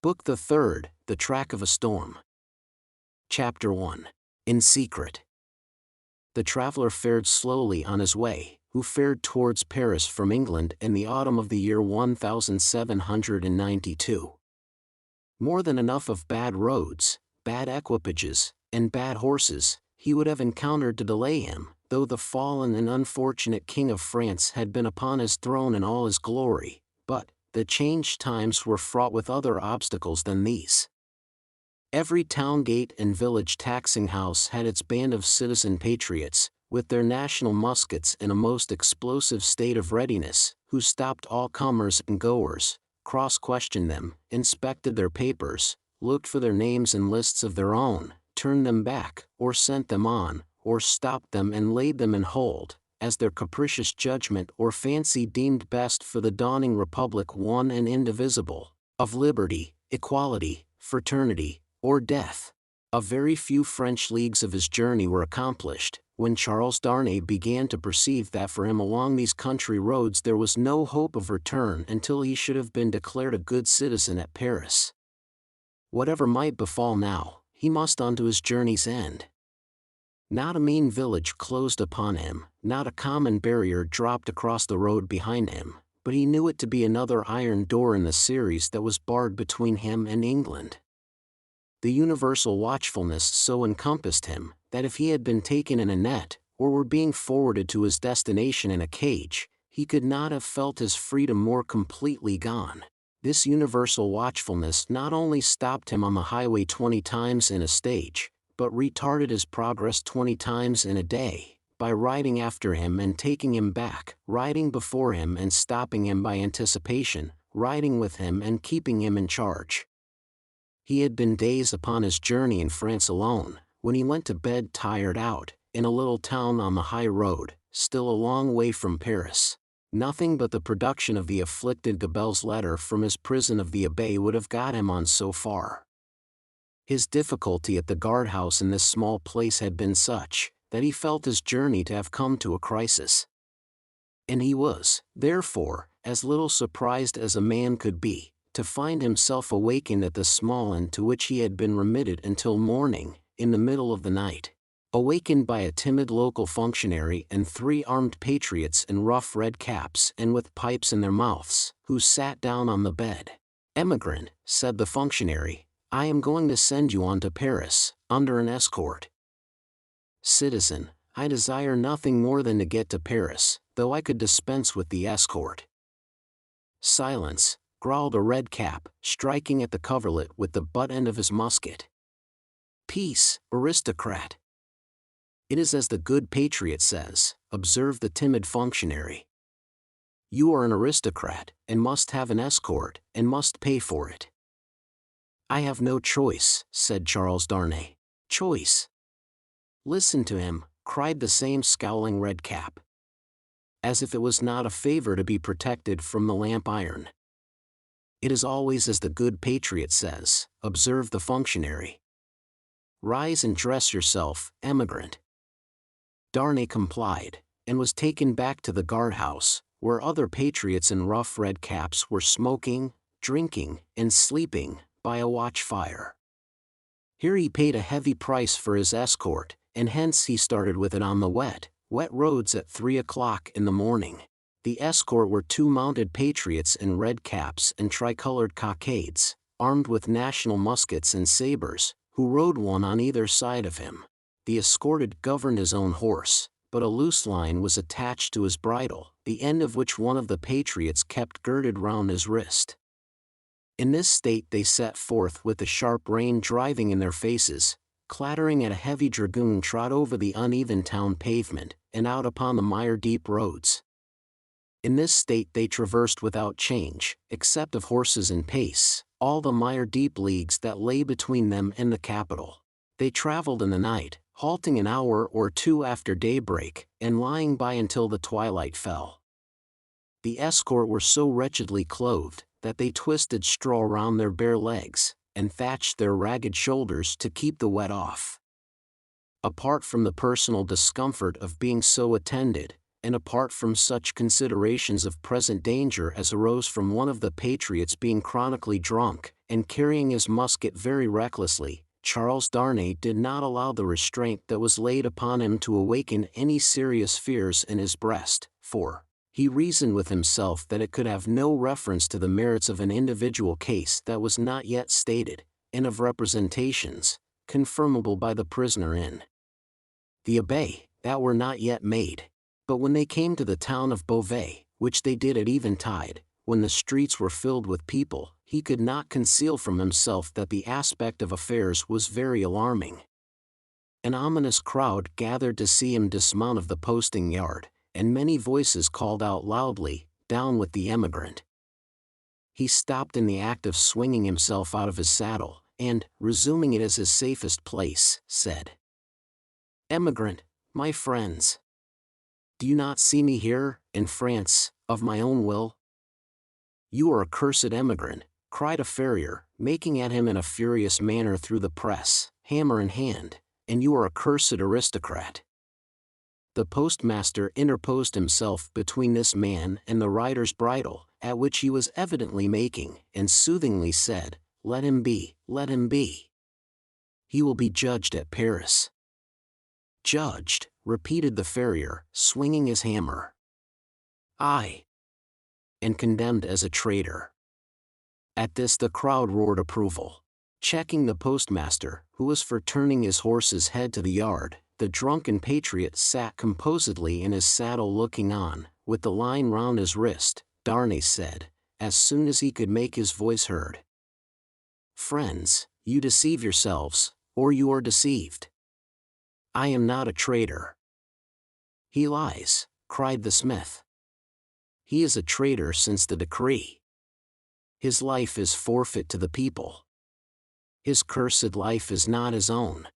Book the Third, The Track of a Storm. Chapter 1. In Secret. The traveler fared slowly on his way, who fared towards Paris from England in the autumn of the year 1792. More than enough of bad roads, bad equipages, and bad horses, he would have encountered to delay him, though the fallen and unfortunate King of France had been upon his throne in all his glory, but the changed times were fraught with other obstacles than these. Every town gate and village taxing house had its band of citizen patriots, with their national muskets in a most explosive state of readiness, who stopped all comers and goers, cross-questioned them, inspected their papers, looked for their names in lists of their own, turned them back, or sent them on, or stopped them and laid them in hold, as their capricious judgment or fancy deemed best for the dawning republic one and indivisible, of liberty, equality, fraternity, or death. A very few French leagues of his journey were accomplished, when Charles Darnay began to perceive that for him along these country roads there was no hope of return until he should have been declared a good citizen at Paris. Whatever might befall now, he must on to his journey's end. Not a mean village closed upon him, not a common barrier dropped across the road behind him, but he knew it to be another iron door in the series that was barred between him and England. The universal watchfulness so encompassed him, that if he had been taken in a net, or were being forwarded to his destination in a cage, he could not have felt his freedom more completely gone. This universal watchfulness not only stopped him on the highway 20 times in a stage, but retarded his progress 20 times in a day, by riding after him and taking him back, riding before him and stopping him by anticipation, riding with him and keeping him in charge. He had been days upon his journey in France alone, when he went to bed tired out, in a little town on the high road, still a long way from Paris. Nothing but the production of the afflicted Gabelle's letter from his prison of the Abbaye would have got him on so far. His difficulty at the guardhouse in this small place had been such, that he felt his journey to have come to a crisis. And he was, therefore, as little surprised as a man could be, to find himself awakened at the small inn to which he had been remitted until morning, in the middle of the night. Awakened by a timid local functionary and 3 armed patriots in rough red caps and with pipes in their mouths, who sat down on the bed. "Emigrant," said the functionary, "I am going to send you on to Paris, under an escort." "Citizen, I desire nothing more than to get to Paris, though I could dispense with the escort." "Silence," growled a red cap, striking at the coverlet with the butt end of his musket. "Peace, aristocrat." "It is as the good patriot says," observed the timid functionary. "You are an aristocrat, and must have an escort, and must pay for it." "I have no choice," said Charles Darnay. "Choice?" "Listen to him," cried the same scowling red cap. "As if it was not a favor to be protected from the lamp iron." "It is always as the good patriot says," observed the functionary. "Rise and dress yourself, emigrant." Darnay complied, and was taken back to the guardhouse, where other patriots in rough red caps were smoking, drinking, and sleeping, by a watch fire. Here he paid a heavy price for his escort, and hence he started with it on the wet roads at 3 o'clock in the morning. The escort were 2 mounted patriots in red caps and tricolored cockades, armed with national muskets and sabers, who rode one on either side of him. The escorted governed his own horse, but a loose line was attached to his bridle, the end of which one of the patriots kept girded round his wrist. In this state they set forth with the sharp rain driving in their faces, clattering at a heavy dragoon trot over the uneven town pavement, and out upon the mire-deep roads. In this state they traversed without change, except of horses and pace, all the mire-deep leagues that lay between them and the capital. They traveled in the night, halting an hour or 2 after daybreak, and lying by until the twilight fell. The escort were so wretchedly clothed, that they twisted straw round their bare legs, and thatched their ragged shoulders to keep the wet off. Apart from the personal discomfort of being so attended, and apart from such considerations of present danger as arose from one of the patriots being chronically drunk, and carrying his musket very recklessly, Charles Darnay did not allow the restraint that was laid upon him to awaken any serious fears in his breast, for he reasoned with himself that it could have no reference to the merits of an individual case that was not yet stated, and of representations, confirmable by the prisoner in the Abbaye, that were not yet made. But when they came to the town of Beauvais, which they did at eventide, when the streets were filled with people, he could not conceal from himself that the aspect of affairs was very alarming. An ominous crowd gathered to see him dismount of the posting yard, and many voices called out loudly, "Down with the emigrant!" He stopped in the act of swinging himself out of his saddle, and, resuming it as his safest place, said, "Emigrant, my friends, do you not see me here, in France, of my own will?" "You are a cursed emigrant," cried a farrier, making at him in a furious manner through the press, hammer in hand, "and you are a cursed aristocrat." The postmaster interposed himself between this man and the rider's bridle, at which he was evidently making, and soothingly said, "Let him be, let him be. He will be judged at Paris." "Judged," repeated the farrier, swinging his hammer. "Aye, and condemned as a traitor." At this the crowd roared approval. Checking the postmaster, who was for turning his horse's head to the yard, the drunken patriot sat composedly in his saddle looking on, with the line round his wrist. Darnay said, as soon as he could make his voice heard, "Friends, you deceive yourselves, or you are deceived. I am not a traitor." "He lies," cried the smith. "He is a traitor since the decree. His life is forfeit to the people. His cursed life is not his own."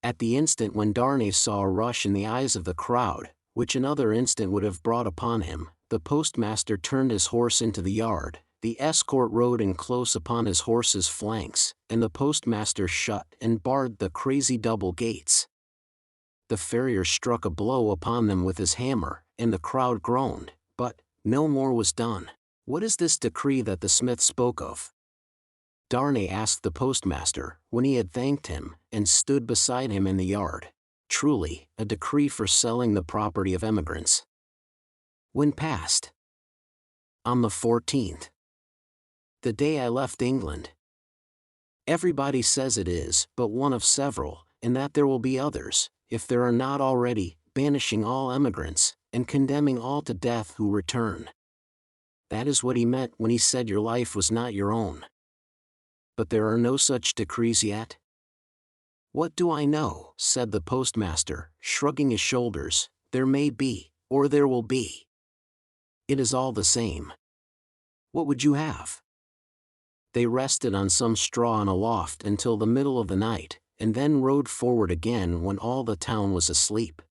At the instant when Darnay saw a rush in the eyes of the crowd, which another instant would have brought upon him, the postmaster turned his horse into the yard, the escort rode in close upon his horse's flanks, and the postmaster shut and barred the crazy double gates. The farrier struck a blow upon them with his hammer, and the crowd groaned, but no more was done. "What is this decree that the smith spoke of?" Darnay asked the postmaster, when he had thanked him, and stood beside him in the yard. "Truly, a decree for selling the property of emigrants." "When passed?" "On the 14th. The day I left England." "Everybody says it is but one of several, and that there will be others, if there are not already, banishing all emigrants, and condemning all to death who return." That is what he meant when he said your life was not your own. "But there are no such decrees yet?" "What do I know?" said the postmaster, shrugging his shoulders. "There may be, or there will be. It is all the same. What would you have?" They rested on some straw in a loft until the middle of the night, and then rode forward again when all the town was asleep.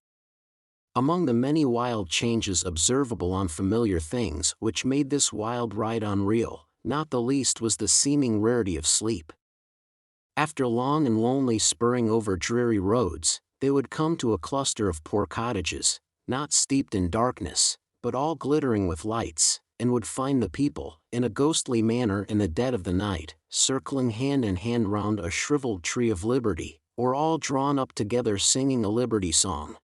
Among the many wild changes observable on familiar things which made this wild ride unreal, not the least was the seeming rarity of sleep. After long and lonely spurring over dreary roads, they would come to a cluster of poor cottages, not steeped in darkness, but all glittering with lights, and would find the people, in a ghostly manner in the dead of the night, circling hand in hand round a shriveled tree of liberty, or all drawn up together singing a liberty song.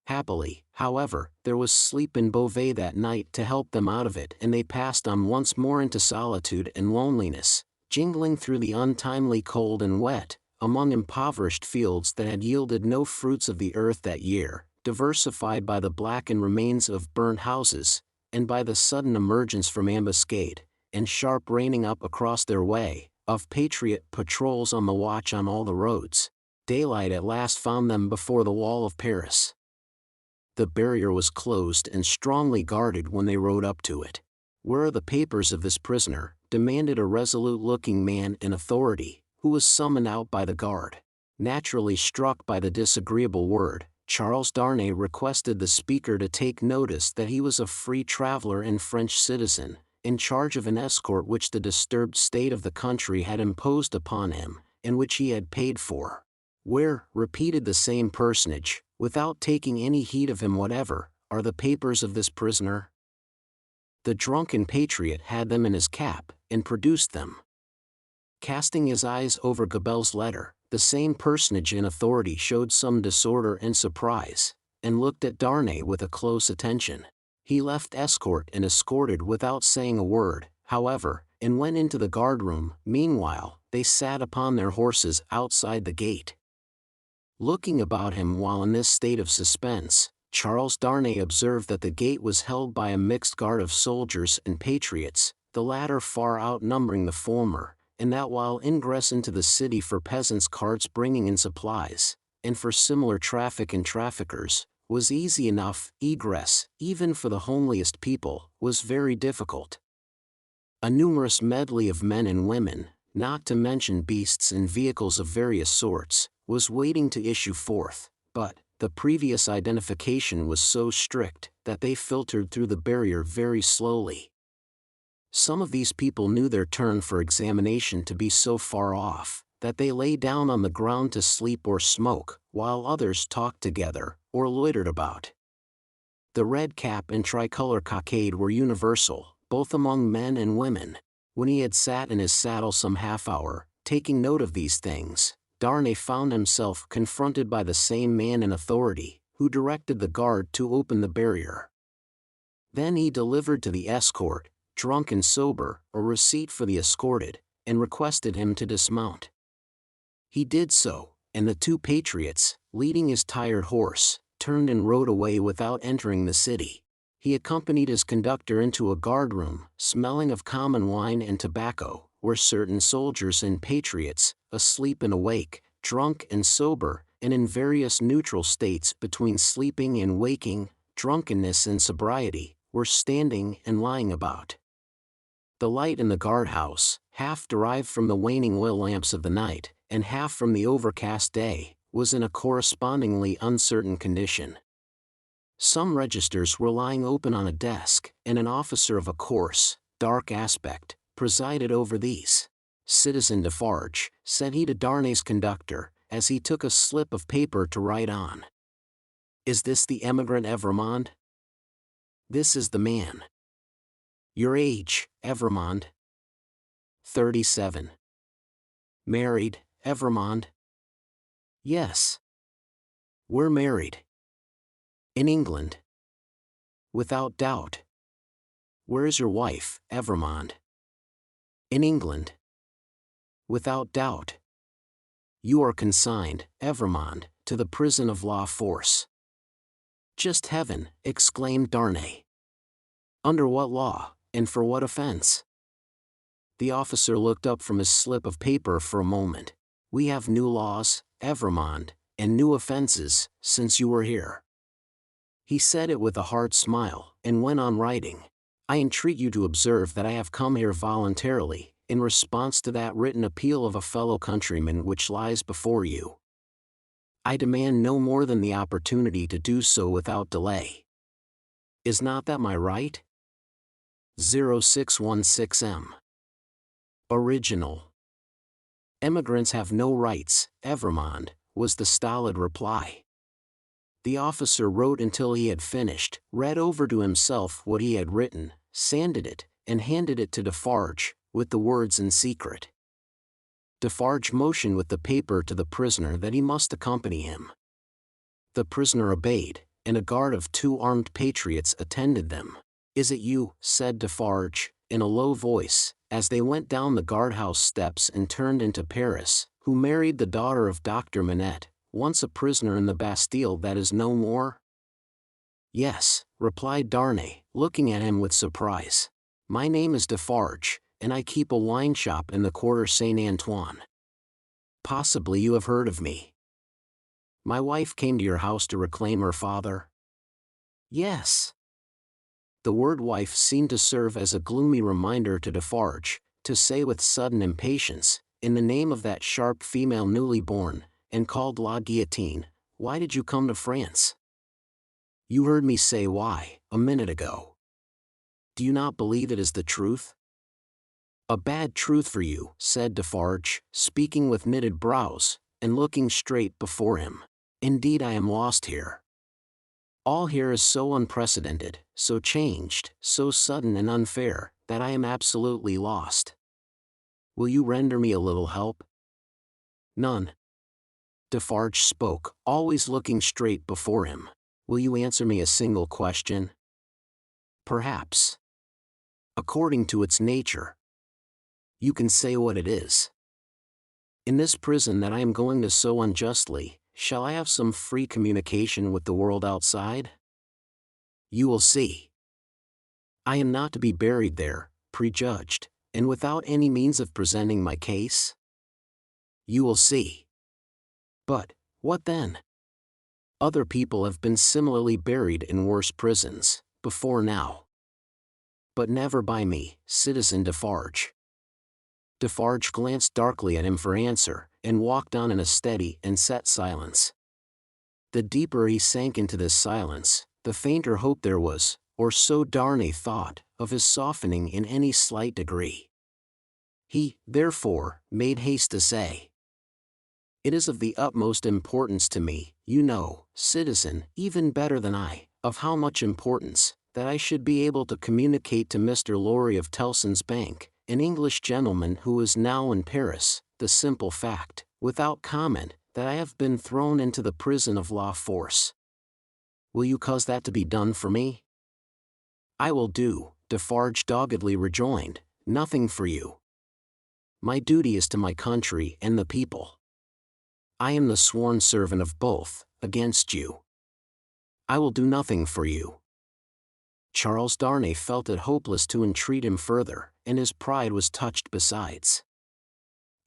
Happily, however, there was sleep in Beauvais that night to help them out of it, and they passed on once more into solitude and loneliness, jingling through the untimely cold and wet, among impoverished fields that had yielded no fruits of the earth that year, diversified by the blackened remains of burnt houses, and by the sudden emergence from ambuscade, and sharp reining up across their way, of patriot patrols on the watch on all the roads. Daylight at last found them before the wall of Paris. The barrier was closed and strongly guarded when they rode up to it. "Where are the papers of this prisoner?" demanded a resolute-looking man in authority, who was summoned out by the guard. Naturally struck by the disagreeable word, Charles Darnay requested the speaker to take notice that he was a free traveler and French citizen, in charge of an escort which the disturbed state of the country had imposed upon him, and which he had paid for. "Where," repeated the same personage, without taking any heed of him whatever, are the papers of this prisoner?" The drunken patriot had them in his cap, and produced them. Casting his eyes over Gabelle's letter, the same personage in authority showed some disorder and surprise, and looked at Darnay with a close attention. He left escort and escorted without saying a word, however, and went into the guardroom. Meanwhile, they sat upon their horses outside the gate. Looking about him while in this state of suspense, Charles Darnay observed that the gate was held by a mixed guard of soldiers and patriots, the latter far outnumbering the former, and that while ingress into the city for peasants' carts bringing in supplies, and for similar traffic and traffickers, was easy enough, egress, even for the homeliest people, was very difficult. A numerous medley of men and women, not to mention beasts and vehicles of various sorts, was waiting to issue forth, but the previous identification was so strict that they filtered through the barrier very slowly. Some of these people knew their turn for examination to be so far off that they lay down on the ground to sleep or smoke, while others talked together or loitered about. The red cap and tricolor cockade were universal, both among men and women. When he had sat in his saddle some half hour, taking note of these things, Darnay found himself confronted by the same man in authority, who directed the guard to open the barrier. Then he delivered to the escort, drunk and sober, a receipt for the escorted, and requested him to dismount. He did so, and the two patriots, leading his tired horse, turned and rode away without entering the city. He accompanied his conductor into a guardroom, smelling of common wine and tobacco, where certain soldiers and patriots, asleep and awake, drunk and sober, and in various neutral states between sleeping and waking, drunkenness and sobriety, were standing and lying about. The light in the guardhouse, half derived from the waning oil lamps of the night, and half from the overcast day, was in a correspondingly uncertain condition. Some registers were lying open on a desk, and an officer of a coarse, dark aspect, presided over these. "Citizen Defarge," said he to Darnay's conductor, as he took a slip of paper to write on. "Is this the emigrant Evrémonde?" "This is the man." "Your age, Evrémonde?" 37. "Married, Evrémonde?" "Yes." "We're married." "In England?" "Without doubt." "Where is your wife, Evrémonde?" "In England." "Without doubt." "You are consigned, Evrémonde, to the prison of La Force." "Just heaven!" exclaimed Darnay. "Under what law, and for what offense?" The officer looked up from his slip of paper for a moment. "We have new laws, Evrémonde, and new offenses, since you were here." He said it with a hard smile, and went on writing. "I entreat you to observe that I have come here voluntarily, in response to that written appeal of a fellow countryman which lies before you. I demand no more than the opportunity to do so without delay. Is not that my right? 0616M. Original. Emigrants have no rights, Evrémonde, was the stolid reply. The officer wrote until he had finished, read over to himself what he had written, sanded it, and handed it to Defarge, with the words in secret. Defarge motioned with the paper to the prisoner that he must accompany him. The prisoner obeyed, and a guard of 2 armed patriots attended them. "Is it you," said Defarge, in a low voice, as they went down the guardhouse steps and turned into Paris, "who married the daughter of Dr. Manette, once a prisoner in the Bastille that is no more?" "Yes," replied Darnay, looking at him with surprise. "My name is Defarge, and I keep a wine shop in the Quarter Saint-Antoine. Possibly you have heard of me." "My wife came to your house to reclaim her father?" "Yes." The word wife seemed to serve as a gloomy reminder to Defarge, to say with sudden impatience, in the name of that sharp female newly born, and called La Guillotine, "Why did you come to France?" "You heard me say why, a minute ago. Do you not believe it is the truth?" "A bad truth for you," said Defarge, speaking with knitted brows, and looking straight before him. "Indeed I am lost here." All here is so unprecedented, so changed, so sudden and unfair, that I am absolutely lost. Will you render me a little help? None. Defarge spoke, always looking straight before him. Will you answer me a single question? Perhaps. According to its nature. You can say what it is. In this prison that I am going to so unjustly, shall I have some free communication with the world outside? You will see. I am not to be buried there, prejudged, and without any means of presenting my case? You will see. But, what then? Other people have been similarly buried in worse prisons, before now. But never by me, Citizen Defarge. Defarge glanced darkly at him for answer, and walked on in a steady and set silence. The deeper he sank into this silence, the fainter hope there was, or so Darnay thought, of his softening in any slight degree. He, therefore, made haste to say, "It is of the utmost importance to me, you know, citizen, even better than I, of how much importance, that I should be able to communicate to Mr. Lorry of Tellson's Bank, an English gentleman who is now in Paris, the simple fact, without comment, that I have been thrown into the prison of La Force. Will you cause that to be done for me?" "I will do," Defarge doggedly rejoined, "nothing for you. My duty is to my country and the people. I am the sworn servant of both, against you. I will do nothing for you." Charles Darnay felt it hopeless to entreat him further, and his pride was touched besides.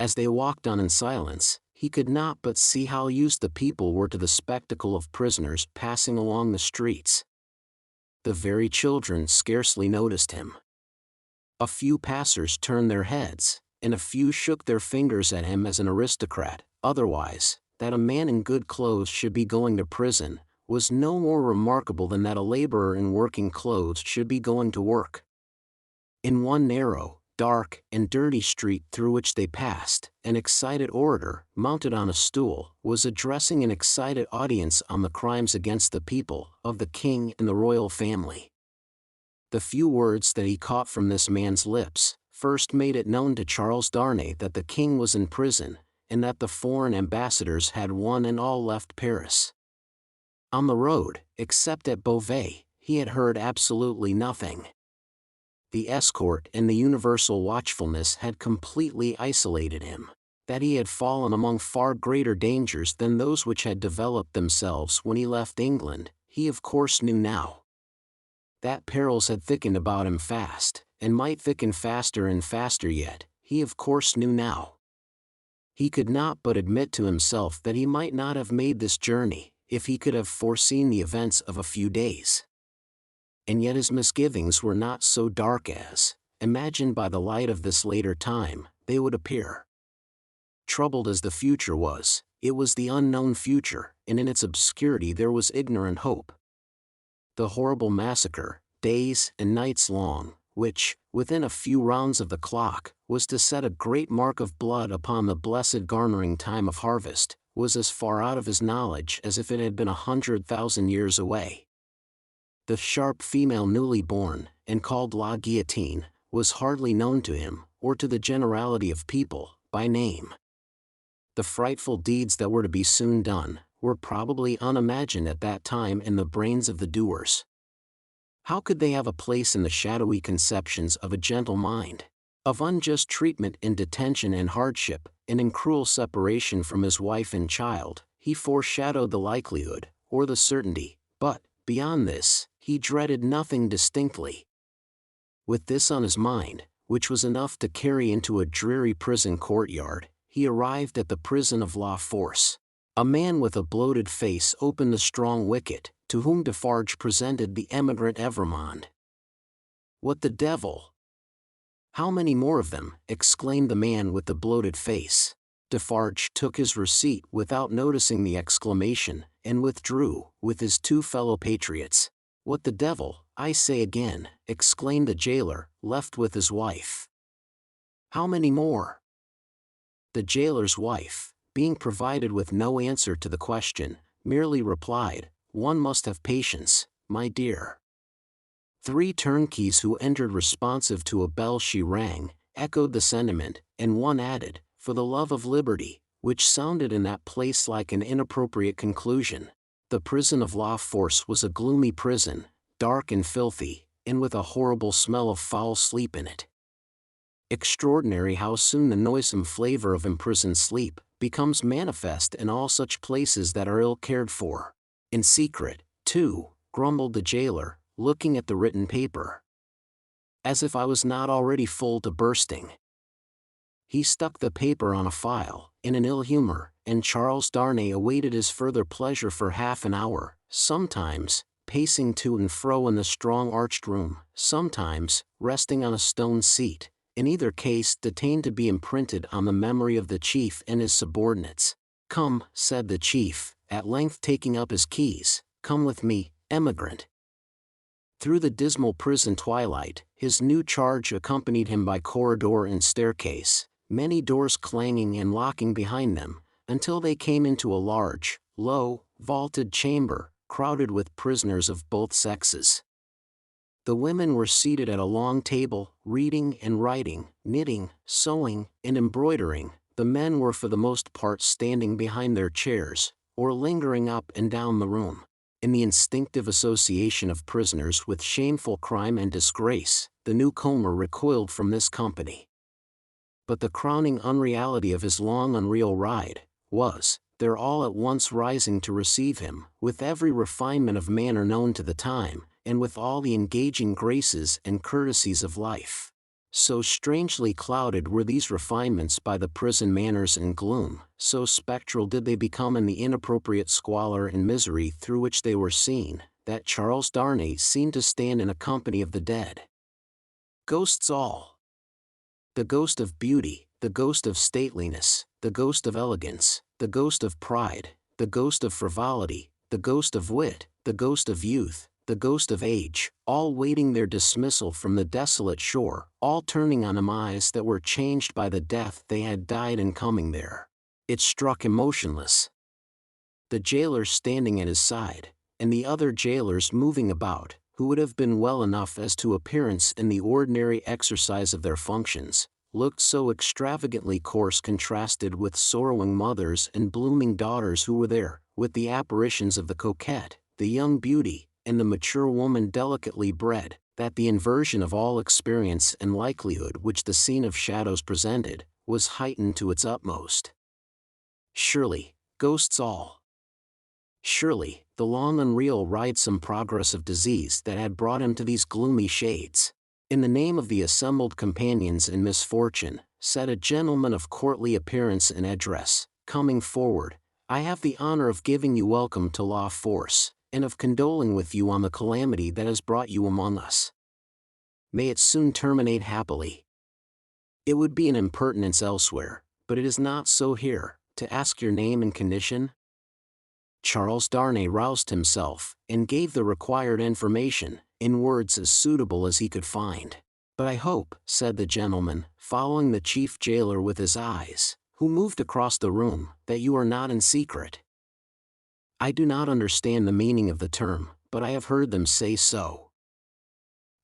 As they walked on in silence, he could not but see how used the people were to the spectacle of prisoners passing along the streets. The very children scarcely noticed him. A few passers turned their heads, and a few shook their fingers at him as an aristocrat. Otherwise, that a man in good clothes should be going to prison was no more remarkable than that a laborer in working clothes should be going to work. In one narrow, dark, and dirty street through which they passed, an excited orator, mounted on a stool, was addressing an excited audience on the crimes against the people, of the king and the royal family. The few words that he caught from this man's lips, first made it known to Charles Darnay that the king was in prison, and that the foreign ambassadors had one and all left Paris. On the road, except at Beauvais, he had heard absolutely nothing. The escort and the universal watchfulness had completely isolated him. That he had fallen among far greater dangers than those which had developed themselves when he left England, he of course knew now. That perils had thickened about him fast, and might thicken faster and faster yet, he of course knew now. He could not but admit to himself that he might not have made this journey, if he could have foreseen the events of a few days. And yet his misgivings were not so dark as, imagined by the light of this later time, they would appear. Troubled as the future was, it was the unknown future, and in its obscurity there was ignorant hope. The horrible massacre, days and nights long, which, within a few rounds of the clock, was to set a great mark of blood upon the blessed garnering time of harvest, was as far out of his knowledge as if it had been 100,000 years away. The sharp female newly born, and called La Guillotine, was hardly known to him, or to the generality of people, by name. The frightful deeds that were to be soon done, were probably unimagined at that time in the brains of the doers. How could they have a place in the shadowy conceptions of a gentle mind? Of unjust treatment in detention and hardship, and in cruel separation from his wife and child, he foreshadowed the likelihood, or the certainty, but, beyond this, he dreaded nothing distinctly. With this on his mind, which was enough to carry into a dreary prison courtyard, he arrived at the prison of La Force. A man with a bloated face opened the strong wicket, to whom Defarge presented the emigrant Evrémonde. "What the devil? How many more of them?" exclaimed the man with the bloated face. Defarge took his receipt without noticing the exclamation, and withdrew, with his two fellow patriots. "What the devil, I say again," exclaimed the jailer, left with his wife. "How many more?" The jailer's wife, being provided with no answer to the question, merely replied, one must have patience, my dear." 3 turnkeys who entered responsive to a bell she rang, echoed the sentiment, and one added, "For the love of liberty," which sounded in that place like an inappropriate conclusion. The prison of La Force was a gloomy prison, dark and filthy, and with a horrible smell of foul sleep in it. Extraordinary how soon the noisome flavor of imprisoned sleep becomes manifest in all such places that are ill cared for. "In secret, too," grumbled the jailer, looking at the written paper. "As if I was not already full to bursting." He stuck the paper on a file, in an ill humor, and Charles Darnay awaited his further pleasure for half an hour, sometimes pacing to and fro in the strong arched room, sometimes resting on a stone seat, in either case detained to be imprinted on the memory of the chief and his subordinates. "Come," said the chief, at length taking up his keys, "come with me, emigrant." Through the dismal prison twilight, his new charge accompanied him by corridor and staircase, many doors clanging and locking behind them, until they came into a large, low, vaulted chamber, crowded with prisoners of both sexes. The women were seated at a long table, reading and writing, knitting, sewing, and embroidering. The men were for the most part standing behind their chairs, or lingering up and down the room. In the instinctive association of prisoners with shameful crime and disgrace, the newcomer recoiled from this company. But the crowning unreality of his long unreal ride was, their all at once rising to receive him, with every refinement of manner known to the time, and with all the engaging graces and courtesies of life. So strangely clouded were these refinements by the prison manners and gloom, so spectral did they become in the inappropriate squalor and misery through which they were seen, that Charles Darnay seemed to stand in a company of the dead. Ghosts all. The ghost of beauty, the ghost of stateliness, the ghost of elegance, the ghost of pride, the ghost of frivolity, the ghost of wit, the ghost of youth, the ghost of age, all waiting their dismissal from the desolate shore, all turning on him eyes that were changed by the death they had died in coming there. It struck him motionless. The jailer standing at his side, and the other jailers moving about, who would have been well enough as to appearance in the ordinary exercise of their functions, looked so extravagantly coarse contrasted with sorrowing mothers and blooming daughters who were there, with the apparitions of the coquette, the young beauty, and the mature woman delicately bred, that the inversion of all experience and likelihood which the scene of shadows presented, was heightened to its utmost. Surely, ghosts all. Surely, the long unreal rightsome progress of disease that had brought him to these gloomy shades. In the name of the assembled companions in misfortune, said a gentleman of courtly appearance and address, coming forward, "I have the honor of giving you welcome to La Force, and of condoling with you on the calamity that has brought you among us. May it soon terminate happily. It would be an impertinence elsewhere, but it is not so here, to ask your name and condition." Charles Darnay roused himself, and gave the required information, in words as suitable as he could find. "But I hope," said the gentleman, following the chief jailer with his eyes, who moved across the room, "that you are not in secret." "I do not understand the meaning of the term, but I have heard them say so."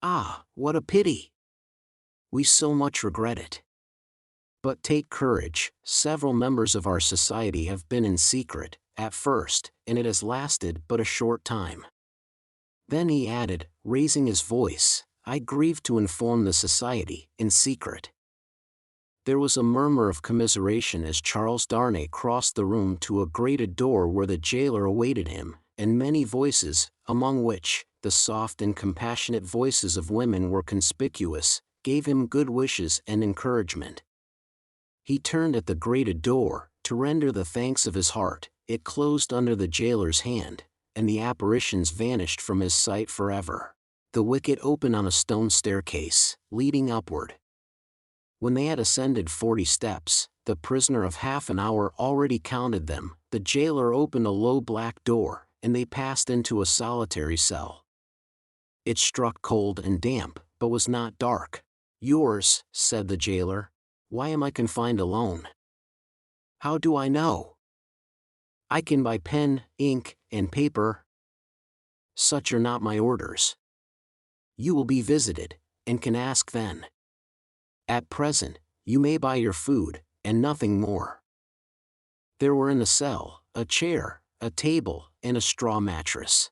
"Ah, what a pity! We so much regret it. But take courage, several members of our society have been in secret, at first, and it has lasted but a short time." Then he added, raising his voice, "I grieve to inform the society, in secret." There was a murmur of commiseration as Charles Darnay crossed the room to a grated door where the jailer awaited him, and many voices, among which the soft and compassionate voices of women were conspicuous, gave him good wishes and encouragement. He turned at the grated door, to render the thanks of his heart. It closed under the jailer's hand, and the apparitions vanished from his sight forever. The wicket opened on a stone staircase, leading upward. When they had ascended 40 steps, the prisoner of half an hour already counted them, the jailer opened a low black door, and they passed into a solitary cell. It struck cold and damp, but was not dark. "Yours," said the jailer. "Why am I confined alone?" "How do I know? I can buy pen, ink, and paper." such are not my orders. You will be visited, and can ask then. At present, you may buy your food, and nothing more. There were in the cell, a chair, a table, and a straw mattress.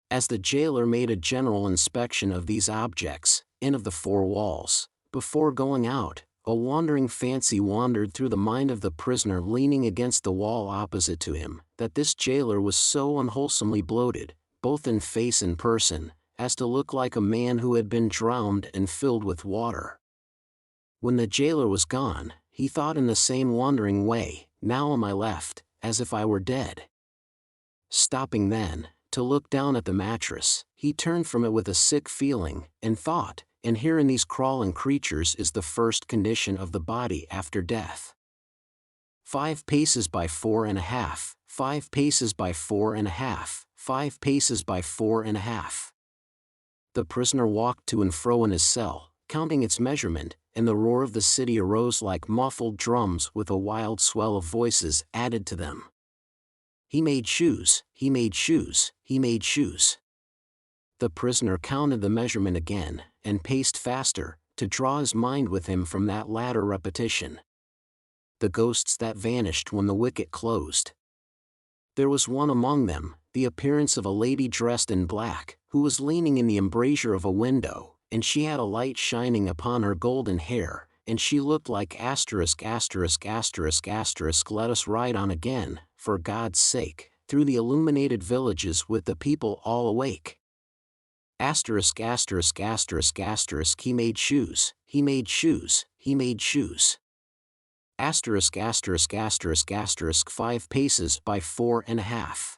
As the jailer made a general inspection of these objects, and of the four walls, before going out, a wandering fancy wandered through the mind of the prisoner leaning against the wall opposite to him, that this jailer was so unwholesomely bloated, both in face and person, as to look like a man who had been drowned and filled with water. When the jailer was gone, he thought in the same wandering way, now am I left, as if I were dead. Stopping then, to look down at the mattress, he turned from it with a sick feeling, and thought, and here in these crawling creatures is the first condition of the body after death. 5 paces by 4.5, 5 paces by 4.5, 5 paces by 4.5. The prisoner walked to and fro in his cell, counting its measurement, and the roar of the city arose like muffled drums with a wild swell of voices added to them. He made shoes, he made shoes, he made shoes. The prisoner counted the measurement again, and paced faster, to draw his mind with him from that latter repetition. The ghosts that vanished when the wicket closed. There was one among them, the appearance of a lady dressed in black, who was leaning in the embrasure of a window, and she had a light shining upon her golden hair, and she looked like **********. Let us ride on again, for God's sake, through the illuminated villages with the people all awake. ********. He made shoes, he made shoes, he made shoes. ********. 5 paces by 4.5.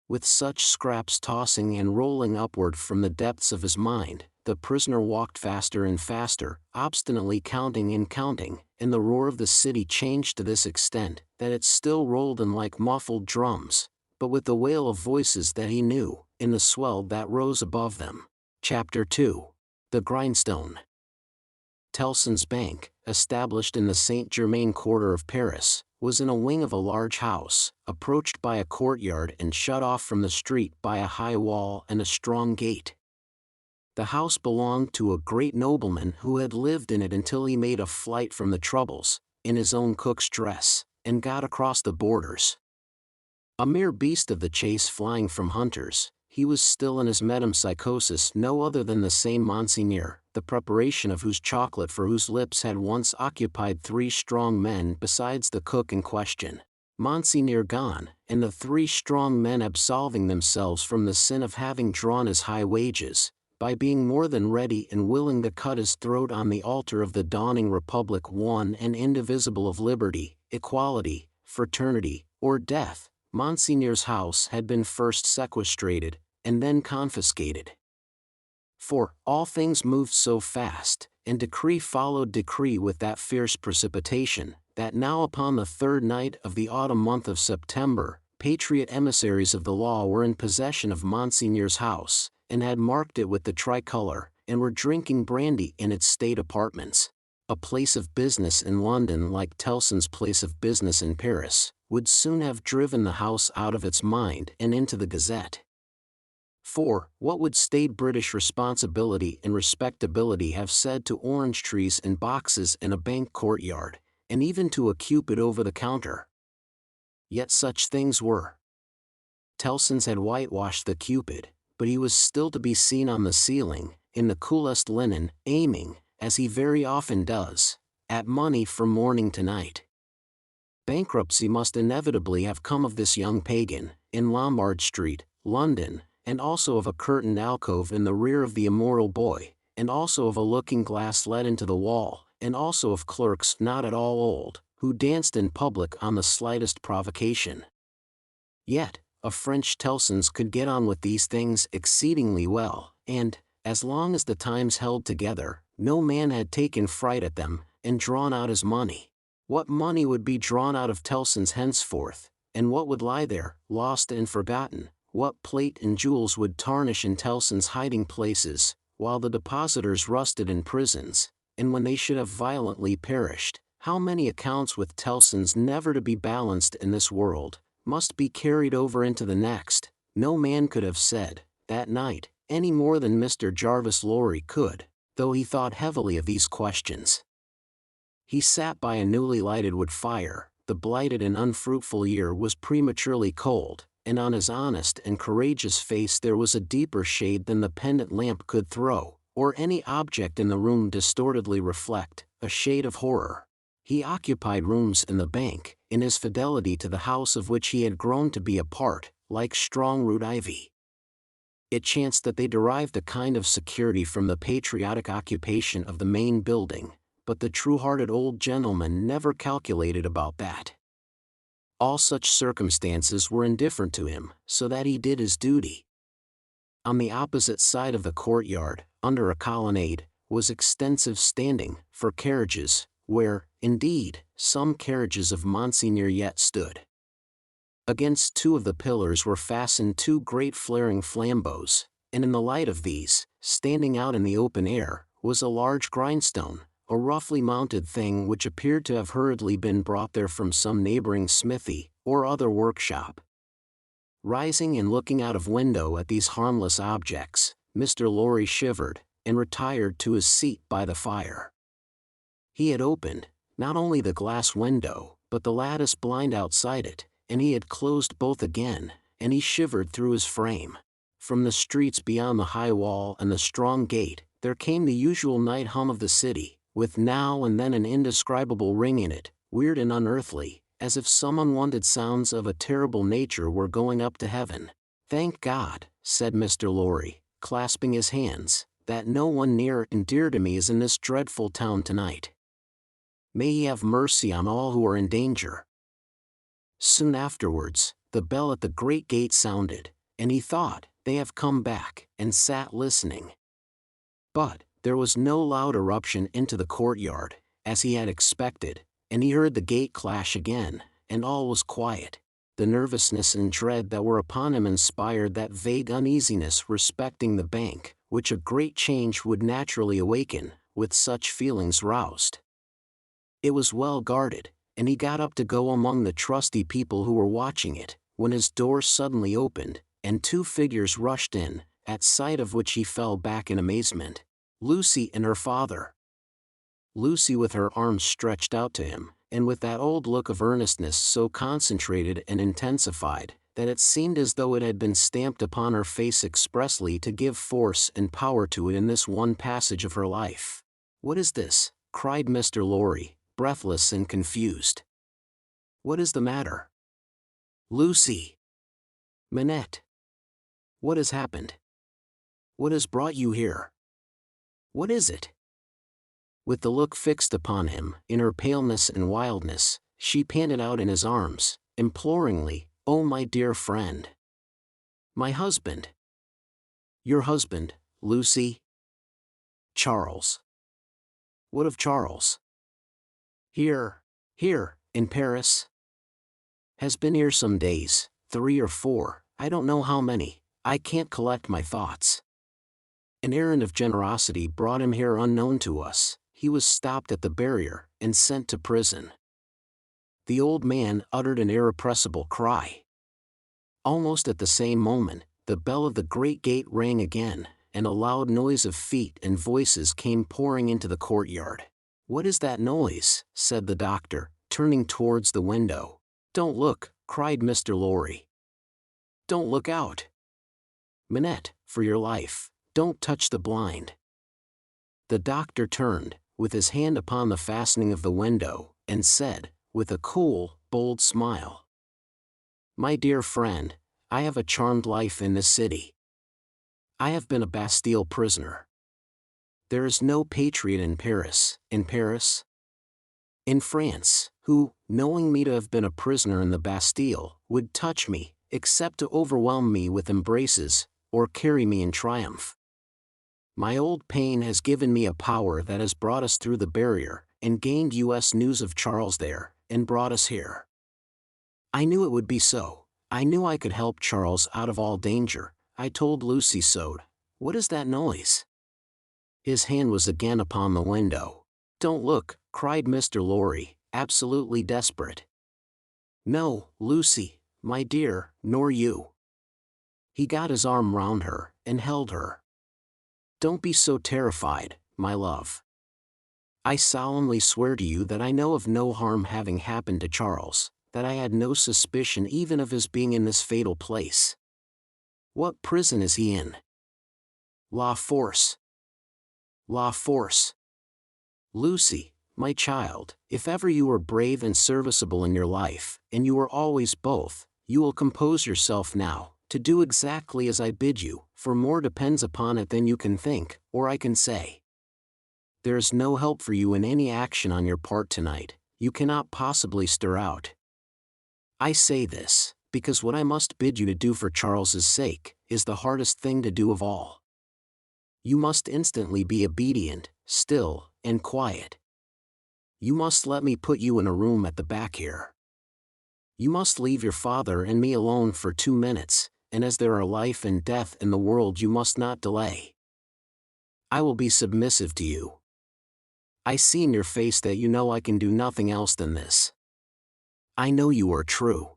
With such scraps tossing and rolling upward from the depths of his mind, the prisoner walked faster and faster, obstinately counting and counting, and the roar of the city changed to this extent, that it still rolled in like muffled drums, but with the wail of voices that he knew, in the swell that rose above them. Chapter 2. The Grindstone. Tellson's Bank, established in the Saint-Germain quarter of Paris, was in a wing of a large house, approached by a courtyard and shut off from the street by a high wall and a strong gate. The house belonged to a great nobleman who had lived in it until he made a flight from the troubles, in his own cook's dress, and got across the borders. A mere beast of the chase flying from hunters, he was still in his metempsychosis no other than the same Monseigneur, the preparation of whose chocolate for whose lips had once occupied 3 strong men besides the cook in question. Monseigneur gone, and the 3 strong men absolving themselves from the sin of having drawn his high wages, by being more than ready and willing to cut his throat on the altar of the dawning republic one and indivisible of liberty, equality, fraternity, or death. Monseigneur's house had been first sequestrated, and then confiscated. For all things moved so fast, and decree followed decree with that fierce precipitation, that now upon the 3rd night of the autumn month of September, patriot emissaries of the law were in possession of Monseigneur's house, and had marked it with the tricolour, and were drinking brandy in its state apartments. A place of business in London, like Tellson's place of business in Paris, would soon have driven the house out of its mind and into the Gazette. For, what would staid British responsibility and respectability have said to orange trees and boxes in a bank courtyard, and even to a Cupid over the counter? Yet such things were. Tellson's had whitewashed the Cupid, but he was still to be seen on the ceiling, in the coolest linen, aiming, as he very often does, at money from morning to night. Bankruptcy must inevitably have come of this young pagan, in Lombard Street, London, and also of a curtained alcove in the rear of the immoral boy, and also of a looking-glass let into the wall, and also of clerks not at all old, who danced in public on the slightest provocation. Yet, a French Tellson's could get on with these things exceedingly well, and, as long as the times held together, no man had taken fright at them, and drawn out his money. What money would be drawn out of Tellson's henceforth, and what would lie there, lost and forgotten? What plate and jewels would tarnish in Tellson's hiding places, while the depositors rusted in prisons, and when they should have violently perished, how many accounts with Tellson's never to be balanced in this world, must be carried over into the next, No man could have said, that night, any more than Mr. Jarvis Lorry could, though he thought heavily of these questions. He sat by a newly lighted wood fire. The blighted and unfruitful year was prematurely cold, and on his honest and courageous face there was a deeper shade than the pendant lamp could throw, or any object in the room distortedly reflect, a shade of horror. He occupied rooms in the bank, in his fidelity to the house of which he had grown to be a part, like strong root ivy. It chanced that they derived a kind of security from the patriotic occupation of the main building, but the true-hearted old gentleman never calculated about that. All such circumstances were indifferent to him, so that he did his duty. On the opposite side of the courtyard, under a colonnade, was extensive standing for carriages, where, indeed, some carriages of Monseigneur yet stood. Against two of the pillars were fastened two great flaring flambeaux, and in the light of these, standing out in the open air, was a large grindstone, a roughly mounted thing which appeared to have hurriedly been brought there from some neighboring smithy, or other workshop. Rising and looking out of window at these harmless objects, Mr. Lorry shivered, and retired to his seat by the fire. He had opened, not only the glass window, but the lattice blind outside it, and he had closed both again, and he shivered through his frame. From the streets beyond the high wall and the strong gate, there came the usual night hum of the city, with now and then an indescribable ring in it, weird and unearthly, as if some unwonted sounds of a terrible nature were going up to heaven. "Thank God," said Mr. Lorry, clasping his hands, "that no one near and dear to me is in this dreadful town tonight. May He have mercy on all who are in danger." Soon afterwards, the bell at the great gate sounded, and he thought, "They have come back," and sat listening. But there was no loud eruption into the courtyard, as he had expected, and he heard the gate clash again, and all was quiet. The nervousness and dread that were upon him inspired that vague uneasiness respecting the bank, which a great change would naturally awaken, with such feelings roused. It was well guarded, and he got up to go among the trusty people who were watching it, when his door suddenly opened, and two figures rushed in, at sight of which he fell back in amazement. Lucy and her father. Lucy with her arms stretched out to him, and with that old look of earnestness so concentrated and intensified, that it seemed as though it had been stamped upon her face expressly to give force and power to it in this one passage of her life. "What is this?" cried Mr. Lorry, breathless and confused. "What is the matter?" "Lucy! Minette! What has happened? What has brought you here? What is it?" With the look fixed upon him, in her paleness and wildness, she panted out in his arms, imploringly, "Oh, my dear friend! My husband!" "Your husband, Lucy?" "Charles." "What of Charles?" Here, in Paris." "Has been here some days, 3 or 4, I don't know how many, I can't collect my thoughts. An errand of generosity brought him here unknown to us. He was stopped at the barrier, and sent to prison." The old man uttered an irrepressible cry. Almost at the same moment, the bell of the great gate rang again, and a loud noise of feet and voices came pouring into the courtyard. "What is that noise?" said the doctor, turning towards the window. "Don't look," cried Mr. Lorry. "Don't look out. Minette, for your life, don't touch the blind." The doctor turned, with his hand upon the fastening of the window, and said, with a cool, bold smile, "My dear friend, I have a charmed life in this city. I have been a Bastille prisoner. There is no patriot in Paris, in France, who, knowing me to have been a prisoner in the Bastille, would touch me, except to overwhelm me with embraces, or carry me in triumph. My old pain has given me a power that has brought us through the barrier, and gained U.S. news of Charles there, and brought us here. I knew it would be so. I knew I could help Charles out of all danger. I told Lucy so. What is that noise?" His hand was again upon the window. "Don't look," cried Mr. Lorry, absolutely desperate. "No, Lucy, my dear, nor you. He got his arm round her, and held her. "Don't be so terrified, my love. I solemnly swear to you that I know of no harm having happened to Charles, that I had no suspicion even of his being in this fatal place. What prison is he in?" "La Force." "La Force. Lucy, my child, if ever you were brave and serviceable in your life, and you were always both, you will compose yourself now, to do exactly as I bid you, for more depends upon it than you can think, or I can say. There is no help for you in any action on your part tonight, you cannot possibly stir out. I say this, because what I must bid you to do for Charles's sake, is the hardest thing to do of all. You must instantly be obedient, still, and quiet. You must let me put you in a room at the back here. You must leave your father and me alone for 2 minutes, and as there are life and death in the world you must not delay. I will be submissive to you. I see in your face that you know I can do nothing else than this. I know you are true."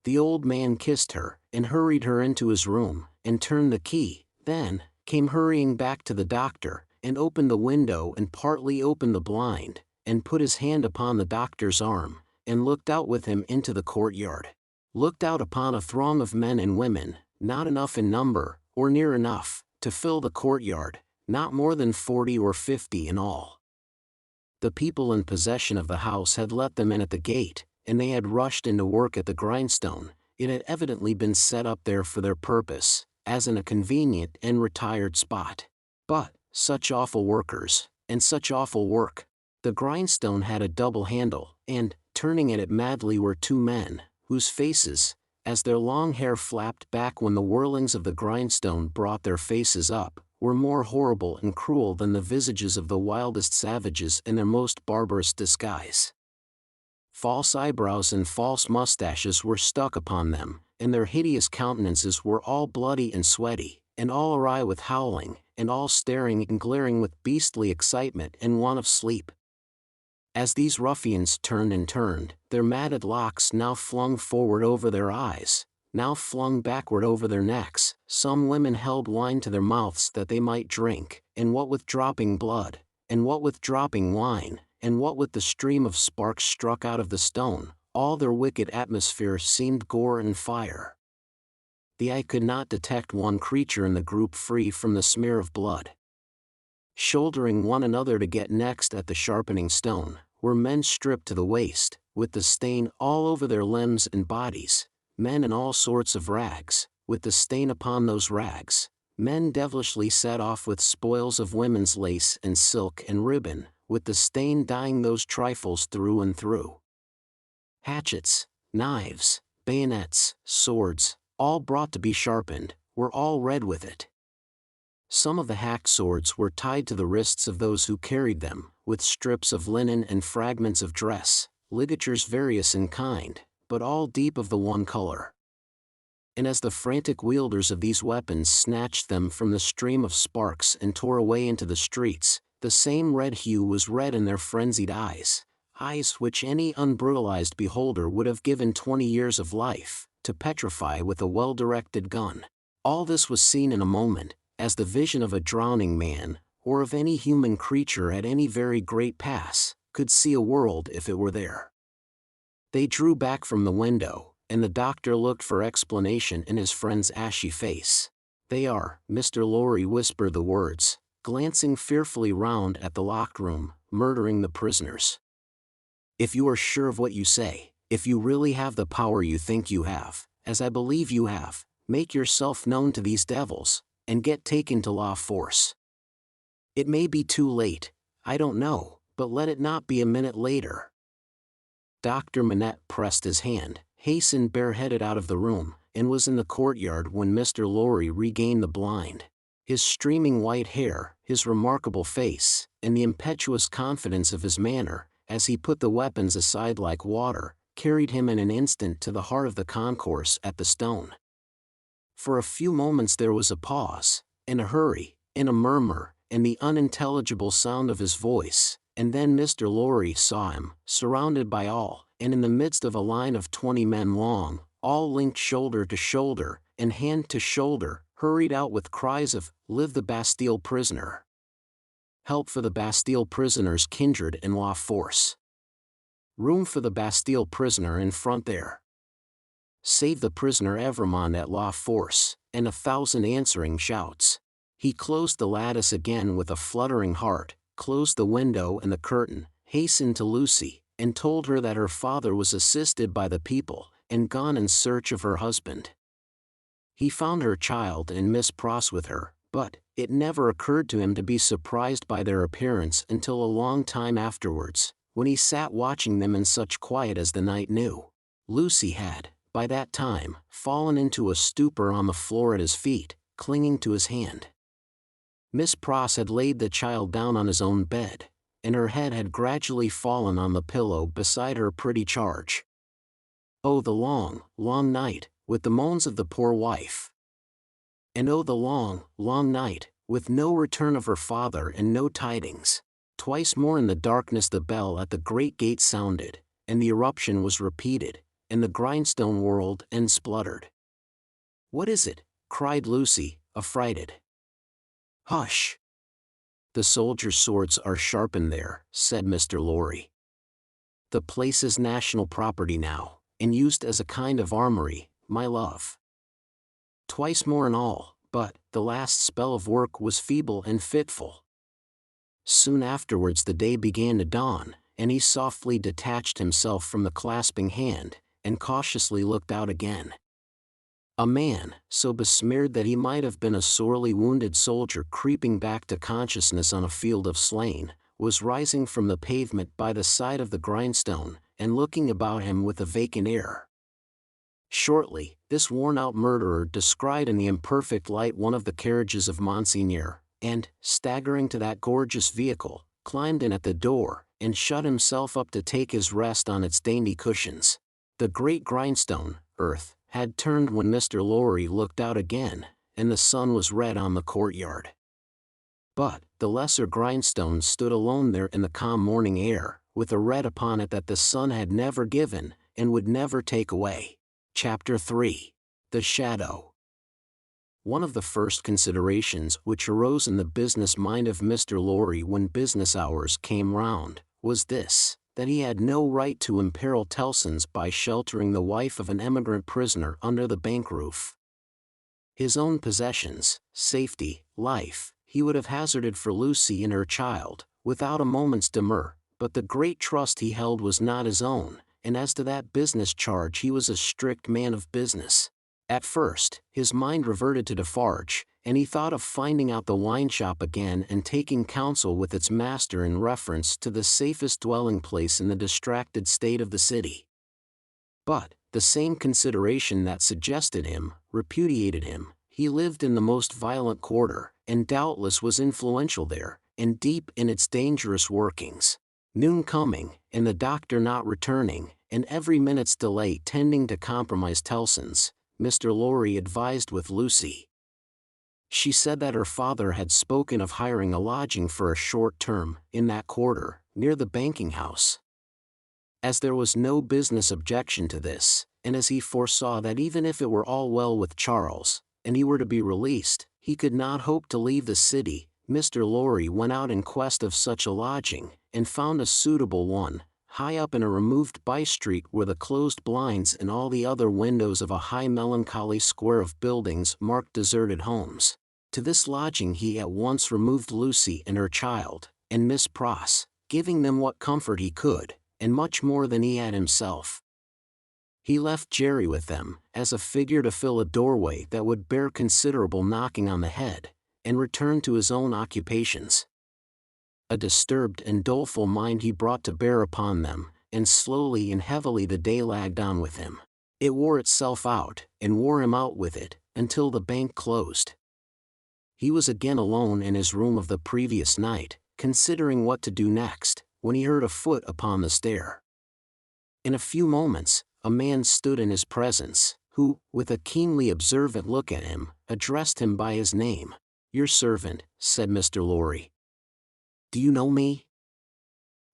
The old man kissed her, and hurried her into his room, and turned the key, then came hurrying back to the doctor, and opened the window and partly opened the blind, and put his hand upon the doctor's arm, and looked out with him into the courtyard. Looked out upon a throng of men and women, not enough in number, or near enough, to fill the courtyard, not more than 40 or 50 in all. The people in possession of the house had let them in at the gate, and they had rushed into work at the grindstone. It had evidently been set up there for their purpose, as in a convenient and retired spot. But, such awful workers, and such awful work! The grindstone had a double handle, and, turning at it madly were 2 men, whose faces, as their long hair flapped back when the whirlings of the grindstone brought their faces up, were more horrible and cruel than the visages of the wildest savages in their most barbarous disguise. False eyebrows and false mustaches were stuck upon them, and their hideous countenances were all bloody and sweaty, and all awry with howling, and all staring and glaring with beastly excitement and want of sleep. As these ruffians turned and turned, their matted locks now flung forward over their eyes, now flung backward over their necks, some women held wine to their mouths that they might drink, and what with dropping blood, and what with dropping wine, and what with the stream of sparks struck out of the stone, all their wicked atmosphere seemed gore and fire. The eye could not detect one creature in the group free from the smear of blood. Shouldering one another to get next at the sharpening stone, were men stripped to the waist, with the stain all over their limbs and bodies, men in all sorts of rags, with the stain upon those rags, men devilishly set off with spoils of women's lace and silk and ribbon, with the stain dyeing those trifles through and through. Hatchets, knives, bayonets, swords, all brought to be sharpened, were all red with it. Some of the hacked swords were tied to the wrists of those who carried them, with strips of linen and fragments of dress, ligatures various in kind, but all deep of the one color. And as the frantic wielders of these weapons snatched them from the stream of sparks and tore away into the streets, the same red hue was red in their frenzied eyes, eyes which any unbrutalized beholder would have given 20 years of life, to petrify with a well-directed gun. All this was seen in a moment, as the vision of a drowning man, or of any human creature at any very great pass, could see a world if it were there. They drew back from the window, and the doctor looked for explanation in his friend's ashy face. "They are," Mr. Lorry whispered the words, glancing fearfully round at the locked room, "murdering the prisoners. If you are sure of what you say, if you really have the power you think you have, as I believe you have, make yourself known to these devils, and get taken to La Force. It may be too late, I don't know, but let it not be a minute later." Dr. Manette pressed his hand, hastened bareheaded out of the room, and was in the courtyard when Mr. Lorry regained the blind. His streaming white hair, his remarkable face, and the impetuous confidence of his manner, as he put the weapons aside like water, carried him in an instant to the heart of the concourse at the stone. For a few moments there was a pause, and a hurry, and a murmur, and the unintelligible sound of his voice, and then Mr. Lorry saw him, surrounded by all, and in the midst of a line of 20 men long, all linked shoulder to shoulder, and hand to shoulder, hurried out with cries of, "Live the Bastille prisoner! Help for the Bastille prisoner's kindred and law force! Room for the Bastille prisoner in front there! Save the prisoner Evremond at law force!" and 1,000 answering shouts. He closed the lattice again with a fluttering heart, closed the window and the curtain, hastened to Lucy, and told her that her father was assisted by the people, and gone in search of her husband. He found her child and Miss Pross with her, but it never occurred to him to be surprised by their appearance until a long time afterwards, when he sat watching them in such quiet as the night knew. Lucy had, by that time, fallen into a stupor on the floor at his feet, clinging to his hand. Miss Pross had laid the child down on his own bed, and her head had gradually fallen on the pillow beside her pretty charge. Oh, the long, long night, with the moans of the poor wife! And oh, the long, long night, with no return of her father and no tidings! Twice more in the darkness the bell at the great gate sounded, and the eruption was repeated, and the grindstone whirled and spluttered. "What is it?" cried Lucy, affrighted. "Hush! The soldiers' swords are sharpened there," said Mr. Lorry. "The place is national property now, and used as a kind of armory, my love." Twice more in all, but the last spell of work was feeble and fitful. Soon afterwards the day began to dawn, and he softly detached himself from the clasping hand, and cautiously looked out again. A man, so besmeared that he might have been a sorely wounded soldier creeping back to consciousness on a field of slain, was rising from the pavement by the side of the grindstone, and looking about him with a vacant air. Shortly, this worn-out murderer descried in the imperfect light one of the carriages of Monseigneur, and, staggering to that gorgeous vehicle, climbed in at the door, and shut himself up to take his rest on its dainty cushions. The great grindstone, earth, had turned when Mr. Lorry looked out again, and the sun was red on the courtyard. But the lesser grindstone stood alone there in the calm morning air, with a red upon it that the sun had never given, and would never take away. Chapter 3. The Shadow. One of the first considerations which arose in the business mind of Mr. Lorry when business hours came round, was this, that he had no right to imperil Tellson's by sheltering the wife of an emigrant prisoner under the bank roof. His own possessions, safety, life, he would have hazarded for Lucy and her child, without a moment's demur, but the great trust he held was not his own, and as to that business charge he was a strict man of business. At first, his mind reverted to Defarge, and he thought of finding out the wine shop again and taking counsel with its master in reference to the safest dwelling place in the distracted state of the city. But the same consideration that suggested him, repudiated him. He lived in the most violent quarter, and doubtless was influential there, and deep in its dangerous workings. Noon coming, and the doctor not returning, and every minute's delay tending to compromise Tellson's, Mr. Lorry advised with Lucy. She said that her father had spoken of hiring a lodging for a short term, in that quarter, near the banking house. As there was no business objection to this, and as he foresaw that even if it were all well with Charles, and he were to be released, he could not hope to leave the city, Mr. Lorry went out in quest of such a lodging, and found a suitable one, high up in a removed by-street where the closed blinds and all the other windows of a high melancholy square of buildings marked deserted homes. To this lodging he at once removed Lucy and her child, and Miss Pross, giving them what comfort he could, and much more than he had himself. He left Jerry with them, as a figure to fill a doorway that would bear considerable knocking on the head, and returned to his own occupations. A disturbed and doleful mind he brought to bear upon them, and slowly and heavily the day lagged on with him. It wore itself out, and wore him out with it, until the bank closed. He was again alone in his room of the previous night, considering what to do next, when he heard a foot upon the stair. In a few moments, a man stood in his presence, who, with a keenly observant look at him, addressed him by his name. "Your servant," said Mr. Lorry. "Do you know me?"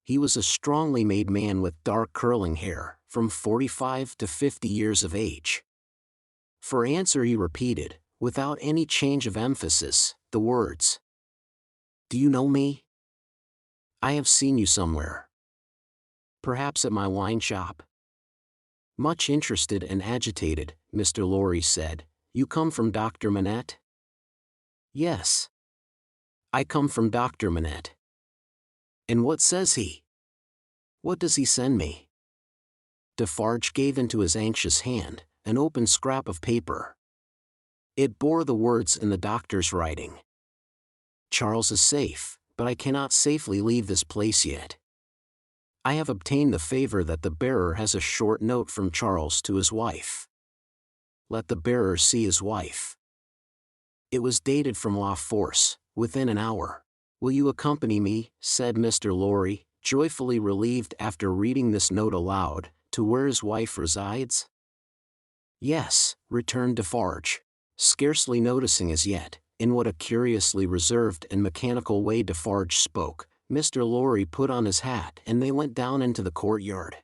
He was a strongly made man with dark curling hair, from 45 to 50 years of age. For answer he repeated, without any change of emphasis, the words, "Do you know me? I have seen you somewhere. Perhaps at my wine shop." Much interested and agitated, Mr. Lorry said, "You come from Dr. Manette?" "Yes. I come from Dr. Manette." "And what says he? What does he send me?" Defarge gave into his anxious hand an open scrap of paper. It bore the words in the doctor's writing. "Charles is safe, but I cannot safely leave this place yet. I have obtained the favor that the bearer has a short note from Charles to his wife. Let the bearer see his wife." It was dated from La Force, within an hour. "Will you accompany me," said Mr. Lorry, joyfully relieved after reading this note aloud, "to where his wife resides?" "Yes," returned Defarge, scarcely noticing as yet, in what a curiously reserved and mechanical way Defarge spoke. Mr. Lorry put on his hat and they went down into the courtyard.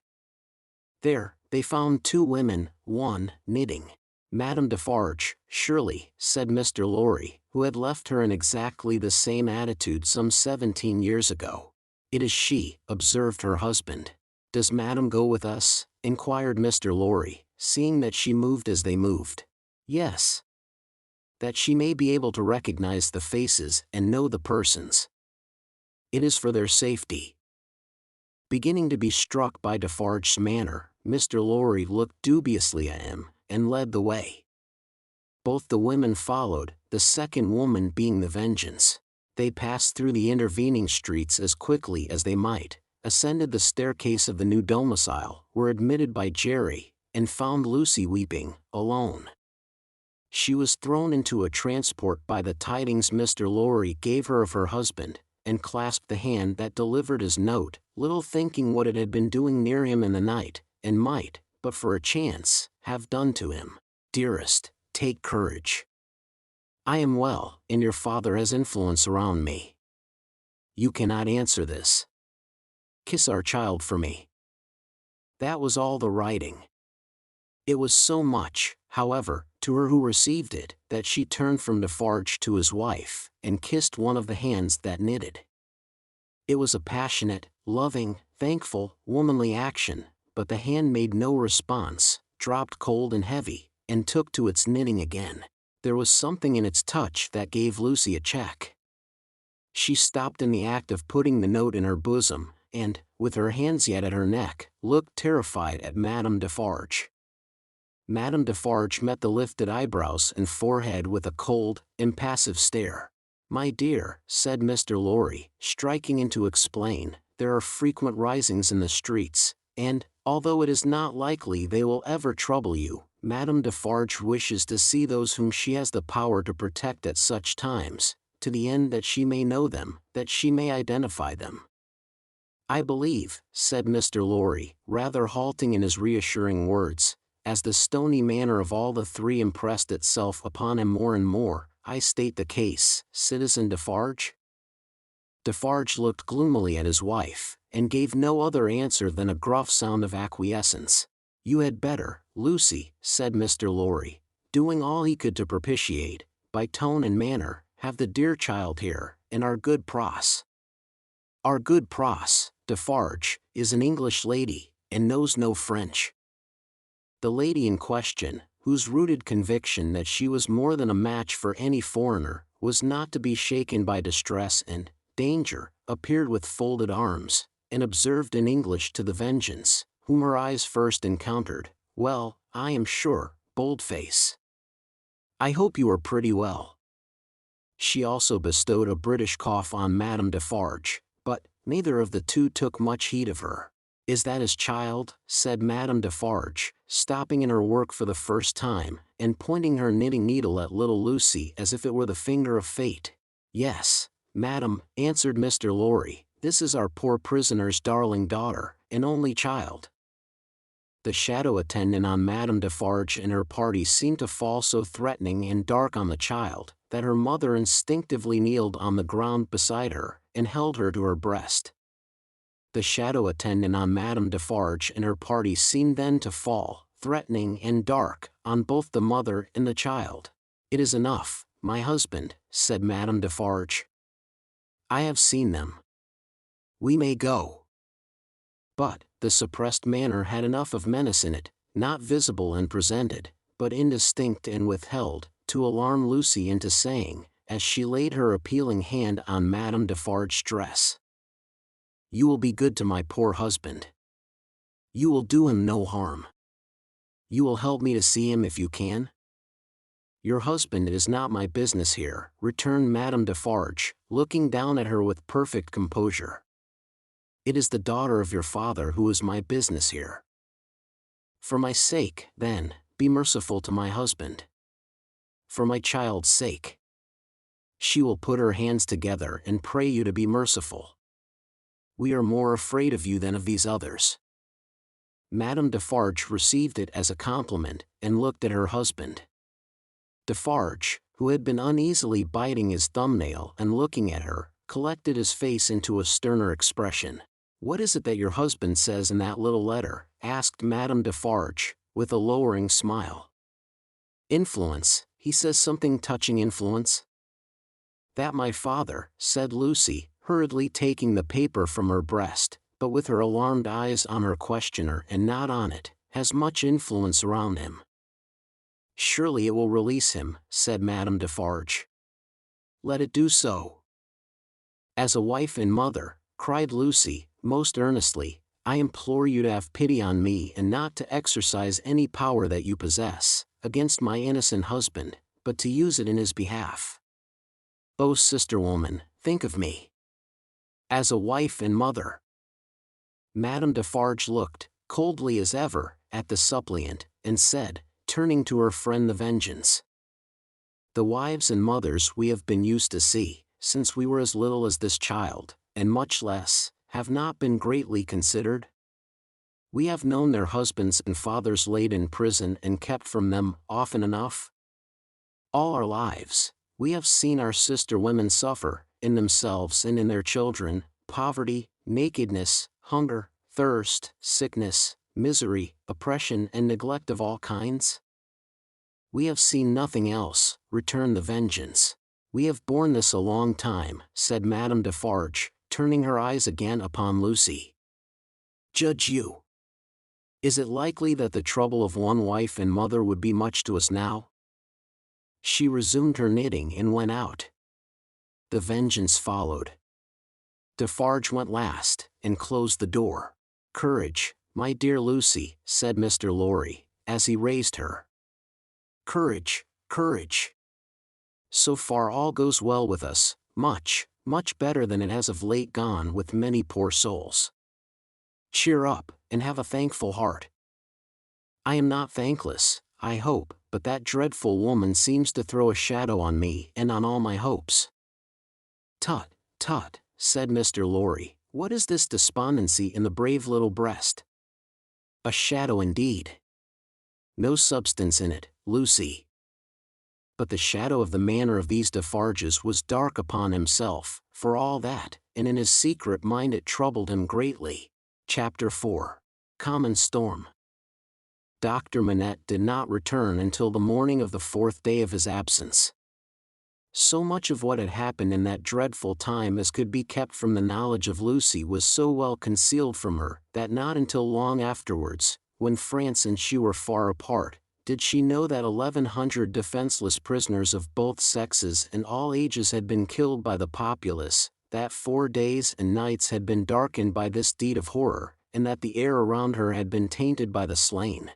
There, they found two women, one, knitting. "Madame Defarge, surely," said Mr. Lorry, who had left her in exactly the same attitude some 17 years ago. "It is she," observed her husband. "Does Madame go with us?" inquired Mr. Lorry, seeing that she moved as they moved. "Yes. That she may be able to recognize the faces and know the persons. It is for their safety." Beginning to be struck by Defarge's manner, Mr. Lorry looked dubiously at him, and led the way. Both the women followed, the second woman being the Vengeance. They passed through the intervening streets as quickly as they might, ascended the staircase of the new domicile, were admitted by Jerry, and found Lucy weeping, alone. She was thrown into a transport by the tidings Mr. Lorry gave her of her husband, and clasped the hand that delivered his note, little thinking what it had been doing near him in the night, and might, but for a chance, have done to him. "Dearest, take courage. I am well, and your father has influence around me. You cannot answer this. Kiss our child for me." That was all the writing. It was so much, however, to her who received it, that she turned from Defarge to his wife, and kissed one of the hands that knitted. It was a passionate, loving, thankful, womanly action, but the hand made no response, dropped cold and heavy, and took to its knitting again. There was something in its touch that gave Lucy a check. She stopped in the act of putting the note in her bosom, and, with her hands yet at her neck, looked terrified at Madame Defarge. Madame Defarge met the lifted eyebrows and forehead with a cold, impassive stare. "My dear," said Mr. Lorry, striking in to explain, "there are frequent risings in the streets, and, although it is not likely they will ever trouble you, Madame Defarge wishes to see those whom she has the power to protect at such times, to the end that she may know them, that she may identify them." "I believe," said Mr. Lorry, rather halting in his reassuring words, as the stony manner of all the three impressed itself upon him more and more, "I state the case, Citizen Defarge?" Defarge looked gloomily at his wife, and gave no other answer than a gruff sound of acquiescence. "You had better, Lucy," said Mr. Lorry, doing all he could to propitiate, by tone and manner, "have the dear child here, and our good Pross." "Our good Pross, Defarge, is an English lady, and knows no French." The lady in question, whose rooted conviction that she was more than a match for any foreigner, was not to be shaken by distress and danger, appeared with folded arms, and observed in English to the Vengeance, whom her eyes first encountered, "Well, I am sure, Boldface. I hope you are pretty well." She also bestowed a British cough on Madame Defarge, but neither of the two took much heed of her. "Is that his child?" said Madame Defarge, stopping in her work for the first time, and pointing her knitting needle at little Lucy as if it were the finger of fate. "Yes, madam," answered Mr. Lorry, "this is our poor prisoner's darling daughter, an only child." The shadow attendant on Madame Defarge and her party seemed to fall so threatening and dark on the child, that her mother instinctively kneeled on the ground beside her, and held her to her breast. The shadow attendant on Madame Defarge and her party seemed then to fall, threatening and dark, on both the mother and the child. "It is enough, my husband," said Madame Defarge. "I have seen them. We may go." But the suppressed manner had enough of menace in it, not visible and presented, but indistinct and withheld, to alarm Lucy into saying, as she laid her appealing hand on Madame Defarge's dress, "You will be good to my poor husband. You will do him no harm. You will help me to see him if you can?" "Your husband is not my business here," returned Madame Defarge, looking down at her with perfect composure. "It is the daughter of your father who is my business here. For my sake, then, be merciful to my husband. For my child's sake. She will put her hands together and pray you to be merciful. We are more afraid of you than of these others." Madame Defarge received it as a compliment, and looked at her husband. Defarge, who had been uneasily biting his thumbnail and looking at her, collected his face into a sterner expression. "What is it that your husband says in that little letter?" asked Madame Defarge, with a lowering smile. "Influence, he says something touching influence." "That my father," said Lucy, hurriedly taking the paper from her breast, but with her alarmed eyes on her questioner and not on it, "has much influence around him." "Surely it will release him," said Madame Defarge. "Let it do so." "As a wife and mother," cried Lucy, most earnestly, "I implore you to have pity on me and not to exercise any power that you possess, against my innocent husband, but to use it in his behalf. Oh, sister woman, think of me. As a wife and mother." Madame Defarge looked, coldly as ever, at the suppliant, and said, turning to her friend the Vengeance, "The wives and mothers we have been used to see, since we were as little as this child, and much less, have not been greatly considered. We have known their husbands and fathers laid in prison and kept from them, often enough. All our lives, we have seen our sister women suffer, in themselves and in their children, poverty, nakedness, hunger, thirst, sickness, misery, oppression and neglect of all kinds. We have seen nothing else," returned the Vengeance. "We have borne this a long time," said Madame Defarge, turning her eyes again upon Lucy. "Judge you. Is it likely that the trouble of one wife and mother would be much to us now?" She resumed her knitting and went out. The Vengeance followed. Defarge went last, and closed the door. "Courage, my dear Lucy," said Mr. Lorry, as he raised her. "Courage, courage. So far all goes well with us, much, much better than it has of late gone with many poor souls. Cheer up, and have a thankful heart. I am not thankless, I hope, but that dreadful woman seems to throw a shadow on me and on all my hopes." "Tut, tut," said Mr. Lorry, "what is this despondency in the brave little breast? A shadow indeed. No substance in it, Lucy." But the shadow of the manner of these Defarges was dark upon himself, for all that, and in his secret mind it troubled him greatly. Chapter 4. Common Storm. Dr. Manette did not return until the morning of the 4th day of his absence. So much of what had happened in that dreadful time as could be kept from the knowledge of Lucy was so well concealed from her, that not until long afterwards, when France and she were far apart, did she know that 1,100 defenseless prisoners of both sexes and all ages had been killed by the populace, that 4 days and nights had been darkened by this deed of horror, and that the air around her had been tainted by the slain.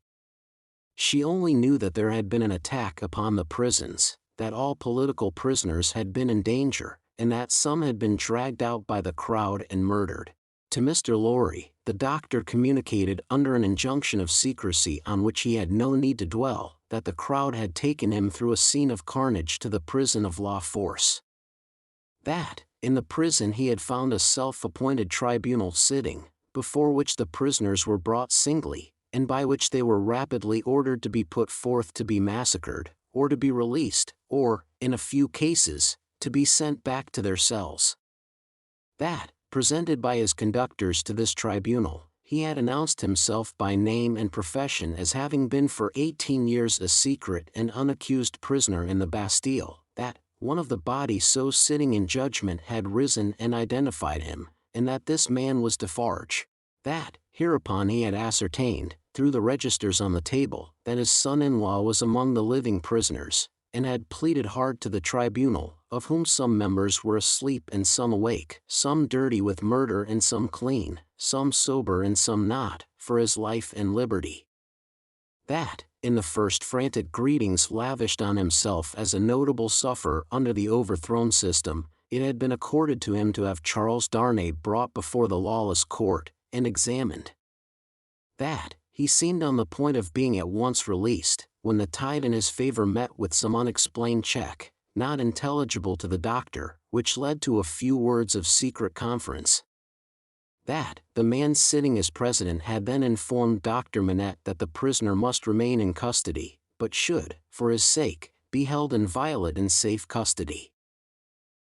She only knew that there had been an attack upon the prisons, that all political prisoners had been in danger, and that some had been dragged out by the crowd and murdered. To Mr. Lorry, the doctor communicated under an injunction of secrecy on which he had no need to dwell, that the crowd had taken him through a scene of carnage to the prison of La Force. That, in the prison he had found a self-appointed tribunal sitting, before which the prisoners were brought singly, and by which they were rapidly ordered to be put forth to be massacred, or to be released, or, in a few cases, to be sent back to their cells. That, presented by his conductors to this tribunal, he had announced himself by name and profession as having been for 18 years a secret and unaccused prisoner in the Bastille, that one of the body so sitting in judgment had risen and identified him, and that this man was Defarge. That, hereupon he had ascertained, through the registers on the table, that his son-in-law was among the living prisoners, and had pleaded hard to the tribunal, of whom some members were asleep and some awake, some dirty with murder and some clean, some sober and some not, for his life and liberty. That, in the first frantic greetings lavished on himself as a notable sufferer under the overthrown system, it had been accorded to him to have Charles Darnay brought before the lawless court, and examined. That, he seemed on the point of being at once released, when the tide in his favor met with some unexplained check, not intelligible to the doctor, which led to a few words of secret conference. That, the man sitting as president had then informed Dr. Manette that the prisoner must remain in custody, but should, for his sake, be held inviolate in safe custody.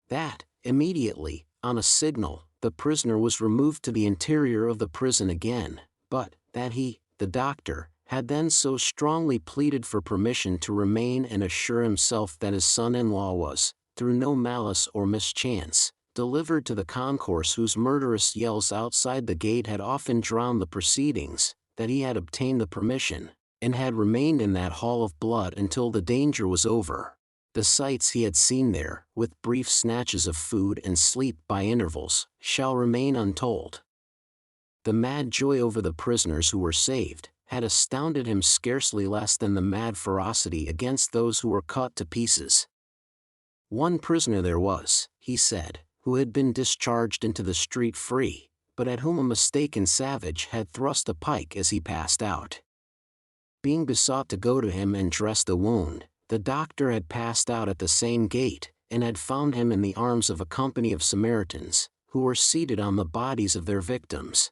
That, immediately, on a signal, the prisoner was removed to the interior of the prison again, but that he, the doctor, had then so strongly pleaded for permission to remain and assure himself that his son-in-law was, through no malice or mischance, delivered to the concourse whose murderous yells outside the gate had often drowned the proceedings, that he had obtained the permission, and had remained in that hall of blood until the danger was over. The sights he had seen there, with brief snatches of food and sleep by intervals, shall remain untold. The mad joy over the prisoners who were saved had astounded him scarcely less than the mad ferocity against those who were cut to pieces. One prisoner there was, he said, who had been discharged into the street free, but at whom a mistaken savage had thrust a pike as he passed out. Being besought to go to him and dress the wound, the doctor had passed out at the same gate, and had found him in the arms of a company of Samaritans, who were seated on the bodies of their victims.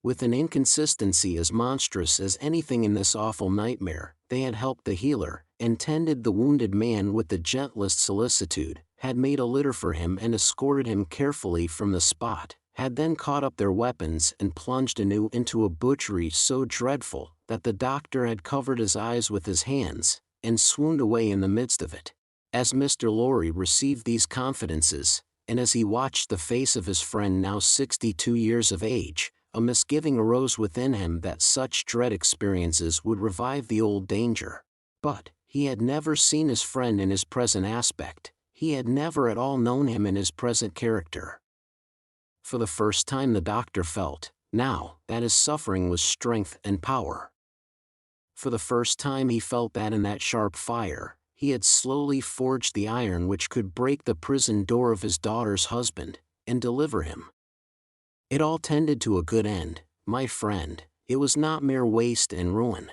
With an inconsistency as monstrous as anything in this awful nightmare, they had helped the healer, and tended the wounded man with the gentlest solicitude, had made a litter for him and escorted him carefully from the spot, had then caught up their weapons and plunged anew into a butchery so dreadful that the doctor had covered his eyes with his hands, and swooned away in the midst of it. As Mr. Lorry received these confidences, and as he watched the face of his friend now 62 years of age, a misgiving arose within him that such dread experiences would revive the old danger. But he had never seen his friend in his present aspect, he had never at all known him in his present character. For the first time the doctor felt, now, that his suffering was strength and power. For the first time he felt that in that sharp fire, he had slowly forged the iron which could break the prison door of his daughter's husband, and deliver him. It all tended to a good end, my friend, it was not mere waste and ruin.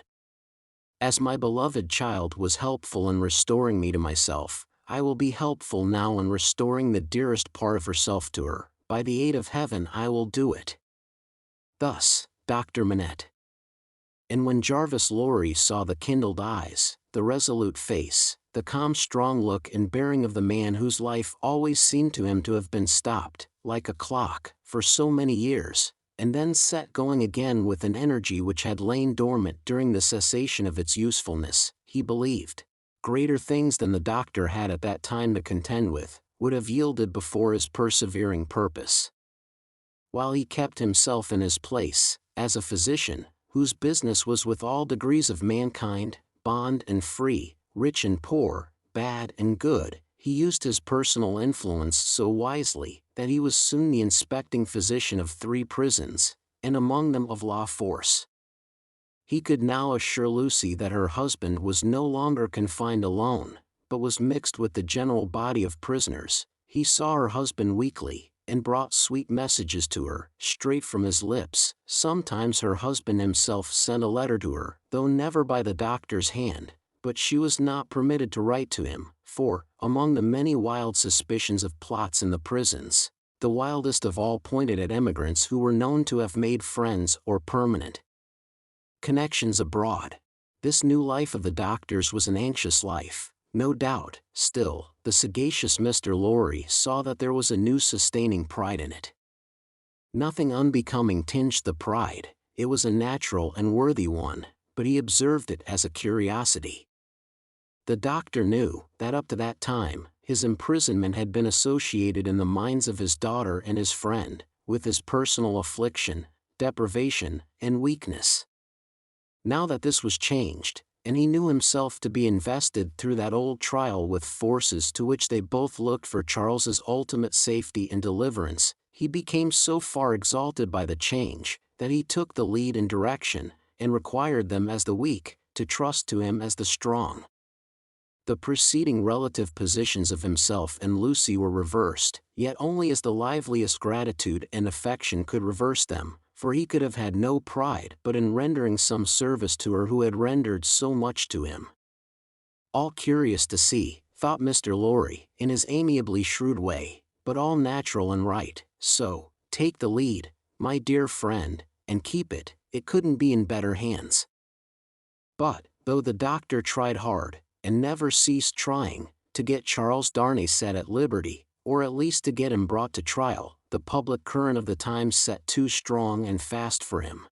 As my beloved child was helpful in restoring me to myself, I will be helpful now in restoring the dearest part of herself to her. By the aid of heaven I will do it. Thus, Dr. Manette. And when Jarvis Lorry saw the kindled eyes, the resolute face, the calm strong look and bearing of the man whose life always seemed to him to have been stopped, like a clock, for so many years, and then set going again with an energy which had lain dormant during the cessation of its usefulness, he believed, greater things than the doctor had at that time to contend with, would have yielded before his persevering purpose. While he kept himself in his place, as a physician, whose business was with all degrees of mankind, bond and free, rich and poor, bad and good, he used his personal influence so wisely, that he was soon the inspecting physician of 3 prisons, and among them of La Force. He could now assure Lucy that her husband was no longer confined alone, but was mixed with the general body of prisoners. He saw her husband weekly, and brought sweet messages to her, straight from his lips. Sometimes her husband himself sent a letter to her, though never by the doctor's hand, but she was not permitted to write to him, for, among the many wild suspicions of plots in the prisons, the wildest of all pointed at emigrants who were known to have made friends or permanent connections abroad. This new life of the doctor's was an anxious life, no doubt. Still, the sagacious Mr. Lorry saw that there was a new sustaining pride in it. Nothing unbecoming tinged the pride, it was a natural and worthy one, but he observed it as a curiosity. The doctor knew that up to that time, his imprisonment had been associated in the minds of his daughter and his friend, with his personal affliction, deprivation, and weakness. Now that this was changed, and he knew himself to be invested through that old trial with forces to which they both looked for Charles's ultimate safety and deliverance, he became so far exalted by the change, that he took the lead in direction, and required them as the weak, to trust to him as the strong. The preceding relative positions of himself and Lucy were reversed, yet only as the liveliest gratitude and affection could reverse them, for he could have had no pride but in rendering some service to her who had rendered so much to him. All curious to see, thought Mr. Lorry, in his amiably shrewd way, but all natural and right, so, take the lead, my dear friend, and keep it, it couldn't be in better hands. But, though the doctor tried hard, and never ceased trying, to get Charles Darnay set at liberty, or at least to get him brought to trial, the public current of the times set too strong and fast for him.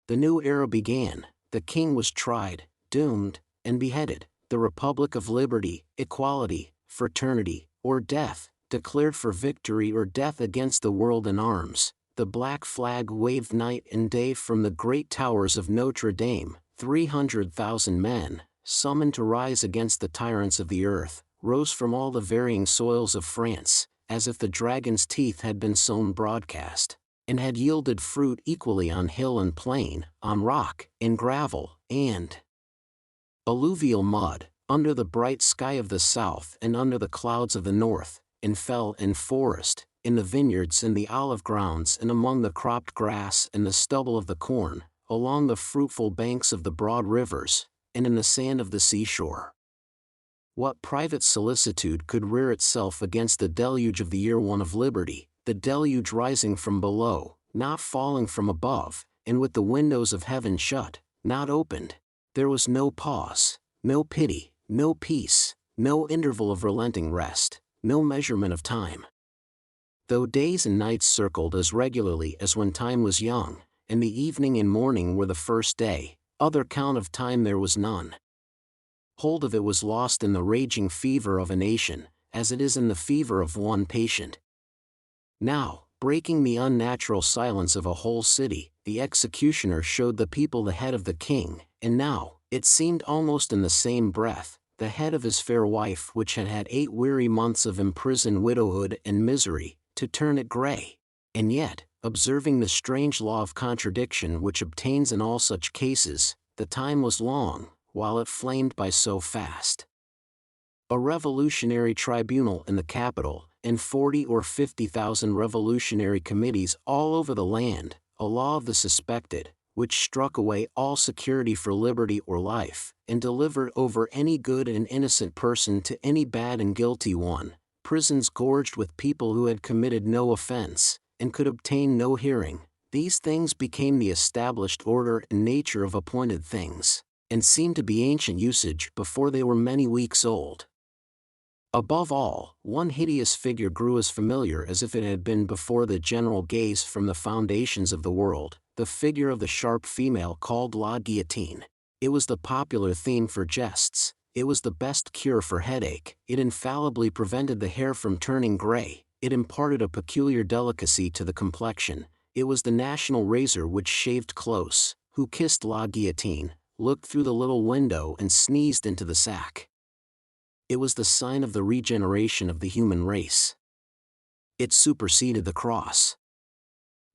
The new era began, the king was tried, doomed, and beheaded, the Republic of Liberty, Equality, Fraternity, or Death, declared for victory or death against the world in arms. The black flag waved night and day from the great towers of Notre Dame. 300,000 men, summoned to rise against the tyrants of the earth, rose from all the varying soils of France, as if the dragon's teeth had been sown broadcast, and had yielded fruit equally on hill and plain, on rock, in gravel, and alluvial mud, under the bright sky of the south and under the clouds of the north, in fell and forest, in the vineyards and the olive grounds and among the cropped grass and the stubble of the corn, along the fruitful banks of the broad rivers, and in the sand of the seashore. What private solicitude could rear itself against the deluge of the year one of liberty, the deluge rising from below, not falling from above, and with the windows of heaven shut, not opened? There was no pause, no pity, no peace, no interval of relenting rest, no measurement of time. Though days and nights circled as regularly as when time was young, and the evening and morning were the first day, other count of time there was none. Hold of it was lost in the raging fever of a nation, as it is in the fever of one patient. Now, breaking the unnatural silence of a whole city, the executioner showed the people the head of the king, and now, it seemed almost in the same breath, the head of his fair wife which had had 8 weary months of imprisoned widowhood and misery, to turn it grey. And yet, observing the strange law of contradiction which obtains in all such cases, the time was long, while it flamed by so fast. A revolutionary tribunal in the capital, and 40 or 50,000 revolutionary committees all over the land, a law of the suspected, which struck away all security for liberty or life, and delivered over any good and innocent person to any bad and guilty one, prisons gorged with people who had committed no offense, and could obtain no hearing. These things became the established order and nature of appointed things, and seemed to be ancient usage before they were many weeks old. Above all, one hideous figure grew as familiar as if it had been before the general gaze from the foundations of the world, the figure of the sharp female called La Guillotine. It was the popular theme for jests, it was the best cure for headache, it infallibly prevented the hair from turning gray, it imparted a peculiar delicacy to the complexion, it was the national razor which shaved close. Who kissed La Guillotine, looked through the little window and sneezed into the sack. It was the sign of the regeneration of the human race. It superseded the cross.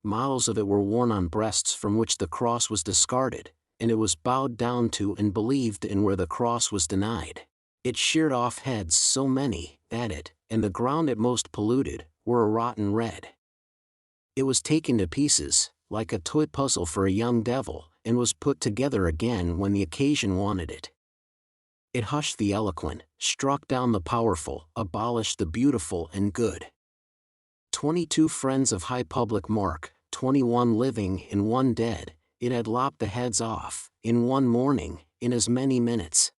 Models of it were worn on breasts from which the cross was discarded, and it was bowed down to and believed in where the cross was denied. It sheared off heads so many, that it, and the ground it most polluted, were a rotten red. It was taken to pieces, like a toy puzzle for a young devil, and was put together again when the occasion wanted it. It hushed the eloquent, struck down the powerful, abolished the beautiful and good. 22 friends of high public mark, 21 living and 1 dead, it had lopped the heads off, in 1 morning, in as many minutes.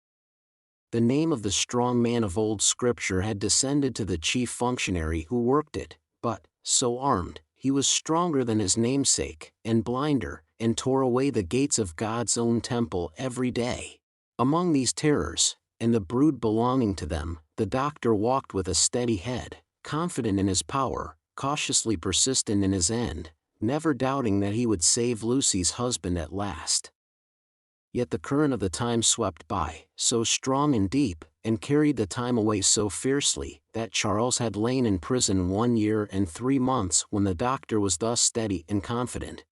The name of the strong man of old Scripture had descended to the chief functionary who worked it, but, so armed, he was stronger than his namesake, and blinder, and tore away the gates of God's own temple every day. Among these terrors, and the brood belonging to them, the doctor walked with a steady head, confident in his power, cautiously persistent in his end, never doubting that he would save Lucy's husband at last. Yet the current of the time swept by, so strong and deep, and carried the time away so fiercely, that Charles had lain in prison 1 year and 3 months when the doctor was thus steady and confident.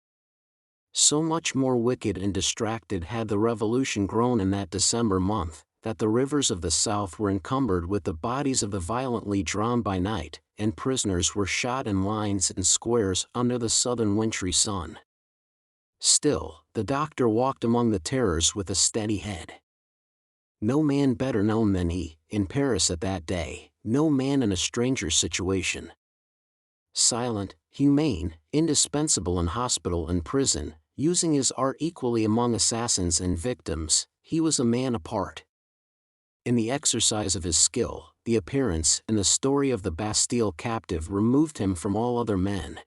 So much more wicked and distracted had the revolution grown in that December month, that the rivers of the South were encumbered with the bodies of the violently drowned by night, and prisoners were shot in lines and squares under the southern wintry sun. Still, the doctor walked among the terrors with a steady head. No man better known than he, in Paris at that day, no man in a stranger's situation. Silent, humane, indispensable in hospital and prison, using his art equally among assassins and victims, he was a man apart. In the exercise of his skill, the appearance and the story of the Bastille captive removed him from all other men.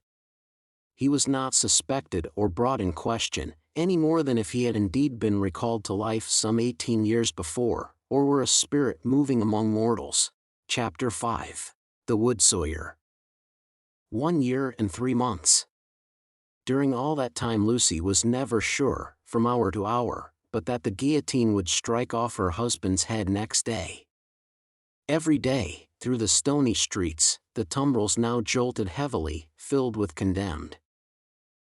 He was not suspected or brought in question, any more than if he had indeed been recalled to life some 18 years before, or were a spirit moving among mortals. Chapter 5. The Wood Sawyer. 1 year and 3 months. During all that time Lucy was never sure, from hour to hour, but that the guillotine would strike off her husband's head next day. Every day, through the stony streets, the tumbrils now jolted heavily, filled with condemned.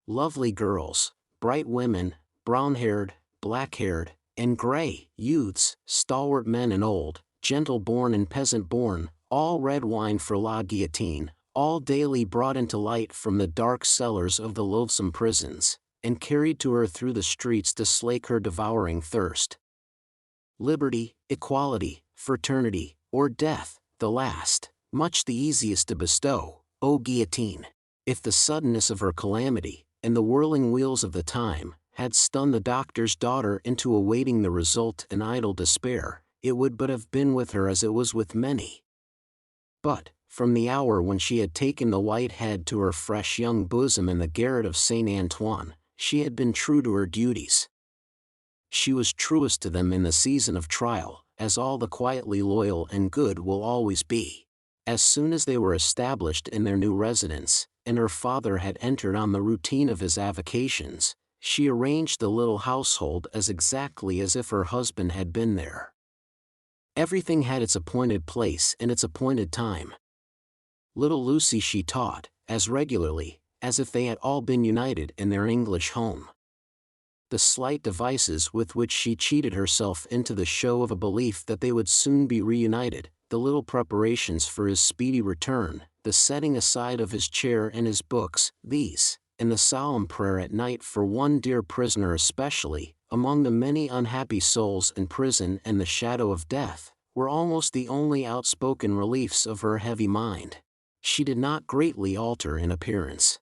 Lovely girls, bright women, brown-haired, black-haired, and gray youths, stalwart men and old, gentle-born and peasant-born, all red wine for la guillotine, all daily brought into light from the dark cellars of the loathsome prisons, and carried to her through the streets to slake her devouring thirst. Liberty, equality, fraternity, or death, the last, much the easiest to bestow, O guillotine! If the suddenness of her calamity, and the whirling wheels of the time, had stunned the doctor's daughter into awaiting the result in idle despair, it would but have been with her as it was with many. But, from the hour when she had taken the white head to her fresh young bosom in the garret of Saint Antoine, she had been true to her duties. She was truest to them in the season of trial, as all the quietly loyal and good will always be. As soon as they were established in their new residence, and her father had entered on the routine of his avocations, she arranged the little household as exactly as if her husband had been there. Everything had its appointed place and its appointed time. Little Lucy she taught, as regularly, as if they had all been united in their English home. The slight devices with which she cheated herself into the show of a belief that they would soon be reunited, the little preparations for his speedy return, the setting aside of his chair and his books, these, and the solemn prayer at night for one dear prisoner especially, among the many unhappy souls in prison and the shadow of death, were almost the only outspoken reliefs of her heavy mind. She did not greatly alter in appearance.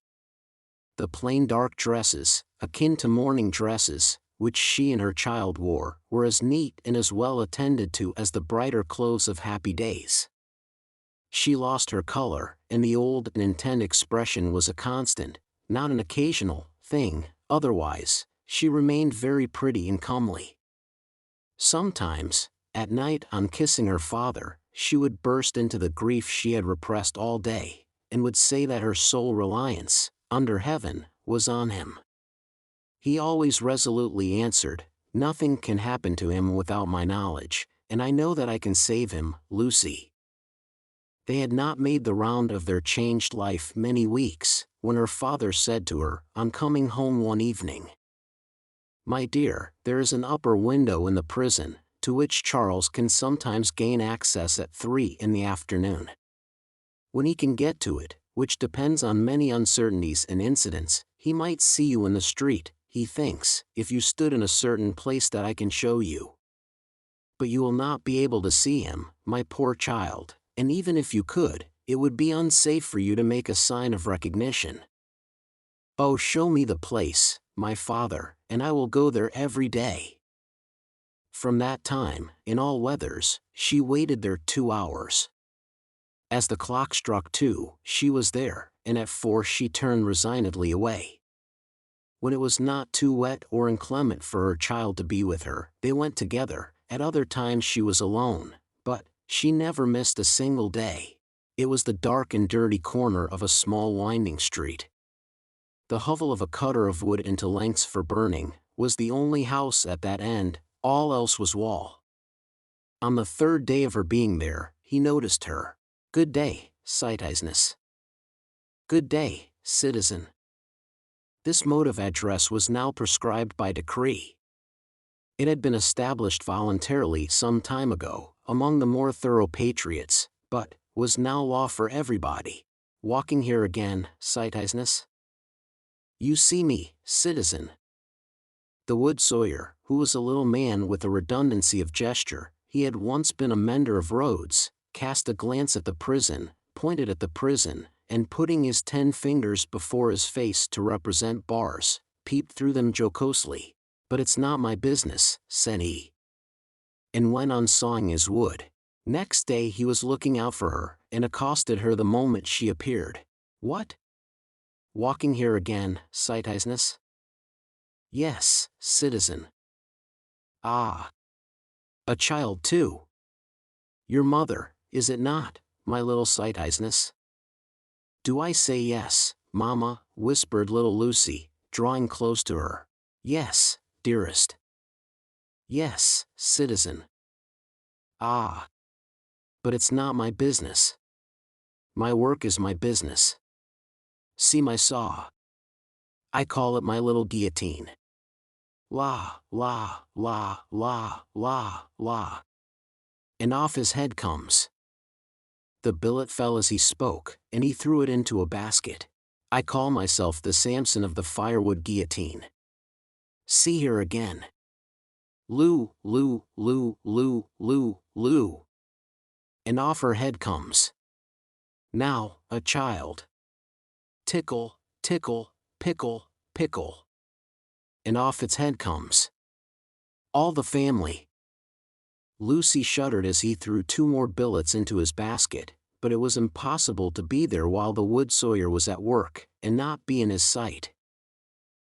The plain dark dresses, akin to mourning dresses, which she and her child wore, were as neat and as well attended to as the brighter clothes of happy days. She lost her color, and the old and intent expression was a constant, not an occasional, thing. Otherwise, she remained very pretty and comely. Sometimes, at night on kissing her father, she would burst into the grief she had repressed all day, and would say that her sole reliance, under heaven, was on him. He always resolutely answered, "Nothing can happen to him without my knowledge, and I know that I can save him, Lucy." They had not made the round of their changed life many weeks, when her father said to her, on coming home one evening, "My dear, there is an upper window in the prison, to which Charles can sometimes gain access at 3 in the afternoon. When he can get to it, which depends on many uncertainties and incidents, he might see you in the street, he thinks, if you stood in a certain place that I can show you. But you will not be able to see him, my poor child, and even if you could, it would be unsafe for you to make a sign of recognition. Oh, show me the place, my father, and I will go there every day." From that time, in all weathers, she waited there 2 hours. As the clock struck 2, she was there, and at 4 she turned resignedly away. When it was not too wet or inclement for her child to be with her, they went together. At other times she was alone, but she never missed a single day. It was the dark and dirty corner of a small winding street. The hovel of a cutter of wood into lengths for burning was the only house at that end, all else was wall. On the 3rd day of her being there, he noticed her. "Good day, Sighthighsness." "Good day, citizen." This mode of address was now prescribed by decree. It had been established voluntarily some time ago, among the more thorough patriots, but was now law for everybody. "Walking here again, Sighthighsness?" "You see me, citizen." The wood sawyer, who was a little man with a redundancy of gesture, he had once been a mender of roads, cast a glance at the prison, pointed at the prison, and putting his 10 fingers before his face to represent bars, peeped through them jocosely. "But it's not my business," said he, and went on sawing his wood. Next day he was looking out for her, and accosted her the moment she appeared. "What? Walking here again, Sighthighsness?" "Yes, citizen." "Ah. A child too. Your mother, is it not, my little Sighthighsness?" "Do I say yes, mamma?" whispered little Lucy, drawing close to her. "Yes, dearest." "Yes, citizen." "Ah. But it's not my business. My work is my business. See my saw. I call it my little guillotine. La, la, la, la, la, la. And off his head comes." The billet fell as he spoke, and he threw it into a basket. "I call myself the Samson of the firewood guillotine. See here again. Loo, loo, loo, loo, loo, loo. And off her head comes. Now, a child. Tickle, tickle, pickle, pickle. And off its head comes. All the family." Lucy shuddered as he threw 2 more billets into his basket, but it was impossible to be there while the wood sawyer was at work, and not be in his sight.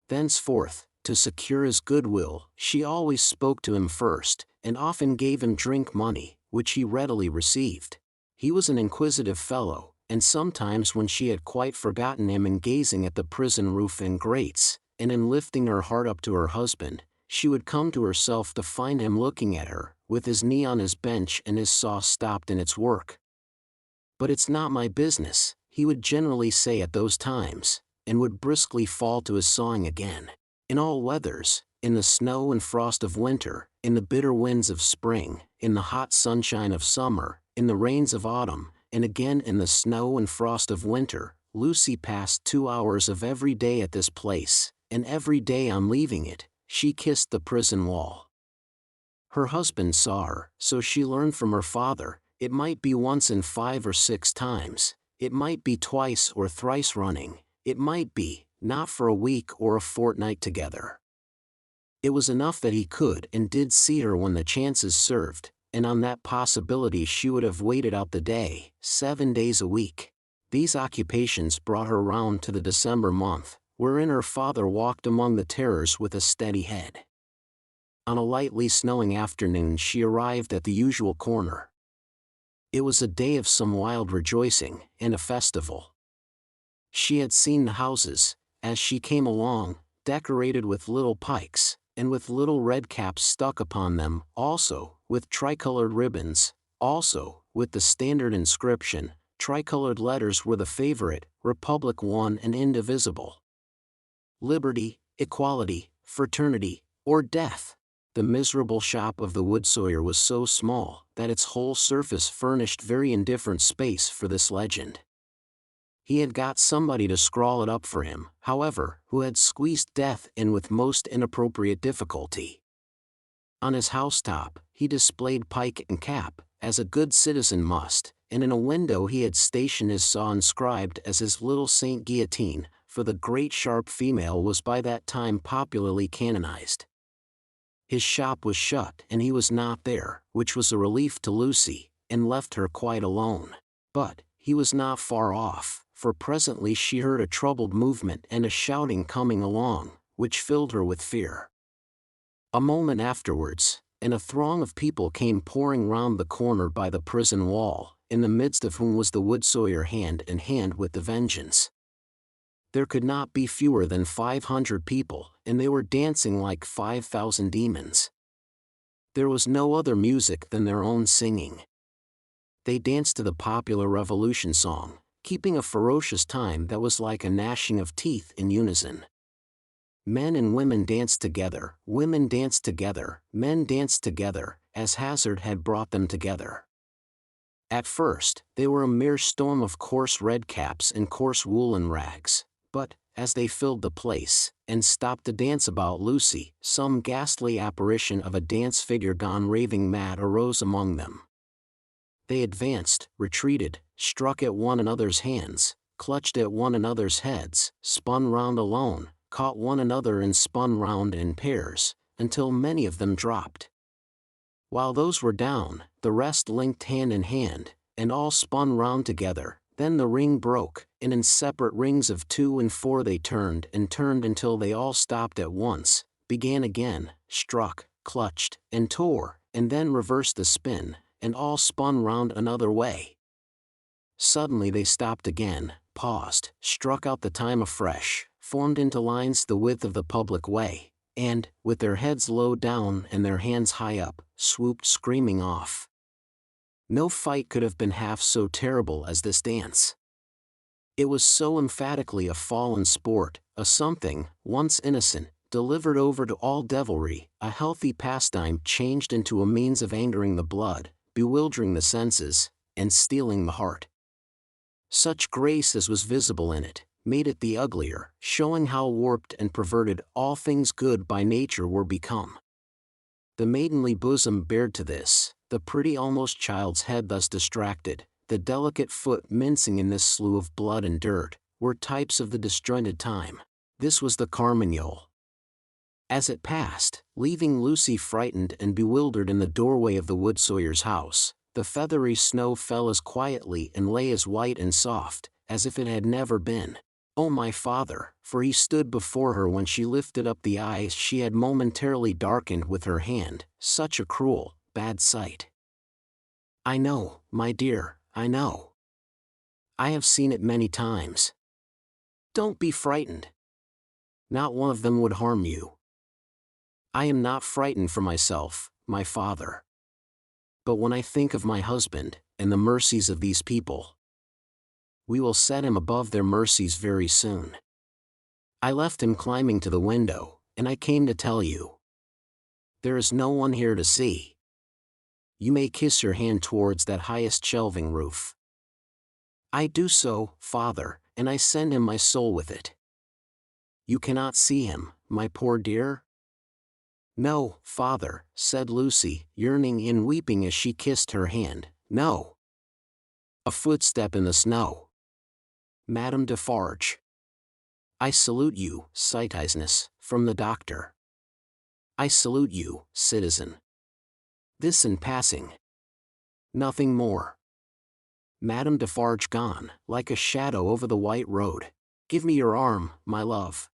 Thenceforth, to secure his goodwill, she always spoke to him first, and often gave him drink money, which he readily received. He was an inquisitive fellow, and sometimes when she had quite forgotten him in gazing at the prison roof and grates, and in lifting her heart up to her husband, she would come to herself to find him looking at her, with his knee on his bench and his saw stopped in its work. "But it's not my business," he would generally say at those times, and would briskly fall to his sawing again. In all weathers, in the snow and frost of winter, in the bitter winds of spring, in the hot sunshine of summer, in the rains of autumn, and again in the snow and frost of winter, Lucy passed 2 hours of every day at this place, and every day on leaving it, she kissed the prison wall. Her husband saw her, so she learned from her father. It might be once in 5 or 6 times, it might be twice or thrice running, it might be, not for a week or a fortnight together. It was enough that he could and did see her when the chances served, and on that possibility she would have waited out the day, 7 days a week. These occupations brought her round to the December month, wherein her father walked among the terrors with a steady head. On a lightly snowing afternoon she arrived at the usual corner. It was a day of some wild rejoicing, and a festival. She had seen the houses, as she came along, decorated with little pikes, and with little red caps stuck upon them, also, with tricolored ribbons, also, with the standard inscription. Tricolored letters were the favorite, Republic one and indivisible. Liberty, equality, fraternity, or death. The miserable shop of the wood sawyer was so small that its whole surface furnished very indifferent space for this legend. He had got somebody to scrawl it up for him, however, who had squeezed death in with most inappropriate difficulty. On his housetop, he displayed pike and cap, as a good citizen must, and in a window he had stationed his saw inscribed as his little Saint Guillotine, for the great sharp female was by that time popularly canonized. His shop was shut and he was not there, which was a relief to Lucy, and left her quite alone. But he was not far off, for presently she heard a troubled movement and a shouting coming along, which filled her with fear. A moment afterwards, and a throng of people came pouring round the corner by the prison wall, in the midst of whom was the wood sawyer hand in hand with the Vengeance. There could not be fewer than 500 people, and they were dancing like 5,000 demons. There was no other music than their own singing. They danced to the popular Revolution song, keeping a ferocious time that was like a gnashing of teeth in unison. Men and women danced together, women danced together, men danced together, as hazard had brought them together. At first, they were a mere storm of coarse red caps and coarse woolen rags, but, as they filled the place, and stopped to dance about Lucy, some ghastly apparition of a dance figure gone raving mad arose among them. They advanced, retreated, struck at one another's hands, clutched at one another's heads, spun round alone, caught one another and spun round in pairs, until many of them dropped. While those were down, the rest linked hand in hand, and all spun round together. Then the ring broke, and in separate rings of 2 and 4 they turned and turned until they all stopped at once, began again, struck, clutched, and tore, and then reversed the spin, and all spun round another way. Suddenly they stopped again, paused, struck out the time afresh, formed into lines the width of the public way, and, with their heads low down and their hands high up, swooped screaming off. No fight could have been half so terrible as this dance. It was so emphatically a fallen sport, a something, once innocent, delivered over to all devilry, a healthy pastime changed into a means of angering the blood, bewildering the senses, and stealing the heart. Such grace as was visible in it, made it the uglier, showing how warped and perverted all things good by nature were become. The maidenly bosom bared to this, the pretty almost child's head thus distracted, the delicate foot mincing in this slough of blood and dirt, were types of the disjointed time. This was the Carmagnole. As it passed, leaving Lucy frightened and bewildered in the doorway of the wood sawyer's house, the feathery snow fell as quietly and lay as white and soft, as if it had never been. Oh, my father, for he stood before her when she lifted up the eyes she had momentarily darkened with her hand, such a cruel, bad sight. I know, my dear, I know. I have seen it many times. Don't be frightened. Not one of them would harm you. I am not frightened for myself, my father. But when I think of my husband, and the mercies of these people, we will set him above their mercies very soon. I left him climbing to the window, and I came to tell you. There is no one here to see. You may kiss your hand towards that highest shelving roof. I do so, father, and I send him my soul with it. You cannot see him, my poor dear? No, father, said Lucy, yearning and weeping as she kissed her hand, no. A footstep in the snow. Madame Defarge. I salute you, citizeness, from the doctor. I salute you, citizen. This in passing. Nothing more. Madame Defarge gone, like a shadow over the white road. Give me your arm, my love.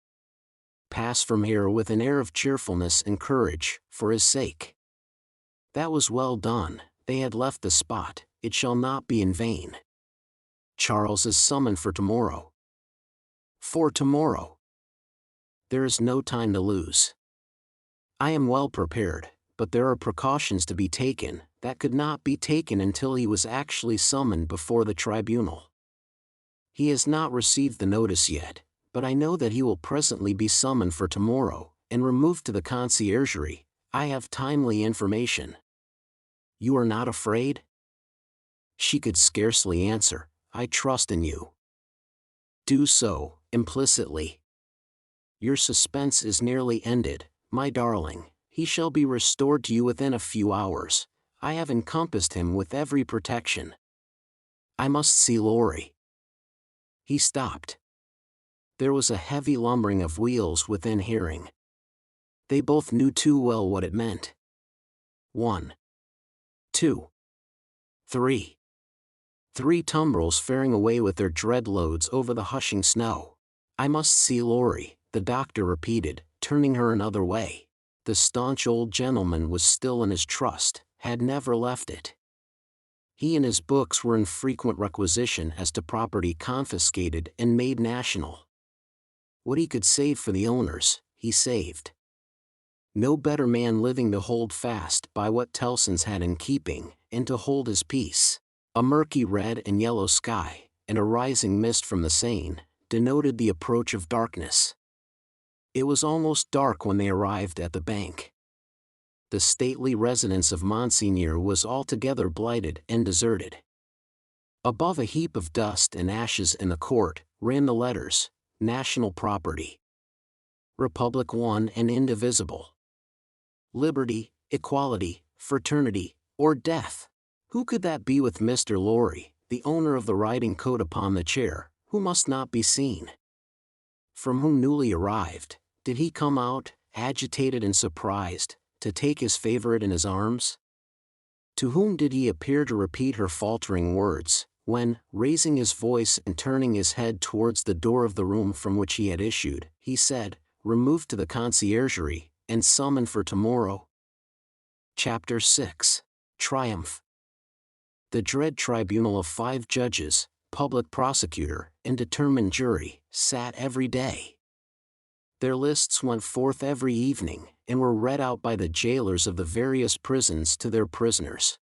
Pass from here with an air of cheerfulness and courage, for his sake. That was well done, they had left the spot, it shall not be in vain. Charles is summoned for tomorrow. For tomorrow. There is no time to lose. I am well prepared, but there are precautions to be taken, that could not be taken until he was actually summoned before the tribunal. He has not received the notice yet, but I know that he will presently be summoned for tomorrow, and removed to the conciergerie. I have timely information. You are not afraid? She could scarcely answer. I trust in you. Do so, implicitly. Your suspense is nearly ended, my darling. He shall be restored to you within a few hours. I have encompassed him with every protection. I must see Laurie. He stopped. There was a heavy lumbering of wheels within hearing. They both knew too well what it meant. 1, 2, 3. 3 tumbrils faring away with their dread loads over the hushing snow. "I must see Laurie," the doctor repeated, turning her another way. The staunch old gentleman was still in his trust, had never left it. He and his books were in frequent requisition as to property confiscated and made national. What he could save for the owners, he saved. No better man living to hold fast by what Tellson's had in keeping, and to hold his peace. A murky red and yellow sky, and a rising mist from the Seine, denoted the approach of darkness. It was almost dark when they arrived at the bank. The stately residence of Monseigneur was altogether blighted and deserted. Above a heap of dust and ashes in the court, ran the letters, "National Property. Republic one and indivisible. Liberty, equality, fraternity, or death." Who could that be with Mr. Laurie, the owner of the riding coat upon the chair, who must not be seen? From whom newly arrived, did he come out, agitated and surprised, to take his favorite in his arms? To whom did he appear to repeat her faltering words, when, raising his voice and turning his head towards the door of the room from which he had issued, he said, "Remove to the conciergerie, and summon for tomorrow"? Chapter 6. Triumph. The dread tribunal of 5 judges, public prosecutor, and determined jury, sat every day. Their lists went forth every evening, and were read out by the jailers of the various prisons to their prisoners.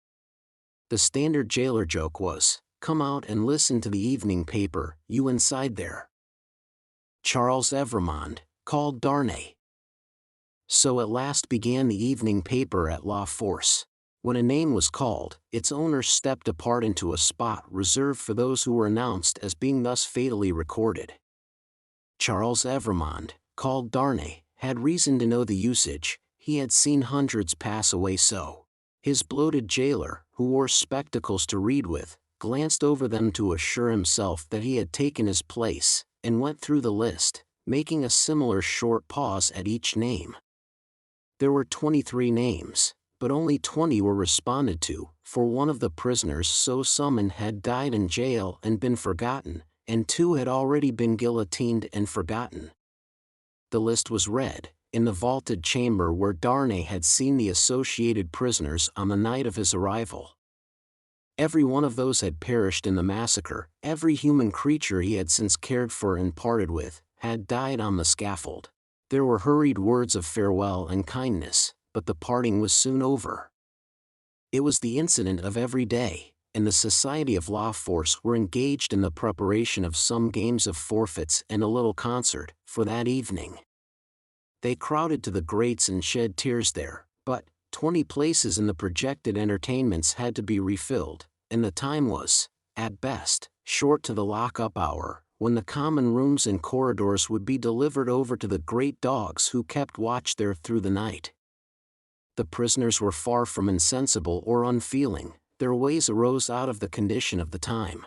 The standard jailer joke was, "Come out and listen to the evening paper, you inside there." Charles Evrémonde, called Darnay. So at last began the evening paper at La Force. When a name was called, its owner stepped apart into a spot reserved for those who were announced as being thus fatally recorded. Charles Evrémonde, called Darnay, had reason to know the usage, he had seen hundreds pass away so. His bloated jailer, who wore spectacles to read with, glanced over them to assure himself that he had taken his place, and went through the list, making a similar short pause at each name. There were 23 names, but only 20 were responded to, for one of the prisoners so summoned had died in jail and been forgotten, and 2 had already been guillotined and forgotten. The list was read, in the vaulted chamber where Darnay had seen the associated prisoners on the night of his arrival. Every one of those had perished in the massacre, every human creature he had since cared for and parted with, had died on the scaffold. There were hurried words of farewell and kindness, but the parting was soon over. It was the incident of every day, and the Society of La Force were engaged in the preparation of some games of forfeits and a little concert, for that evening. They crowded to the grates and shed tears there, but 20 places in the projected entertainments had to be refilled, and the time was, at best, short to the lock-up hour, when the common rooms and corridors would be delivered over to the great dogs who kept watch there through the night. The prisoners were far from insensible or unfeeling, their ways arose out of the condition of the time.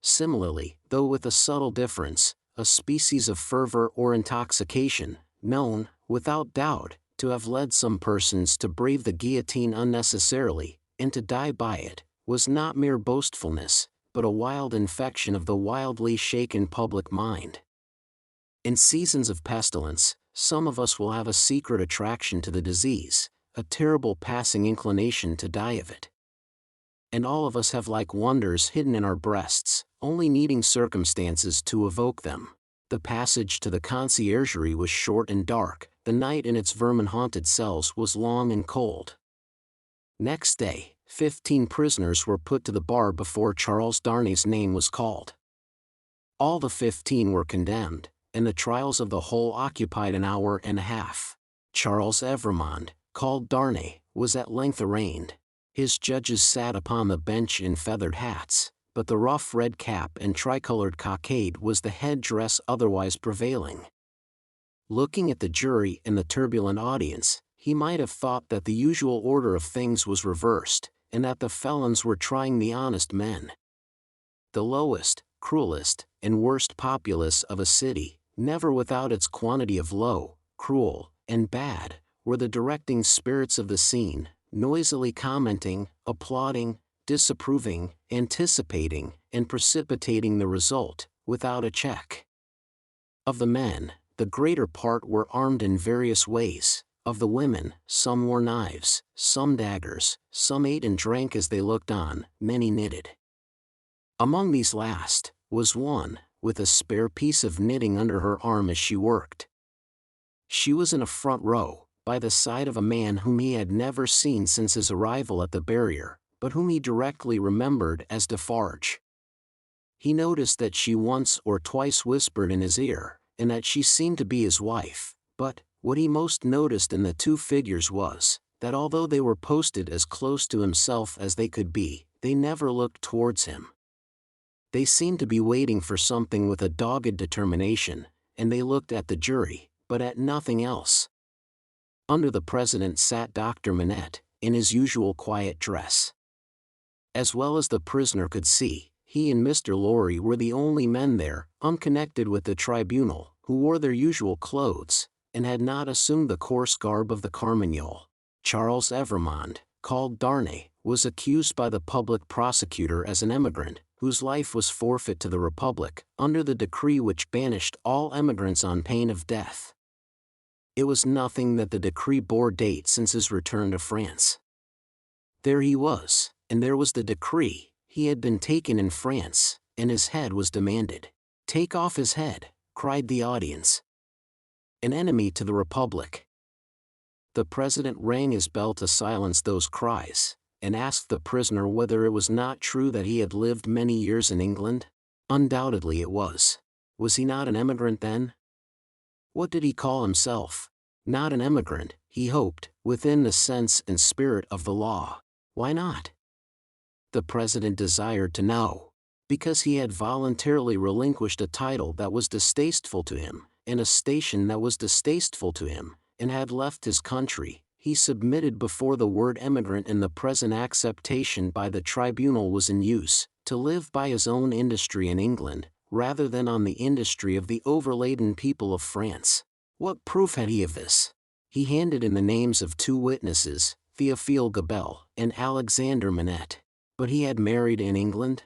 Similarly, though with a subtle difference, a species of fervor or intoxication, known, without doubt, to have led some persons to brave the guillotine unnecessarily, and to die by it, was not mere boastfulness, but a wild infection of the wildly shaken public mind. In seasons of pestilence, some of us will have a secret attraction to the disease, a terrible passing inclination to die of it. And all of us have like wonders hidden in our breasts, only needing circumstances to evoke them. The passage to the conciergerie was short and dark, the night in its vermin-haunted cells was long and cold. Next day, 15 prisoners were put to the bar before Charles Darnay's name was called. All the 15 were condemned, and the trials of the whole occupied an hour and a half. Charles Evrémonde, called Darnay, was at length arraigned. His judges sat upon the bench in feathered hats, but the rough red cap and tricolored cockade was the head-dress otherwise prevailing. Looking at the jury and the turbulent audience, he might have thought that the usual order of things was reversed, and that the felons were trying the honest men. The lowest, cruelest, and worst populace of a city, never without its quantity of low, cruel, and bad, were the directing spirits of the scene, noisily commenting, applauding, disapproving, anticipating and precipitating the result, without a check. Of the men, the greater part were armed in various ways. Of the women, some wore knives, some daggers, some ate and drank as they looked on, many knitted. Among these last, was one, with a spare piece of knitting under her arm as she worked. She was in a front row, by the side of a man whom he had never seen since his arrival at the barrier, but whom he directly remembered as Defarge. He noticed that she once or twice whispered in his ear, and that she seemed to be his wife, but, what he most noticed in the two figures was, that although they were posted as close to himself as they could be, they never looked towards him. They seemed to be waiting for something with a dogged determination, and they looked at the jury, but at nothing else. Under the president sat Dr. Manette, in his usual quiet dress. As well as the prisoner could see, he and Mr. Lorry were the only men there, unconnected with the tribunal, who wore their usual clothes, and had not assumed the coarse garb of the Carmagnole. Charles Evrémonde, called Darnay, was accused by the public prosecutor as an emigrant, whose life was forfeit to the Republic, under the decree which banished all emigrants on pain of death. It was nothing that the decree bore date since his return to France. There he was, and there was the decree. He had been taken in France, and his head was demanded. "Take off his head," cried the audience. An enemy to the Republic. The president rang his bell to silence those cries, and asked the prisoner whether it was not true that he had lived many years in England. Undoubtedly it was. Was he not an emigrant then? What did he call himself? Not an emigrant, he hoped, within the sense and spirit of the law. Why not? The president desired to know. Because he had voluntarily relinquished a title that was distasteful to him, and a station that was distasteful to him, and had left his country, he submitted before the word emigrant in the present acceptation by the tribunal was in use, to live by his own industry in England, rather than on the industry of the overladen people of France. What proof had he of this? He handed in the names of two witnesses, Théophile Gabelle and Alexander Manette. But he had married in England?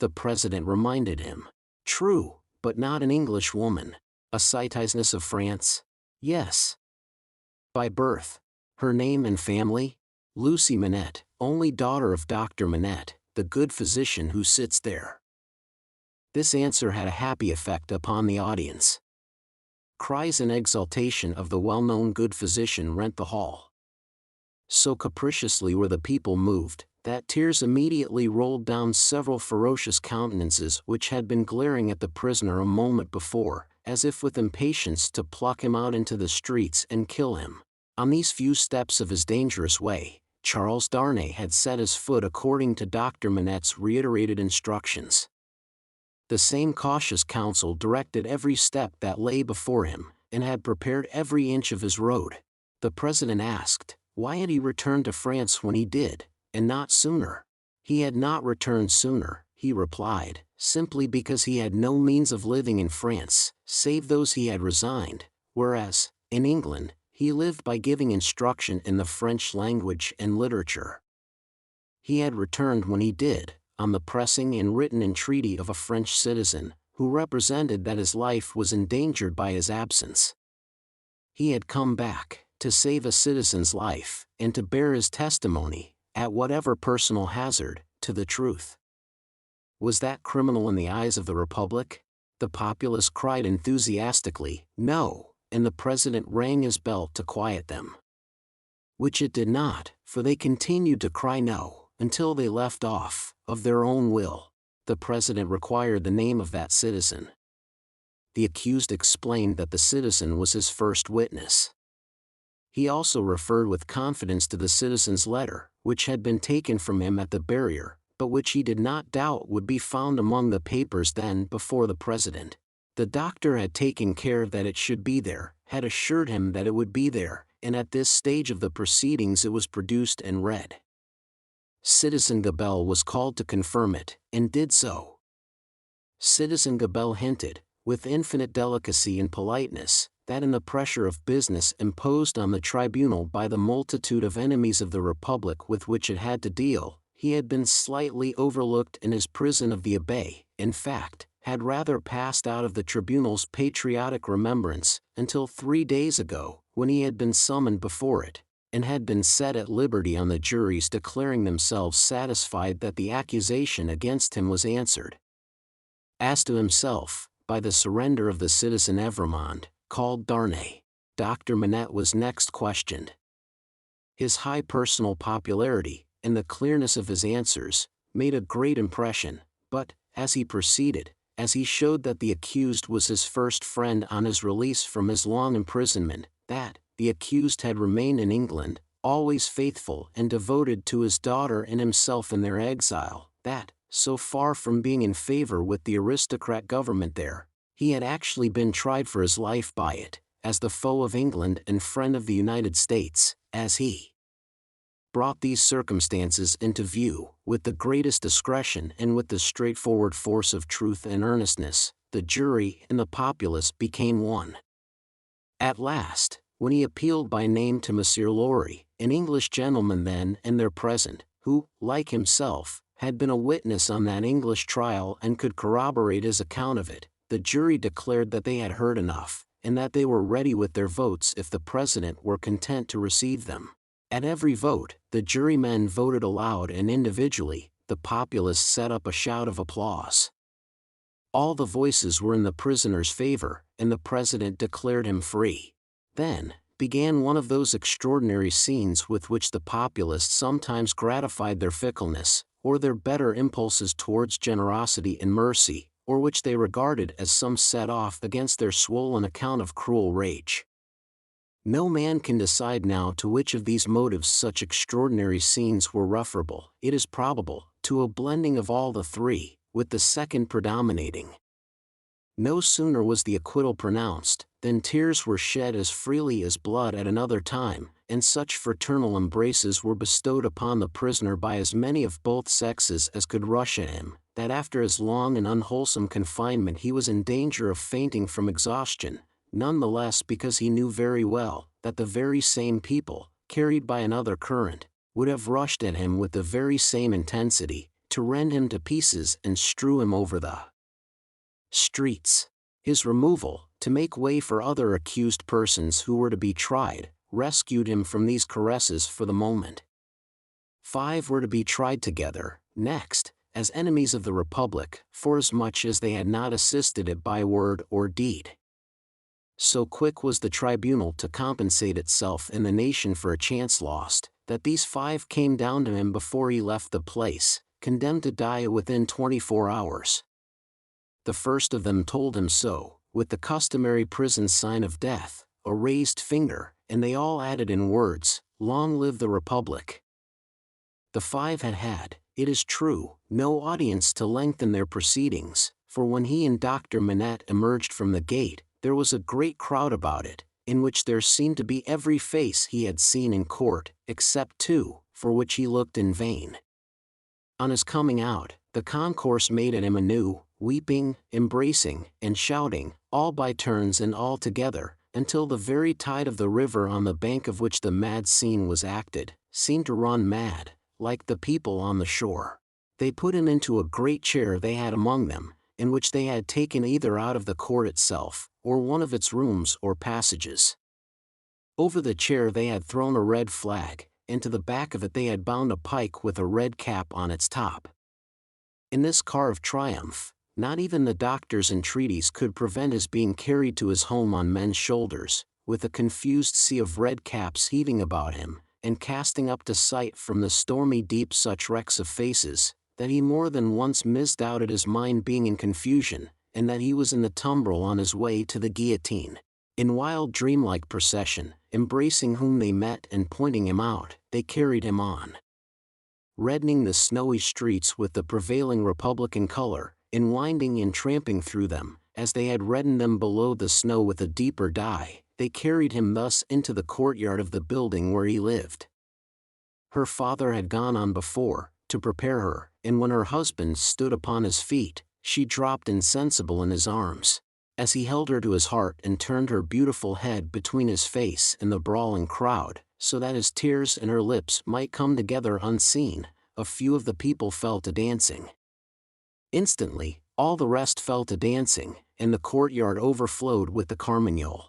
The president reminded him. True, but not an English woman. A citizeness of France? Yes. By birth. Her name and family? Lucy Manette, only daughter of Dr. Manette, the good physician who sits there. This answer had a happy effect upon the audience. Cries in exultation of the well-known good physician rent the hall. So capriciously were the people moved, that tears immediately rolled down several ferocious countenances which had been glaring at the prisoner a moment before, as if with impatience to pluck him out into the streets and kill him. On these few steps of his dangerous way, Charles Darnay had set his foot according to Dr. Manette's reiterated instructions. The same cautious counsel directed every step that lay before him, and had prepared every inch of his road. The president asked, why had he returned to France when he did, and not sooner? He had not returned sooner, he replied, simply because he had no means of living in France, save those he had resigned, whereas, in England, he lived by giving instruction in the French language and literature. He had returned when he did, on the pressing and written entreaty of a French citizen, who represented that his life was endangered by his absence. He had come back, to save a citizen's life, and to bear his testimony, at whatever personal hazard, to the truth. Was that criminal in the eyes of the Republic? The populace cried enthusiastically, no, and the president rang his bell to quiet them. Which it did not, for they continued to cry no, until they left off, of their own will. The president required the name of that citizen. The accused explained that the citizen was his first witness. He also referred with confidence to the citizen's letter, which had been taken from him at the barrier, but which he did not doubt would be found among the papers then before the president. The doctor had taken care that it should be there, had assured him that it would be there, and at this stage of the proceedings it was produced and read. Citizen Gabelle was called to confirm it, and did so. Citizen Gabelle hinted, with infinite delicacy and politeness, that in the pressure of business imposed on the tribunal by the multitude of enemies of the Republic with which it had to deal, he had been slightly overlooked in his prison of the Abbaye, in fact, had rather passed out of the tribunal's patriotic remembrance, until 3 days ago, when he had been summoned before it, and had been set at liberty on the jury's declaring themselves satisfied that the accusation against him was answered. As to himself, by the surrender of the citizen Evremond, called Darnay, Dr. Manette was next questioned. His high personal popularity, and the clearness of his answers, made a great impression, but, as he proceeded, as he showed that the accused was his first friend on his release from his long imprisonment, that the accused had remained in England, always faithful and devoted to his daughter and himself in their exile, that, so far from being in favor with the aristocrat government there, he had actually been tried for his life by it, as the foe of England and friend of the United States, as he brought these circumstances into view, with the greatest discretion and with the straightforward force of truth and earnestness, the jury and the populace became one. At last, when he appealed by name to Monsieur Lorry, an English gentleman then and there present, who, like himself, had been a witness on that English trial and could corroborate his account of it, the jury declared that they had heard enough, and that they were ready with their votes if the President were content to receive them. At every vote, the jurymen voted aloud and individually, the populace set up a shout of applause. All the voices were in the prisoner's favor, and the President declared him free. Then began one of those extraordinary scenes with which the populace sometimes gratified their fickleness, or their better impulses towards generosity and mercy, or which they regarded as some set off against their swollen account of cruel rage. No man can decide now to which of these motives such extraordinary scenes were referable. It is probable, to a blending of all the three, with the second predominating. No sooner was the acquittal pronounced, than tears were shed as freely as blood at another time, and such fraternal embraces were bestowed upon the prisoner by as many of both sexes as could rush at him, that after his long and unwholesome confinement he was in danger of fainting from exhaustion, none the less because he knew very well that the very same people, carried by another current, would have rushed at him with the very same intensity, to rend him to pieces and strew him over the streets. His removal, to make way for other accused persons who were to be tried, rescued him from these caresses for the moment. 5 were to be tried together, next, as enemies of the Republic, forasmuch as they had not assisted it by word or deed. So quick was the tribunal to compensate itself and the nation for a chance lost, that these 5 came down to him before he left the place, condemned to die within 24 hours. The first of them told him so, with the customary prison sign of death, a raised finger, and they all added in words, "Long live the Republic." The 5 had had, it is true, no audience to lengthen their proceedings, for when he and Dr. Manette emerged from the gate, there was a great crowd about it, in which there seemed to be every face he had seen in court, except 2, for which he looked in vain. On his coming out, the concourse made at him anew, weeping, embracing, and shouting, all by turns and all together, until the very tide of the river on the bank of which the mad scene was acted, seemed to run mad, like the people on the shore. They put him into a great chair they had among them, in which they had taken either out of the court itself, or one of its rooms or passages. Over the chair they had thrown a red flag, and to the back of it they had bound a pike with a red cap on its top. In this car of triumph, not even the doctor's entreaties could prevent his being carried to his home on men's shoulders, with a confused sea of red caps heaving about him, and casting up to sight from the stormy deep such wrecks of faces, that he more than once misdoubted his mind being in confusion, and that he was in the tumbrel on his way to the guillotine. In wild dreamlike procession, embracing whom they met and pointing him out, they carried him on, reddening the snowy streets with the prevailing Republican color, in winding and tramping through them, as they had reddened them below the snow with a deeper dye. They carried him thus into the courtyard of the building where he lived. Her father had gone on before, to prepare her, and when her husband stood upon his feet, she dropped insensible in his arms. As he held her to his heart and turned her beautiful head between his face and the brawling crowd, so that his tears and her lips might come together unseen, a few of the people fell to dancing. Instantly, all the rest fell to dancing, and the courtyard overflowed with the carmagnole.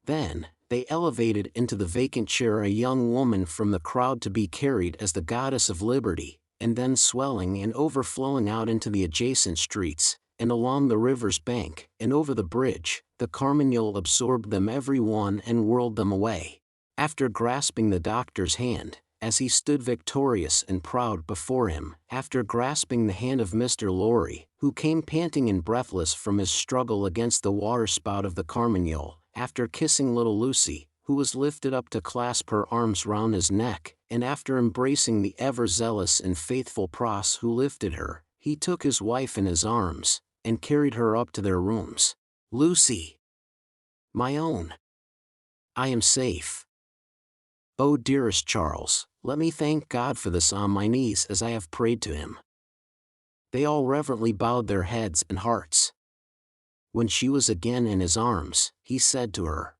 Then, they elevated into the vacant chair a young woman from the crowd to be carried as the goddess of liberty, and then swelling and overflowing out into the adjacent streets, and along the river's bank, and over the bridge, the carmagnole absorbed them every one and whirled them away. After grasping the doctor's hand, as he stood victorious and proud before him, after grasping the hand of Mr. Lorry, who came panting and breathless from his struggle against the waterspout of the carmagnole, after kissing little Lucy, who was lifted up to clasp her arms round his neck, and after embracing the ever-zealous and faithful Pross who lifted her, he took his wife in his arms, and carried her up to their rooms. "Lucy! My own! I am safe. Oh, dearest Charles, let me thank God for this on my knees as I have prayed to him." They all reverently bowed their heads and hearts. When she was again in his arms, he said to her,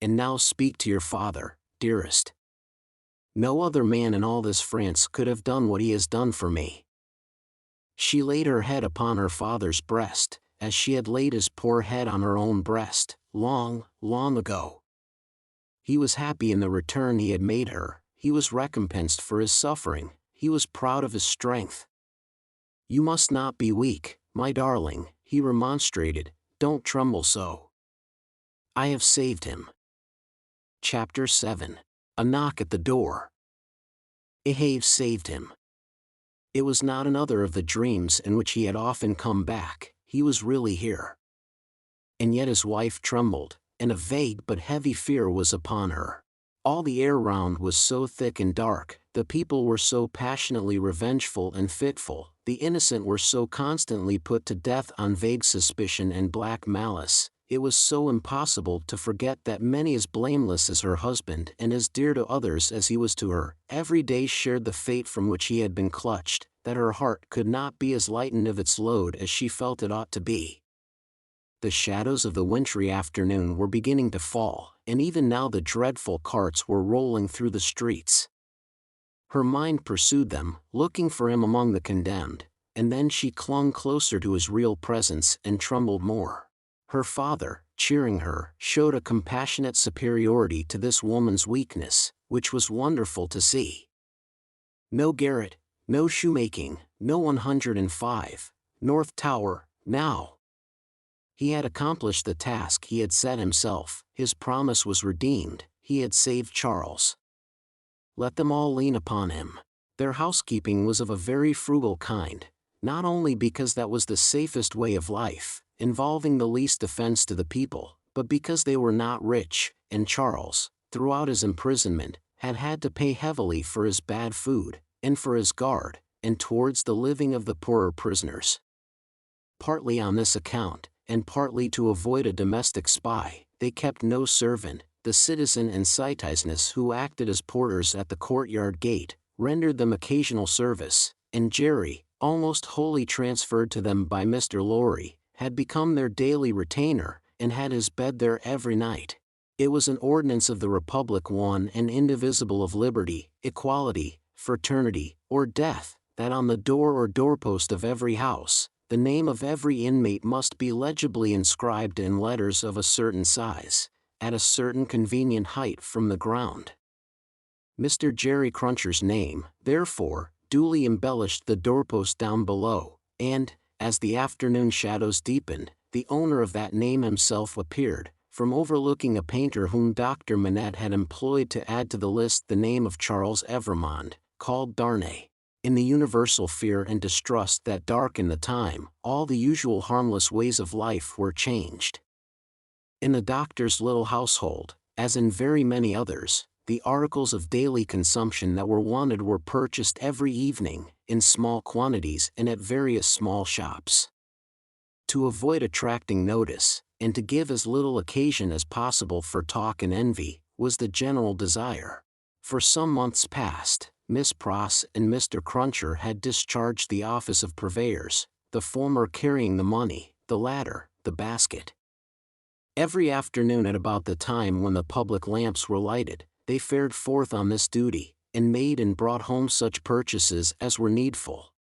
"And now speak to your father, dearest. No other man in all this France could have done what he has done for me." She laid her head upon her father's breast, as she had laid his poor head on her own breast, long, long ago. He was happy in the return he had made her, he was recompensed for his suffering, he was proud of his strength. "You must not be weak, my darling," he remonstrated, "don't tremble so. I have saved him." Chapter 7. A knock at the door. I have saved him. It was not another of the dreams in which he had often come back, he was really here. And yet his wife trembled, and a vague but heavy fear was upon her. All the air round was so thick and dark, the people were so passionately revengeful and fitful, the innocent were so constantly put to death on vague suspicion and black malice, it was so impossible to forget that many as blameless as her husband and as dear to others as he was to her, every day shared the fate from which he had been clutched, that her heart could not be as lightened of its load as she felt it ought to be. The shadows of the wintry afternoon were beginning to fall, and even now the dreadful carts were rolling through the streets. Her mind pursued them, looking for him among the condemned, and then she clung closer to his real presence and trembled more. Her father, cheering her, showed a compassionate superiority to this woman's weakness, which was wonderful to see. No garret, no shoemaking, no 105, North Tower, now. He had accomplished the task he had set himself, his promise was redeemed, he had saved Charles. Let them all lean upon him. Their housekeeping was of a very frugal kind, not only because that was the safest way of life, involving the least offense to the people, but because they were not rich, and Charles, throughout his imprisonment, had had to pay heavily for his bad food, and for his guard, and towards the living of the poorer prisoners. Partly on this account, and partly to avoid a domestic spy, they kept no servant. The citizen and citizeness who acted as porters at the courtyard gate, rendered them occasional service, and Jerry, almost wholly transferred to them by Mr. Lorry, had become their daily retainer, and had his bed there every night. It was an ordinance of the Republic, one and indivisible, of liberty, equality, fraternity, or death, that on the door or doorpost of every house, the name of every inmate must be legibly inscribed in letters of a certain size, at a certain convenient height from the ground. Mr. Jerry Cruncher's name, therefore, duly embellished the doorpost down below, and, as the afternoon shadows deepened, the owner of that name himself appeared, from overlooking a painter whom Dr. Manette had employed to add to the list the name of Charles Evrémonde, called Darnay. In the universal fear and distrust that darkened the time, all the usual harmless ways of life were changed. In the doctor's little household, as in very many others, the articles of daily consumption that were wanted were purchased every evening, in small quantities and at various small shops. To avoid attracting notice, and to give as little occasion as possible for talk and envy, was the general desire. For some months past, Miss Pross and Mr. Cruncher had discharged the office of purveyors, the former carrying the money, the latter, the basket. Every afternoon at about the time when the public lamps were lighted, they fared forth on this duty, and made and brought home such purchases as were needful.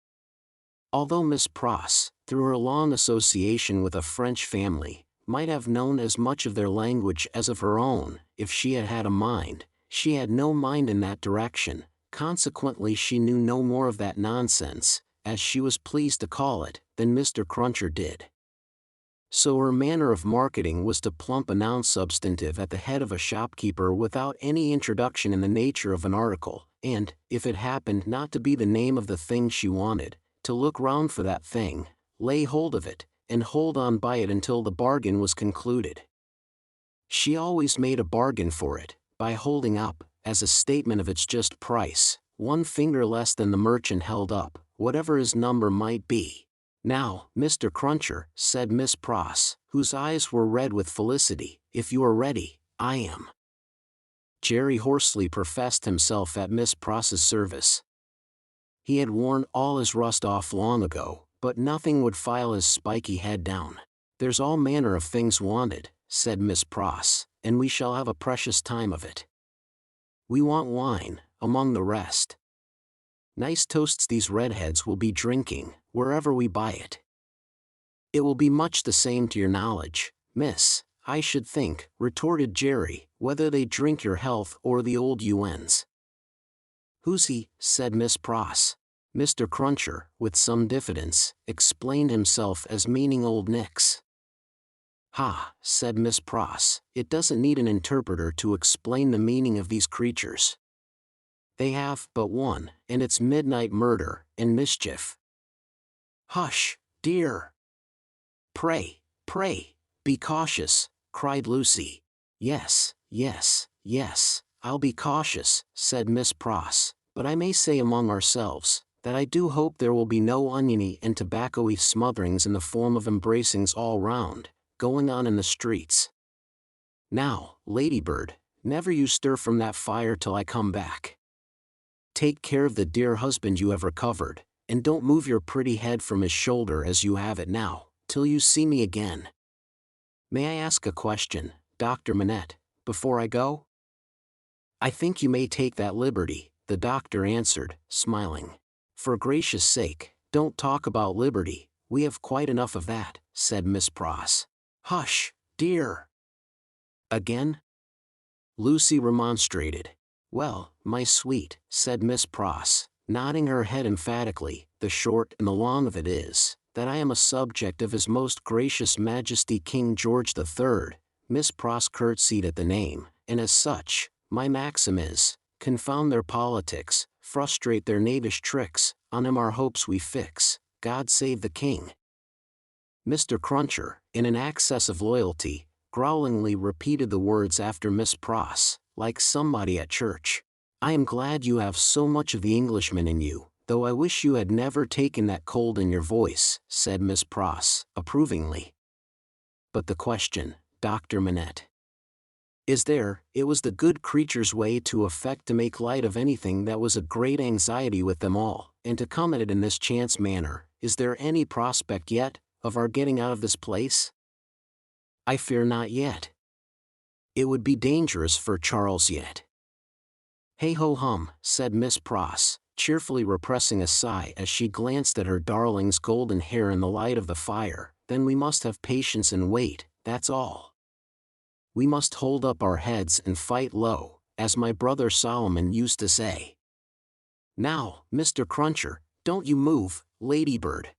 Although Miss Pross, through her long association with a French family, might have known as much of their language as of her own, if she had had a mind, she had no mind in that direction, consequently she knew no more of that nonsense, as she was pleased to call it, than Mr. Cruncher did. So her manner of marketing was to plump a noun substantive at the head of a shopkeeper without any introduction in the nature of an article, and, if it happened not to be the name of the thing she wanted, to look round for that thing, lay hold of it, and hold on by it until the bargain was concluded. She always made a bargain for it, by holding up, as a statement of its just price, one finger less than the merchant held up, whatever his number might be. "Now, Mr. Cruncher," said Miss Pross, whose eyes were red with felicity, "if you are ready, I am." Jerry hoarsely professed himself at Miss Pross's service. He had worn all his rust off long ago, but nothing would file his spiky head down. "There's all manner of things wanted," said Miss Pross, "and we shall have a precious time of it. We want wine, among the rest. Nice toasts these redheads will be drinking, wherever we buy it." "It will be much the same to your knowledge, miss, I should think," retorted Jerry, "whether they drink your health or the old UN's. "Who's he?" said Miss Pross. Mr. Cruncher, with some diffidence, explained himself as meaning Old Nix. "Ha," said Miss Pross, "it doesn't need an interpreter to explain the meaning of these creatures. They have but one, and it's midnight murder and mischief." "Hush, dear! Pray, be cautious," cried Lucy. "Yes, I'll be cautious," said Miss Pross, "but I may say among ourselves, that I do hope there will be no oniony and tobacco-y smotherings in the form of embracings all round, going on in the streets. Now, Ladybird, never you stir from that fire till I come back. Take care of the dear husband you have recovered, and don't move your pretty head from his shoulder as you have it now, till you see me again. May I ask a question, Dr. Manette, before I go?" "I think you may take that liberty," the doctor answered, smiling. "For gracious sake, don't talk about liberty, we have quite enough of that," said Miss Pross. "Hush, dear! Again?" Lucy remonstrated. "Well, my sweet," said Miss Pross, nodding her head emphatically, "the short and the long of it is, that I am a subject of His Most Gracious Majesty King George III." Miss Pross curtsied at the name, "and as such, my maxim is, confound their politics, frustrate their knavish tricks, on him our hopes we fix, God save the King." Mr. Cruncher, in an access of loyalty, growlingly repeated the words after Miss Pross, like somebody at church. "I am glad you have so much of the Englishman in you, though I wish you had never taken that cold in your voice," said Miss Pross, approvingly. "But the question, Dr. Manette, is there, it was the good creature's way to affect to make light of anything that was a great anxiety with them all, and to come at it in this chance manner, is there any prospect yet, of our getting out of this place?" "I fear not yet. It would be dangerous for Charles yet." "Hey ho hum," said Miss Pross, cheerfully repressing a sigh as she glanced at her darling's golden hair in the light of the fire, "then we must have patience and wait, that's all. We must hold up our heads and fight low, as my brother Solomon used to say. Now, Mr. Cruncher, don't you move, Ladybird."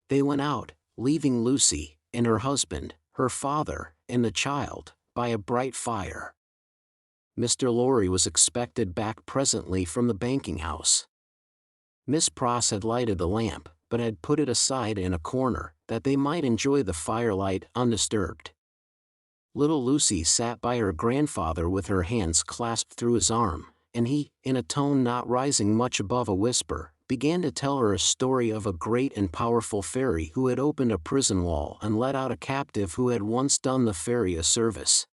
They went out, leaving Lucy, and her husband, her father, and the child, by a bright fire. Mr. Lorry was expected back presently from the banking house. Miss Pross had lighted the lamp, but had put it aside in a corner, that they might enjoy the firelight undisturbed. Little Lucy sat by her grandfather with her hands clasped through his arm, and he, in a tone not rising much above a whisper, began to tell her a story of a great and powerful fairy who had opened a prison wall and let out a captive who had once done the fairy a service.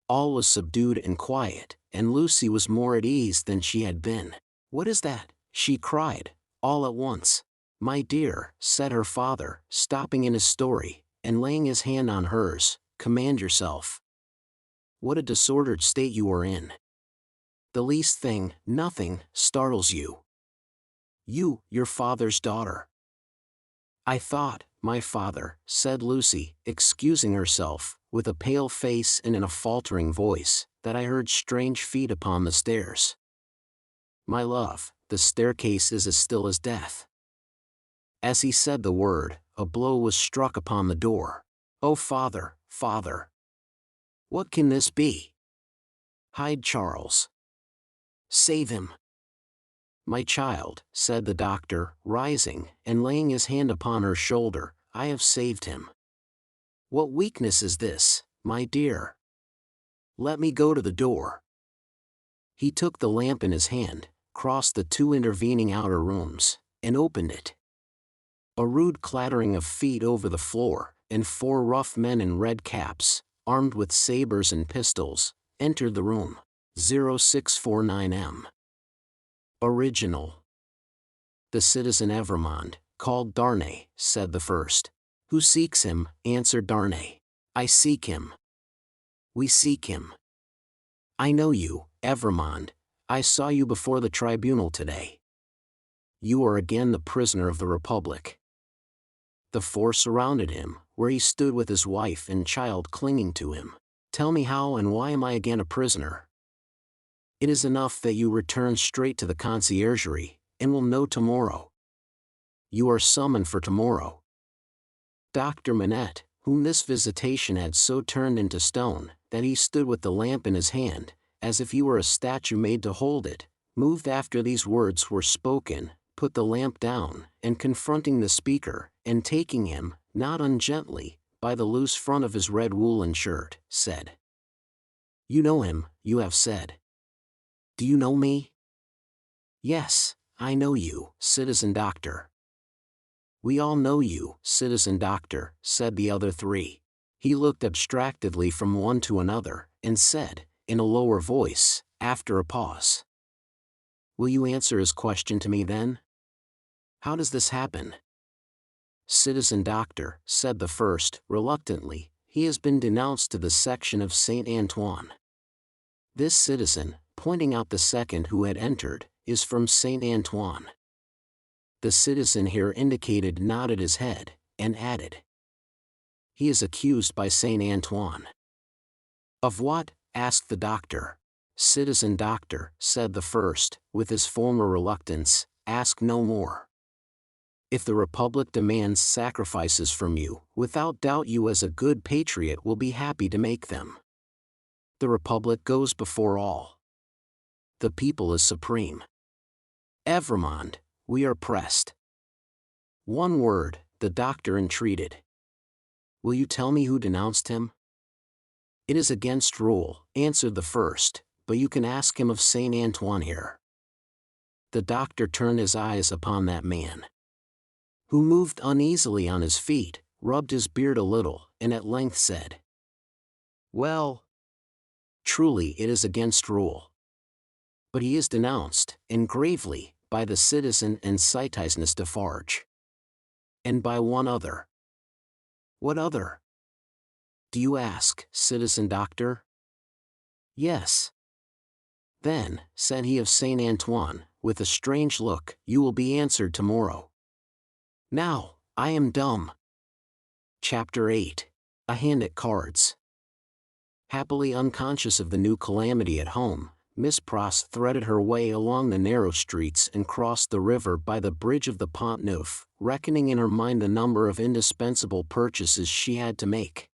All was subdued and quiet, and Lucy was more at ease than she had been. "What is that?" she cried, all at once. "My dear," said her father, stopping in his story, and laying his hand on hers, "command yourself. What a disordered state you are in. The least thing, nothing, startles you. You, your father's daughter. I thought, my father, said Lucy, excusing herself, with a pale face and in a faltering voice, that I heard strange feet upon the stairs. My love, the staircase is as still as death. As he said the word, a blow was struck upon the door. Oh, father, father! What can this be? Hide Charles. Save him. My child, said the doctor, rising, and laying his hand upon her shoulder, I have saved him. What weakness is this, my dear? Let me go to the door. He took the lamp in his hand, crossed the 2 intervening outer rooms, and opened it. A rude clattering of feet over the floor, and 4 rough men in red caps, armed with sabers and pistols, entered the room. 0649M. Original. The citizen Evrémonde, called Darnay, said the first. Who seeks him? Answered Darnay. I seek him. We seek him. I know you, Evrémonde. I saw you before the tribunal today. You are again the prisoner of the Republic. The 4 surrounded him, where he stood with his wife and child clinging to him. Tell me how and why am I again a prisoner? It is enough that you return straight to the conciergerie, and will know tomorrow. You are summoned for tomorrow. Dr. Manette, whom this visitation had so turned into stone, that he stood with the lamp in his hand, as if he were a statue made to hold it, moved after these words were spoken, put the lamp down, and confronting the speaker, and taking him, not ungently, by the loose front of his red woolen shirt, said, You know him, you have said. Do you know me? Yes, I know you, citizen doctor. We all know you, citizen doctor, said the other 3. He looked abstractedly from one to another, and said, in a lower voice, after a pause, Will you answer his question to me then? How does this happen? Citizen doctor, said the first, reluctantly, he has been denounced to the section of Saint Antoine. This citizen, pointing out the second who had entered, is from Saint Antoine. The citizen here indicated nodded his head, and added, He is accused by Saint Antoine. Of what? Asked the doctor. Citizen doctor, said the first, with his former reluctance, ask no more. If the Republic demands sacrifices from you, without doubt you as a good patriot will be happy to make them. The Republic goes before all. The people is supreme. Evrémonde, we are pressed. One word, the doctor entreated. Will you tell me who denounced him? It is against rule, answered the first, but you can ask him of Saint Antoine here. The doctor turned his eyes upon that man, who moved uneasily on his feet, rubbed his beard a little, and at length said, Well, truly it is against rule. But he is denounced, and gravely, by the citizen and citizeness Defarge. And by one other. What other? Do you ask, citizen doctor? Yes. Then, said he of Saint Antoine, with a strange look, you will be answered tomorrow. Now, I am dumb. Chapter 8. A Hand at Cards. Happily unconscious of the new calamity at home, Miss Pross threaded her way along the narrow streets and crossed the river by the bridge of the Pont Neuf, reckoning in her mind the number of indispensable purchases she had to make.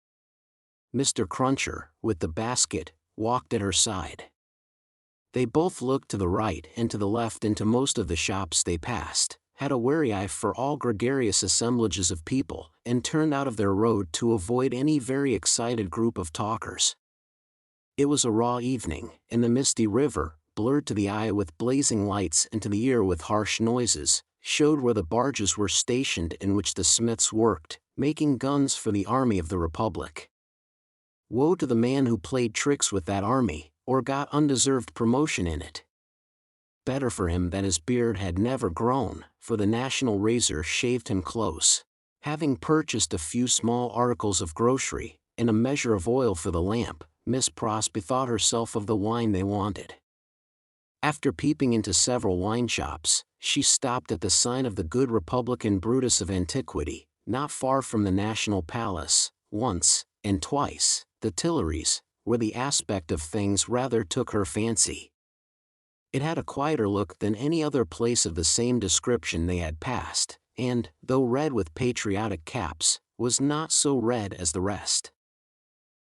Mr. Cruncher, with the basket, walked at her side. They both looked to the right and to the left into most of the shops they passed, had a wary eye for all gregarious assemblages of people, and turned out of their road to avoid any very excited group of talkers. It was a raw evening, and the misty river, blurred to the eye with blazing lights and to the ear with harsh noises, showed where the barges were stationed in which the smiths worked, making guns for the army of the Republic. Woe to the man who played tricks with that army, or got undeserved promotion in it. Better for him that his beard had never grown, for the national razor shaved him close. Having purchased a few small articles of grocery, and a measure of oil for the lamp, Miss Pross bethought herself of the wine they wanted. After peeping into several wine shops, she stopped at the sign of the good Republican Brutus of Antiquity, not far from the National Palace, once, and twice, the Tuileries, where the aspect of things rather took her fancy. It had a quieter look than any other place of the same description they had passed, and, though red with patriotic caps, was not so red as the rest.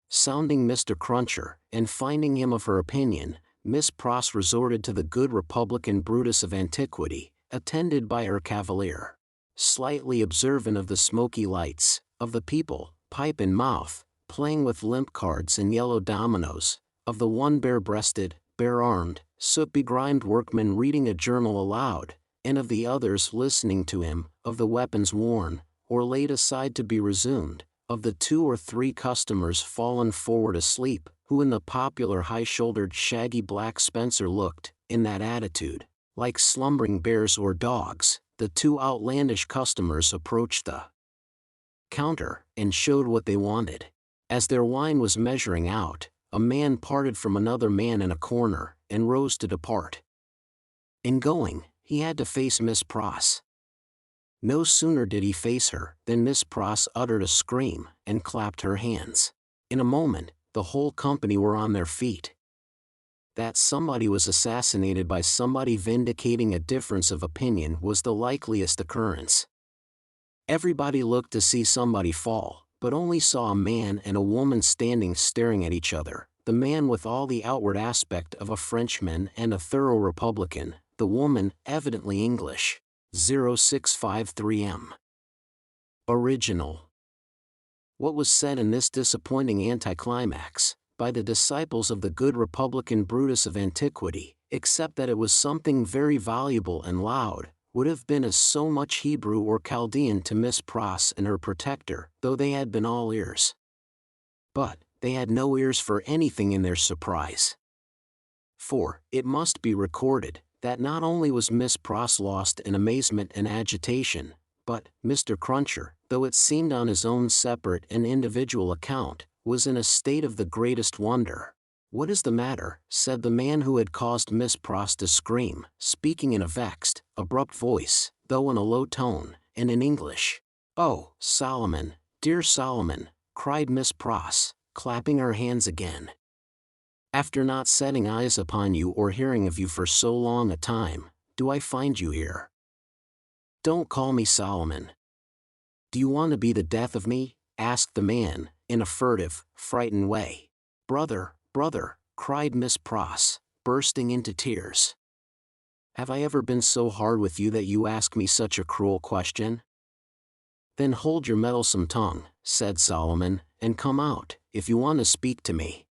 Sounding Mr. Cruncher, and finding him of her opinion, Miss Pross resorted to the good Republican Brutus of Antiquity, attended by her cavalier. Slightly observant of the smoky lights, of the people, pipe in mouth, playing with limp cards and yellow dominoes, of the one bare-breasted, bare-armed, soot-begrimed workman reading a journal aloud, and of the others listening to him, of the weapons worn, or laid aside to be resumed, of the 2 or 3 customers fallen forward asleep, who in the popular high-shouldered shaggy black spencer looked, in that attitude, like slumbering bears or dogs. The 2 outlandish customers approached the counter, and showed what they wanted. As their wine was measuring out, a man parted from another man in a corner, and rose to depart. In going, he had to face Miss Pross. No sooner did he face her, than Miss Pross uttered a scream, and clapped her hands. In a moment, the whole company were on their feet. That somebody was assassinated by somebody vindicating a difference of opinion was the likeliest occurrence. Everybody looked to see somebody fall, but only saw a man and a woman standing staring at each other, the man with all the outward aspect of a Frenchman and a thorough Republican, the woman evidently English. 0653M. Original. What was said in this disappointing anticlimax, by the disciples of the good Republican Brutus of Antiquity, except that it was something very valuable and loud, would have been as so much Hebrew or Chaldean to Miss Pross and her protector, though they had been all ears. But they had no ears for anything in their surprise. For, it must be recorded, that not only was Miss Pross lost in amazement and agitation, but Mr. Cruncher, though it seemed on his own separate and individual account, was in a state of the greatest wonder. "What is the matter?" said the man who had caused Miss Pross to scream, speaking in a vexed, abrupt voice, though in a low tone, and in English. "Oh, Solomon, dear Solomon," cried Miss Pross, clapping her hands again. "After not setting eyes upon you or hearing of you for so long a time, do I find you here? Don't call me Solomon. Do you want to be the death of me?" asked the man, in a furtive, frightened way. "Brother, brother," cried Miss Pross, bursting into tears. "Have I ever been so hard with you that you ask me such a cruel question?" "Then hold your meddlesome tongue," said Solomon, "and come out, if you want to speak to me.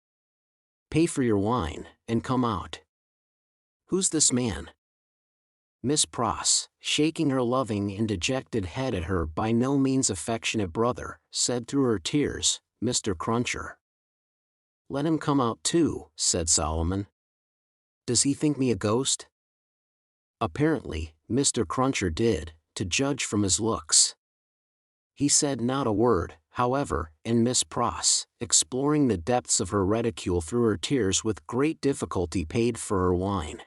Pay for your wine, and come out. Who's this man?" Miss Pross, shaking her loving and dejected head at her by no means affectionate brother, said through her tears, "Mr. Cruncher." "Let him come out too," said Solomon. "Does he think me a ghost?" Apparently, Mr. Cruncher did, to judge from his looks. He said not a word, however, and Miss Pross, exploring the depths of her reticule through her tears with great difficulty paid for her wine.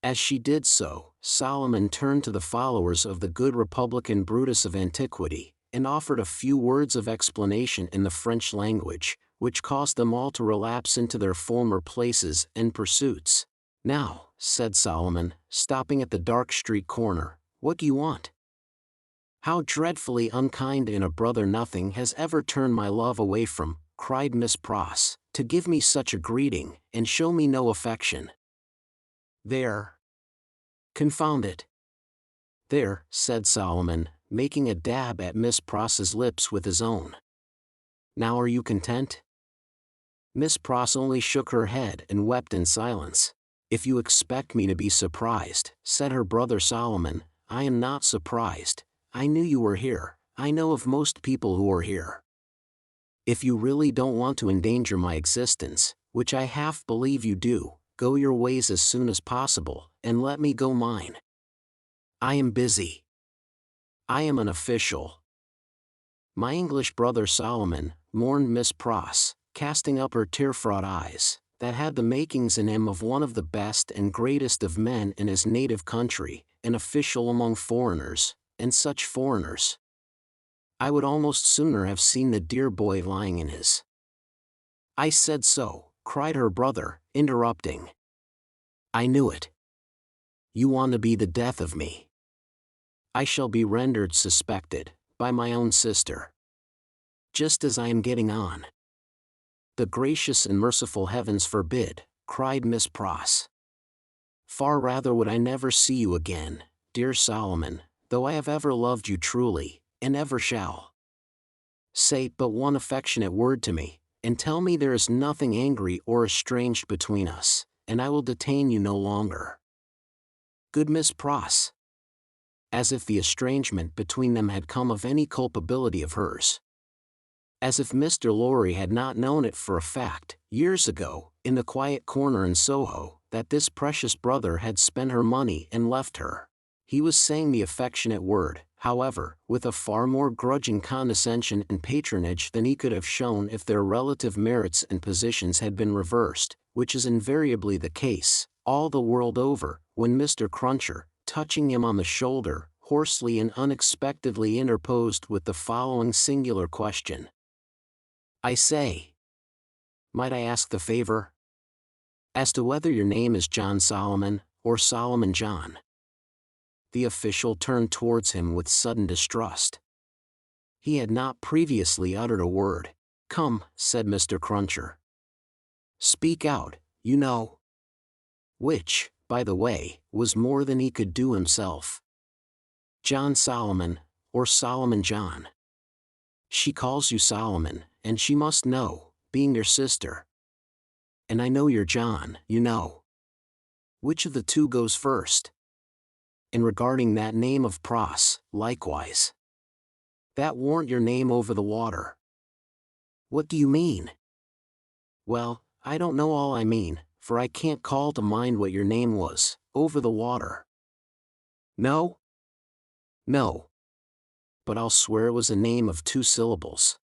As she did so, Solomon turned to the followers of the good Republican Brutus of Antiquity, and offered a few words of explanation in the French language, which caused them all to relapse into their former places and pursuits. "Now," said Solomon, stopping at the dark street corner, "what do you want?" "How dreadfully unkind in a brother nothing has ever turned my love away from," cried Miss Pross, "to give me such a greeting, and show me no affection. There. Confound it." "There," said Solomon, making a dab at Miss Pross's lips with his own. "Now are you content?" Miss Pross only shook her head and wept in silence. "If you expect me to be surprised," said her brother Solomon, "I am not surprised. I knew you were here. I know of most people who are here. If you really don't want to endanger my existence, which I half believe you do, go your ways as soon as possible, and let me go mine. I am busy. I am an official." "My English brother Solomon," mourned Miss Pross, casting up her tear-fraught eyes, that had the makings in him of one of the best and greatest of men in his native country, an official among foreigners, and such foreigners. I would almost sooner have seen the dear boy lying in his. I said so, cried her brother, interrupting. I knew it. You want to be the death of me. I shall be rendered suspected, by my own sister. Just as I am getting on. The gracious and merciful heavens forbid, cried Miss Pross. Far rather would I never see you again, dear Solomon, though I have ever loved you truly, and ever shall. Say but one affectionate word to me, and tell me there is nothing angry or estranged between us, and I will detain you no longer. Good Miss Pross. As if the estrangement between them had come of any culpability of hers. As if Mr. Lorry had not known it for a fact, years ago, in the quiet corner in Soho, that this precious brother had spent her money and left her. He was saying the affectionate word, however, with a far more grudging condescension and patronage than he could have shown if their relative merits and positions had been reversed, which is invariably the case, all the world over, when Mr. Cruncher, touching him on the shoulder, hoarsely and unexpectedly interposed with the following singular question. I say, might I ask the favor? As to whether your name is John Solomon, or Solomon John? The official turned towards him with sudden distrust. He had not previously uttered a word. Come, said Mr. Cruncher. Speak out, you know. Which, by the way, was more than he could do himself. John Solomon, or Solomon John. She calls you Solomon, and she must know, being your sister. And I know you're John, you know. Which of the two goes first? And regarding that name of Pross, likewise. That warn't your name over the water. What do you mean? Well, I don't know all I mean, for I can't call to mind what your name was, over the water. No? No. But I'll swear it was a name of 2 syllables.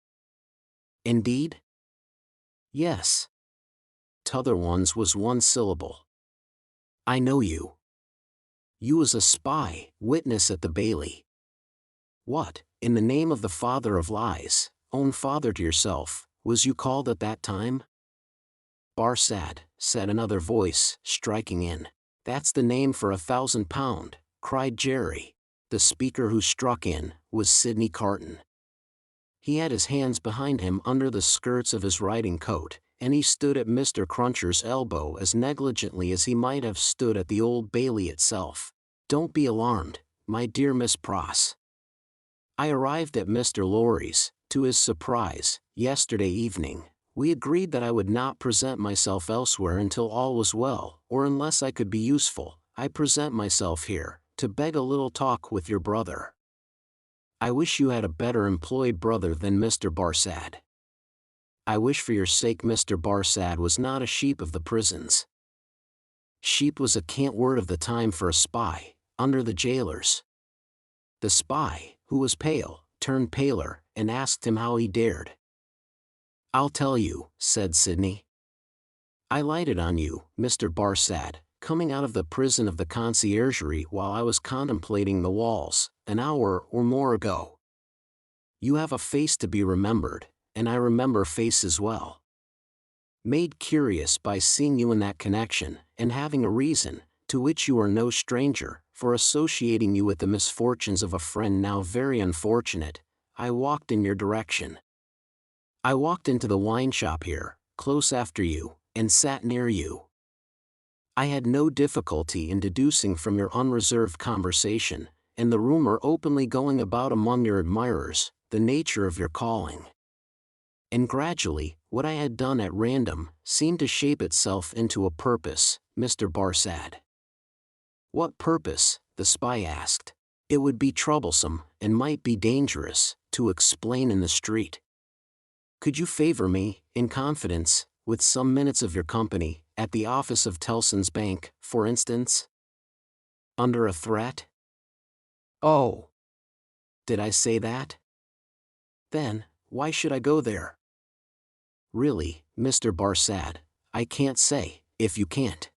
Indeed? Yes. T'other one's was 1 syllable. I know you. You was a spy, witness at the Bailey. What, in the name of the father of lies, own father to yourself, was you called at that time? Barsad, said another voice, striking in. That's the name for £1,000, cried Jerry. The speaker who struck in, was Sidney Carton. He had his hands behind him under the skirts of his riding coat, and he stood at Mr. Cruncher's elbow as negligently as he might have stood at the Old Bailey itself. Don't be alarmed, my dear Miss Pross. I arrived at Mr. Lorry's, to his surprise, yesterday evening. We agreed that I would not present myself elsewhere until all was well, or unless I could be useful. I present myself here, to beg a little talk with your brother. I wish you had a better employed brother than Mr. Barsad. I wish for your sake Mr. Barsad was not a sheep of the prisons. Sheep was a cant word of the time for a spy, under the jailers. The spy, who was pale, turned paler, and asked him how he dared. I'll tell you, said Sidney. I lighted on you, Mr. Barsad, coming out of the prison of the conciergerie while I was contemplating the walls, an hour or more ago. You have a face to be remembered, and I remember faces well. Made curious by seeing you in that connection, and having a reason, to which you are no stranger, for associating you with the misfortunes of a friend now very unfortunate, I walked in your direction. I walked into the wine shop here, close after you, and sat near you. I had no difficulty in deducing from your unreserved conversation, and the rumor openly going about among your admirers, the nature of your calling. And gradually, what I had done at random, seemed to shape itself into a purpose, Mr. Barsad. What purpose? The spy asked. It would be troublesome, and might be dangerous, to explain in the street. Could you favor me, in confidence, with some minutes of your company, at the office of Tellson's Bank, for instance? Under a threat? Oh! Did I say that? Then, why should I go there? Really, Mr. Barsad, I can't say, if you can't.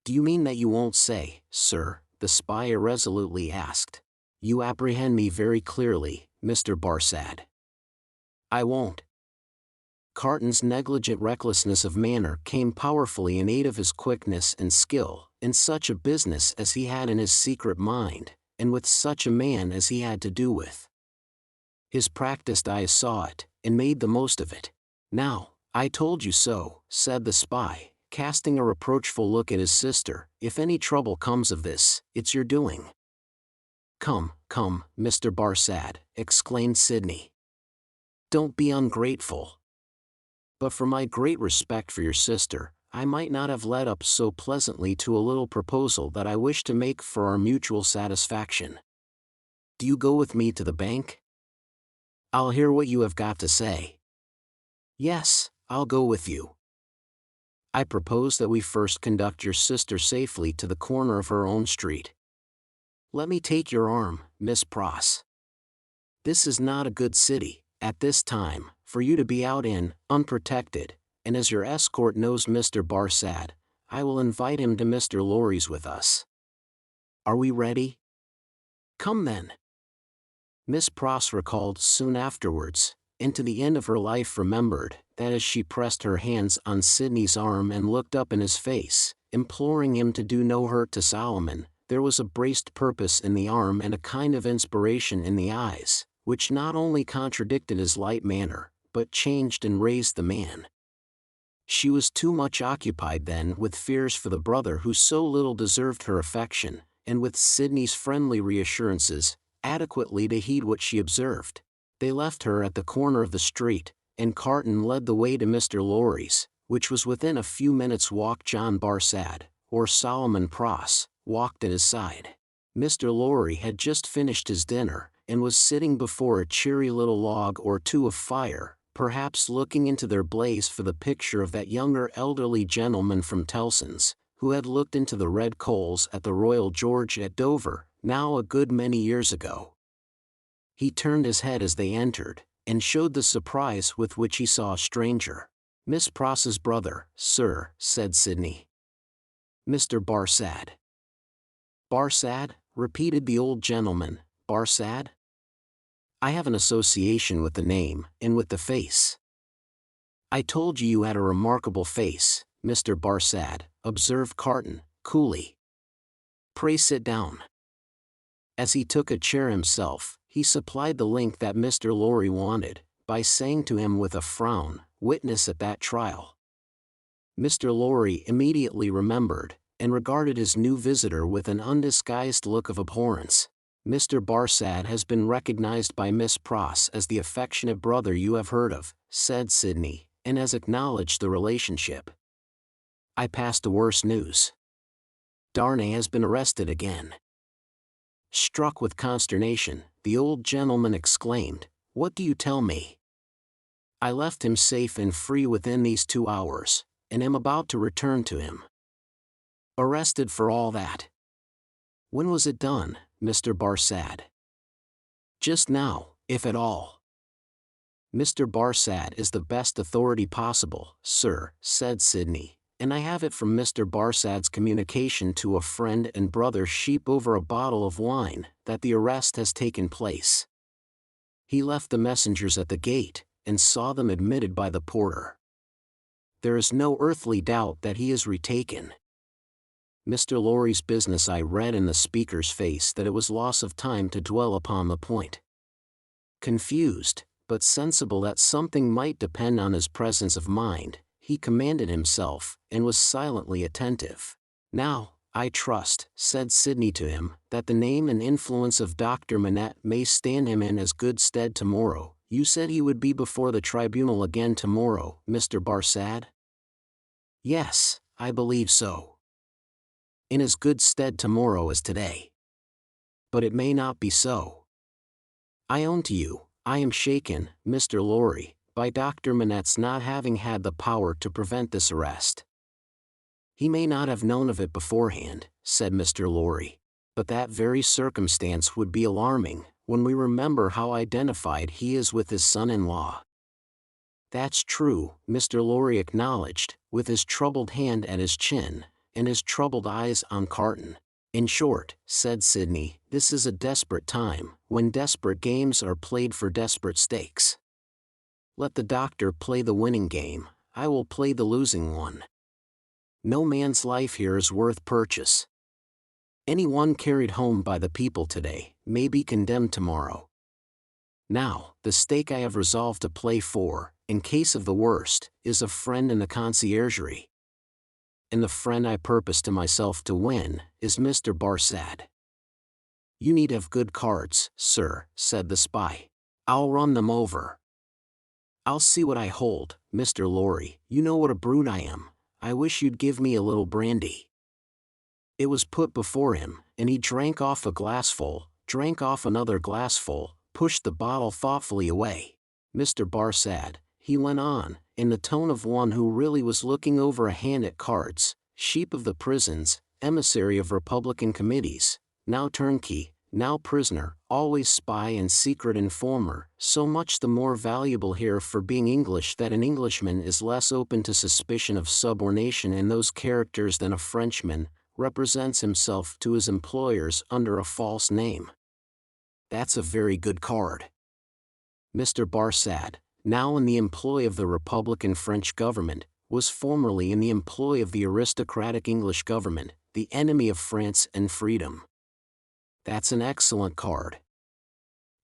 Do you mean that you won't say, sir? The spy irresolutely asked. You apprehend me very clearly, Mr. Barsad. I won't. Carton's negligent recklessness of manner came powerfully in aid of his quickness and skill in such a business as he had in his secret mind, and with such a man as he had to do with. His practiced eyes saw it, and made the most of it. Now, I told you so, said the spy, casting a reproachful look at his sister. If any trouble comes of this, it's your doing. Come, come, Mr. Barsad, exclaimed Sidney. Don't be ungrateful. But for my great respect for your sister, I might not have led up so pleasantly to a little proposal that I wish to make for our mutual satisfaction. Do you go with me to the bank? I'll hear what you have got to say. Yes, I'll go with you. I propose that we first conduct your sister safely to the corner of her own street. Let me take your arm, Miss Pross. This is not a good city, at this time, for you to be out in, unprotected, and as your escort knows Mr. Barsad, I will invite him to Mr. Lorry's with us. Are we ready? Come then. Miss Pross recalled soon afterwards, and to the end of her life remembered, that as she pressed her hands on Sidney's arm and looked up in his face, imploring him to do no hurt to Solomon, there was a braced purpose in the arm and a kind of inspiration in the eyes, which not only contradicted his light manner, but changed and raised the man. She was too much occupied then with fears for the brother who so little deserved her affection, and with Sidney's friendly reassurances, adequately to heed what she observed. They left her at the corner of the street, and Carton led the way to Mr. Lorry's, which was within a few minutes' walk. John Barsad, or Solomon Pross, walked at his side. Mr. Lorry had just finished his dinner, and was sitting before a cheery little log or two of fire, perhaps looking into their blaze for the picture of that younger elderly gentleman from Tellson's, who had looked into the red coals at the Royal George at Dover, now a good many years ago. He turned his head as they entered, and showed the surprise with which he saw a stranger. Miss Pross's brother, sir, said Sidney. Mr. Barsad. Barsad, repeated the old gentleman, Barsad? I have an association with the name, and with the face. I told you you had a remarkable face, Mr. Barsad, observed Carton, coolly. Pray sit down. As he took a chair himself, he supplied the link that Mr. Lorry wanted, by saying to him with a frown, witness at that trial. Mr. Lorry immediately remembered, and regarded his new visitor with an undisguised look of abhorrence. Mr. Barsad has been recognized by Miss Pross as the affectionate brother you have heard of, said Sidney, and has acknowledged the relationship. I pass to worse news. Darnay has been arrested again. Struck with consternation, the old gentleman exclaimed, What do you tell me? I left him safe and free within these 2 hours, and am about to return to him. Arrested for all that? When was it done, Mr. Barsad? Just now, if at all. Mr. Barsad is the best authority possible, sir, said Sidney, and I have it from Mr. Barsad's communication to a friend and brother sheep over a bottle of wine, that the arrest has taken place. He left the messengers at the gate, and saw them admitted by the porter. There is no earthly doubt that he is retaken. Mr. Lorry's business. I read in the speaker's face that it was loss of time to dwell upon the point. Confused, but sensible that something might depend on his presence of mind, he commanded himself, and was silently attentive. Now, I trust, said Sidney to him, that the name and influence of Dr. Manette may stand him in as good stead tomorrow. You said he would be before the tribunal again tomorrow, Mr. Barsad? Yes, I believe so. In as good stead tomorrow as today. But it may not be so. I own to you, I am shaken, Mr. Lorry, by Dr. Manette's not having had the power to prevent this arrest. He may not have known of it beforehand, said Mr. Lorry, but that very circumstance would be alarming, when we remember how identified he is with his son-in-law. That's true, Mr. Lorry acknowledged, with his troubled hand at his chin, and his troubled eyes on Carton. In short, said Sidney, this is a desperate time, when desperate games are played for desperate stakes. Let the doctor play the winning game, I will play the losing one. No man's life here is worth purchase. Any one carried home by the people today, may be condemned tomorrow. Now, the stake I have resolved to play for, in case of the worst, is a friend in the conciergerie. And the friend I purpose to myself to win, is Mr. Barsad. You need have good cards, sir, said the spy. I'll run them over. I'll see what I hold, Mr. Lorry, you know what a brute I am. I wish you'd give me a little brandy. It was put before him, and he drank off a glassful, drank off another glassful, pushed the bottle thoughtfully away. Mr. Barsad, he went on, in the tone of one who really was looking over a hand at cards, sheep of the prisons, emissary of Republican committees, now turnkey, now prisoner, always spy and secret informer, so much the more valuable here for being English that an Englishman is less open to suspicion of subornation in those characters than a Frenchman, represents himself to his employers under a false name. That's a very good card. Mr. Barsad, now in the employ of the Republican French government, was formerly in the employ of the aristocratic English government, the enemy of France and freedom. That's an excellent card.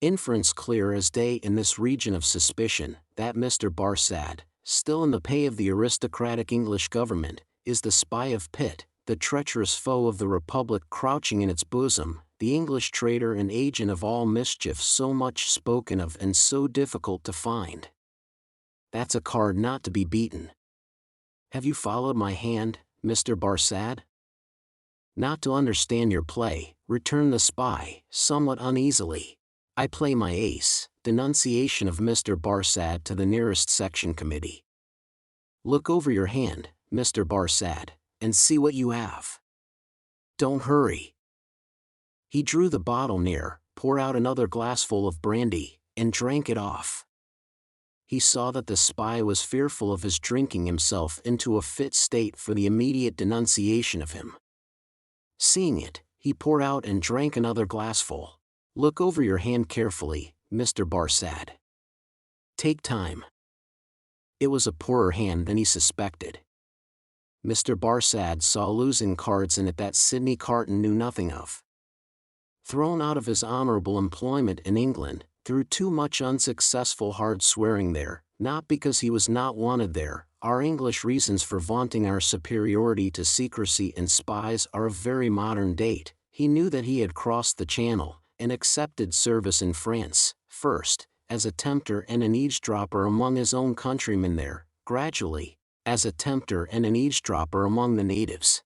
Inference clear as day in this region of suspicion, that Mr. Barsad, still in the pay of the aristocratic English government, is the spy of Pitt, the treacherous foe of the Republic crouching in its bosom, the English traitor and agent of all mischief so much spoken of and so difficult to find. That's a card not to be beaten. Have you followed my hand, Mr. Barsad? Not to understand your play, returned the spy, somewhat uneasily. I play my ace, denunciation of Mr. Barsad to the nearest section committee. Look over your hand, Mr. Barsad, and see what you have. Don't hurry. He drew the bottle near, poured out another glassful of brandy, and drank it off. He saw that the spy was fearful of his drinking himself into a fit state for the immediate denunciation of him. Seeing it, he poured out and drank another glassful. Look over your hand carefully, Mr. Barsad. Take time. It was a poorer hand than he suspected. Mr. Barsad saw losing cards in it that Sidney Carton knew nothing of. Thrown out of his honorable employment in England, through too much unsuccessful hard swearing there, not because he was not wanted there, our English reasons for vaunting our superiority to secrecy and spies are of very modern date. He knew that he had crossed the Channel, and accepted service in France, first, as a tempter and an eavesdropper among his own countrymen there, gradually, as a tempter and an eavesdropper among the natives.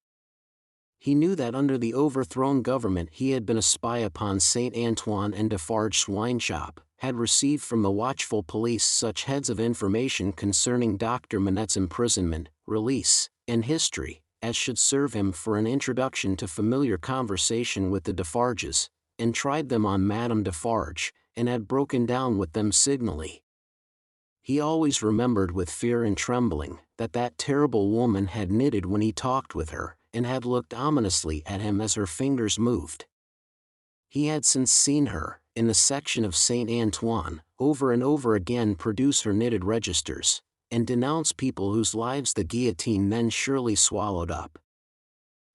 He knew that under the overthrown government he had been a spy upon St. Antoine and Defarge's wine shop, had received from the watchful police such heads of information concerning Dr. Manette's imprisonment, release, and history, as should serve him for an introduction to familiar conversation with the Defarges, and tried them on Madame Defarge, and had broken down with them signally. He always remembered with fear and trembling that that terrible woman had knitted when he talked with her, and had looked ominously at him as her fingers moved. He had since seen her, in the section of St. Antoine, over and over again produce her knitted registers, and denounce people whose lives the guillotine then surely swallowed up.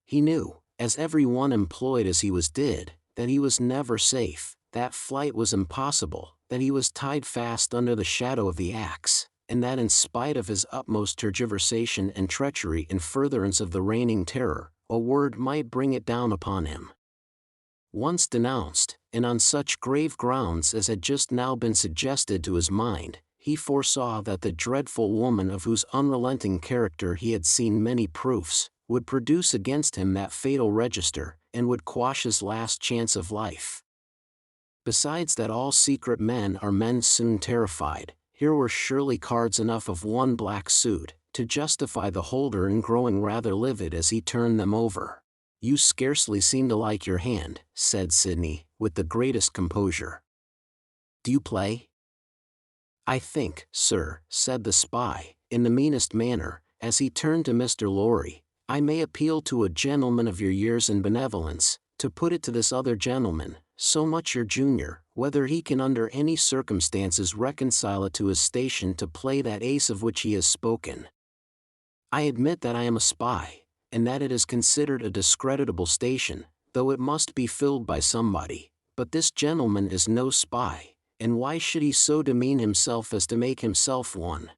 He knew, as every one employed as he was did, that he was never safe, that flight was impossible, that he was tied fast under the shadow of the axe, and that in spite of his utmost tergiversation and treachery in furtherance of the reigning terror, a word might bring it down upon him. Once denounced, and on such grave grounds as had just now been suggested to his mind, he foresaw that the dreadful woman of whose unrelenting character he had seen many proofs, would produce against him that fatal register, and would quash his last chance of life. Besides that all secret men are men soon terrified, here were surely cards enough of one black suit, to justify the holder in growing rather livid as he turned them over. You scarcely seem to like your hand, said Sidney, with the greatest composure. Do you play? "I think, sir," said the spy, in the meanest manner, as he turned to Mr. Lorry, "I may appeal to a gentleman of your years and benevolence, to put it to this other gentleman, so much your junior, whether he can under any circumstances reconcile it to his station to play that ace of which he has spoken. I admit that I am a spy, and that it is considered a discreditable station, though it must be filled by somebody, but this gentleman is no spy, and why should he so demean himself as to make himself one?"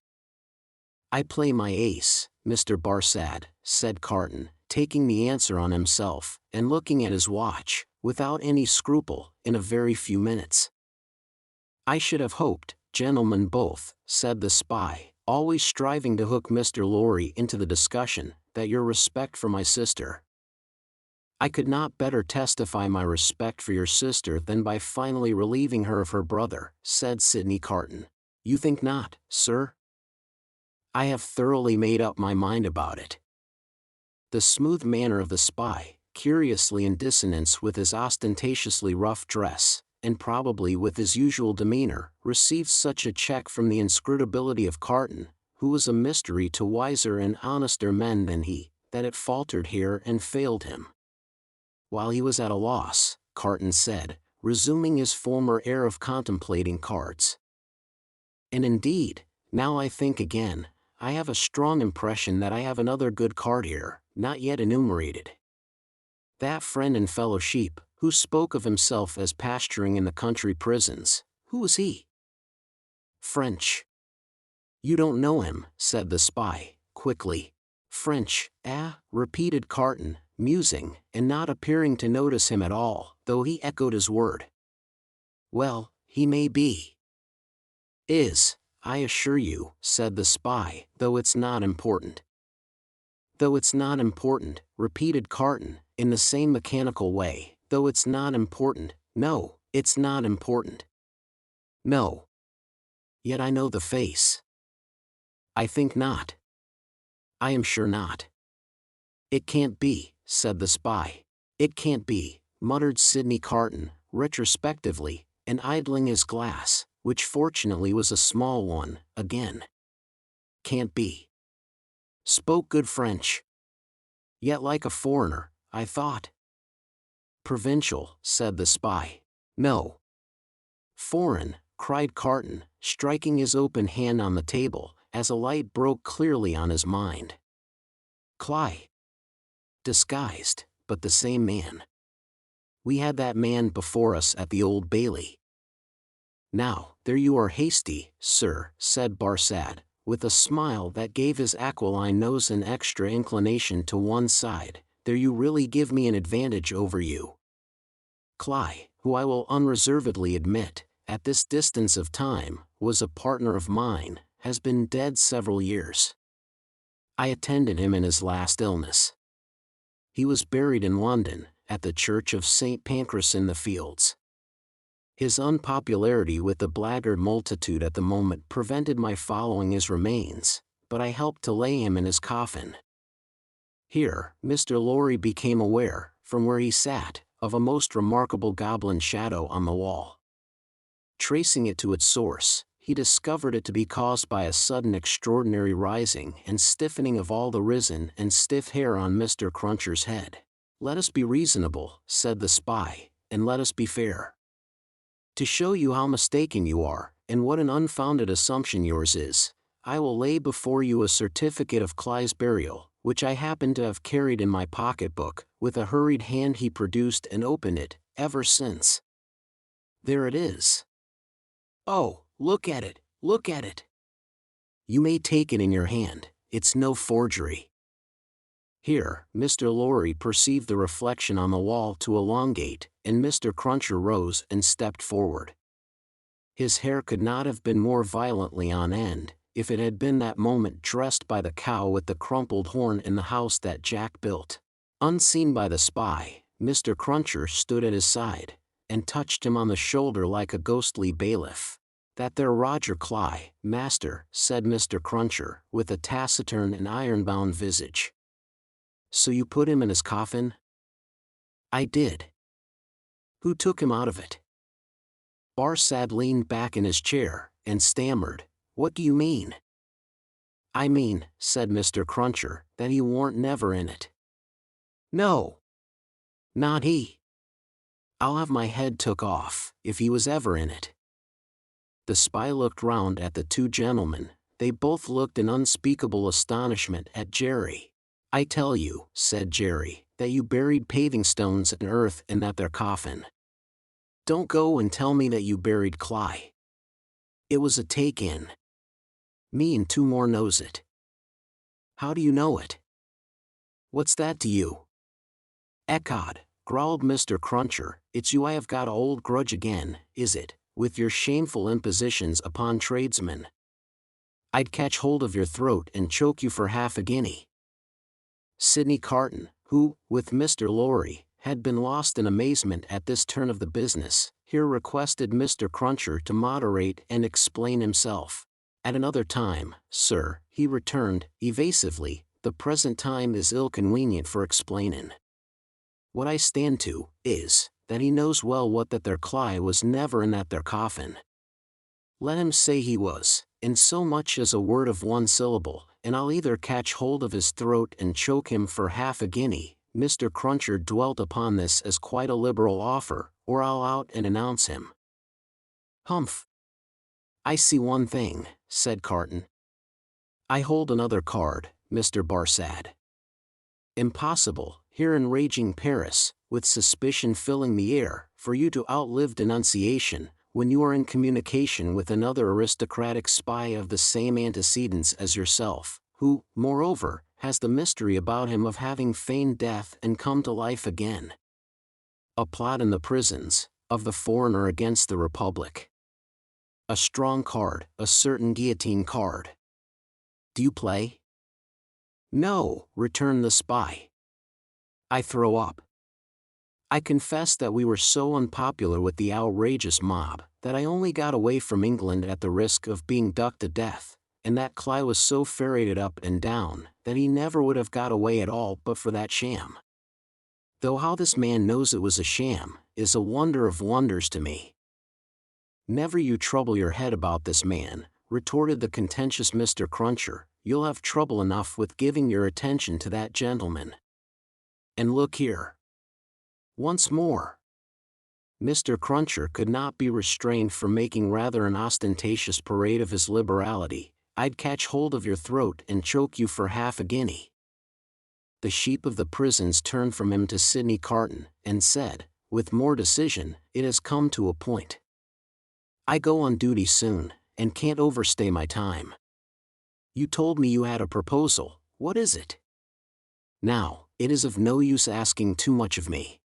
"I play my ace, Mr. Barsad," said Carton, taking the answer on himself, and looking at his watch, without any scruple, in a very few minutes. "I should have hoped, gentlemen both," said the spy, always striving to hook Mr. Lorry into the discussion, "that your respect for my sister—" "I could not better testify my respect for your sister than by finally relieving her of her brother," said Sidney Carton. "You think not, sir?" "I have thoroughly made up my mind about it." The smooth manner of the spy, curiously in dissonance with his ostentatiously rough dress, and probably with his usual demeanor, received such a check from the inscrutability of Carton, who was a mystery to wiser and honester men than he, that it faltered here and failed him. While he was at a loss, Carton said, resuming his former air of contemplating cards, "And indeed, now I think again, I have a strong impression that I have another good card here, not yet enumerated. That friend and fellow sheep, who spoke of himself as pasturing in the country prisons, who was he?" "French." "You don't know him," said the spy, quickly. "French, eh?" repeated Carton, musing, and not appearing to notice him at all, though he echoed his word. "Well, he may be." "Is, I assure you," said the spy, "though it's not important." "Though it's not important," repeated Carton, in the same mechanical way, "though it's not important, no, it's not important." "No. Yet I know the face." "I think not." "I am sure not." "It can't be," said the spy. "It can't be," muttered Sidney Carton, retrospectively, and idling his glass, which fortunately was a small one, again. "Can't be. Spoke good French. Yet like a foreigner, I thought." "Provincial," said the spy. "No." "Foreign," cried Carton, striking his open hand on the table, as a light broke clearly on his mind. "Cly. Disguised, but the same man. We had that man before us at the Old Bailey." "Now, there you are hasty, sir," said Barsad, with a smile that gave his aquiline nose an extra inclination to one side, "there you really give me an advantage over you. Cly, who I will unreservedly admit, at this distance of time, was a partner of mine, has been dead several years. I attended him in his last illness. He was buried in London, at the church of St. Pancras in the Fields. His unpopularity with the blackguard multitude at the moment prevented my following his remains, but I helped to lay him in his coffin." Here, Mr. Lorry became aware, from where he sat, of a most remarkable goblin shadow on the wall. Tracing it to its source, he discovered it to be caused by a sudden extraordinary rising and stiffening of all the risen and stiff hair on Mr. Cruncher's head. "Let us be reasonable," said the spy, "and let us be fair. To show you how mistaken you are, and what an unfounded assumption yours is, I will lay before you a certificate of Cly's burial, which I happen to have carried in my pocketbook." With a hurried hand he produced and opened it. "Ever since. There it is. Oh, look at it, look at it. You may take it in your hand, it's no forgery." Here, Mr. Lorry perceived the reflection on the wall to elongate, and Mr. Cruncher rose and stepped forward. His hair could not have been more violently on end, if it had been that moment dressed by the cow with the crumpled horn in the house that Jack built. Unseen by the spy, Mr. Cruncher stood at his side, and touched him on the shoulder like a ghostly bailiff. "That there Roger Cly, master," said Mr. Cruncher, with a taciturn and iron-bound visage. "So you put him in his coffin?" "I did." "Who took him out of it?" Barsad leaned back in his chair, and stammered, "What do you mean?" "I mean," said Mr. Cruncher, "that he warn't never in it." "No, not he. I'll have my head took off, if he was ever in it." The spy looked round at the two gentlemen. They both looked in unspeakable astonishment at Jerry. "I tell you," said Jerry, "that you buried paving stones and earth in that there coffin. Don't go and tell me that you buried Cly. It was a take-in. Me and two more knows it." "How do you know it?" "What's that to you?" "Ecod," growled Mr. Cruncher, "it's you I have got a old grudge again, is it, with your shameful impositions upon tradesmen? I'd catch hold of your throat and choke you for half a guinea." Sidney Carton, who, with Mr. Lorry, had been lost in amazement at this turn of the business, here requested Mr. Cruncher to moderate and explain himself. "At another time, sir," he returned, evasively, "the present time is ill conwenient for explainin'. What I stand to, is, that he knows well what that there Cly was never in that there coffin. Let him say he was, in so much as a word of one syllable, and I'll either catch hold of his throat and choke him for half a guinea." Mr. Cruncher dwelt upon this as quite a liberal offer, "or I'll out and announce him." "Humph! I see one thing," said Carton. "I hold another card, Mr. Barsad. Impossible, here in raging Paris, with suspicion filling the air, for you to outlive denunciation, when you are in communication with another aristocratic spy of the same antecedents as yourself, who, moreover, has the mystery about him of having feigned death and come to life again. A plot in the prisons, of the foreigner against the Republic. A strong card, a certain guillotine card. Do you play?" "No," returned the spy. "I throw up. I confess that we were so unpopular with the outrageous mob, that I only got away from England at the risk of being ducked to death, and that Cly was so ferreted up and down, that he never would have got away at all but for that sham. Though how this man knows it was a sham, is a wonder of wonders to me." "Never you trouble your head about this man," retorted the contentious Mr. Cruncher, "you'll have trouble enough with giving your attention to that gentleman. And look here. Once more." Mr. Cruncher could not be restrained from making rather an ostentatious parade of his liberality. "I'd catch hold of your throat and choke you for half a guinea." The sheep of the prisons turned from him to Sidney Carton, and said, with more decision, "It has come to a point. I go on duty soon, and can't overstay my time. You told me you had a proposal. What is it? Now, it is of no use asking too much of me.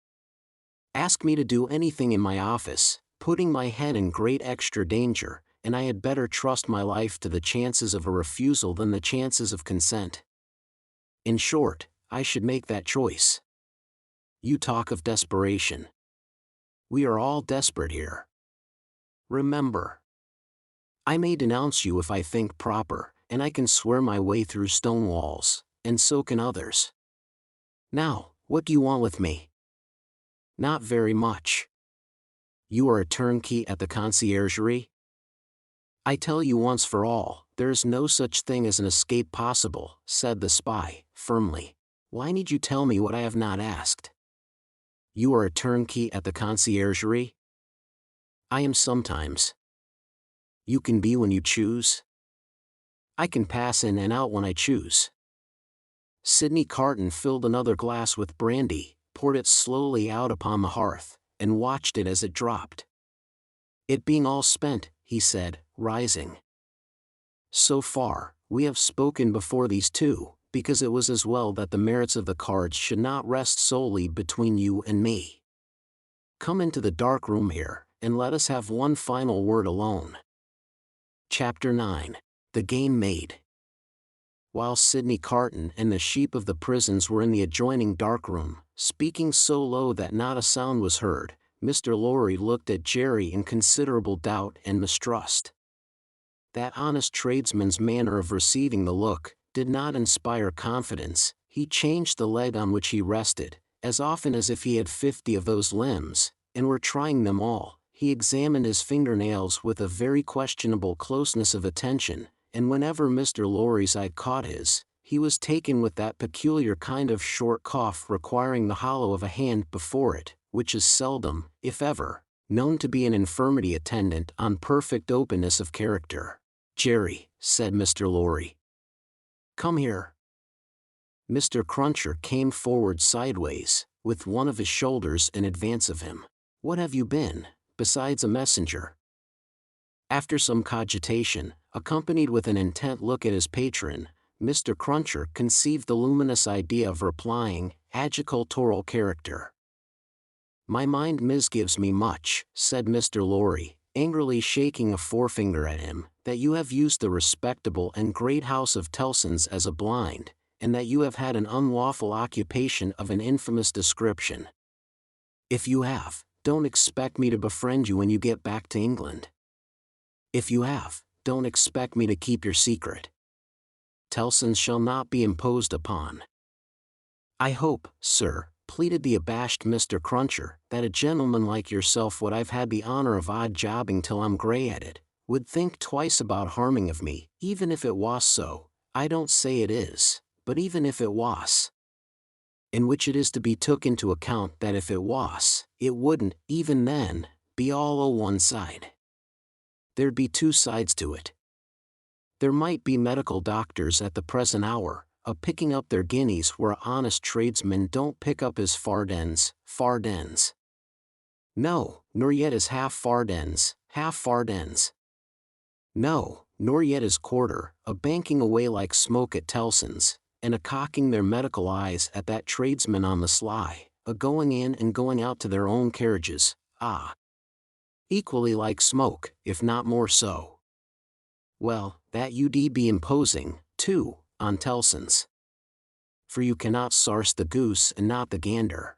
Ask me to do anything in my office, putting my head in great extra danger, and I had better trust my life to the chances of a refusal than the chances of consent. In short, I should make that choice. You talk of desperation. We are all desperate here. Remember. I may denounce you if I think proper, and I can swear my way through stone walls, and so can others. Now, what do you want with me?" "Not very much. You are a turnkey at the conciergerie?" "I tell you once for all, there is no such thing as an escape possible," said the spy, firmly. "Why need you tell me what I have not asked?" "You are a turnkey at the conciergerie?" "I am sometimes." "You can be when you choose?" "I can pass in and out when I choose." Sidney Carton filled another glass with brandy, poured it slowly out upon the hearth, and watched it as it dropped. "It being all spent," he said, rising. "So far, we have spoken before these two, because it was as well that the merits of the cards should not rest solely between you and me. Come into the dark room here, and let us have one final word alone." Chapter 9. The Game Made. While Sidney Carton and the sheep of the prisons were in the adjoining dark room, speaking so low that not a sound was heard, Mr. Lorry looked at Jerry in considerable doubt and mistrust. That honest tradesman's manner of receiving the look did not inspire confidence. He changed the leg on which he rested, as often as if he had 50 of those limbs, and were trying them all. he examined his fingernails with a very questionable closeness of attention, and whenever Mr. Lorry's eye caught his, he was taken with that peculiar kind of short cough requiring the hollow of a hand before it, which is seldom, if ever, known to be an infirmity attendant on perfect openness of character. "Jerry," said Mr. Lorry. "Come here." Mr. Cruncher came forward sideways, with one of his shoulders in advance of him. "What have you been, besides a messenger?" After some cogitation, accompanied with an intent look at his patron, Mr. Cruncher conceived the luminous idea of replying, "Agricultural character." "My mind misgives me much," said Mr. Lorry, angrily shaking a forefinger at him, "that you have used the respectable and great house of Tellson's as a blind, and that you have had an unlawful occupation of an infamous description. If you have, don't expect me to befriend you when you get back to England. If you have, don't expect me to keep your secret. Tellson's shall not be imposed upon." "I hope, sir," pleaded the abashed Mr. Cruncher, "that a gentleman like yourself what I've had the honor of odd jobbing till I'm grey at it, would think twice about harming of me, even if it was so. I don't say it is, but even if it was. In which it is to be took into account that if it was, it wouldn't, even then, be all o' one side. There'd be two sides to it. There might be medical doctors at the present hour, picking up their guineas where a honest tradesman don't pick up his fardens. No, nor yet his half fardens. No, nor yet his quarter, banking away like smoke at Tellson's, and cocking their medical eyes at that tradesman on the sly, going in and going out to their own carriages, equally like smoke, if not more so. Well, that you'd be imposing, too, on Tellson's. For you cannot sarse the goose and not the gander.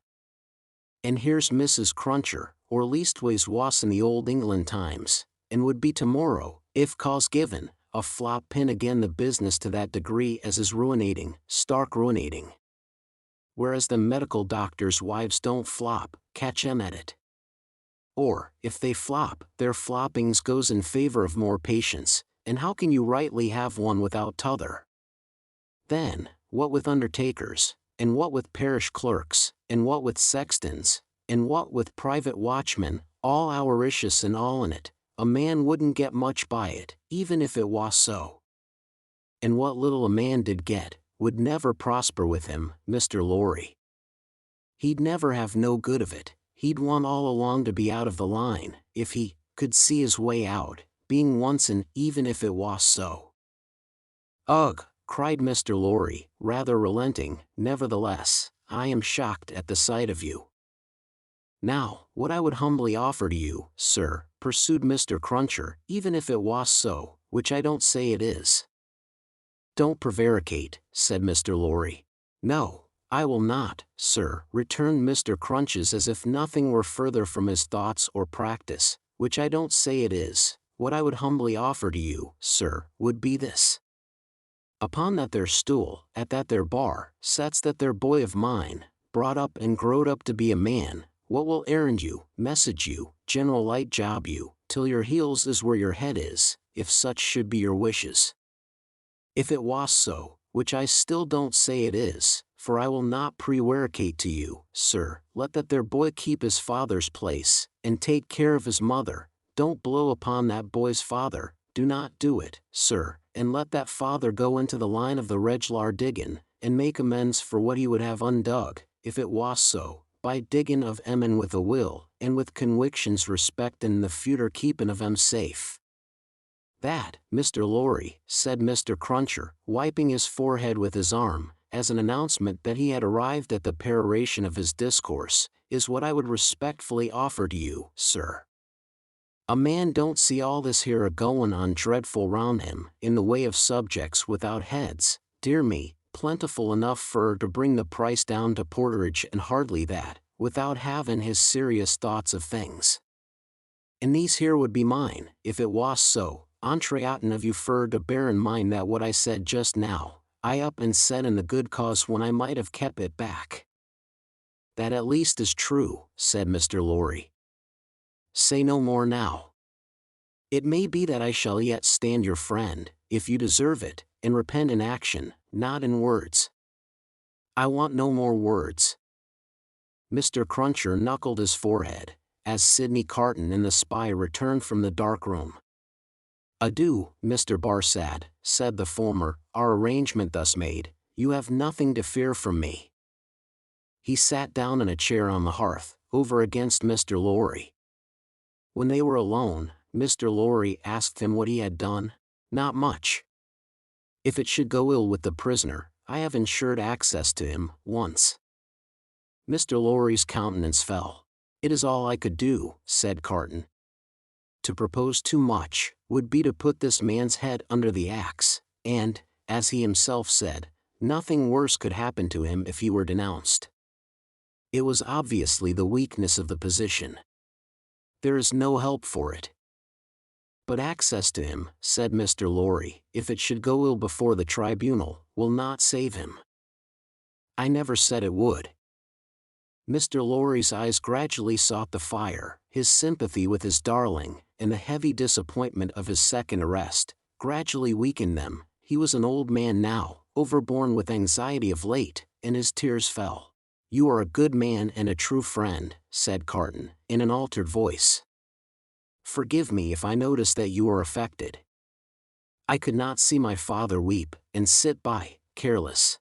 And here's Mrs. Cruncher, or leastways was in the old England times, and would be tomorrow, if cause given, a flop pin again the business to that degree as is ruinating, stark ruinating. Whereas the medical doctors' wives don't flop, catch 'em at it. Or, if they flop, their floppings goes in favor of more patients, and how can you rightly have one without t'other? Then, what with undertakers, and what with parish clerks, and what with sextons, and what with private watchmen, all avaricious and all in it, a man wouldn't get much by it, even if it was so. And what little a man did get, would never prosper with him, Mr. Lorry. He'd never have no good of it, he'd want all along to be out of the line, if he could see his way out, being once in, even if it was so." "Ugh!" cried Mr. Lorry, rather relenting. "Nevertheless, I am shocked at the sight of you." "Now, what I would humbly offer to you, sir," pursued Mr. Cruncher, "even if it was so, which I don't say it is." "Don't prevaricate," said Mr. Lorry. "No, I will not, sir," returned Mr. Crunches as if nothing were further from his thoughts or practice, "which I don't say it is. What I would humbly offer to you, sir, would be this. Upon that there stool, at that there bar, sets that there boy of mine, brought up and growed up to be a man, what will errand you, message you, general light job you, till your heels is where your head is, if such should be your wishes. If it was so, which I still don't say it is, for I will not prevaricate to you, sir, let that there boy keep his father's place, and take care of his mother, don't blow upon that boy's father, do not do it, sir, and let that father go into the line of the reg'lar diggin', and make amends for what he would have undug, if it was so, by diggin' of 'em and with a will, and with conwictions respectin' the futur keepin' of 'em safe." "That, Mr. Lorry," said Mr. Cruncher, wiping his forehead with his arm, as an announcement that he had arrived at the peroration of his discourse, "is what I would respectfully offer to you, sir. A man don't see all this here a-goin' on dreadful round him, in the way of subjects without heads, dear me, plentiful enough fur to bring the price down to porterage and hardly that, without havin' his serious thoughts of things. And these here would be mine, if it was so, entreatin' of you fur to bear in mind that what I said just now, I up and said in the good cause when I might have kep' it back." "That at least is true," said Mr. Lorry. say no more now. It may be that I shall yet stand your friend, if you deserve it, and repent in action, not in words. I want no more words. Mr. Cruncher knuckled his forehead, as Sidney Carton and the spy returned from the dark room. Adieu, Mr. Barsad, said the former, our arrangement thus made, you have nothing to fear from me. He sat down in a chair on the hearth, over against Mr. Lorry. When they were alone, Mr. Lorry asked him what he had done. Not much. If it should go ill with the prisoner, I have insured access to him, once. Mr. Lorry's countenance fell. It is all I could do, said Carton. To propose too much, would be to put this man's head under the axe, and, as he himself said, nothing worse could happen to him if he were denounced. It was obviously the weakness of the position. There is no help for it. But access to him, said Mr. Lorry, if it should go ill before the tribunal, will not save him. I never said it would. Mr. Lorry's eyes gradually sought the fire, his sympathy with his darling, and the heavy disappointment of his second arrest, gradually weakened them. He was an old man now, overborne with anxiety of late, and his tears fell. You are a good man and a true friend, said Carton, in an altered voice. Forgive me if I notice that you are affected. I could not see my father weep, and sit by, careless.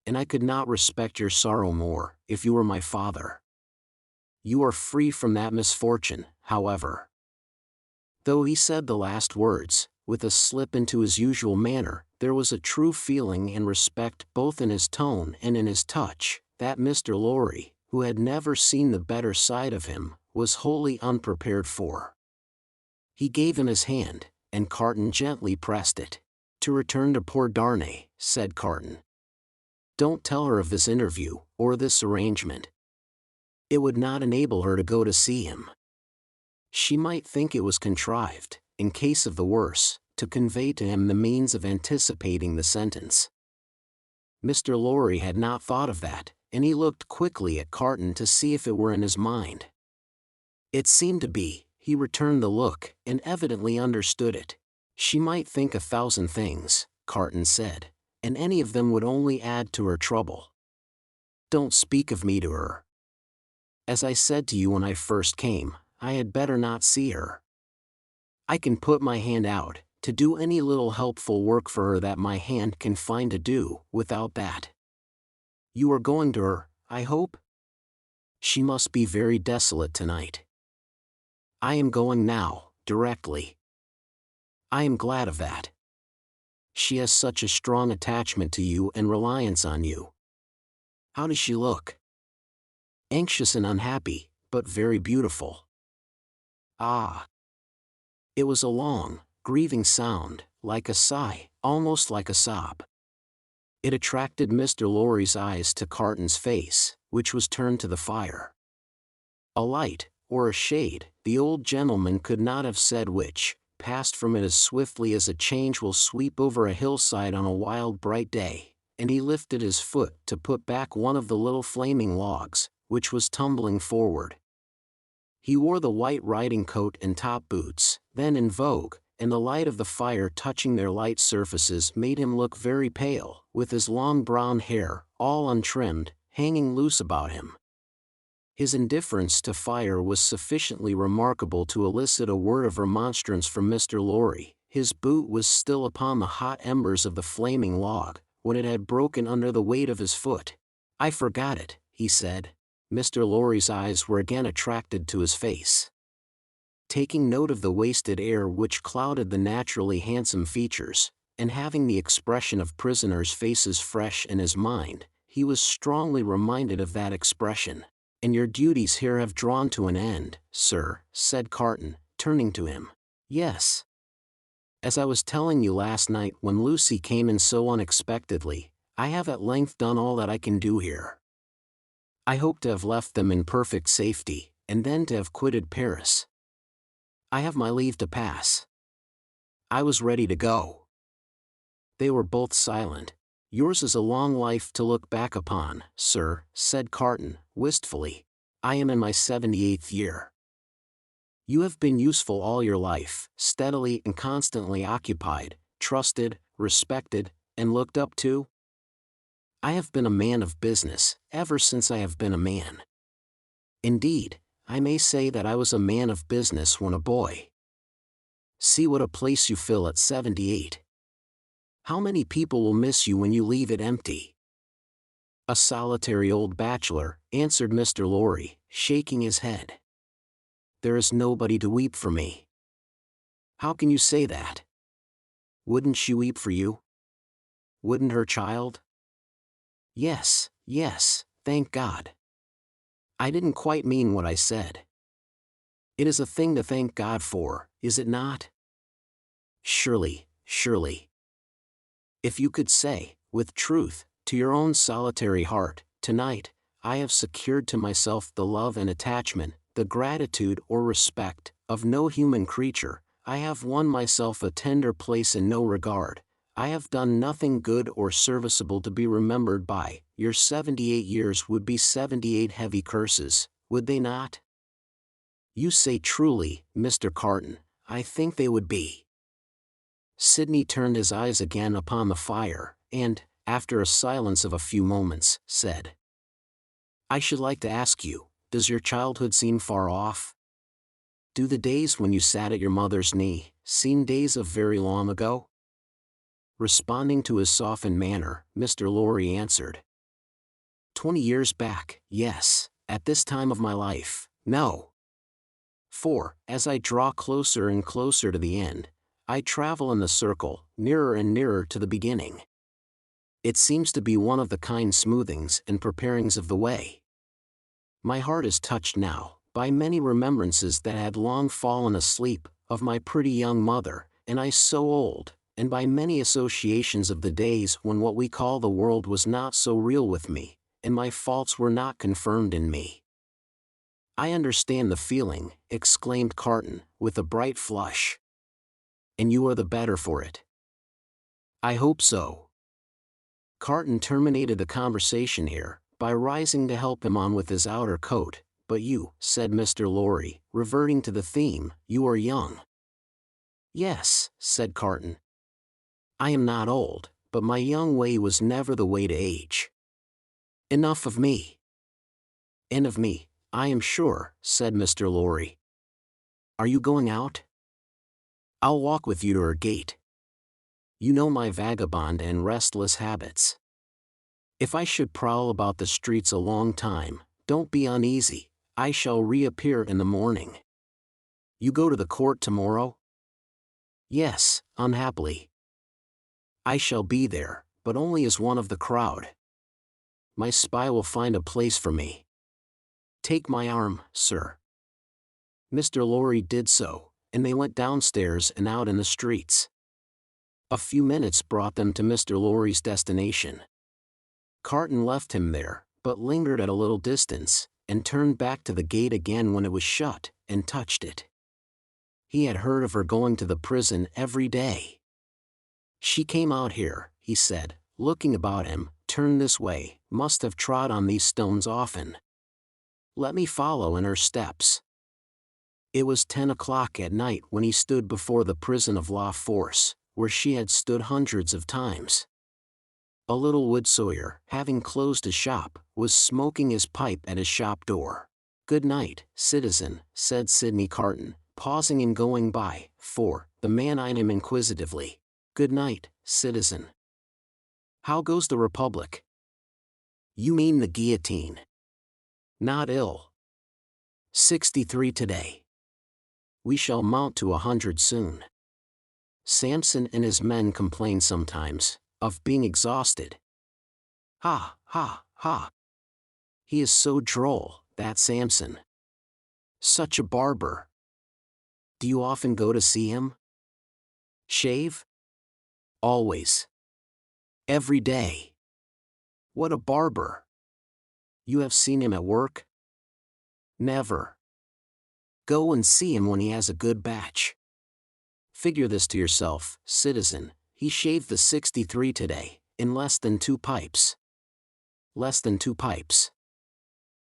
And I could not respect your sorrow more, if you were my father. You are free from that misfortune, however. Though he said the last words, with a slip into his usual manner, there was a true feeling and respect both in his tone and in his touch, that Mr. Lorry, who had never seen the better side of him, was wholly unprepared for. He gave him his hand, and Carton gently pressed it. To return to poor Darnay, said Carton. Don't tell her of this interview, or this arrangement. It would not enable her to go to see him. She might think it was contrived, in case of the worse, to convey to him the means of anticipating the sentence. Mr. Lorry had not thought of that, and he looked quickly at Carton to see if it were in his mind. It seemed to be. He returned the look, and evidently understood it. She might think 1,000 things, Carton said, and any of them would only add to her trouble. Don't speak of me to her. As I said to you when I first came, I had better not see her. I can put my hand out, to do any little helpful work for her that my hand can find to do, without that. You are going to her, I hope? She must be very desolate tonight. I am going now, directly. I am glad of that. She has such a strong attachment to you and reliance on you. How does she look? Anxious and unhappy, but very beautiful. Ah! It was a long, grieving sound, like a sigh, almost like a sob. It attracted Mr. Lorry's eyes to Carton's face, which was turned to the fire. A light, or a shade, the old gentleman could not have said which, passed from it as swiftly as a change will sweep over a hillside on a wild bright day, and he lifted his foot to put back one of the little flaming logs, which was tumbling forward. He wore the white riding coat and top boots, then in vogue, and the light of the fire touching their light surfaces made him look very pale, with his long brown hair, all untrimmed, hanging loose about him. His indifference to fire was sufficiently remarkable to elicit a word of remonstrance from Mr. Lorry. His boot was still upon the hot embers of the flaming log, when it had broken under the weight of his foot. I forgot it, he said. Mr. Lorry's eyes were again attracted to his face. Taking note of the wasted air which clouded the naturally handsome features, and having the expression of prisoners' faces fresh in his mind, he was strongly reminded of that expression. And your duties here have drawn to an end, sir, said Carton, turning to him. Yes. As I was telling you last night when Lucy came in so unexpectedly, I have at length done all that I can do here. I hope to have left them in perfect safety, and then to have quitted Paris. I have my leave to pass. I was ready to go. They were both silent. Yours is a long life to look back upon, sir, said Carton, wistfully. I am in my 78th year. You have been useful all your life, steadily and constantly occupied, trusted, respected, and looked up to. I have been a man of business, ever since I have been a man. Indeed, I may say that I was a man of business when a boy. See what a place you fill at 78. How many people will miss you when you leave it empty? A solitary old bachelor, answered Mr. Lorry, shaking his head. There is nobody to weep for me. How can you say that? Wouldn't she weep for you? Wouldn't her child? Yes, yes, thank God. I didn't quite mean what I said. It is a thing to thank God for, is it not? Surely, surely. If you could say, with truth, to your own solitary heart, tonight, I have secured to myself the love and attachment, the gratitude or respect, of no human creature, I have won myself a tender place in no regard, I have done nothing good or serviceable to be remembered by, your 78 years would be 78 heavy curses, would they not? You say truly, Mr. Carton, I think they would be. Sidney turned his eyes again upon the fire, and, after a silence of a few moments, said, I should like to ask you, does your childhood seem far off? Do the days when you sat at your mother's knee seem days of very long ago? Responding to his softened manner, Mr. Lorry answered, 20 years back, yes, at this time of my life, no. For, as I draw closer and closer to the end, I travel in the circle, nearer and nearer to the beginning. It seems to be one of the kind smoothings and preparings of the way. My heart is touched now, by many remembrances that had long fallen asleep, of my pretty young mother, and I so old, and by many associations of the days when what we call the world was not so real with me, and my faults were not confirmed in me. I understand the feeling, exclaimed Carton, with a bright flush. And you are the better for it. I hope so. Carton terminated the conversation here, by rising to help him on with his outer coat, but you, said Mr. Lorry, reverting to the theme, you are young. Yes, said Carton. I am not old, but my young way was never the way to age. Enough of me. And of me, I am sure, said Mr. Lorry. Are you going out? I'll walk with you to her gate. You know my vagabond and restless habits. If I should prowl about the streets a long time, don't be uneasy, I shall reappear in the morning. You go to the court tomorrow? Yes, unhappily. I shall be there, but only as one of the crowd. My spy will find a place for me. Take my arm, sir. Mr. Lorry did so, and they went downstairs and out in the streets. A few minutes brought them to Mr. Lorry's destination. Carton left him there, but lingered at a little distance, and turned back to the gate again when it was shut, and touched it. He had heard of her going to the prison every day. She came out here, he said, looking about him, turned this way, must have trod on these stones often. Let me follow in her steps. It was 10 o'clock at night when he stood before the prison of La Force, where she had stood hundreds of times. A little wood sawyer, having closed his shop, was smoking his pipe at his shop door. Good night, citizen, said Sidney Carton, pausing and going by, for the man eyed him inquisitively. Good night, citizen. How goes the Republic? You mean the guillotine. Not ill. 63 today. We shall mount to 100 soon. Samson and his men complain sometimes of being exhausted. Ha, ha, ha. He is so droll, that Samson. Such a barber. Do you often go to see him? Shave? Always. Every day. What a barber. You have seen him at work? Never. Go and see him when he has a good batch. Figure this to yourself, citizen, he shaved the 63 today, in less than 2 pipes. Less than 2 pipes.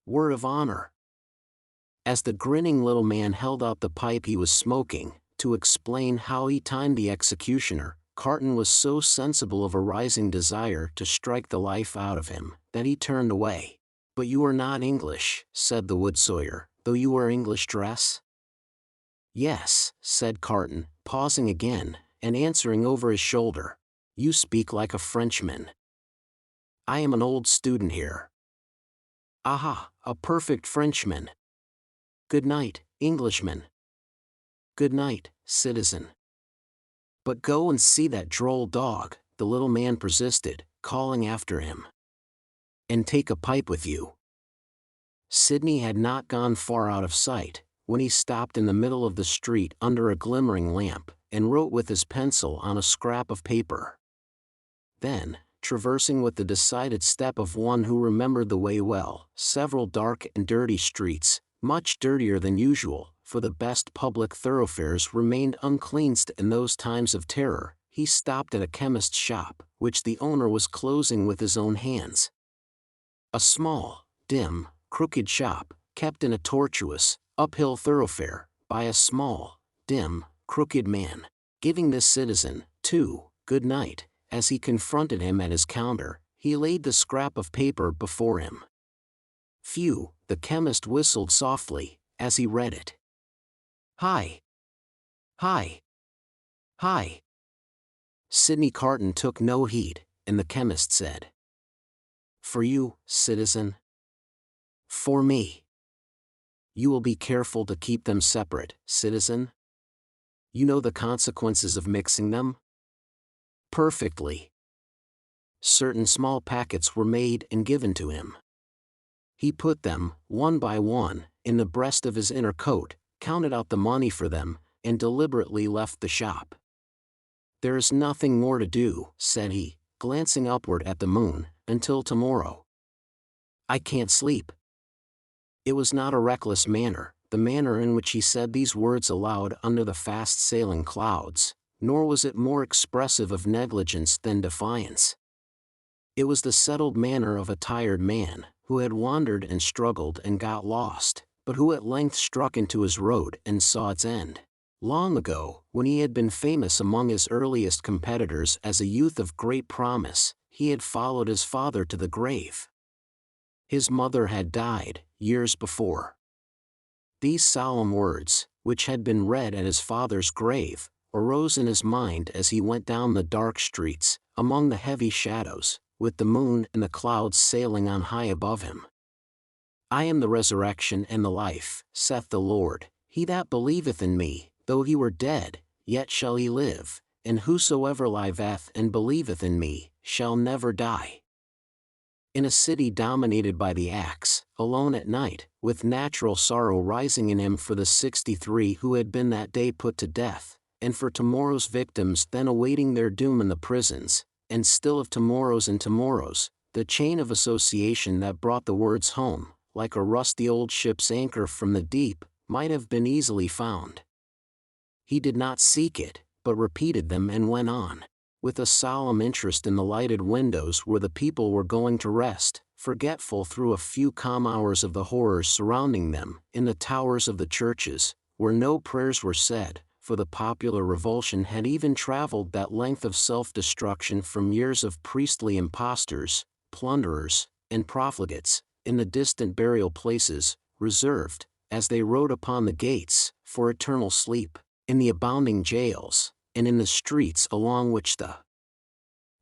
Word of honor. As the grinning little man held out the pipe he was smoking, to explain how he timed the executioner, Carton was so sensible of a rising desire to strike the life out of him, that he turned away. "But you are not English," said the wood sawyer, "though you wear English dress?" "Yes," said Carton, pausing again, and answering over his shoulder. "You speak like a Frenchman." "I am an old student here." "Aha, a perfect Frenchman. Good night, Englishman." "Good night, citizen." "But go and see that droll dog," the little man persisted, calling after him. "And take a pipe with you." Sidney had not gone far out of sight, when he stopped in the middle of the street under a glimmering lamp, and wrote with his pencil on a scrap of paper. Then, traversing with the decided step of one who remembered the way well, several dark and dirty streets, much dirtier than usual, for the best public thoroughfares remained uncleansed in those times of terror, he stopped at a chemist's shop, which the owner was closing with his own hands. A small, dim, crooked shop, kept in a tortuous, uphill thoroughfare, by a small, dim, crooked man, giving this citizen, too, good night. As he confronted him at his counter, he laid the scrap of paper before him. "Phew," the chemist whistled softly, as he read it. "Hi! Hi! Hi!" Sidney Carton took no heed, and the chemist said, "For you, citizen?" "For me." "You will be careful to keep them separate, citizen? You know the consequences of mixing them?" "Perfectly." Certain small packets were made and given to him. He put them, one by one, in the breast of his inner coat, counted out the money for them, and deliberately left the shop. "There is nothing more to do," said he, glancing upward at the moon, "until tomorrow. I can't sleep." It was not a reckless manner, the manner in which he said these words aloud under the fast-sailing clouds, nor was it more expressive of negligence than defiance. It was the settled manner of a tired man, who had wandered and struggled and got lost, but who at length struck into his road and saw its end. Long ago, when he had been famous among his earliest competitors as a youth of great promise, he had followed his father to the grave. His mother had died, years before. These solemn words, which had been read at his father's grave, arose in his mind as he went down the dark streets, among the heavy shadows, with the moon and the clouds sailing on high above him. "I am the resurrection and the life, saith the Lord. He that believeth in me, though he were dead, yet shall he live, and whosoever liveth and believeth in me, shall never die." In a city dominated by the axe, alone at night, with natural sorrow rising in him for the 63 who had been that day put to death, and for tomorrow's victims then awaiting their doom in the prisons, and still of tomorrows and tomorrows, the chain of association that brought the words home, like a rusty old ship's anchor from the deep, might have been easily found. He did not seek it, but repeated them and went on, with a solemn interest in the lighted windows where the people were going to rest, forgetful through a few calm hours of the horrors surrounding them, in the towers of the churches, where no prayers were said, for the popular revulsion had even traveled that length of self-destruction from years of priestly impostors, plunderers, and profligates, in the distant burial places, reserved, as they rode upon the gates, for eternal sleep, in the abounding jails, and in the streets along which the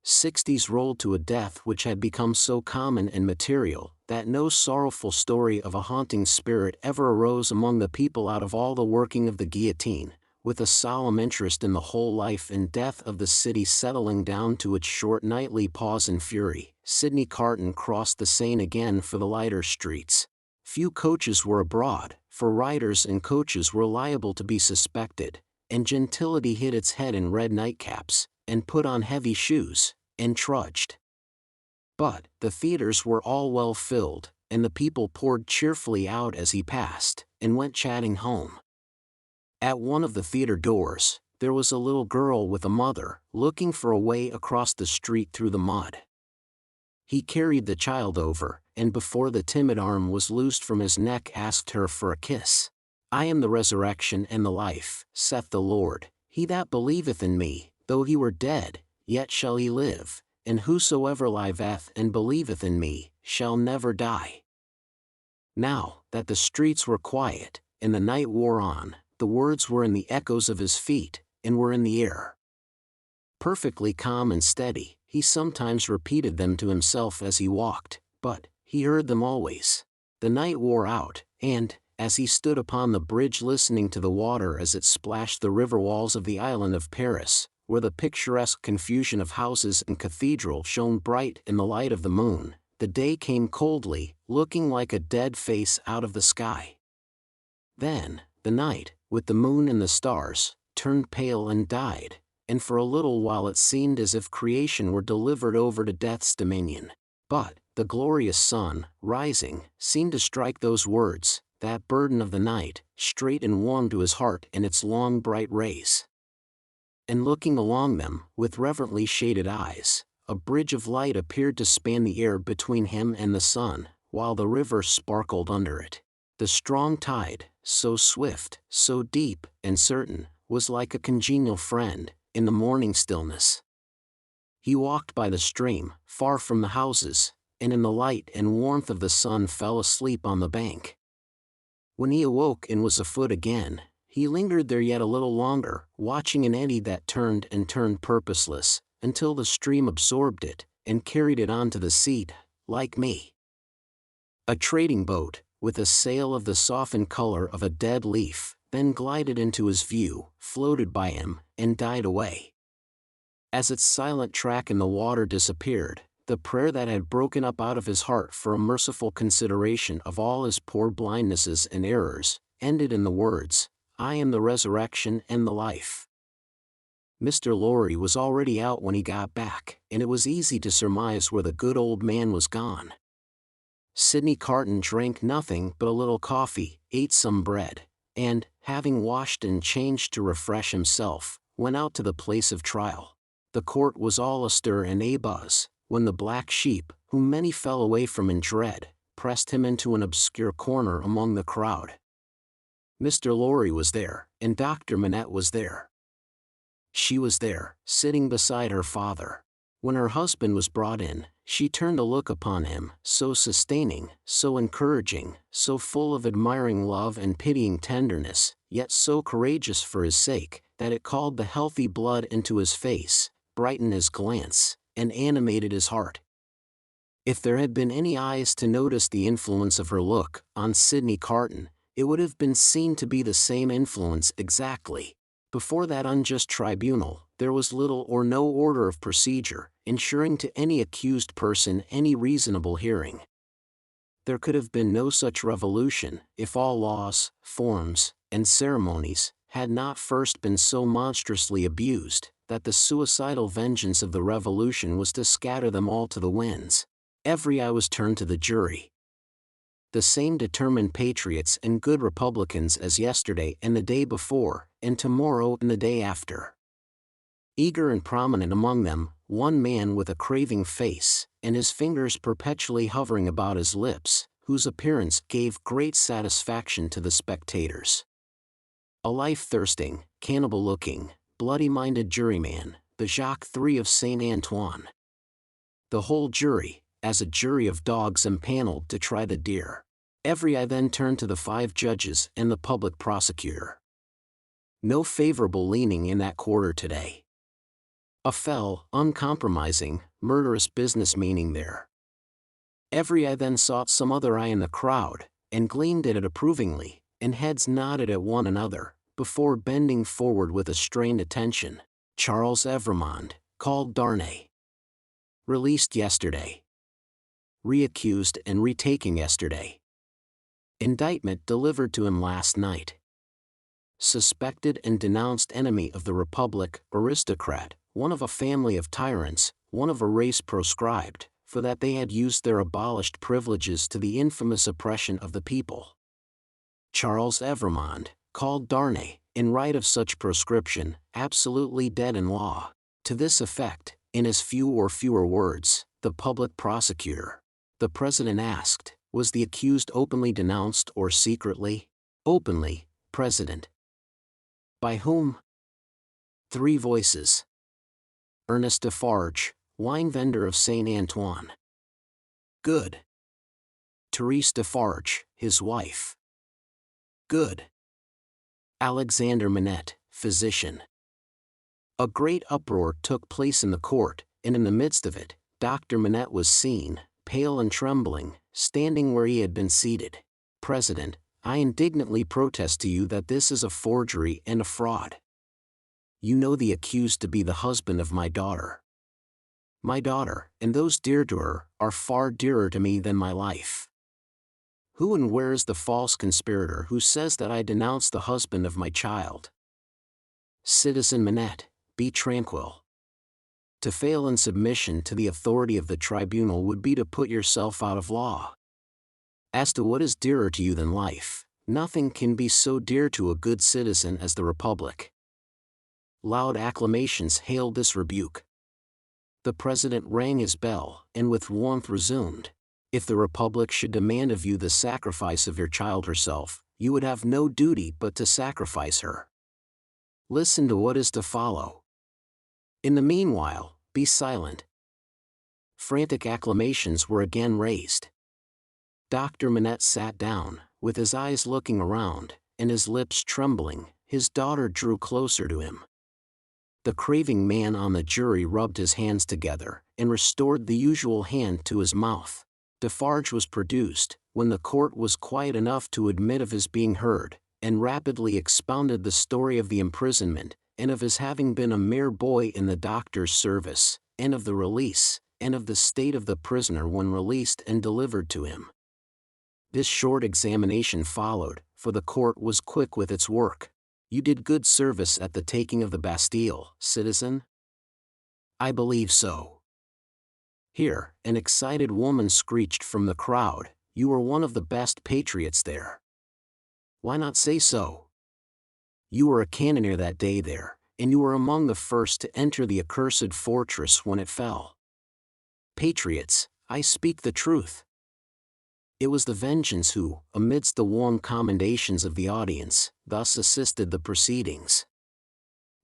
60s rolled to a death which had become so common and material, that no sorrowful story of a haunting spirit ever arose among the people out of all the working of the guillotine, with a solemn interest in the whole life and death of the city settling down to its short nightly pause in fury. Sidney Carton crossed the Seine again for the lighter streets. Few coaches were abroad, for riders and coaches were liable to be suspected, and gentility hid its head in red nightcaps, and put on heavy shoes, and trudged. But the theaters were all well filled, and the people poured cheerfully out as he passed, and went chatting home. At one of the theater doors, there was a little girl with a mother, looking for a way across the street through the mud. He carried the child over, and before the timid arm was loosed from his neck asked her for a kiss. "I am the resurrection and the life, saith the Lord. He that believeth in me, though he were dead, yet shall he live, and whosoever liveth and believeth in me, shall never die." Now that the streets were quiet, and the night wore on, the words were in the echoes of his feet, and were in the air. Perfectly calm and steady, he sometimes repeated them to himself as he walked, but he heard them always. The night wore out, and, as he stood upon the bridge listening to the water as it splashed the river walls of the island of Paris, where the picturesque confusion of houses and cathedral shone bright in the light of the moon, the day came coldly, looking like a dead face out of the sky. Then, the night, with the moon and the stars, turned pale and died, and for a little while it seemed as if creation were delivered over to death's dominion. But the glorious sun, rising, seemed to strike those words, that burden of the night, straight and warm to his heart in its long bright rays. And looking along them, with reverently shaded eyes, a bridge of light appeared to span the air between him and the sun, while the river sparkled under it. The strong tide, so swift, so deep, and certain, was like a congenial friend, in the morning stillness. He walked by the stream, far from the houses, and in the light and warmth of the sun fell asleep on the bank. When he awoke and was afoot again, he lingered there yet a little longer, watching an eddy that turned and turned purposeless, until the stream absorbed it, and carried it on to the sea, like me. A trading boat, with a sail of the softened color of a dead leaf, then glided into his view, floated by him, and died away. As its silent track in the water disappeared, the prayer that had broken up out of his heart for a merciful consideration of all his poor blindnesses and errors, ended in the words, "I am the resurrection and the life." Mr. Lorry was already out when he got back, and it was easy to surmise where the good old man was gone. Sidney Carton drank nothing but a little coffee, ate some bread, and, having washed and changed to refresh himself, went out to the place of trial. The court was all astir and abuzz, when the black sheep, whom many fell away from in dread, pressed him into an obscure corner among the crowd. Mr. Lorry was there, and Dr. Manette was there. She was there, sitting beside her father. When her husband was brought in, she turned to look upon him, so sustaining, so encouraging, so full of admiring love and pitying tenderness, yet so courageous for his sake, that it called the healthy blood into his face, brightened his glance, and animated his heart. If there had been any eyes to notice the influence of her look on Sidney Carton, it would have been seen to be the same influence exactly. Before that unjust tribunal, there was little or no order of procedure, ensuring to any accused person any reasonable hearing. There could have been no such revolution, if all laws, forms, and ceremonies had not first been so monstrously abused, that the suicidal vengeance of the revolution was to scatter them all to the winds. Every eye was turned to the jury. The same determined patriots and good Republicans as yesterday and the day before, and tomorrow and the day after. Eager and prominent among them, one man with a craving face, and his fingers perpetually hovering about his lips, whose appearance gave great satisfaction to the spectators. A life-thirsting, cannibal-looking, bloody-minded juryman, the Jacques III of Saint Antoine. The whole jury, as a jury of dogs empaneled to try the deer. Every eye then turned to the 5 judges and the public prosecutor. No favorable leaning in that quarter today. A fell, uncompromising, murderous business meaning there. Every eye then sought some other eye in the crowd, and gleamed at it approvingly, and heads nodded at one another, before bending forward with a strained attention. Charles Evrémonde, called Darnay. Released yesterday. Reaccused and retaken yesterday. Indictment delivered to him last night. Suspected and denounced enemy of the Republic, aristocrat, one of a family of tyrants, one of a race proscribed, for that they had used their abolished privileges to the infamous oppression of the people. Charles Evrémonde, called Darnay, in right of such proscription, absolutely dead in law. To this effect, in as few or fewer words, the public prosecutor. The president asked. Was the accused openly denounced or secretly? Openly, President. By whom? 3 voices. Ernest Defarge, wine vendor of Saint Antoine. Good. Therese Defarge, his wife. Good. Alexander Manette, physician. A great uproar took place in the court, and in the midst of it, Dr. Manette was seen, pale and trembling, standing where he had been seated. President, I indignantly protest to you that this is a forgery and a fraud. You know the accused to be the husband of my daughter. My daughter, and those dear to her, are far dearer to me than my life. Who and where is the false conspirator who says that I denounce the husband of my child? Citizen Manette, be tranquil. To fail in submission to the authority of the tribunal would be to put yourself out of law. As to what is dearer to you than life, nothing can be so dear to a good citizen as the Republic. Loud acclamations hailed this rebuke. The president rang his bell, and with warmth resumed. If the Republic should demand of you the sacrifice of your child herself, you would have no duty but to sacrifice her. Listen to what is to follow. In the meanwhile, be silent. Frantic acclamations were again raised. Dr. Manette sat down, with his eyes looking around, and his lips trembling. His daughter drew closer to him. The craving man on the jury rubbed his hands together, and restored the usual hand to his mouth. Defarge was produced, when the court was quiet enough to admit of his being heard, and rapidly expounded the story of the imprisonment, and of his having been a mere boy in the doctor's service, and of the release, and of the state of the prisoner when released and delivered to him. This short examination followed, for the court was quick with its work. You did good service at the taking of the Bastille, citizen? I believe so. Here, an excited woman screeched from the crowd, you were one of the best patriots there. Why not say so? You were a cannoneer that day there, and you were among the first to enter the accursed fortress when it fell. Patriots, I speak the truth. It was the Vengeance who, amidst the warm commendations of the audience, thus assisted the proceedings.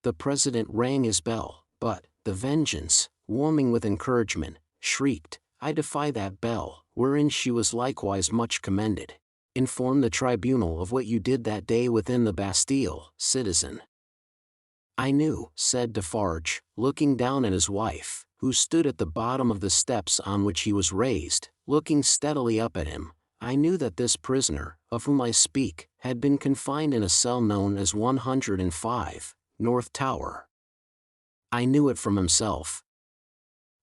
The president rang his bell, but the Vengeance, warming with encouragement, shrieked, I defy that bell, wherein she was likewise much commended. Inform the tribunal of what you did that day within the Bastille, citizen. I knew, said Defarge, looking down at his wife, who stood at the bottom of the steps on which he was raised, looking steadily up at him, I knew that this prisoner, of whom I speak, had been confined in a cell known as 105, North Tower. I knew it from himself.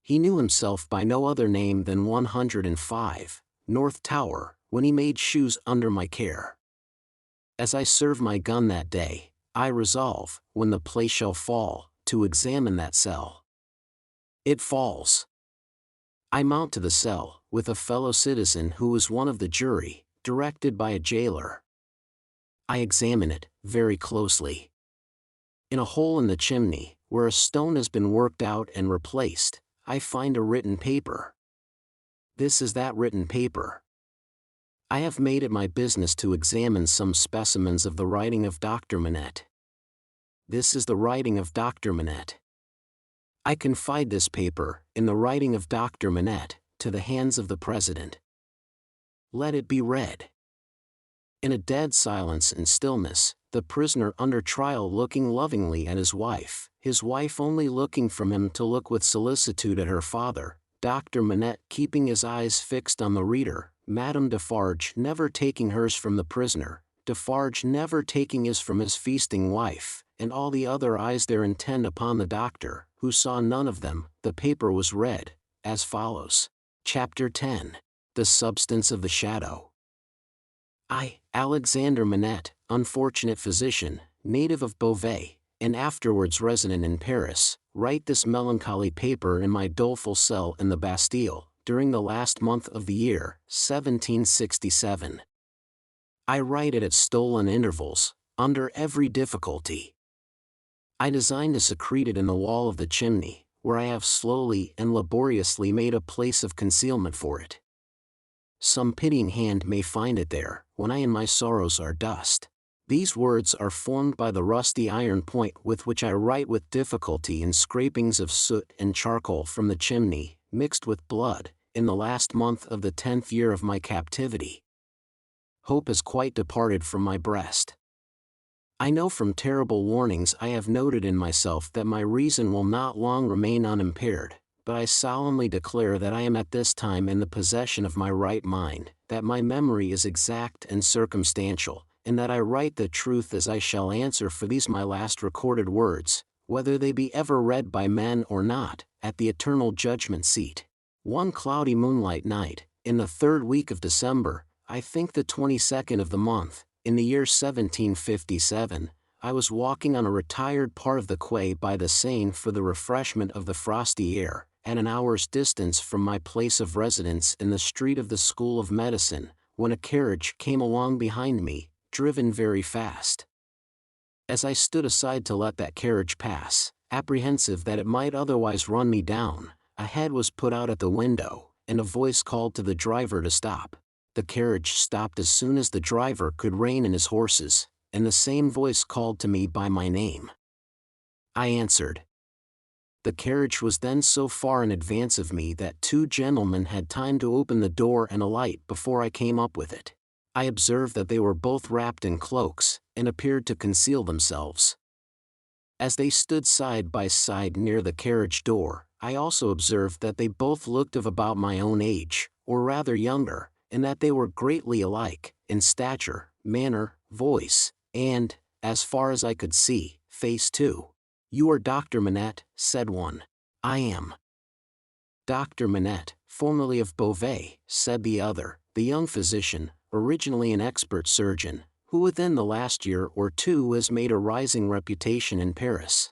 He knew himself by no other name than 105, North Tower, when he made shoes under my care. As I serve my gun that day, I resolve, when the play shall fall, to examine that cell. It falls. I mount to the cell, with a fellow citizen who was one of the jury, directed by a jailer. I examine it, very closely. In a hole in the chimney, where a stone has been worked out and replaced, I find a written paper. This is that written paper. I have made it my business to examine some specimens of the writing of Dr. Manette. This is the writing of Dr. Manette. I confide this paper, in the writing of Dr. Manette, to the hands of the president. Let it be read. In a dead silence and stillness, the prisoner under trial looking lovingly at his wife only looking from him to look with solicitude at her father, Dr. Manette keeping his eyes fixed on the reader, Madame Defarge never taking hers from the prisoner, Defarge never taking his from his feasting wife, and all the other eyes there intent upon the doctor, who saw none of them. The paper was read, as follows. Chapter 10. The Substance of the Shadow. I, Alexander Manette, unfortunate physician, native of Beauvais, and afterwards resident in Paris, write this melancholy paper in my doleful cell in the Bastille, during the last month of the year, 1767. I write it at stolen intervals, under every difficulty. I design to secrete it in the wall of the chimney, where I have slowly and laboriously made a place of concealment for it. Some pitying hand may find it there, when I and my sorrows are dust. These words are formed by the rusty iron point with which I write with difficulty in scrapings of soot and charcoal from the chimney, mixed with blood, in the last month of the 10th year of my captivity. Hope has quite departed from my breast. I know from terrible warnings I have noted in myself that my reason will not long remain unimpaired, but I solemnly declare that I am at this time in the possession of my right mind, that my memory is exact and circumstantial, and that I write the truth as I shall answer for these my last recorded words, whether they be ever read by men or not, at the eternal judgment seat. One cloudy moonlight night, in the 3rd week of December, I think the 22nd of the month, in the year 1757, I was walking on a retired part of the quay by the Seine for the refreshment of the frosty air, at an hour's distance from my place of residence in the street of the School of Medicine, when a carriage came along behind me, driven very fast. As I stood aside to let that carriage pass, apprehensive that it might otherwise run me down, a head was put out at the window, and a voice called to the driver to stop. The carriage stopped as soon as the driver could rein in his horses, and the same voice called to me by my name. I answered. The carriage was then so far in advance of me that 2 gentlemen had time to open the door and alight before I came up with it. I observed that they were both wrapped in cloaks, and appeared to conceal themselves. As they stood side by side near the carriage door, I also observed that they both looked of about my own age, or rather younger, and that they were greatly alike, in stature, manner, voice, and, as far as I could see, face too. "You are Dr. Manette," said one. "I am." "Dr. Manette, formerly of Beauvais," said the other, the young physician, originally an expert surgeon, who within the last year or 2 has made a rising reputation in Paris.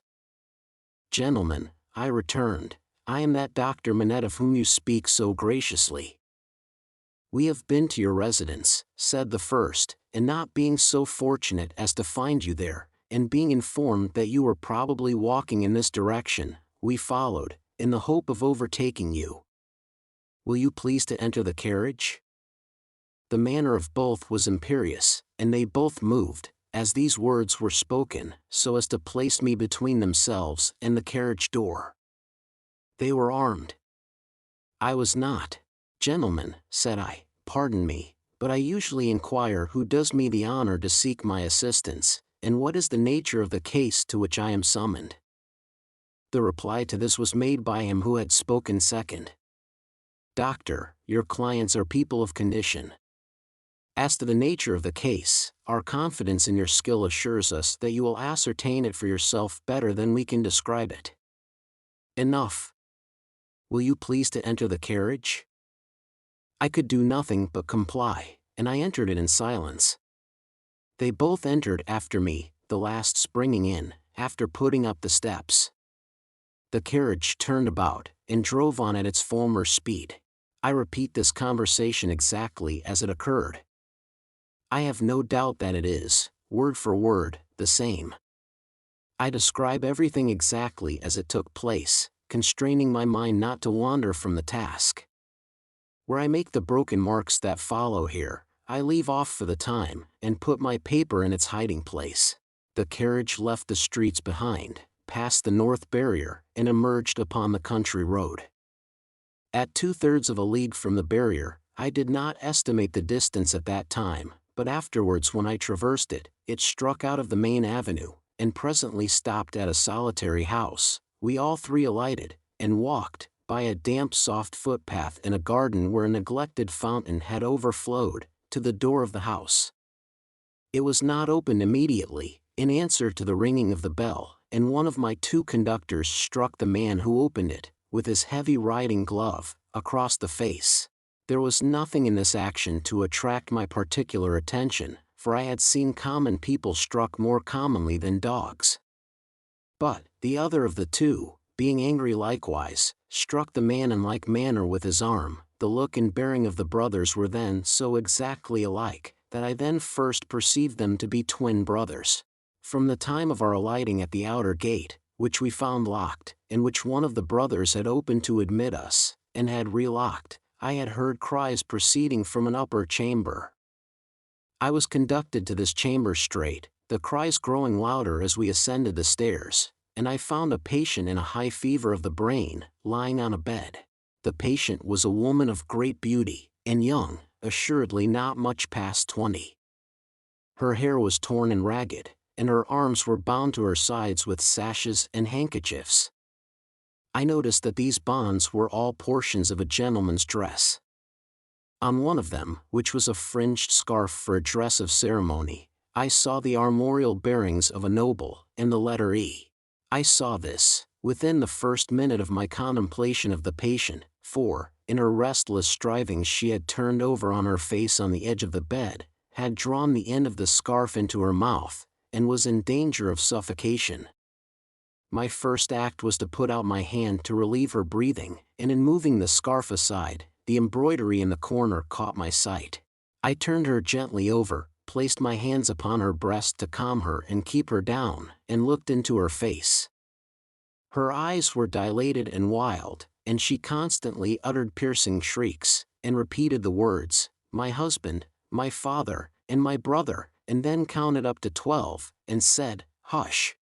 "Gentlemen," I returned, "I am that Dr. Manette of whom you speak so graciously." "We have been to your residence," said the first, "and not being so fortunate as to find you there, and being informed that you were probably walking in this direction, we followed, in the hope of overtaking you. Will you please to enter the carriage?" The manner of both was imperious, and they both moved, as these words were spoken, so as to place me between themselves and the carriage door. They were armed. I was not. "Gentlemen," said I, "pardon me, but I usually inquire who does me the honor to seek my assistance, and what is the nature of the case to which I am summoned?" The reply to this was made by him who had spoken second. "Doctor, your clients are people of condition. As to the nature of the case, our confidence in your skill assures us that you will ascertain it for yourself better than we can describe it. Enough. Will you please to enter the carriage?" I could do nothing but comply, and I entered it in silence. They both entered after me, the last springing in, after putting up the steps. The carriage turned about, and drove on at its former speed. I repeat this conversation exactly as it occurred. I have no doubt that it is, word for word, the same. I describe everything exactly as it took place, constraining my mind not to wander from the task. Where I make the broken marks that follow here, I leave off for the time, and put my paper in its hiding place. The carriage left the streets behind, passed the north barrier, and emerged upon the country road. At 2/3 of a league from the barrier, I did not estimate the distance at that time, but afterwards when I traversed it, it struck out of the main avenue, and presently stopped at a solitary house. We all 3 alighted, and walked, by a damp soft footpath in a garden where a neglected fountain had overflowed, to the door of the house. It was not opened immediately, in answer to the ringing of the bell, and one of my 2 conductors struck the man who opened it, with his heavy riding glove, across the face. There was nothing in this action to attract my particular attention, for I had seen common people struck more commonly than dogs. But the other of the 2, being angry likewise, struck the man in like manner with his arm. The look and bearing of the brothers were then so exactly alike, that I then first perceived them to be twin brothers. From the time of our alighting at the outer gate, which we found locked, and which one of the brothers had opened to admit us, and had relocked, I had heard cries proceeding from an upper chamber. I was conducted to this chamber straight, the cries growing louder as we ascended the stairs, and I found a patient in a high fever of the brain, lying on a bed. The patient was a woman of great beauty, and young, assuredly not much past 20. Her hair was torn and ragged, and her arms were bound to her sides with sashes and handkerchiefs. I noticed that these bonds were all portions of a gentleman's dress. On one of them, which was a fringed scarf for a dress of ceremony, I saw the armorial bearings of a noble, and the letter E. I saw this, within the first minute of my contemplation of the patient, for, in her restless strivings she had turned over on her face on the edge of the bed, had drawn the end of the scarf into her mouth, and was in danger of suffocation. My first act was to put out my hand to relieve her breathing, and in moving the scarf aside, the embroidery in the corner caught my sight. I turned her gently over, placed my hands upon her breast to calm her and keep her down, and looked into her face. Her eyes were dilated and wild, and she constantly uttered piercing shrieks, and repeated the words, "My husband, my father, and my brother," and then counted up to 12, and said, "Hush."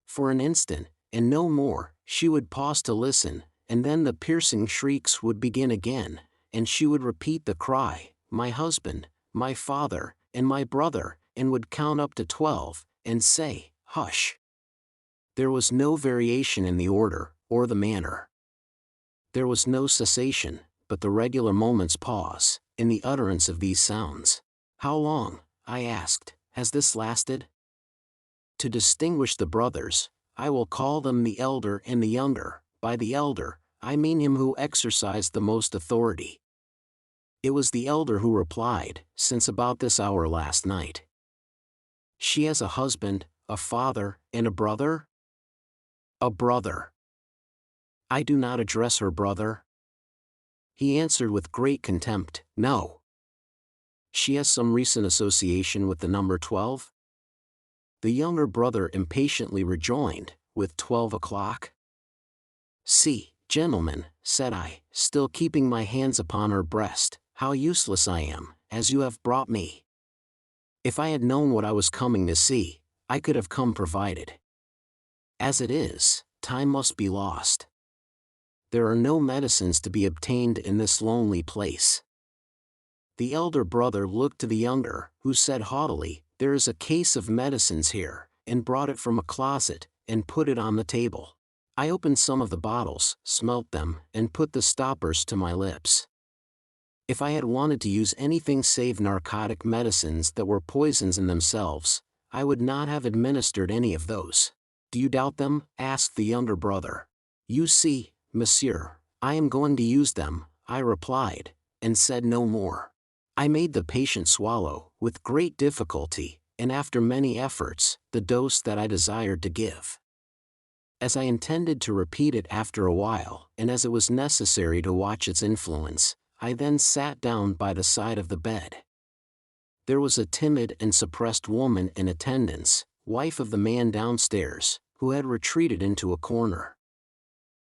For an instant, and no more, she would pause to listen, and then the piercing shrieks would begin again, and she would repeat the cry, "My husband, my father, and my brother," and would count up to 12, and say, "Hush." There was no variation in the order, or the manner. There was no cessation, but the regular moment's pause, in the utterance of these sounds. "How long," I asked, "has this lasted?" To distinguish the brothers, I will call them the elder and the younger. By the elder, I mean him who exercised the most authority. It was the elder who replied, "Since about this hour last night." "She has a husband, a father, and a brother?" "A brother." "I do not address her brother?" He answered with great contempt, "No." "She has some recent association with the number 12? The younger brother impatiently rejoined, "With 12 o'clock? "See, gentlemen," said I, still keeping my hands upon her breast, "how useless I am, as you have brought me. If I had known what I was coming to see, I could have come provided. As it is, time must be lost. There are no medicines to be obtained in this lonely place." The elder brother looked to the younger, who said haughtily, "There is a case of medicines here," and brought it from a closet, and put it on the table. I opened some of the bottles, smelt them, and put the stoppers to my lips. If I had wanted to use anything save narcotic medicines that were poisons in themselves, I would not have administered any of those. "Do you doubt them?" asked the younger brother. "You see, monsieur, I am going to use them," I replied, and said no more. I made the patient swallow, with great difficulty, and after many efforts, the dose that I desired to give. As I intended to repeat it after a while, and as it was necessary to watch its influence, I then sat down by the side of the bed. There was a timid and suppressed woman in attendance, wife of the man downstairs, who had retreated into a corner.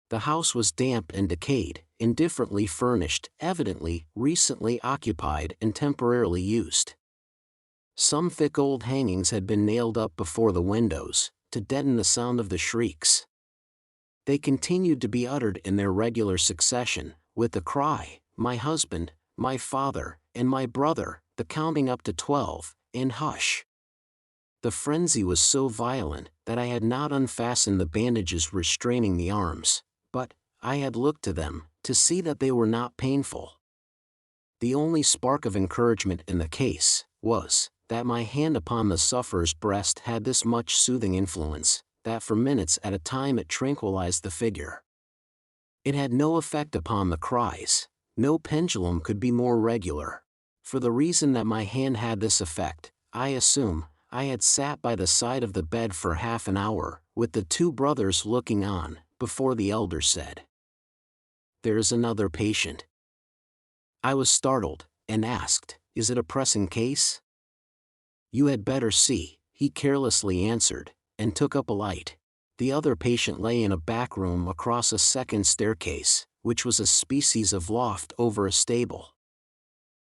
The house was damp and decayed, indifferently furnished, evidently recently occupied and temporarily used. Some thick old hangings had been nailed up before the windows, to deaden the sound of the shrieks. They continued to be uttered in their regular succession, with the cry, "My husband, my father, and my brother," the counting up to 12, and "Hush." The frenzy was so violent that I had not unfastened the bandages restraining the arms, but I had looked to them, to see that they were not painful. The only spark of encouragement in the case was that my hand upon the sufferer's breast had this much soothing influence, that for minutes at a time it tranquilized the figure. It had no effect upon the cries. No pendulum could be more regular. For the reason that my hand had this effect, I assume, I had sat by the side of the bed for half an hour, with the two brothers looking on, before the elder said, "There is another patient." I was startled, and asked, "Is it a pressing case?" "You had better see," he carelessly answered, and took up a light. The other patient lay in a back room across a second staircase, which was a species of loft over a stable.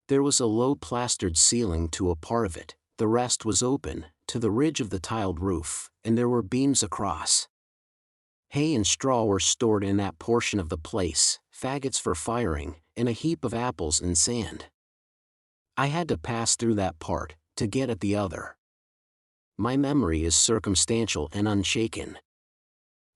There was a low plastered ceiling to a part of it, the rest was open, to the ridge of the tiled roof, and there were beams across. Hay and straw were stored in that portion of the place, faggots for firing, and a heap of apples and sand. I had to pass through that part, to get at the other. My memory is circumstantial and unshaken.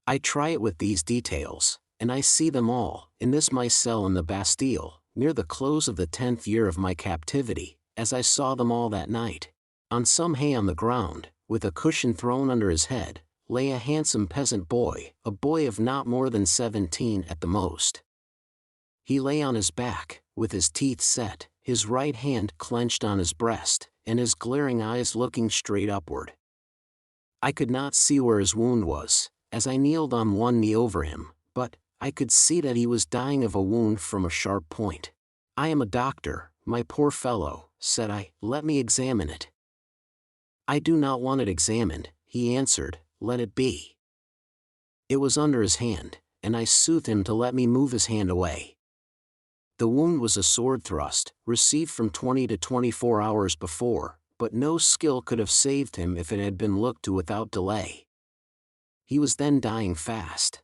I try it with these details, and I see them all, in this my cell in the Bastille, near the close of the 10th year of my captivity, as I saw them all that night. On some hay on the ground, with a cushion thrown under his head, lay a handsome peasant boy, a boy of not more than 17 at the most. He lay on his back, with his teeth set, his right hand clenched on his breast, and his glaring eyes looking straight upward. I could not see where his wound was, as I kneeled on one knee over him, but I could see that he was dying of a wound from a sharp point. "I am a doctor, my poor fellow," said I, "let me examine it." "I do not want it examined," he answered, "let it be." It was under his hand, and I soothed him to let me move his hand away. The wound was a sword thrust, received from 20 to 24 hours before, but no skill could have saved him if it had been looked to without delay. He was then dying fast.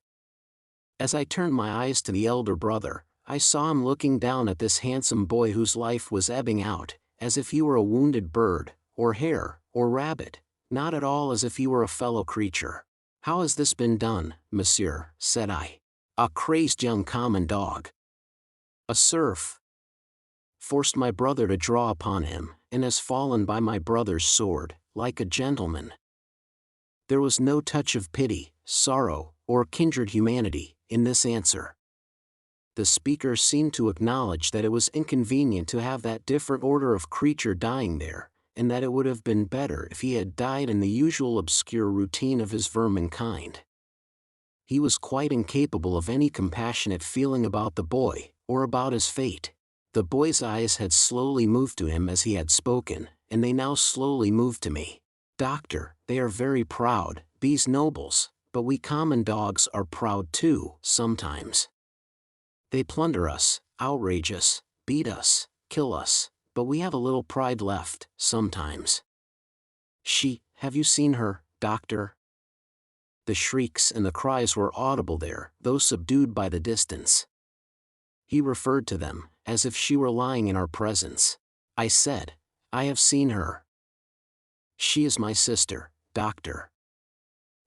As I turned my eyes to the elder brother, I saw him looking down at this handsome boy whose life was ebbing out, as if he were a wounded bird, or hare, or rabbit, not at all as if he were a fellow creature. "How has this been done, monsieur?" said I. "A crazed young common dog. A serf forced my brother to draw upon him, and has fallen by my brother's sword, like a gentleman." There was no touch of pity, sorrow, or kindred humanity in this answer. The speaker seemed to acknowledge that it was inconvenient to have that different order of creature dying there, and that it would have been better if he had died in the usual obscure routine of his vermin kind. He was quite incapable of any compassionate feeling about the boy, or about his fate. The boy's eyes had slowly moved to him as he had spoken, and they now slowly moved to me. "Doctor, they are very proud, these nobles, but we common dogs are proud too, sometimes. They plunder us, outrage us, beat us, kill us, but we have a little pride left, sometimes. Have you seen her, doctor?" The shrieks and the cries were audible there, though subdued by the distance. He referred to them, as if she were lying in our presence. I said, "I have seen her. She is my sister, doctor."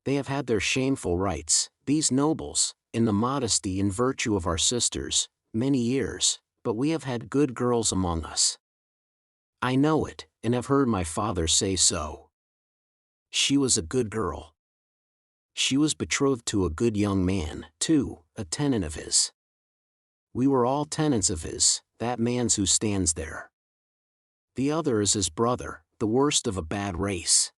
They have had their shameful rights, these nobles, in the modesty and virtue of our sisters, many years, but we have had good girls among us. I know it, and have heard my father say so. She was a good girl. She was betrothed to a good young man, too, a tenant of his. We were all tenants of his, that man's who stands there. The other is his brother, the worst of a bad race.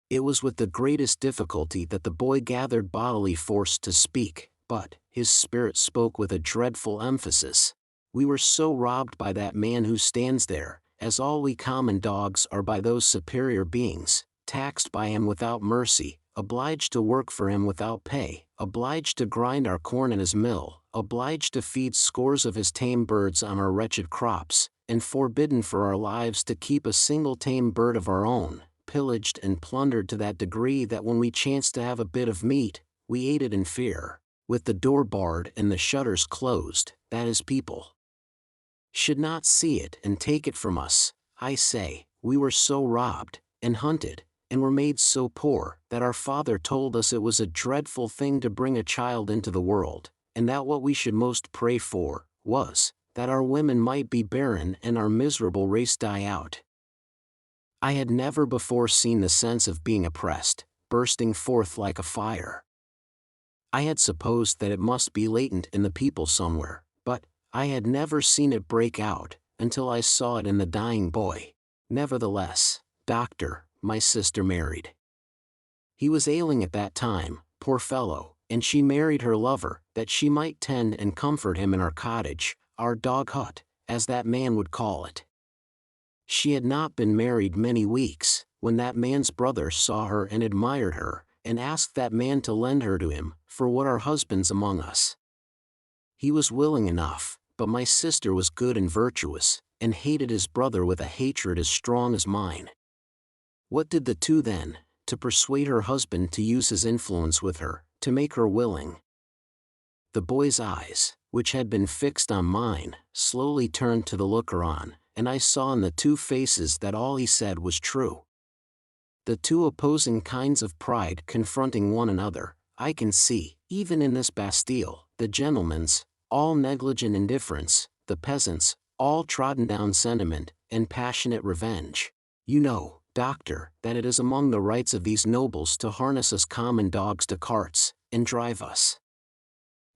It was with the greatest difficulty that the boy gathered bodily force to speak, but his spirit spoke with a dreadful emphasis. "We were so robbed by that man who stands there, as all we common dogs are by those superior beings, taxed by him without mercy, obliged to work for him without pay, obliged to grind our corn in his mill, obliged to feed scores of his tame birds on our wretched crops, and forbidden for our lives to keep a single tame bird of our own, pillaged and plundered to that degree that when we chanced to have a bit of meat, we ate it in fear, with the door barred and the shutters closed, that his people should not see it and take it from us. I say, we were so robbed, and hunted, and were made so poor, that our father told us it was a dreadful thing to bring a child into the world, and that what we should most pray for, was, that our women might be barren and our miserable race die out." I had never before seen the sense of being oppressed, bursting forth like a fire. I had supposed that it must be latent in the people somewhere, but I had never seen it break out, until I saw it in the dying boy. Nevertheless, doctor, my sister married. He was ailing at that time, poor fellow, and she married her lover, that she might tend and comfort him in our cottage, our dog hut, as that man would call it. She had not been married many weeks, when that man's brother saw her and admired her, and asked that man to lend her to him, for what are husbands among us? He was willing enough, but my sister was good and virtuous, and hated his brother with a hatred as strong as mine. What did the two then? To persuade her husband to use his influence with her, to make her willing. The boy's eyes, which had been fixed on mine, slowly turned to the looker-on, and I saw in the two faces that all he said was true. The two opposing kinds of pride confronting one another, I can see, even in this Bastille, the gentleman's, all negligent indifference, the peasant's, all trodden-down sentiment, and passionate revenge. You know, doctor, that it is among the rights of these nobles to harness us common dogs to carts, and drive us.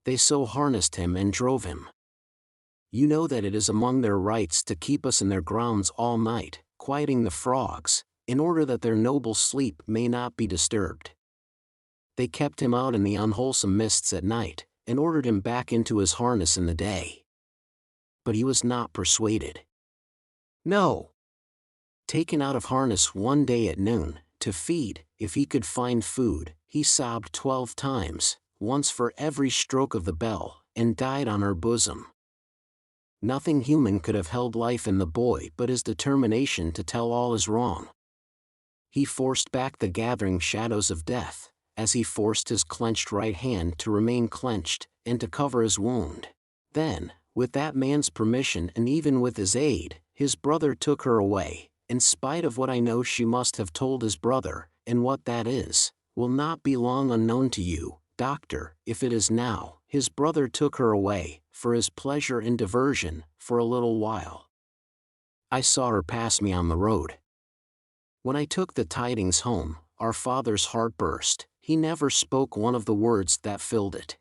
They so harnessed him and drove him. You know that it is among their rights to keep us in their grounds all night, quieting the frogs, in order that their noble sleep may not be disturbed. They kept him out in the unwholesome mists at night, and ordered him back into his harness in the day. But he was not persuaded. No. Taken out of harness one day at noon, to feed, if he could find food, he sobbed 12 times, once for every stroke of the bell, and died on her bosom. Nothing human could have held life in the boy but his determination to tell all is wrong. He forced back the gathering shadows of death, as he forced his clenched right hand to remain clenched, and to cover his wound. Then, with that man's permission and even with his aid, his brother took her away, in spite of what I know she must have told his brother, and what that is, will not be long unknown to you, doctor. If it is now, his brother took her away, for his pleasure and diversion, for a little while. I saw her pass me on the road. When I took the tidings home, our father's heart burst. He never spoke one of the words that filled it.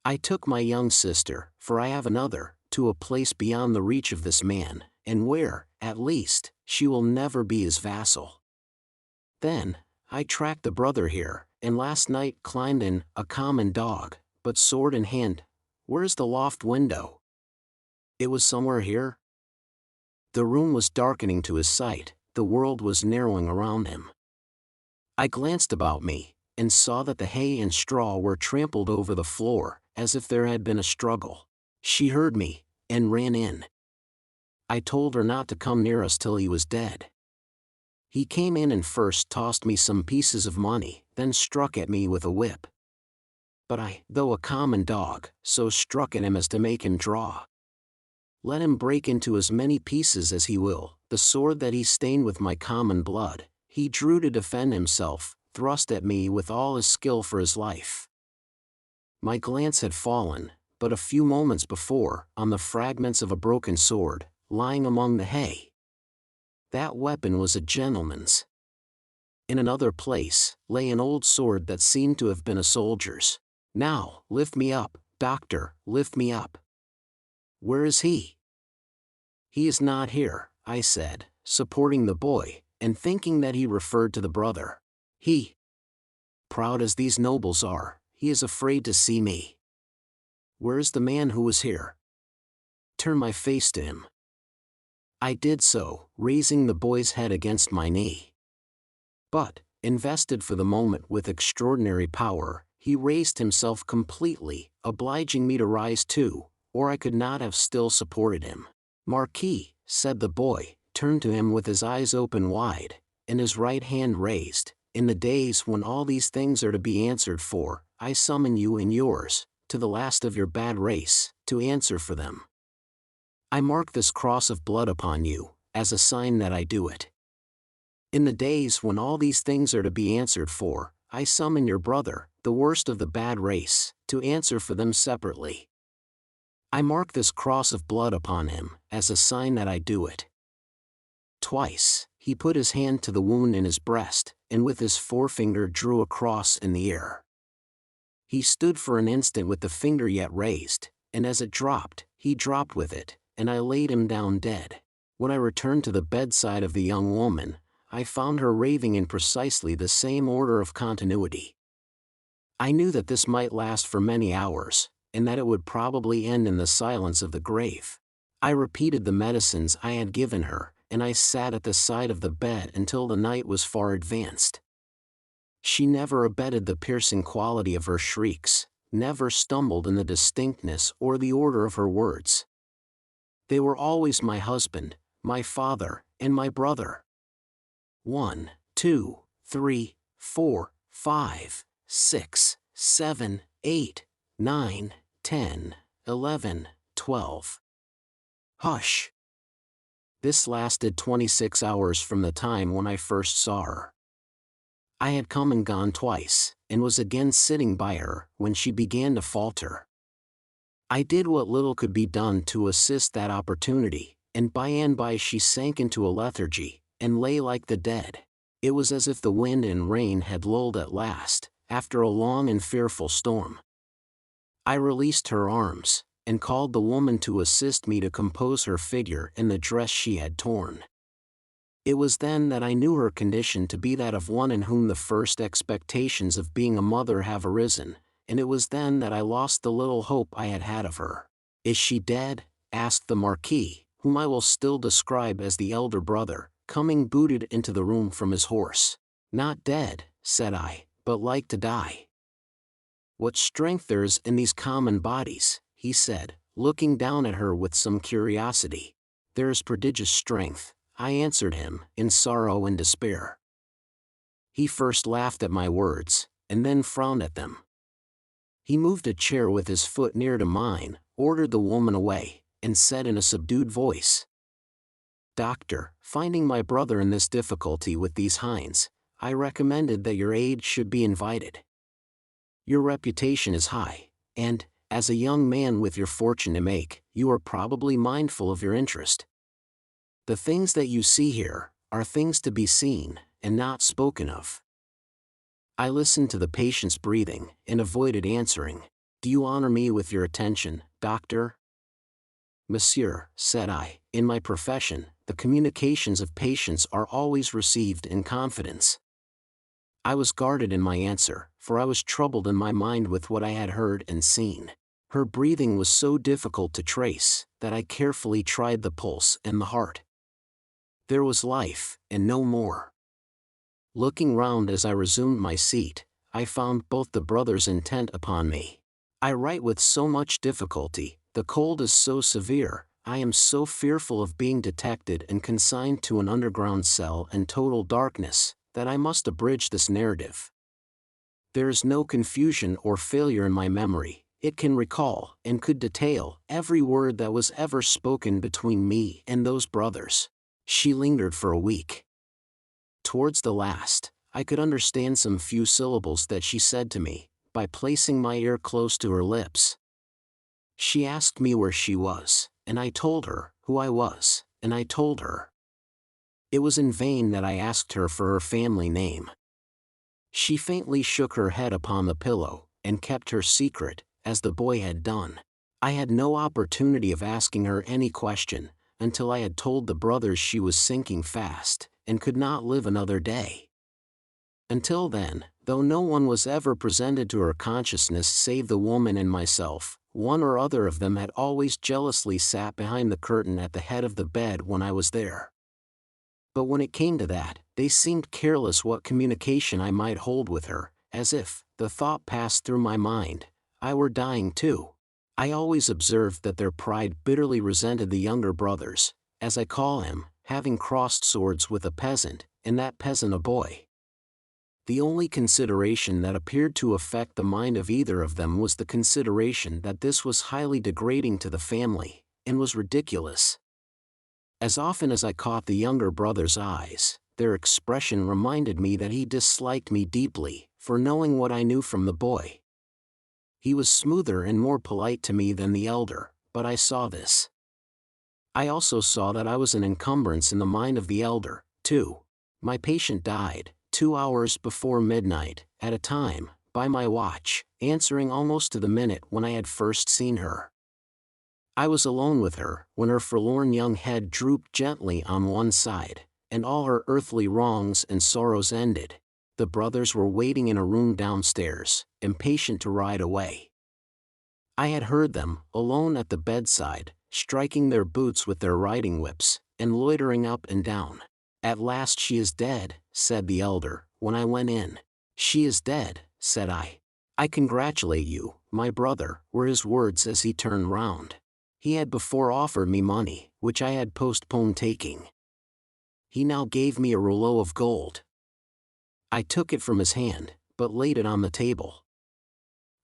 I took my young sister, for I have another, to a place beyond the reach of this man, and where, at least, she will never be his vassal. Then, I tracked the brother here, and last night climbed in, a common dog, but sword in hand. Where's the loft window? It was somewhere here. The room was darkening to his sight, the world was narrowing around him. I glanced about me, and saw that the hay and straw were trampled over the floor, as if there had been a struggle. She heard me, and ran in. I told her not to come near us till he was dead. He came in and first tossed me some pieces of money, then struck at me with a whip. But I, though a common dog, so struck at him as to make him draw. Let him break into as many pieces as he will, the sword that he stained with my common blood, he drew to defend himself, thrust at me with all his skill for his life. My glance had fallen, but a few moments before, on the fragments of a broken sword, lying among the hay. That weapon was a gentleman's. In another place, lay an old sword that seemed to have been a soldier's. Now, lift me up, doctor, lift me up. Where is he? He is not here, I said, supporting the boy, and thinking that he referred to the brother. He, proud as these nobles are, he is afraid to see me. Where is the man who was here? Turn my face to him. I did so, raising the boy's head against my knee. But, invested for the moment with extraordinary power, he raised himself completely, obliging me to rise too, or I could not have still supported him. Marquis, said the boy, turned to him with his eyes open wide, and his right hand raised. In the days when all these things are to be answered for, I summon you and yours, to the last of your bad race, to answer for them. I mark this cross of blood upon you, as a sign that I do it. In the days when all these things are to be answered for, I summon your brother, the worst of the bad race, to answer for them separately. I mark this cross of blood upon him, as a sign that I do it. Twice, he put his hand to the wound in his breast, and with his forefinger drew a cross in the air. He stood for an instant with the finger yet raised, and as it dropped, he dropped with it, and I laid him down dead. When I returned to the bedside of the young woman, I found her raving in precisely the same order of continuity. I knew that this might last for many hours, and that it would probably end in the silence of the grave. I repeated the medicines I had given her, and I sat at the side of the bed until the night was far advanced. She never abated the piercing quality of her shrieks, never stumbled in the distinctness or the order of her words. They were always my husband, my father, and my brother. 1, 2, 3, 4, 5, 6, 7, 8, 9, 10, 11, 12. Hush. This lasted 26 hours from the time when I first saw her. I had come and gone twice, and was again sitting by her when she began to falter. I did what little could be done to assist that opportunity, and by she sank into a lethargy, and lay like the dead. It was as if the wind and rain had lulled at last, after a long and fearful storm. I released her arms, and called the woman to assist me to compose her figure in the dress she had torn. It was then that I knew her condition to be that of one in whom the first expectations of being a mother have arisen, and it was then that I lost the little hope I had had of her. "Is she dead?" asked the Marquis, whom I will still describe as the elder brother, coming booted into the room from his horse. "Not dead," said I, "but like to die." "What strength there is in these common bodies," he said, looking down at her with some curiosity. "There is prodigious strength," I answered him, in sorrow and despair. He first laughed at my words, and then frowned at them. He moved a chair with his foot near to mine, ordered the woman away, and said in a subdued voice, "Doctor, finding my brother in this difficulty with these hinds, I recommended that your aid should be invited. Your reputation is high, and, as a young man with your fortune to make, you are probably mindful of your interest. The things that you see here are things to be seen, and not spoken of." I listened to the patient's breathing, and avoided answering. "Do you honor me with your attention, doctor?" "Monsieur," said I, "in my profession, the communications of patients are always received in confidence." I was guarded in my answer, for I was troubled in my mind with what I had heard and seen. Her breathing was so difficult to trace, that I carefully tried the pulse and the heart. There was life, and no more. Looking round as I resumed my seat, I found both the brothers intent upon me. "I write with so much difficulty, the cold is so severe, I am so fearful of being detected and consigned to an underground cell and total darkness, that I must abridge this narrative. There is no confusion or failure in my memory, it can recall, and could detail, every word that was ever spoken between me and those brothers." She lingered for a week. Towards the last, I could understand some few syllables that she said to me, by placing my ear close to her lips. She asked me where she was, and I told her who I was, and I told her. It was in vain that I asked her for her family name. She faintly shook her head upon the pillow, and kept her secret, as the boy had done. I had no opportunity of asking her any question, until I had told the brothers she was sinking fast, and could not live another day. Until then, though no one was ever presented to her consciousness save the woman and myself, one or other of them had always jealously sat behind the curtain at the head of the bed when I was there. But when it came to that, they seemed careless what communication I might hold with her, as if, the thought passed through my mind, I were dying too. I always observed that their pride bitterly resented the younger brothers, as I call him, having crossed swords with a peasant, and that peasant a boy. The only consideration that appeared to affect the mind of either of them was the consideration that this was highly degrading to the family, and was ridiculous. As often as I caught the younger brother's eyes, their expression reminded me that he disliked me deeply, for knowing what I knew from the boy. He was smoother and more polite to me than the elder, but I saw this. I also saw that I was an encumbrance in the mind of the elder, too. My patient died, 2 hours before midnight, at a time, by my watch, answering almost to the minute when I had first seen her. I was alone with her, when her forlorn young head drooped gently on one side, and all her earthly wrongs and sorrows ended. The brothers were waiting in a room downstairs, impatient to ride away. I had heard them, alone at the bedside, striking their boots with their riding whips, and loitering up and down. "At last she is dead," said the elder, when I went in. "She is dead," said I. "I congratulate you, my brother, were his words as he turned round. He had before offered me money, which I had postponed taking. He now gave me a rouleau of gold. I took it from his hand, but laid it on the table.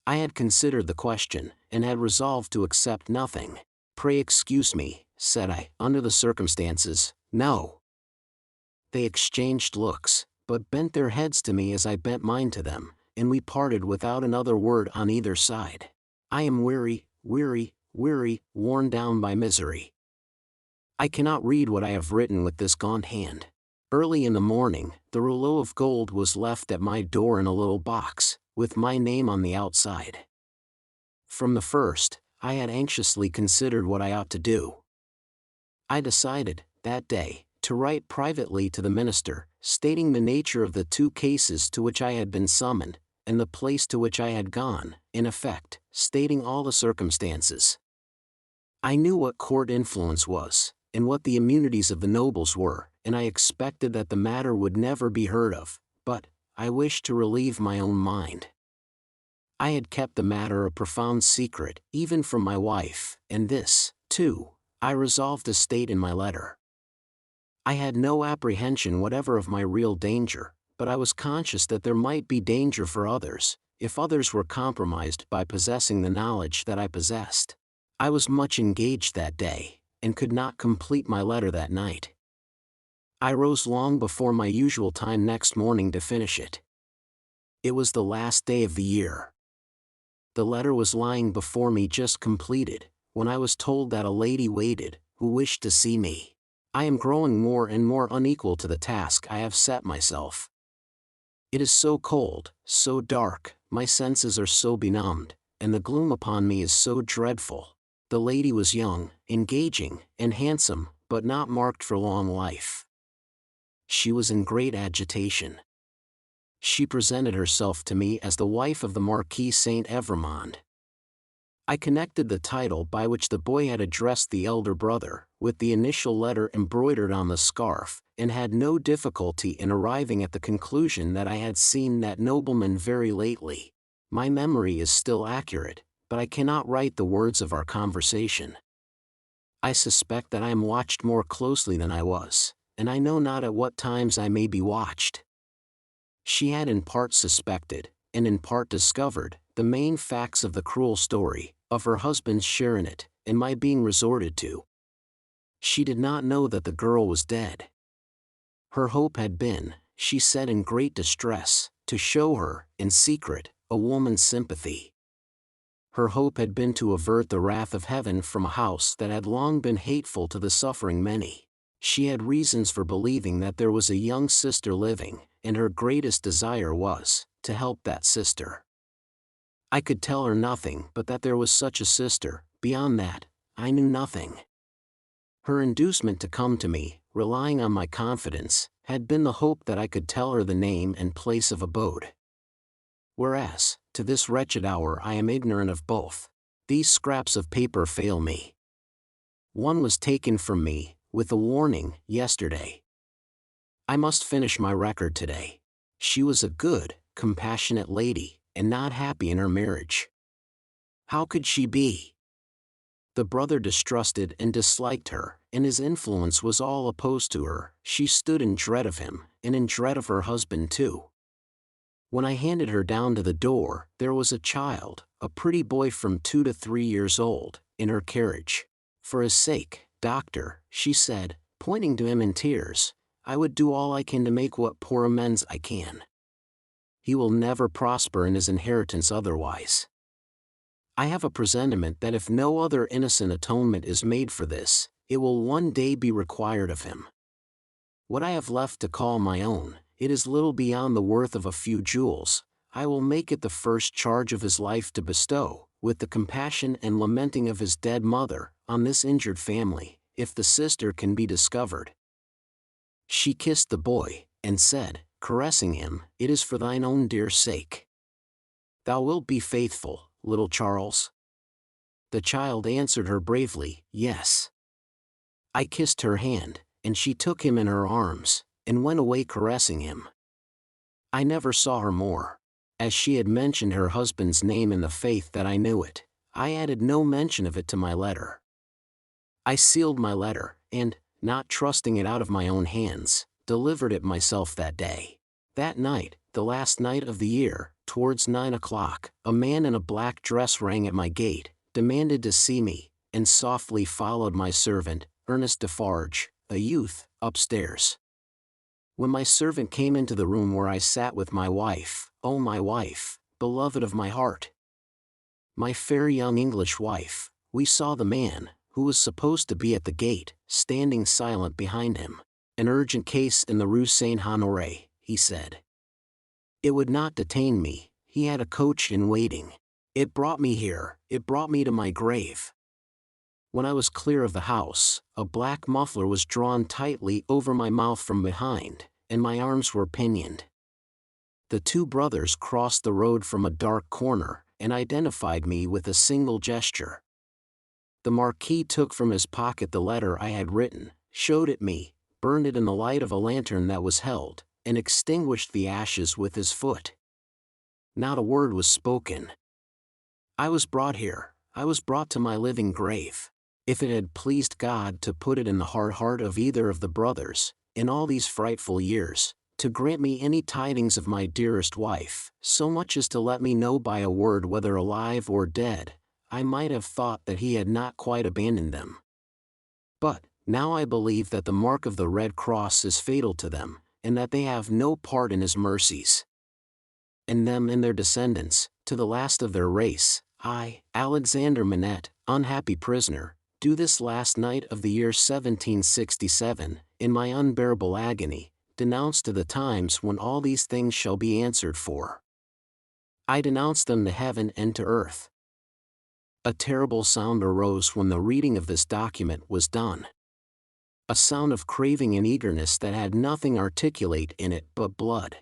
I had considered the question, and had resolved to accept nothing. "Pray excuse me," said I, "under the circumstances, no." They exchanged looks, but bent their heads to me as I bent mine to them, and we parted without another word on either side. I am weary, weary, weary, worn down by misery. I cannot read what I have written with this gaunt hand. Early in the morning, the rouleau of gold was left at my door in a little box, with my name on the outside. From the first, I had anxiously considered what I ought to do. I decided, that day, to write privately to the minister, stating the nature of the two cases to which I had been summoned, and the place to which I had gone, in effect, stating all the circumstances. I knew what court influence was, and what the immunities of the nobles were, and I expected that the matter would never be heard of, but I wished to relieve my own mind. I had kept the matter a profound secret, even from my wife, and this, too, I resolved to state in my letter. I had no apprehension whatever of my real danger, but I was conscious that there might be danger for others, if others were compromised by possessing the knowledge that I possessed. I was much engaged that day, and could not complete my letter that night. I rose long before my usual time next morning to finish it. It was the last day of the year. The letter was lying before me just completed, when I was told that a lady waited, who wished to see me. I am growing more and more unequal to the task I have set myself. It is so cold, so dark, my senses are so benumbed, and the gloom upon me is so dreadful. The lady was young, engaging, and handsome, but not marked for long life. She was in great agitation. She presented herself to me as the wife of the Marquis Saint Evremond. I connected the title by which the boy had addressed the elder brother, with the initial letter embroidered on the scarf, and had no difficulty in arriving at the conclusion that I had seen that nobleman very lately. My memory is still accurate, but I cannot write the words of our conversation. I suspect that I am watched more closely than I was, and I know not at what times I may be watched. She had in part suspected, and in part discovered, the main facts of the cruel story, of her husband's share in it, and my being resorted to. She did not know that the girl was dead. Her hope had been, she said in great distress, to show her, in secret, a woman's sympathy. Her hope had been to avert the wrath of heaven from a house that had long been hateful to the suffering many. She had reasons for believing that there was a young sister living, and her greatest desire was, to help that sister. I could tell her nothing but that there was such a sister. Beyond that, I knew nothing. Her inducement to come to me, relying on my confidence, had been the hope that I could tell her the name and place of abode. Whereas, to this wretched hour I am ignorant of both. These scraps of paper fail me. One was taken from me, with a warning, yesterday. I must finish my record today. She was a good, compassionate lady, and not happy in her marriage. How could she be? The brother distrusted and disliked her, and his influence was all opposed to her. She stood in dread of him, and in dread of her husband too. When I handed her down to the door, there was a child, a pretty boy from 2 to 3 years old, in her carriage. For his sake, doctor, she said, pointing to him in tears, I would do all I can to make what poor amends I can. He will never prosper in his inheritance otherwise. I have a presentiment that if no other innocent atonement is made for this, it will one day be required of him. What I have left to call my own, it is little beyond the worth of a few jewels. I will make it the first charge of his life to bestow, with the compassion and lamenting of his dead mother, on this injured family, if the sister can be discovered. She kissed the boy, and said, caressing him, It is for thine own dear sake. Thou wilt be faithful, little Charles? The child answered her bravely, Yes. I kissed her hand, and she took him in her arms, and went away caressing him. I never saw her more. As she had mentioned her husband's name in the faith that I knew it, I added no mention of it to my letter. I sealed my letter, and, not trusting it out of my own hands, delivered it myself that day. That night, the last night of the year, towards 9 o'clock, a man in a black dress rang at my gate, demanded to see me, and softly followed my servant, Ernest Defarge, a youth, upstairs. When my servant came into the room where I sat with my wife, oh my wife, beloved of my heart, my fair young English wife, we saw the man, who was supposed to be at the gate, standing silent behind him. An urgent case in the Rue Saint-Honoré, he said. It would not detain me, he had a coach in waiting. It brought me here, it brought me to my grave. When I was clear of the house, a black muffler was drawn tightly over my mouth from behind, and my arms were pinioned. The two brothers crossed the road from a dark corner, and identified me with a single gesture. The Marquis took from his pocket the letter I had written, showed it me, burned it in the light of a lantern that was held, and extinguished the ashes with his foot. Not a word was spoken. I was brought here, I was brought to my living grave. If it had pleased God to put it in the hard heart of either of the brothers, in all these frightful years, to grant me any tidings of my dearest wife, so much as to let me know by a word whether alive or dead, I might have thought that he had not quite abandoned them. But, now I believe that the mark of the Red Cross is fatal to them, and that they have no part in his mercies. And them and their descendants, to the last of their race, I, Alexander Manette, unhappy prisoner, do this last night of the year 1767, in my unbearable agony, denounce to the times when all these things shall be answered for. I denounce them to heaven and to earth. A terrible sound arose when the reading of this document was done. A sound of craving and eagerness that had nothing articulate in it but blood.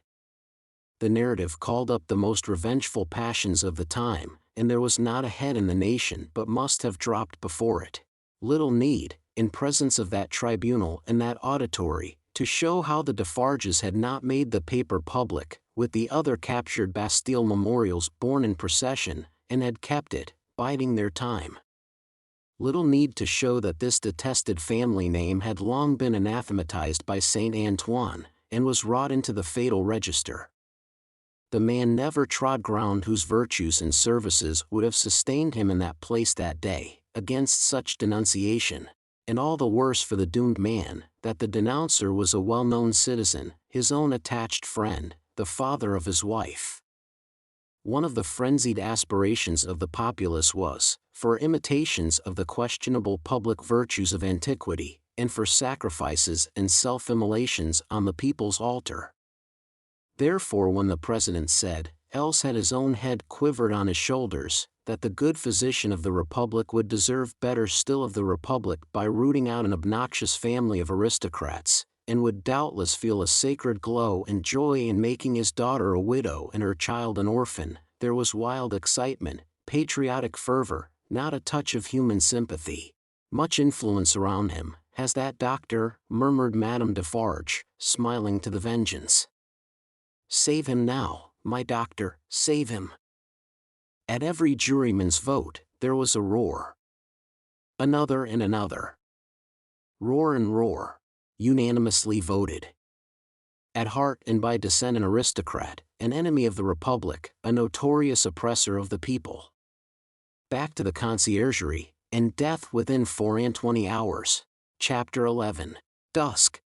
The narrative called up the most revengeful passions of the time, and there was not a head in the nation but must have dropped before it. Little need, in presence of that tribunal and that auditory, to show how the Defarges had not made the paper public, with the other captured Bastille memorials borne in procession, and had kept it, biding their time. Little need to show that this detested family name had long been anathematized by Saint Antoine, and was wrought into the fatal register. The man never trod ground whose virtues and services would have sustained him in that place that day, against such denunciation, and all the worse for the doomed man, that the denouncer was a well-known citizen, his own attached friend, the father of his wife. One of the frenzied aspirations of the populace was, for imitations of the questionable public virtues of antiquity, and for sacrifices and self-immolations on the people's altar. Therefore when the President said, else had his own head quivered on his shoulders, that the good physician of the Republic would deserve better still of the Republic by rooting out an obnoxious family of aristocrats, and would doubtless feel a sacred glow and joy in making his daughter a widow and her child an orphan, there was wild excitement, patriotic fervor, not a touch of human sympathy. Much influence around him, has that doctor, murmured Madame Defarge, smiling to the vengeance. Save him now, my doctor, save him. At every juryman's vote, there was a roar. Another and another. Roar and roar. Unanimously voted. At heart and by descent an aristocrat, an enemy of the Republic, a notorious oppressor of the people. Back to the conciergerie, and death within 24 hours. Chapter 11. Dusk.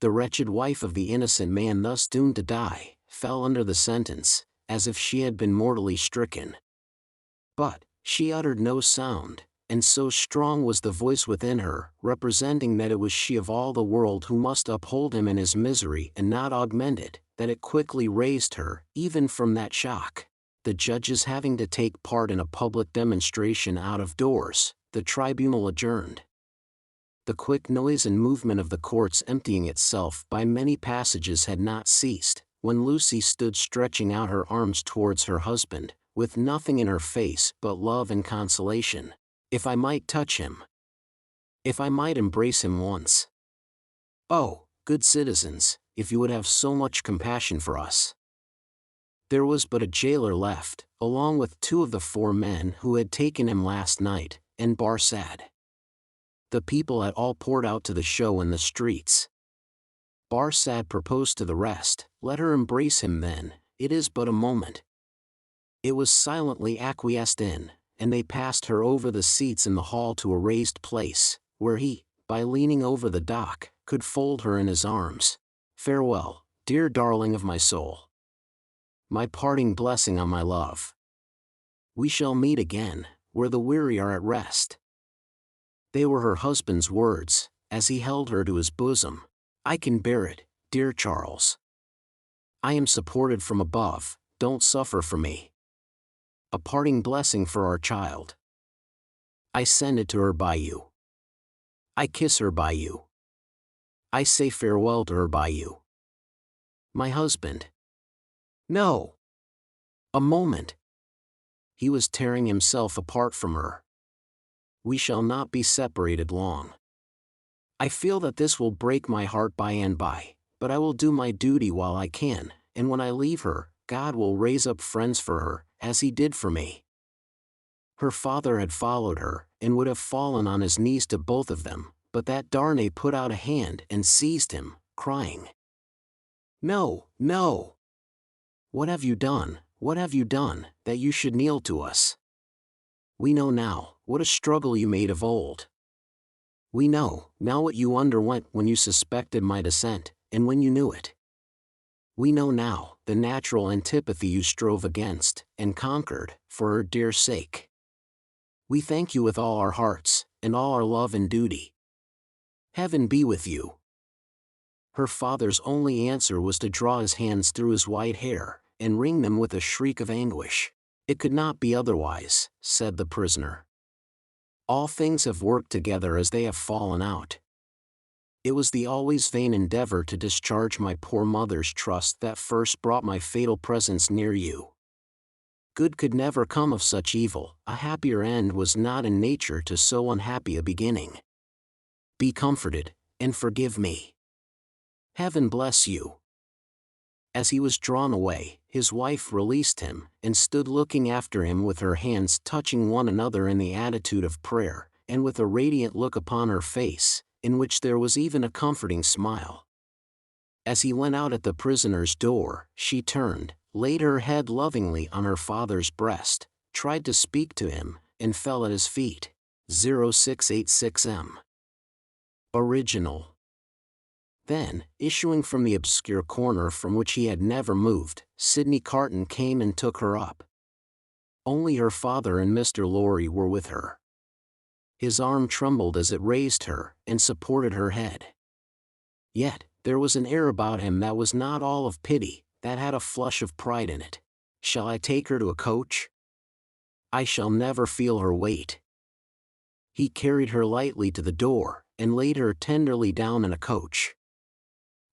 The wretched wife of the innocent man thus doomed to die, fell under the sentence, as if she had been mortally stricken. But, she uttered no sound, and so strong was the voice within her, representing that it was she of all the world who must uphold him in his misery and not augment it, that it quickly raised her, even from that shock. The judges having to take part in a public demonstration out of doors, the tribunal adjourned. The quick noise and movement of the courts emptying itself by many passages had not ceased, when Lucy stood stretching out her arms towards her husband, with nothing in her face but love and consolation. If I might touch him. If I might embrace him once. Oh, good citizens, if you would have so much compassion for us. There was but a jailer left, along with 2 of the 4 men who had taken him last night, and Barsad. The people had all poured out to the show in the streets. Barsad proposed to the rest, "Let her embrace him then, it is but a moment." It was silently acquiesced in, and they passed her over the seats in the hall to a raised place, where he, by leaning over the dock, could fold her in his arms. "Farewell, dear darling of my soul. My parting blessing on my love. We shall meet again, where the weary are at rest." They were her husband's words, as he held her to his bosom. "I can bear it, dear Charles. I am supported from above, don't suffer for me. A parting blessing for our child. I send it to her by you. I kiss her by you. I say farewell to her by you. My husband." No! A moment. He was tearing himself apart from her. "We shall not be separated long. I feel that this will break my heart by and by, but I will do my duty while I can, and when I leave her, God will raise up friends for her, as he did for me." Her father had followed her, and would have fallen on his knees to both of them, but that Darnay put out a hand and seized him, crying, "No, no! What have you done, that you should kneel to us? We know now, what a struggle you made of old. We know, now what you underwent when you suspected my descent, and when you knew it. We know now, the natural antipathy you strove against, and conquered, for her dear sake. We thank you with all our hearts, and all our love and duty. Heaven be with you." Her father's only answer was to draw his hands through his white hair, and wring them with a shriek of anguish. "It could not be otherwise," said the prisoner. "All things have worked together as they have fallen out. It was the always vain endeavor to discharge my poor mother's trust that first brought my fatal presence near you. Good could never come of such evil, a happier end was not in nature to so unhappy a beginning. Be comforted, and forgive me. Heaven bless you." As he was drawn away, his wife released him, and stood looking after him with her hands touching one another in the attitude of prayer, and with a radiant look upon her face, in which there was even a comforting smile. As he went out at the prisoner's door, she turned, laid her head lovingly on her father's breast, tried to speak to him, and fell at his feet. 0686M. Original. Then, issuing from the obscure corner from which he had never moved, Sidney Carton came and took her up. Only her father and Mr. Lorry were with her. His arm trembled as it raised her, and supported her head. Yet, there was an air about him that was not all of pity, that had a flush of pride in it. "Shall I take her to a coach? I shall never feel her weight." He carried her lightly to the door, and laid her tenderly down in a coach.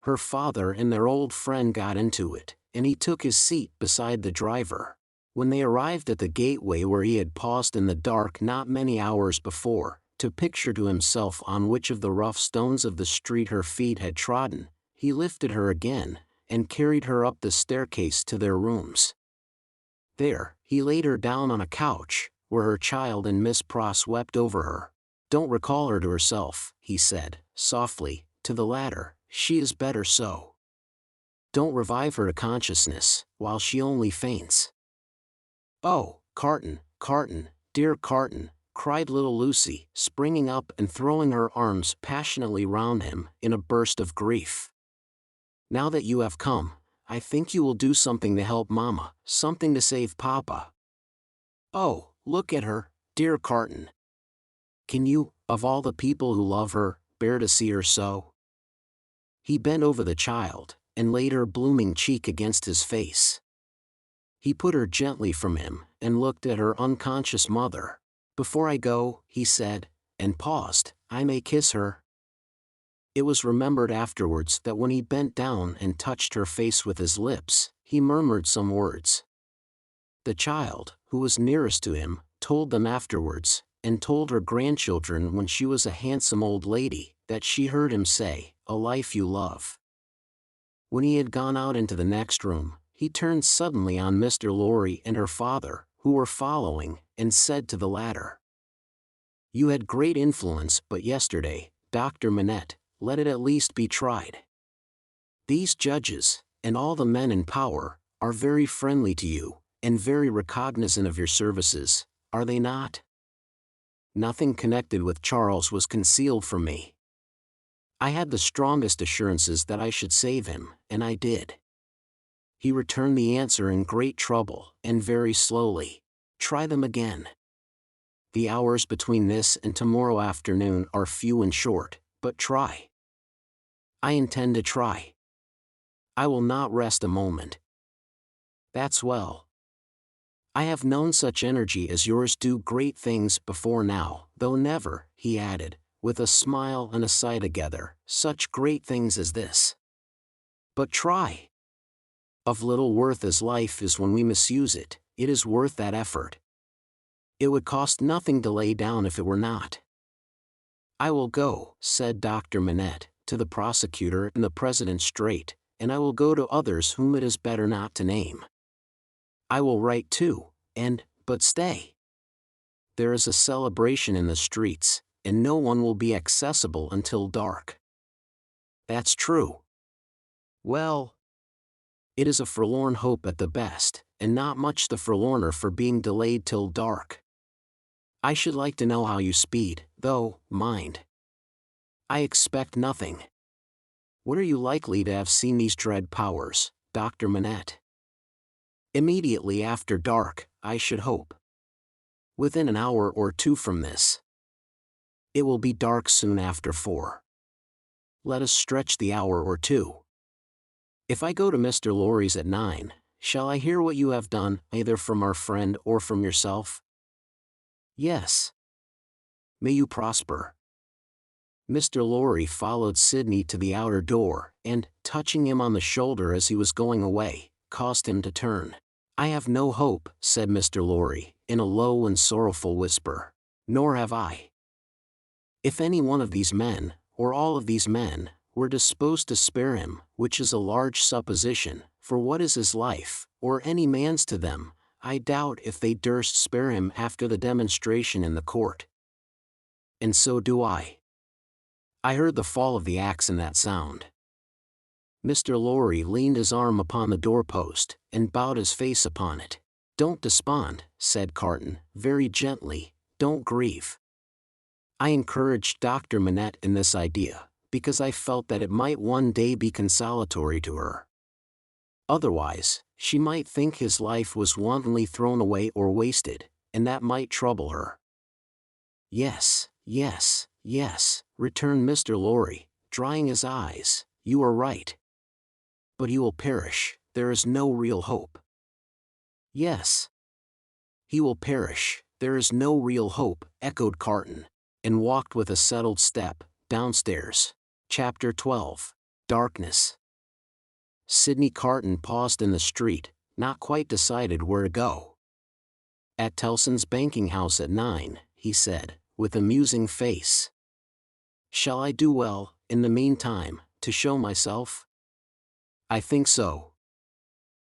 Her father and their old friend got into it, and he took his seat beside the driver. When they arrived at the gateway where he had paused in the dark not many hours before, to picture to himself on which of the rough stones of the street her feet had trodden, he lifted her again, and carried her up the staircase to their rooms. There, he laid her down on a couch, where her child and Miss Pross wept over her. "Don't recall her to herself," he said, softly, to the latter, "she is better so. Don't revive her to consciousness, while she only faints." "Oh, Carton, Carton, dear Carton," cried little Lucy, springing up and throwing her arms passionately round him, in a burst of grief. "Now that you have come, I think you will do something to help Mamma, something to save Papa. Oh, look at her, dear Carton. Can you, of all the people who love her, bear to see her so?" He bent over the child, and laid her blooming cheek against his face. He put her gently from him, and looked at her unconscious mother. "Before I go," he said, and paused, "I may kiss her?" It was remembered afterwards that when he bent down and touched her face with his lips, he murmured some words. The child, who was nearest to him, told them afterwards, and told her grandchildren when she was a handsome old lady, that she heard him say, "A life you love." When he had gone out into the next room, he turned suddenly on Mr. Lorry and her father, who were following, and said to the latter, "You had great influence but yesterday, Dr. Manette, let it at least be tried. These judges, and all the men in power, are very friendly to you, and very recognizant of your services, are they not?" Nothing connected with Charles was concealed from me. I had the strongest assurances that I should save him, and I did. He returned the answer in great trouble, and very slowly. "Try them again. The hours between this and tomorrow afternoon are few and short, but try." "I intend to try. I will not rest a moment." "That's well. I have known such energy as yours do great things before now, though never," he added, with a smile and a sigh together, "such great things as this. But try. Of little worth as life is when we misuse it, it is worth that effort. It would cost nothing to lay down if it were not." "I will go," said Dr. Manette, "to the prosecutor and the president straight, and I will go to others whom it is better not to name. I will write too, but stay. There is a celebration in the streets, and no one will be accessible until dark." "That's true." "Well, it is a forlorn hope at the best, and not much the forlorner for being delayed till dark. I should like to know how you speed, though, mind. I expect nothing. What are you likely to have seen these dread powers, Dr. Manette?" "Immediately after dark, I should hope. Within an hour or two from this. It will be dark soon after 4. Let us stretch the hour or two. If I go to Mr. Lorry's at 9, shall I hear what you have done, either from our friend or from yourself?" "Yes." "May you prosper." Mr. Lorry followed Sidney to the outer door, and, touching him on the shoulder as he was going away, caused him to turn. "I have no hope," said Mr. Lorry, in a low and sorrowful whisper. "Nor have I. If any one of these men, or all of these men, were disposed to spare him, which is a large supposition, for what is his life, or any man's to them, I doubt if they durst spare him after the demonstration in the court. And so do I. I heard the fall of the axe in that sound." Mr. Lorry leaned his arm upon the doorpost, and bowed his face upon it. "Don't despond," said Carton, very gently, "don't grieve. I encouraged Dr. Manette in this idea, because I felt that it might one day be consolatory to her. Otherwise, she might think his life was wantonly thrown away or wasted, and that might trouble her." "Yes, yes, yes," returned Mr. Lorry, drying his eyes, "you are right. But he will perish, there is no real hope." "Yes. He will perish, there is no real hope," echoed Carton, and walked with a settled step, downstairs. Chapter 12. Darkness. Sidney Carton paused in the street, not quite decided where to go. "At Tellson's banking house at 9, he said, with a musing face. "Shall I do well, in the meantime, to show myself?" "I think so.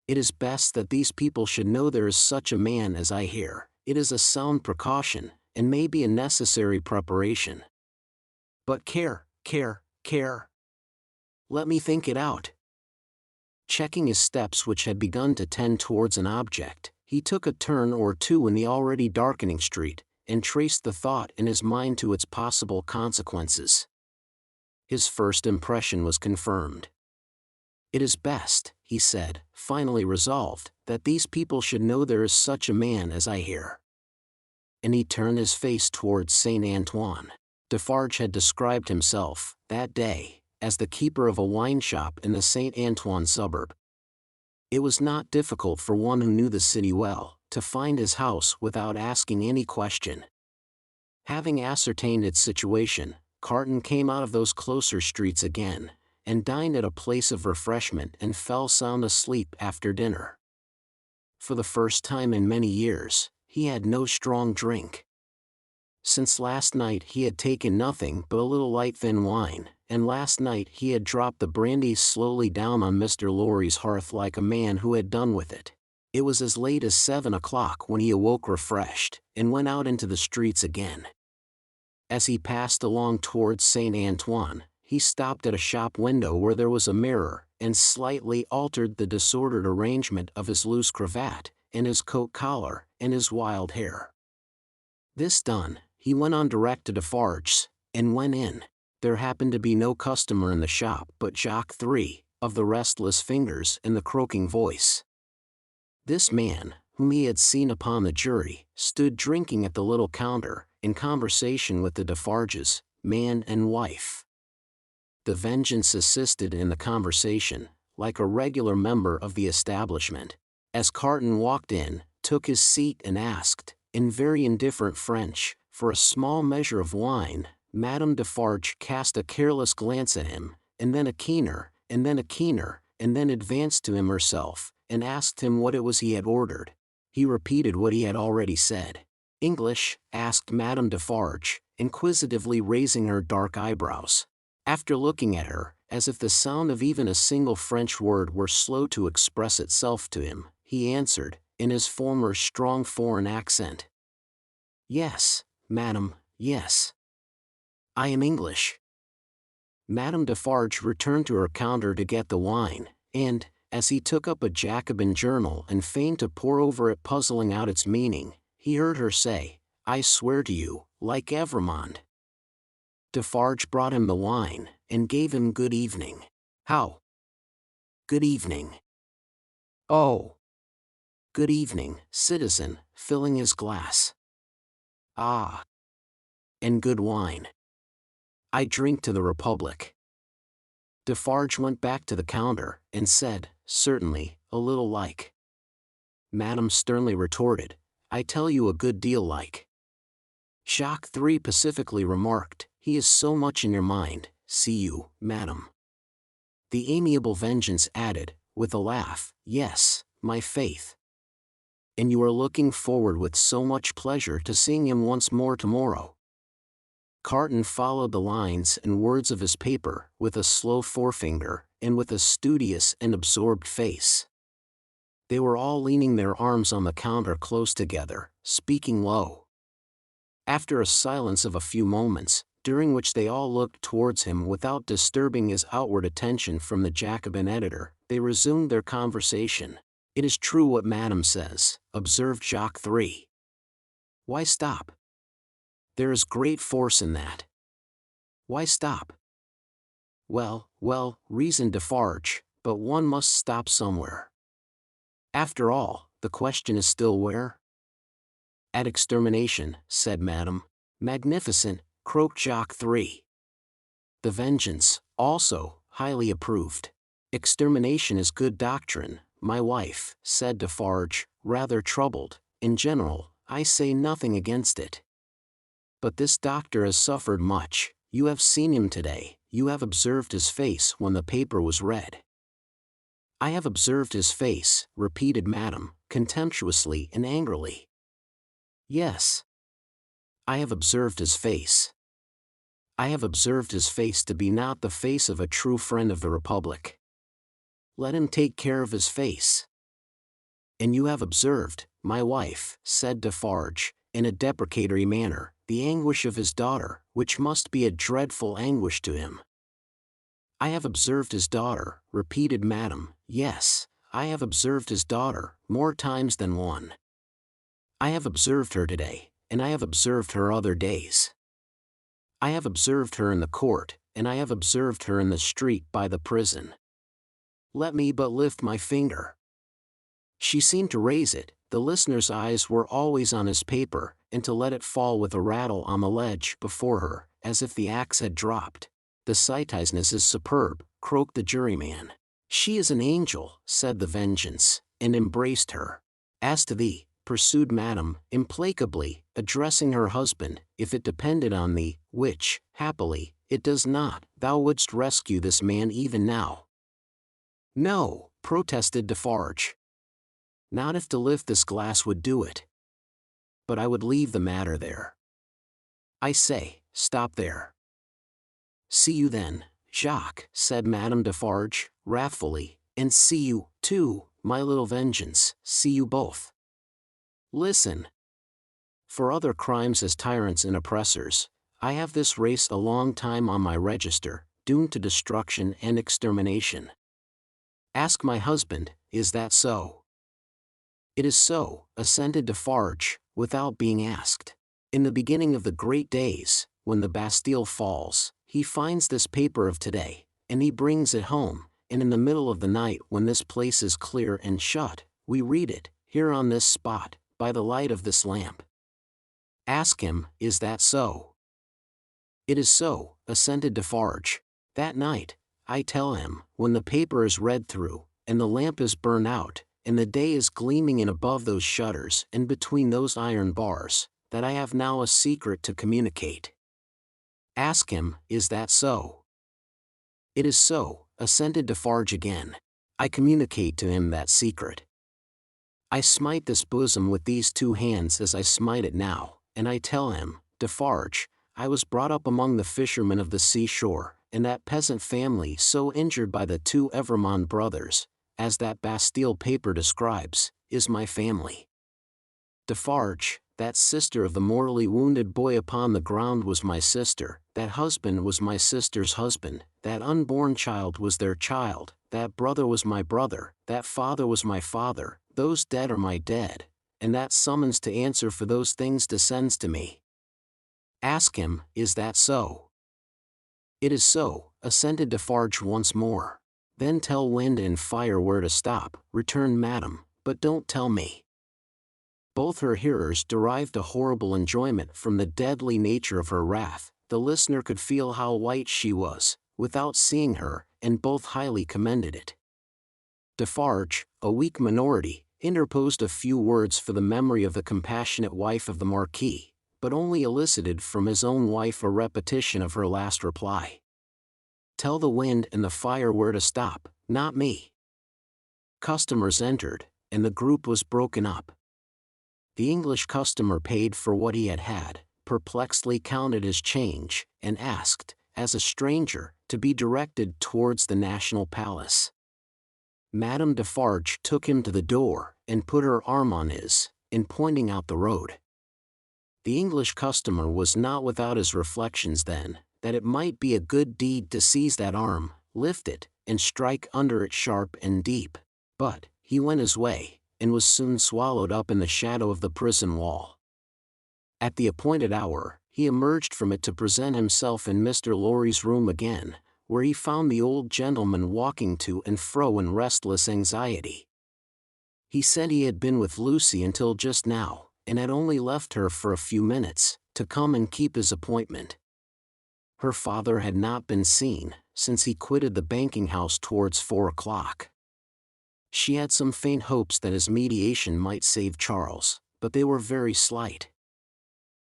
It is best that these people should know there is such a man as I here. It is a sound precaution, and may be a necessary preparation. But care. Let me think it out." Checking his steps, which had begun to tend towards an object, he took a turn or two in the already darkening street, and traced the thought in his mind to its possible consequences. His first impression was confirmed. "It is best," he said, finally resolved, "that these people should know there is such a man as I here." And he turned his face towards Saint Antoine. Defarge had described himself, that day, as the keeper of a wine shop in the Saint Antoine suburb. It was not difficult for one who knew the city well, to find his house without asking any question. Having ascertained its situation, Carton came out of those closer streets again, and dined at a place of refreshment and fell sound asleep after dinner. For the first time in many years, he had no strong drink. Since last night he had taken nothing but a little light thin wine, and last night he had dropped the brandy slowly down on Mr. Lorry's hearth like a man who had done with it. It was as late as 7 o'clock when he awoke refreshed, and went out into the streets again. As he passed along towards St. Antoine, he stopped at a shop window where there was a mirror, and slightly altered the disordered arrangement of his loose cravat, and his coat collar, and his wild hair. This done, he went on direct to Defarge's, and went in. There happened to be no customer in the shop but Jacques 3, of the restless fingers and the croaking voice. This man, whom he had seen upon the jury, stood drinking at the little counter, in conversation with the Defarges, man and wife. The Vengeance assisted in the conversation, like a regular member of the establishment. As Carton walked in, took his seat and asked, in very indifferent French, for a small measure of wine, Madame Defarge cast a careless glance at him, and then a keener, and then a keener, and then advanced to him herself, and asked him what it was he had ordered. He repeated what he had already said. English? Asked Madame Defarge, inquisitively raising her dark eyebrows. After looking at her, as if the sound of even a single French word were slow to express itself to him, he answered, in his former strong foreign accent. Yes, madam, yes. I am English. Madame Defarge returned to her counter to get the wine, and, as he took up a Jacobin journal and feigned to pore over it puzzling out its meaning, he heard her say, I swear to you, like Evremond. Defarge brought him the wine, and gave him good evening. How? Good evening. Oh. Good evening, citizen, filling his glass. Ah. And good wine. I drink to the Republic. Defarge went back to the counter, and said, certainly, a little like. Madame sternly retorted, I tell you a good deal like. Jacques 3 pacifically remarked, he is so much in your mind, see you, madam. The amiable Vengeance added, with a laugh, yes, my faith. And you are looking forward with so much pleasure to seeing him once more tomorrow. Carton followed the lines and words of his paper, with a slow forefinger, and with a studious and absorbed face. They were all leaning their arms on the counter close together, speaking low. After a silence of a few moments, during which they all looked towards him without disturbing his outward attention from the Jacobin editor, they resumed their conversation. It is true what Madame says, observed Jacques 3. Why stop? There is great force in that. Why stop? Well, reasoned Defarge, but one must stop somewhere. After all, the question is still where? At extermination, said Madame. Magnificent, croaked Jacques 3. The Vengeance, also, highly approved. Extermination is good doctrine, my wife, said Defarge, rather troubled. In general, I say nothing against it. But this doctor has suffered much. You have seen him today, you have observed his face when the paper was read. I have observed his face, repeated Madame, contemptuously and angrily. Yes. I have observed his face. I have observed his face to be not the face of a true friend of the Republic. Let him take care of his face. And you have observed, my wife, said Defarge, in a deprecatory manner, the anguish of his daughter, which must be a dreadful anguish to him. I have observed his daughter, repeated Madame, yes, I have observed his daughter, more times than one. I have observed her today, and I have observed her other days. I have observed her in the court, and I have observed her in the street by the prison. Let me but lift my finger. She seemed to raise it, the listener's eyes were always on his paper, and to let it fall with a rattle on the ledge before her, as if the axe had dropped. The sightliness is superb, croaked the juryman. She is an angel, said the Vengeance, and embraced her. As to thee, pursued Madame, implacably, addressing her husband, if it depended on thee, which, happily, it does not, thou wouldst rescue this man even now. No, protested Defarge. Not if to lift this glass would do it. But I would leave the matter there. I say, stop there. See you then, Jacques, said Madame Defarge, wrathfully, and see you, too, my little Vengeance, see you both. Listen. For other crimes as tyrants and oppressors, I have this race a long time on my register, doomed to destruction and extermination. Ask my husband, is that so? It is so, assented Defarge, without being asked. In the beginning of the great days, when the Bastille falls, he finds this paper of today, and he brings it home, and in the middle of the night when this place is clear and shut, we read it, here on this spot, by the light of this lamp. Ask him, is that so? It is so, assented Defarge. That night, I tell him, when the paper is read through, and the lamp is burned out, and the day is gleaming in above those shutters and between those iron bars, that I have now a secret to communicate. Ask him, is that so? It is so, assented Defarge again. I communicate to him that secret. I smite this bosom with these two hands as I smite it now, and I tell him, Defarge, I was brought up among the fishermen of the seashore, and that peasant family so injured by the two Evermond brothers, as that Bastille paper describes, is my family. Defarge, that sister of the mortally wounded boy upon the ground was my sister, that husband was my sister's husband, that unborn child was their child, that brother was my brother, that father was my father, those dead are my dead, and that summons to answer for those things descends to me. Ask him, is that so? It is so, assented Defarge once more. Then tell wind and fire where to stop, returned Madame, but don't tell me. Both her hearers derived a horrible enjoyment from the deadly nature of her wrath. The listener could feel how white she was, without seeing her, and both highly commended it. Defarge, a weak minority, interposed a few words for the memory of the compassionate wife of the Marquis, but only elicited from his own wife a repetition of her last reply. Tell the wind and the fire where to stop, not me. Customers entered, and the group was broken up. The English customer paid for what he had, perplexedly counted his change, and asked, as a stranger, to be directed towards the National Palace. Madame Defarge took him to the door, and put her arm on his, in pointing out the road. The English customer was not without his reflections then, that it might be a good deed to seize that arm, lift it, and strike under it sharp and deep. But he went his way, and was soon swallowed up in the shadow of the prison wall. At the appointed hour, he emerged from it to present himself in Mr. Lorry's room again, where he found the old gentleman walking to and fro in restless anxiety. He said he had been with Lucy until just now, and had only left her for a few minutes, to come and keep his appointment. Her father had not been seen, since he quitted the banking house towards 4 o'clock. She had some faint hopes that his mediation might save Charles, but they were very slight.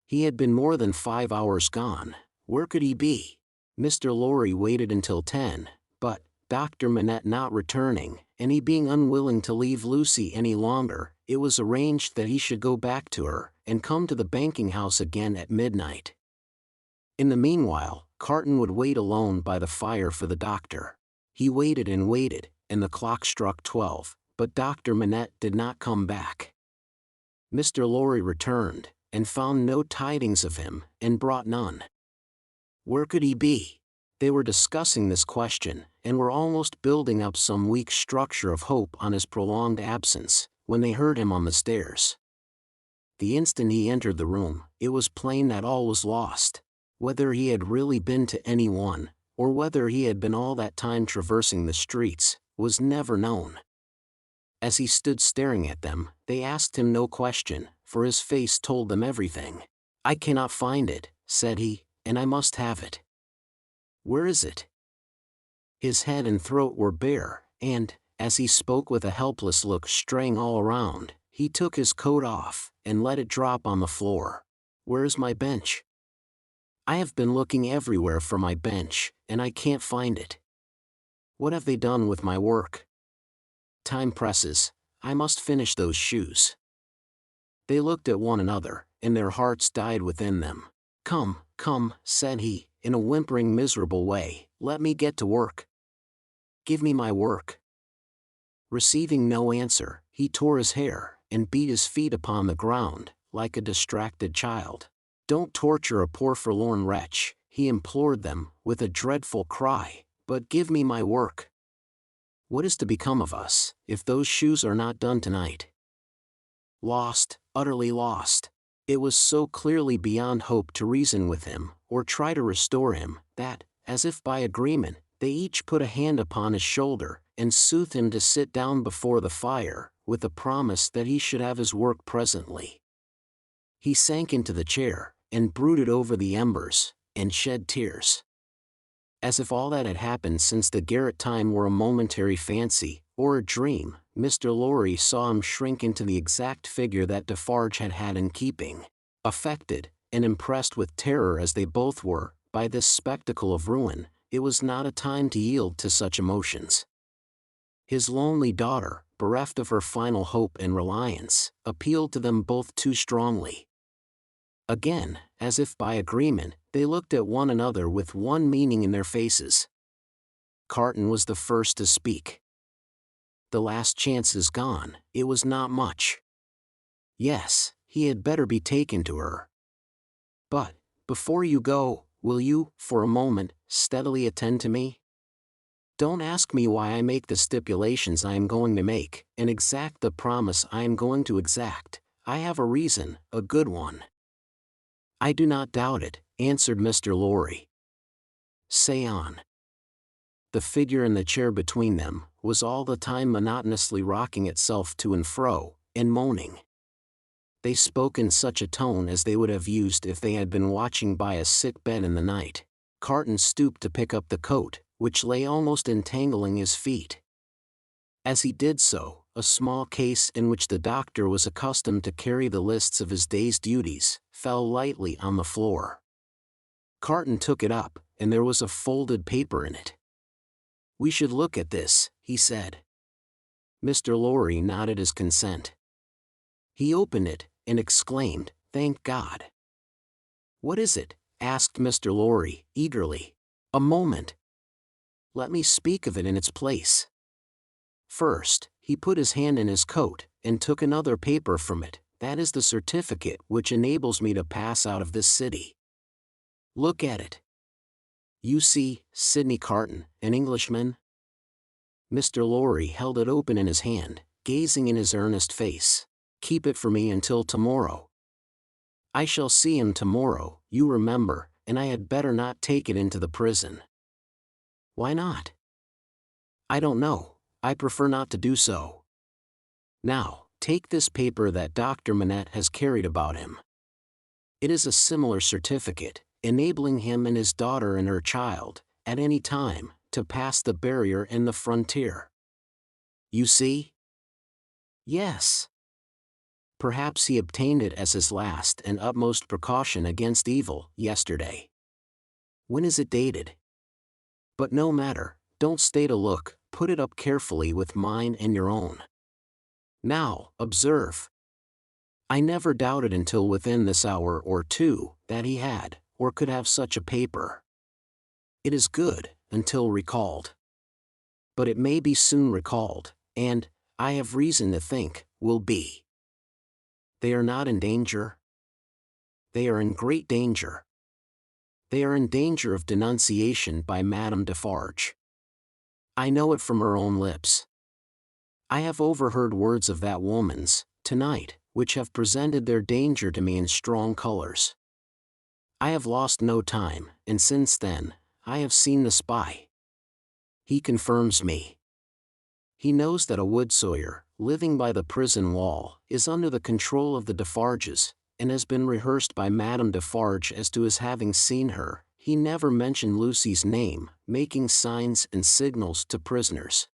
He had been more than 5 hours gone. Where could he be? Mr. Lorry waited until 10, but, Dr. Manette not returning, and he being unwilling to leave Lucy any longer, it was arranged that he should go back to her, and come to the banking house again at midnight. In the meanwhile, Carton would wait alone by the fire for the doctor. He waited and waited, and the clock struck 12, but Dr. Manette did not come back. Mr. Lorry returned, and found no tidings of him, and brought none. Where could he be? They were discussing this question, and were almost building up some weak structure of hope on his prolonged absence, when they heard him on the stairs. The instant he entered the room, it was plain that all was lost. Whether he had really been to any one, or whether he had been all that time traversing the streets, was never known. As he stood staring at them, they asked him no question, for his face told them everything. I cannot find it, said he, and I must have it. Where is it? His head and throat were bare, and, as he spoke with a helpless look straying all around, he took his coat off, and let it drop on the floor. Where is my bench? I have been looking everywhere for my bench, and I can't find it. What have they done with my work? Time presses. I must finish those shoes. They looked at one another, and their hearts died within them. "Come, come," said he, in a whimpering miserable way, "let me get to work. Give me my work." Receiving no answer, he tore his hair, and beat his feet upon the ground, like a distracted child. "Don't torture a poor forlorn wretch," he implored them, with a dreadful cry, "but give me my work. What is to become of us, if those shoes are not done tonight?" Lost, utterly lost. It was so clearly beyond hope to reason with him, or try to restore him, that, as if by agreement, they each put a hand upon his shoulder, and soothed him to sit down before the fire, with a promise that he should have his work presently. He sank into the chair, and brooded over the embers, and shed tears. As if all that had happened since the garret time were a momentary fancy, or a dream, Mr. Lorry saw him shrink into the exact figure that Defarge had had in keeping. Affected, and impressed with terror as they both were, by this spectacle of ruin, it was not a time to yield to such emotions. His lonely daughter, bereft of her final hope and reliance, appealed to them both too strongly. Again, as if by agreement, they looked at one another with one meaning in their faces. Carton was the first to speak. "The last chance is gone, it was not much. Yes, he had better be taken to her. But, before you go, will you, for a moment, steadily attend to me? Don't ask me why I make the stipulations I am going to make, and exact the promise I am going to exact. I have a reason, a good one." "I do not doubt it," answered Mr. Lorry. "Say on." The figure in the chair between them was all the time monotonously rocking itself to and fro, and moaning. They spoke in such a tone as they would have used if they had been watching by a sick bed in the night. Carton stooped to pick up the coat, which lay almost entangling his feet. As he did so, a small case in which the doctor was accustomed to carry the lists of his day's duties, fell lightly on the floor. Carton took it up, and there was a folded paper in it. "We should look at this," he said. Mr. Lorry nodded his consent. He opened it, and exclaimed, "Thank God!" "What is it?" asked Mr. Lorry, eagerly. "A moment. Let me speak of it in its place." First, he put his hand in his coat, and took another paper from it. "That is the certificate which enables me to pass out of this city. Look at it. You see, Sidney Carton, an Englishman." Mr. Lorry held it open in his hand, gazing in his earnest face. "Keep it for me until tomorrow. I shall see him tomorrow, you remember, and I had better not take it into the prison." "Why not?" "I don't know. I prefer not to do so. Now, take this paper that Dr. Manette has carried about him. It is a similar certificate, enabling him and his daughter and her child, at any time, to pass the barrier and the frontier. You see?" "Yes." "Perhaps he obtained it as his last and utmost precaution against evil, yesterday. When is it dated? But no matter, don't stay to look, put it up carefully with mine and your own. Now, observe. I never doubted until within this hour or two, that he had, or could have such a paper. It is good, until recalled. But it may be soon recalled, and, I have reason to think, will be. They are not in danger? They are in great danger. They are in danger of denunciation by Madame Defarge. I know it from her own lips. I have overheard words of that woman's, tonight, which have presented their danger to me in strong colors. I have lost no time, and since then, I have seen the spy. He confirms me. He knows that a wood sawyer, living by the prison wall, is under the control of the Defarges, and has been rehearsed by Madame Defarge as to his having seen her. He never mentioned Lucy's name, making signs and signals to prisoners.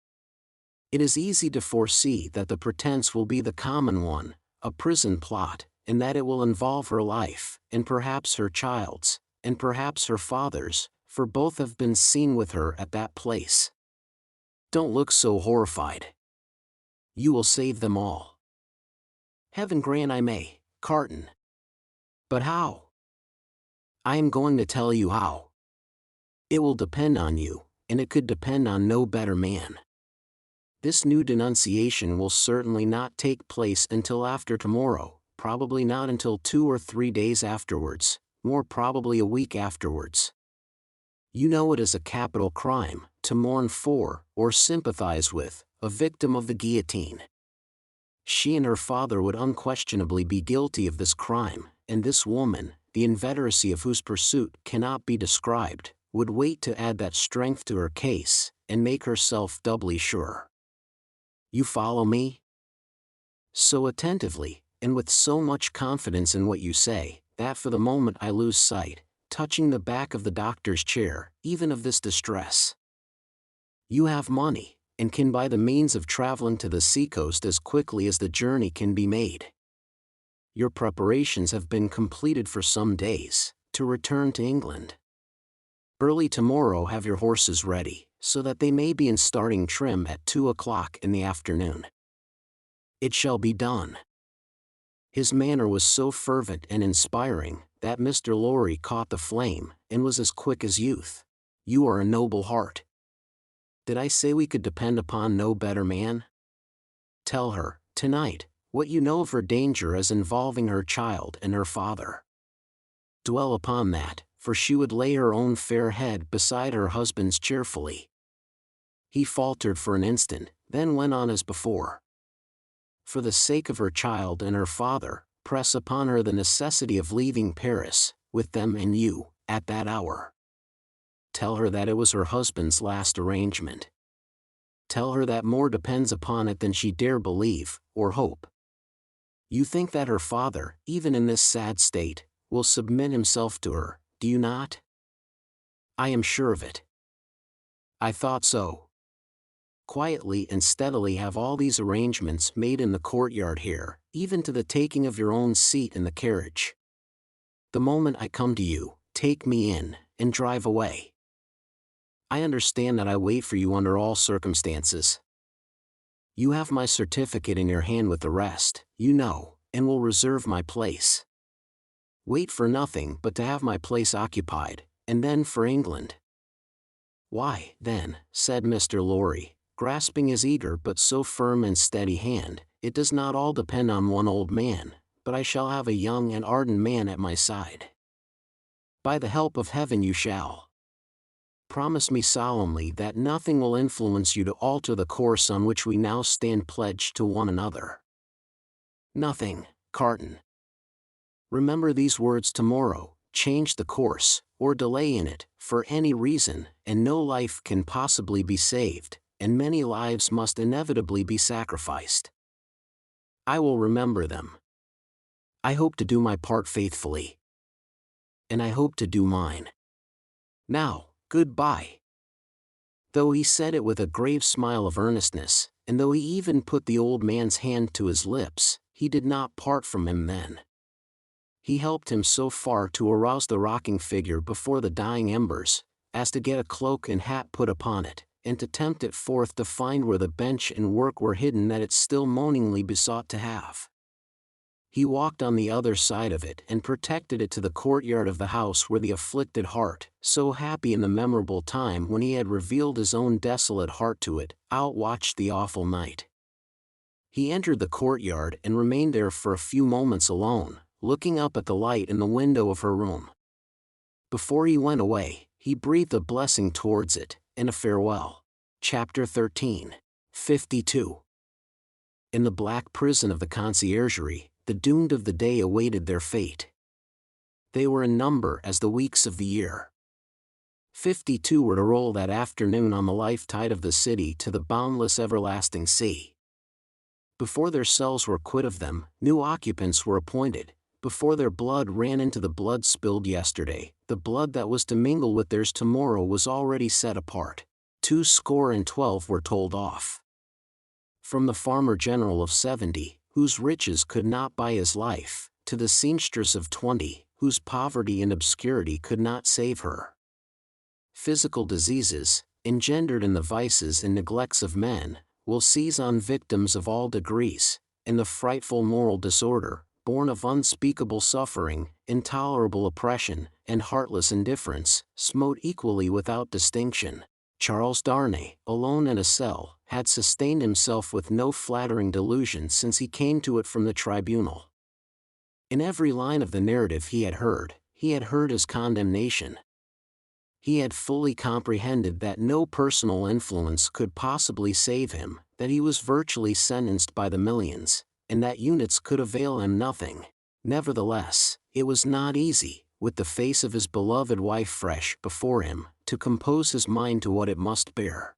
It is easy to foresee that the pretense will be the common one, a prison plot, and that it will involve her life, and perhaps her child's, and perhaps her father's, for both have been seen with her at that place. Don't look so horrified. You will save them all. Heaven grant I may, Carton. But how? I am going to tell you how. It will depend on you, and it could depend on no better man. This new denunciation will certainly not take place until after tomorrow, probably not until 2 or 3 days afterwards, more probably a week afterwards. You know it is a capital crime to mourn for, or sympathize with, a victim of the guillotine. She and her father would unquestionably be guilty of this crime, and this woman, the inveteracy of whose pursuit cannot be described, would wait to add that strength to her case, and make herself doubly sure. You follow me? So attentively, and with so much confidence in what you say, that for the moment I lose sight, touching the back of the doctor's chair, even of this distress. You have money, and can buy the means of traveling to the seacoast as quickly as the journey can be made. Your preparations have been completed for some days, to return to England. Early tomorrow have your horses ready, so that they may be in starting trim at 2 o'clock in the afternoon. It shall be done. His manner was so fervent and inspiring, that Mr. Lorry caught the flame, and was as quick as youth. You are a noble heart. Did I say we could depend upon no better man? Tell her, tonight, what you know of her danger as involving her child and her father. Dwell upon that, for she would lay her own fair head beside her husband's cheerfully. He faltered for an instant, then went on as before. For the sake of her child and her father, press upon her the necessity of leaving Paris, with them and you, at that hour. Tell her that it was her husband's last arrangement. Tell her that more depends upon it than she dare believe, or hope. You think that her father, even in this sad state, will submit himself to her, do you not? I am sure of it. I thought so. Quietly and steadily have all these arrangements made in the courtyard here, even to the taking of your own seat in the carriage. The moment I come to you, take me in, and drive away. I understand that I wait for you under all circumstances. You have my certificate in your hand with the rest, you know, and will reserve my place. Wait for nothing but to have my place occupied, and then for England. Why, then, said Mr. Lorry, grasping his eager but so firm and steady hand, it does not all depend on one old man, but I shall have a young and ardent man at my side. By the help of heaven you shall. Promise me solemnly that nothing will influence you to alter the course on which we now stand pledged to one another. Nothing, Carton. Remember these words tomorrow, change the course, or delay in it, for any reason, and no life can possibly be saved, and many lives must inevitably be sacrificed. I will remember them. I hope to do my part faithfully. And I hope to do mine. Now, good-bye. Though he said it with a grave smile of earnestness, and though he even put the old man's hand to his lips, he did not part from him then. He helped him so far to arouse the rocking figure before the dying embers, as to get a cloak and hat put upon it, and to tempt it forth to find where the bench and work were hidden that it still moaningly besought to have. He walked on the other side of it and protected it to the courtyard of the house where the afflicted heart, so happy in the memorable time when he had revealed his own desolate heart to it, outwatched the awful night. He entered the courtyard and remained there for a few moments alone, looking up at the light in the window of her room. Before he went away, he breathed a blessing towards it, and a farewell. Chapter 13. 52. In the black prison of the conciergerie, the doomed of the day awaited their fate. They were in number as the weeks of the year. 52 were to roll that afternoon on the life tide of the city to the boundless everlasting sea. Before their cells were quit of them, new occupants were appointed. Before their blood ran into the blood spilled yesterday, the blood that was to mingle with theirs tomorrow was already set apart. 212 were told off. From the farmer general of 70, whose riches could not buy his life, to the seamstress of 20, whose poverty and obscurity could not save her. Physical diseases, engendered in the vices and neglects of men, will seize on victims of all degrees, and the frightful moral disorder, born of unspeakable suffering, intolerable oppression, and heartless indifference, smote equally without distinction. Charles Darnay, alone in a cell, had sustained himself with no flattering delusion since he came to it from the tribunal. In every line of the narrative he had heard his condemnation. He had fully comprehended that no personal influence could possibly save him, that he was virtually sentenced by the millions, and that units could avail him nothing. Nevertheless, it was not easy, with the face of his beloved wife fresh before him, to compose his mind to what it must bear.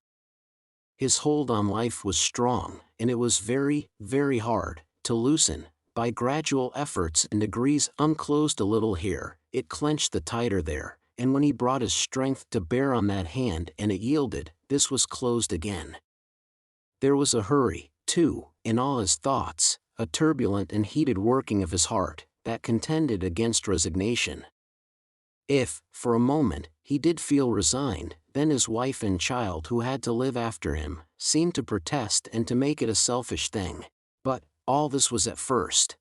His hold on life was strong, and it was very, very hard to loosen. By gradual efforts and degrees unclosed a little here, it clenched the tighter there, and when he brought his strength to bear on that hand and it yielded, this was closed again. There was a hurry, too, in all his thoughts, a turbulent and heated working of his heart, that contended against resignation. If, for a moment, he did feel resigned, then his wife and child who had to live after him, seemed to protest and to make it a selfish thing. But, all this was at first.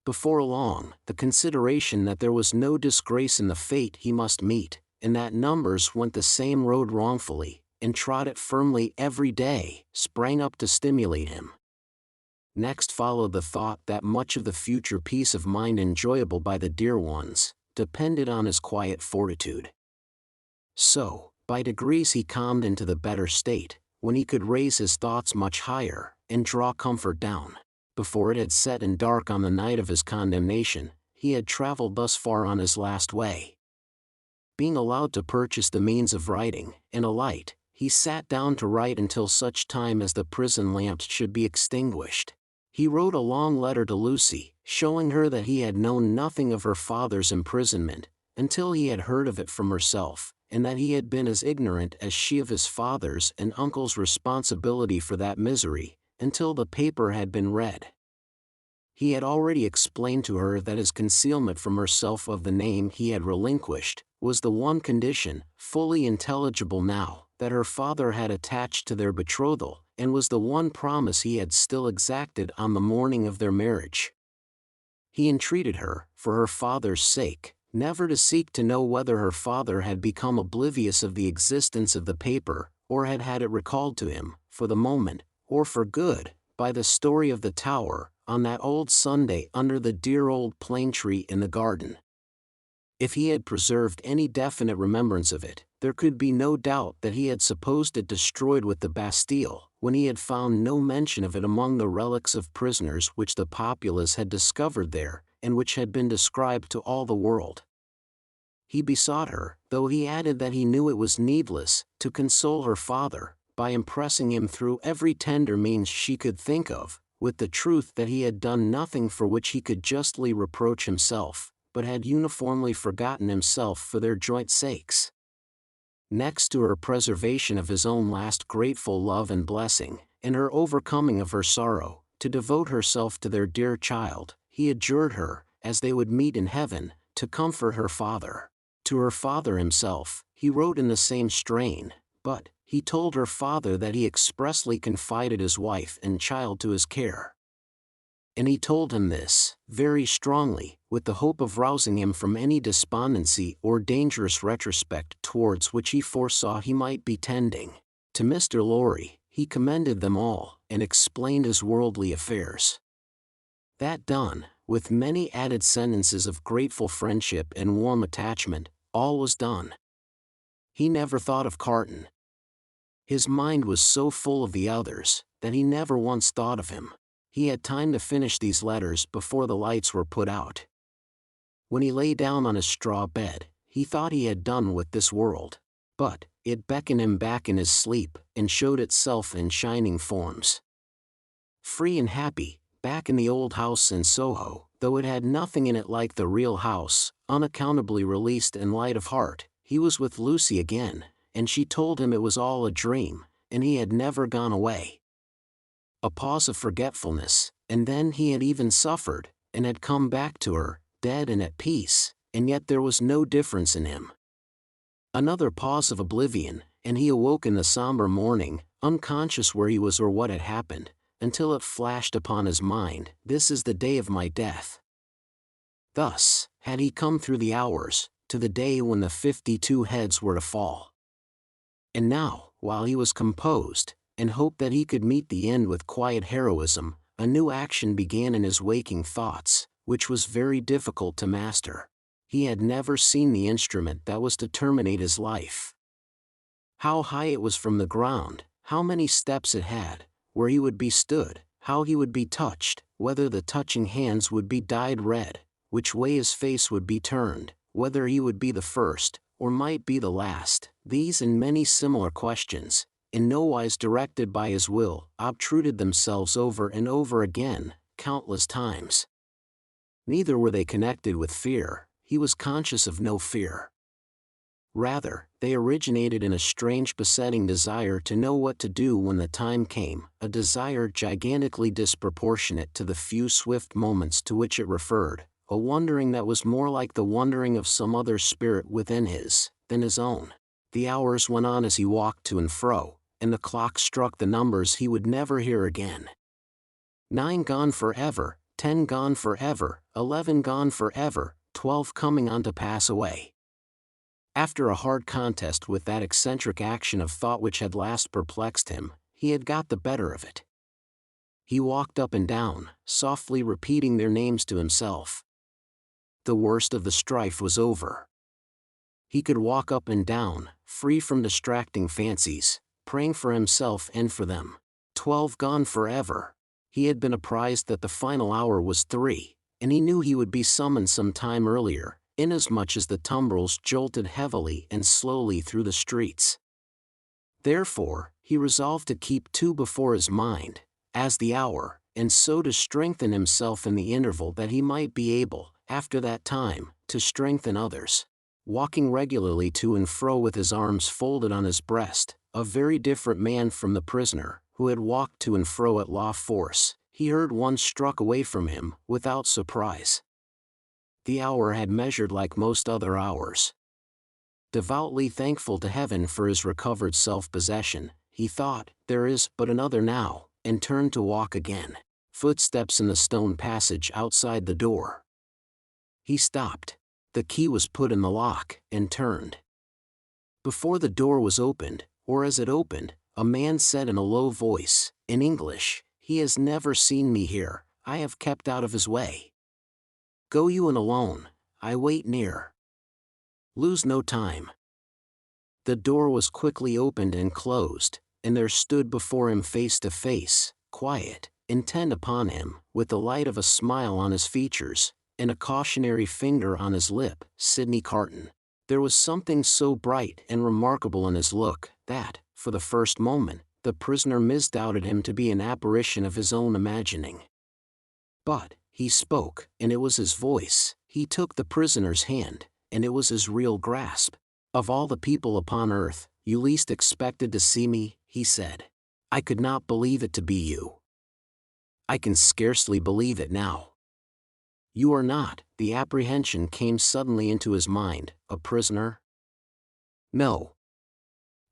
Before long, the consideration that there was no disgrace in the fate he must meet, and that numbers went the same road wrongfully, and trod it firmly every day, sprang up to stimulate him. Next followed the thought that much of the future peace of mind enjoyable by the dear ones, depended on his quiet fortitude. So, by degrees he calmed into the better state, when he could raise his thoughts much higher, and draw comfort down. Before it had set in dark on the night of his condemnation, he had traveled thus far on his last way. Being allowed to purchase the means of writing, and a light, he sat down to write until such time as the prison lamps should be extinguished. He wrote a long letter to Lucy, showing her that he had known nothing of her father's imprisonment, until he had heard of it from herself, and that he had been as ignorant as she of his father's and uncle's responsibility for that misery, until the paper had been read. He had already explained to her that his concealment from herself of the name he had relinquished, was the one condition, fully intelligible now, that her father had attached to their betrothal, and was the one promise he had still exacted on the morning of their marriage. He entreated her, for her father's sake, never to seek to know whether her father had become oblivious of the existence of the paper, or had had it recalled to him, for the moment, or for good, by the story of the tower, on that old Sunday under the dear old plane tree in the garden. If he had preserved any definite remembrance of it, there could be no doubt that he had supposed it destroyed with the Bastille, when he had found no mention of it among the relics of prisoners which the populace had discovered there, and which had been described to all the world. He besought her, though he added that he knew it was needless, to console her father, by impressing him through every tender means she could think of, with the truth that he had done nothing for which he could justly reproach himself, but had uniformly forgotten himself for their joint sakes. Next to her preservation of his own last grateful love and blessing, and her overcoming of her sorrow, to devote herself to their dear child, he adjured her, as they would meet in heaven, to comfort her father. To her father himself, he wrote in the same strain, but he told her father that he expressly confided his wife and child to his care. And he told him this, very strongly, with the hope of rousing him from any despondency or dangerous retrospect towards which he foresaw he might be tending. To Mr. Lorry, he commended them all, and explained his worldly affairs. That done, with many added sentences of grateful friendship and warm attachment, all was done. He never thought of Carton. His mind was so full of the others, that he never once thought of him. He had time to finish these letters before the lights were put out. When he lay down on his straw bed, he thought he had done with this world. But it beckoned him back in his sleep, and showed itself in shining forms. Free and happy, back in the old house in Soho, though it had nothing in it like the real house, unaccountably released and light of heart, he was with Lucy again, and she told him it was all a dream, and he had never gone away. A pause of forgetfulness, and then he had even suffered, and had come back to her, dead and at peace, and yet there was no difference in him. Another pause of oblivion, and he awoke in the somber morning, unconscious where he was or what had happened, until it flashed upon his mind, "This is the day of my death." Thus, had he come through the hours, to the day when the 52 heads were to fall. And now, while he was composed, and hoped that he could meet the end with quiet heroism, a new action began in his waking thoughts, which was very difficult to master. He had never seen the instrument that was to terminate his life. How high it was from the ground, how many steps it had, where he would be stood, how he would be touched, whether the touching hands would be dyed red, which way his face would be turned, whether he would be the first, or might be the last. These and many similar questions, in no wise directed by his will, obtruded themselves over and over again, countless times. Neither were they connected with fear. He was conscious of no fear. Rather, they originated in a strange besetting desire to know what to do when the time came, a desire gigantically disproportionate to the few swift moments to which it referred, a wondering that was more like the wondering of some other spirit within his, than his own. The hours went on as he walked to and fro, and the clock struck the numbers he would never hear again. 9 gone forever, 10 gone forever, 11 gone forever, 12 coming on to pass away. After a hard contest with that eccentric action of thought which had last perplexed him, he had got the better of it. He walked up and down, softly repeating their names to himself. The worst of the strife was over. He could walk up and down, free from distracting fancies, praying for himself and for them. 12 gone forever. He had been apprised that the final hour was 3, and he knew he would be summoned some time earlier, inasmuch as the tumbrils jolted heavily and slowly through the streets. Therefore, he resolved to keep 2 before his mind, as the hour, and so to strengthen himself in the interval that he might be able, after that time, to strengthen others. Walking regularly to and fro with his arms folded on his breast, a very different man from the prisoner, who had walked to and fro at law force, he heard one struck away from him, without surprise. The hour had measured like most other hours. Devoutly thankful to heaven for his recovered self-possession, he thought, there is but another now, and turned to walk again. Footsteps in the stone passage outside the door. He stopped. The key was put in the lock, and turned. Before the door was opened, or as it opened, a man said in a low voice, in English, "He has never seen me here, I have kept out of his way. Go you in alone, I wait near. Lose no time." The door was quickly opened and closed, and there stood before him face to face, quiet, intent upon him, with the light of a smile on his features, and a cautionary finger on his lip, Sidney Carton. There was something so bright and remarkable in his look, that, for the first moment, the prisoner misdoubted him to be an apparition of his own imagining. But, he spoke, and it was his voice. He took the prisoner's hand, and it was his real grasp. "Of all the people upon earth, you least expected to see me," he said. "I could not believe it to be you. I can scarcely believe it now. You are not," the apprehension came suddenly into his mind, "a prisoner?" "No.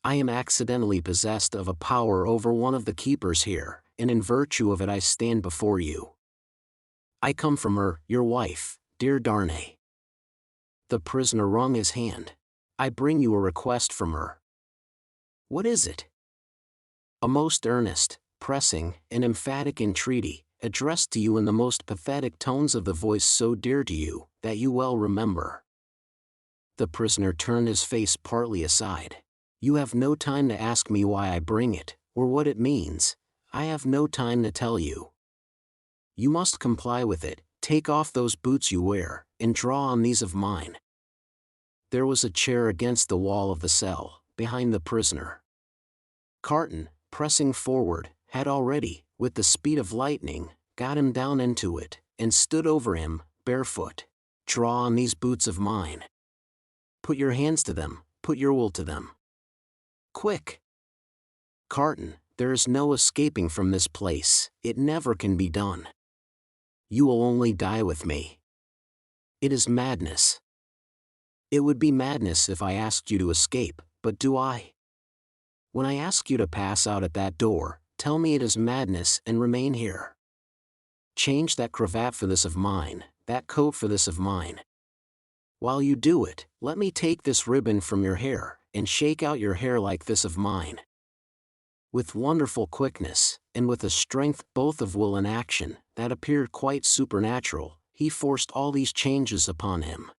I am accidentally possessed of a power over one of the keepers here, and in virtue of it I stand before you. I come from her, your wife, dear Darnay." The prisoner wrung his hand. "I bring you a request from her." "What is it?" "A most earnest, pressing, and emphatic entreaty, addressed to you in the most pathetic tones of the voice so dear to you, that you well remember." The prisoner turned his face partly aside. "You have no time to ask me why I bring it, or what it means. I have no time to tell you. You must comply with it. Take off those boots you wear, and draw on these of mine." There was a chair against the wall of the cell, behind the prisoner. Carton, pressing forward, had already, with the speed of lightning, got him down into it, and stood over him, barefoot. "Draw on these boots of mine. Put your hands to them, put your will to them. Quick! Carton, there is no escaping from this place, it never can be done. You will only die with me. It is madness. It would be madness if I asked you to escape, but do I? When I ask you to pass out at that door, tell me it is madness and remain here. Change that cravat for this of mine, that coat for this of mine. While you do it, let me take this ribbon from your hair, and shake out your hair like this of mine." With wonderful quickness, and with a strength both of will and action that appeared quite supernatural, he forced all these changes upon him.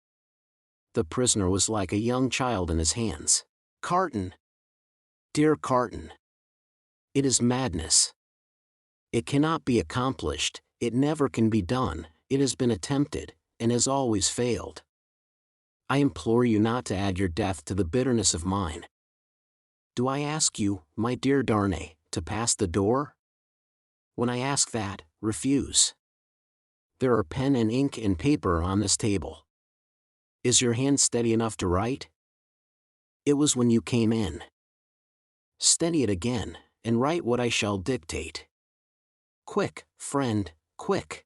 The prisoner was like a young child in his hands. "Carton! Dear Carton! It is madness. It cannot be accomplished, it never can be done, it has been attempted, and has always failed. I implore you not to add your death to the bitterness of mine. Do I ask you, my dear Darnay, to pass the door? When I ask that, refuse. There are pen and ink and paper on this table. Is your hand steady enough to write? It was when you came in. Steady it again, and write what I shall dictate. Quick, friend, quick."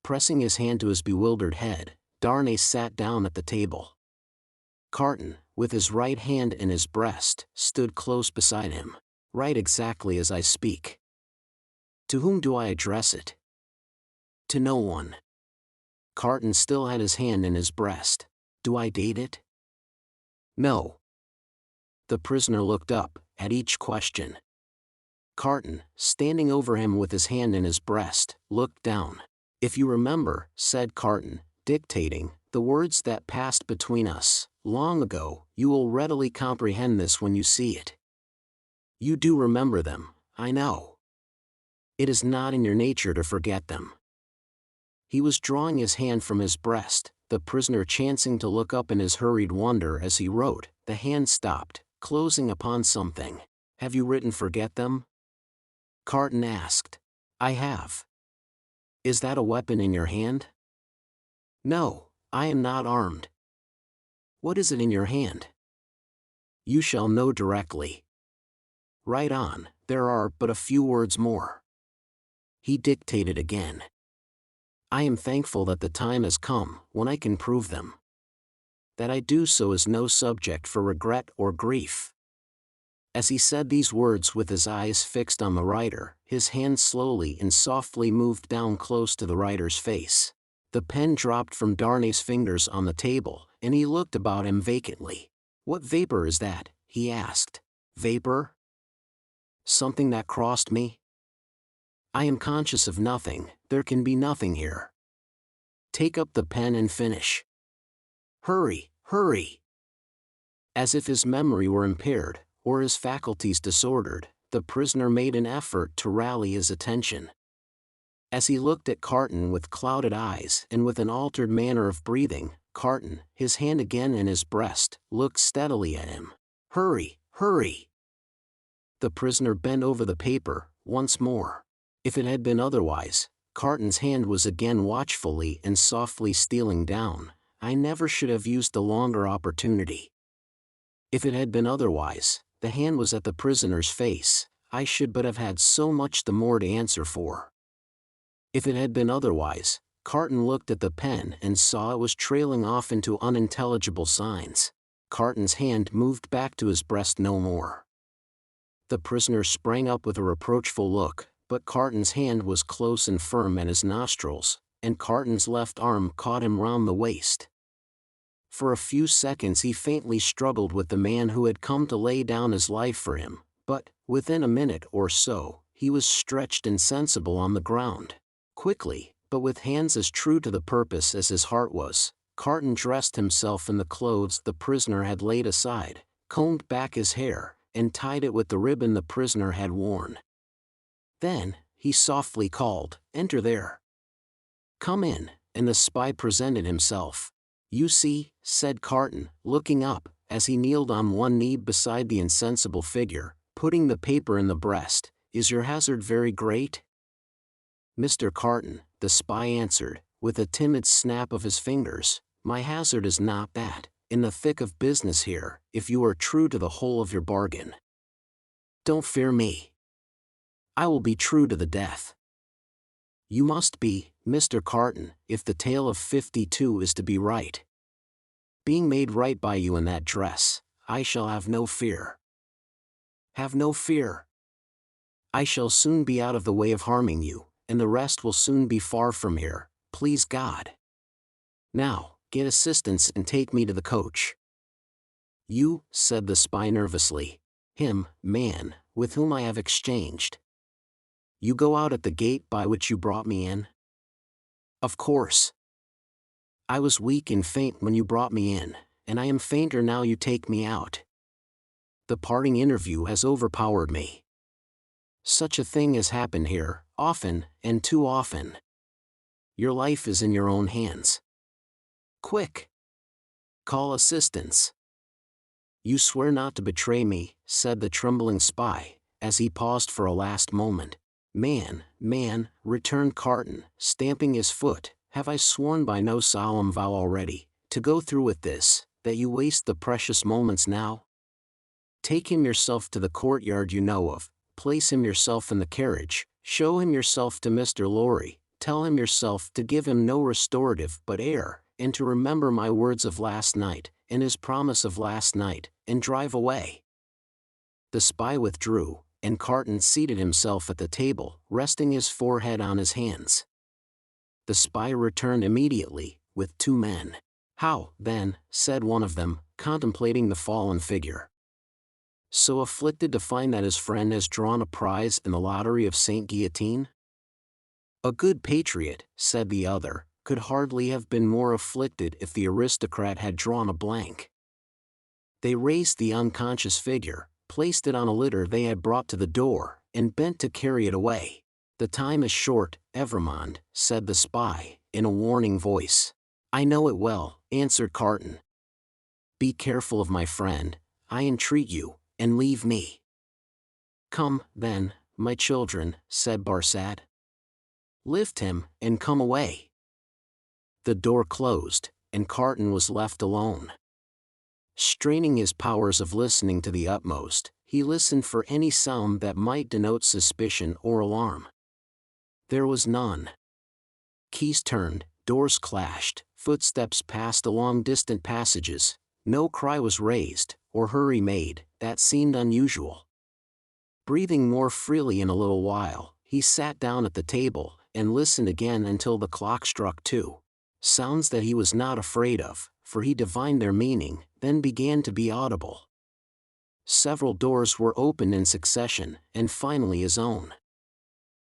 Pressing his hand to his bewildered head, Darnay sat down at the table. Carton, with his right hand in his breast, stood close beside him. "Write exactly as I speak." "To whom do I address it?" "To no one." Carton still had his hand in his breast. "Do I date it?" "No." The prisoner looked up, at each question. Carton, standing over him with his hand in his breast, looked down. "If you remember," said Carton, dictating, "the words that passed between us, long ago, you will readily comprehend this when you see it. You do remember them, I know. It is not in your nature to forget them." He was drawing his hand from his breast, the prisoner chancing to look up in his hurried wonder as he wrote. The hand stopped, closing upon something. "Have you written 'forget them'?" Carton asked. "I have." "Is that a weapon in your hand?" "No, I am not armed." "What is it in your hand?" "You shall know directly." "Write on, there are but a few words more." He dictated again. "I am thankful that the time has come when I can prove them. That I do so is no subject for regret or grief." As he said these words with his eyes fixed on the writer, his hand slowly and softly moved down close to the writer's face. The pen dropped from Darnay's fingers on the table, and he looked about him vacantly. "What vapor is that?" he asked. "Vapor? Something that crossed me? I am conscious of nothing, there can be nothing here. Take up the pen and finish. Hurry, hurry!" As if his memory were impaired, or his faculties disordered, the prisoner made an effort to rally his attention. As he looked at Carton with clouded eyes and with an altered manner of breathing, Carton, his hand again in his breast, looked steadily at him. "Hurry, hurry!" The prisoner bent over the paper, once more. If it had been otherwise, Carton's hand was again watchfully and softly stealing down. I never should have used the longer opportunity. If it had been otherwise, the hand was at the prisoner's face, I should but have had so much the more to answer for. If it had been otherwise, Carton looked at the pen and saw it was trailing off into unintelligible signs. Carton's hand moved back to his breast no more. The prisoner sprang up with a reproachful look, but Carton's hand was close and firm at his nostrils, and Carton's left arm caught him round the waist. For a few seconds he faintly struggled with the man who had come to lay down his life for him, but, within a minute or so, he was stretched insensible on the ground. Quickly, but with hands as true to the purpose as his heart was, Carton dressed himself in the clothes the prisoner had laid aside, combed back his hair, and tied it with the ribbon the prisoner had worn. Then, he softly called, "Enter there." "Come in," and the spy presented himself. "You see," said Carton, looking up, as he kneeled on one knee beside the insensible figure, putting the paper in the breast, "is your hazard very great?" "Mr. Carton," the spy answered, with a timid snap of his fingers, "my hazard is not that, in the thick of business here, if you are true to the whole of your bargain. Don't fear me. I will be true to the death. You must be, Mr. Carton, if the tale of 52 is to be right. Being made right by you in that dress, I shall have no fear." "Have no fear. I shall soon be out of the way of harming you, and the rest will soon be far from here. please God. Now, get assistance and take me to the coach. You, said the spy nervously. Him, man, with whom I have exchanged. You go out at the gate by which you brought me in? Of course. I was weak and faint when you brought me in, and I am fainter now you take me out. The parting interview has overpowered me. Such a thing has happened here, often, and too often. Your life is in your own hands. Quick! Call assistance. You swear not to betray me, said the trembling spy, as he paused for a last moment. Man, returned Carton, stamping his foot, have I sworn by no solemn vow already, to go through with this, that you waste the precious moments now? Take him yourself to the courtyard you know of, place him yourself in the carriage, show him yourself to Mr. Lorry, tell him yourself to give him no restorative but air, and to remember my words of last night, and his promise of last night, and drive away. The spy withdrew, and Carton seated himself at the table, resting his forehead on his hands. The spy returned immediately, with 2 men. How, then, said one of them, contemplating the fallen figure. So afflicted to find that his friend has drawn a prize in the lottery of St. Guillotine? A good patriot, said the other, could hardly have been more afflicted if the aristocrat had drawn a blank. They raised the unconscious figure, placed it on a litter they had brought to the door, and bent to carry it away. The time is short, Evrémonde, said the spy, in a warning voice. I know it well, answered Carton. Be careful of my friend, I entreat you, and leave me. Come, then, my children, said Barsad. Lift him, and come away. The door closed, and Carton was left alone. Straining his powers of listening to the utmost, he listened for any sound that might denote suspicion or alarm. There was none. Keys turned, doors clashed, footsteps passed along distant passages, no cry was raised, or hurry made, that seemed unusual. Breathing more freely in a little while, he sat down at the table, and listened again until the clock struck 2. Sounds that he was not afraid of, for he divined their meaning, then began to be audible. Several doors were opened in succession, and finally his own.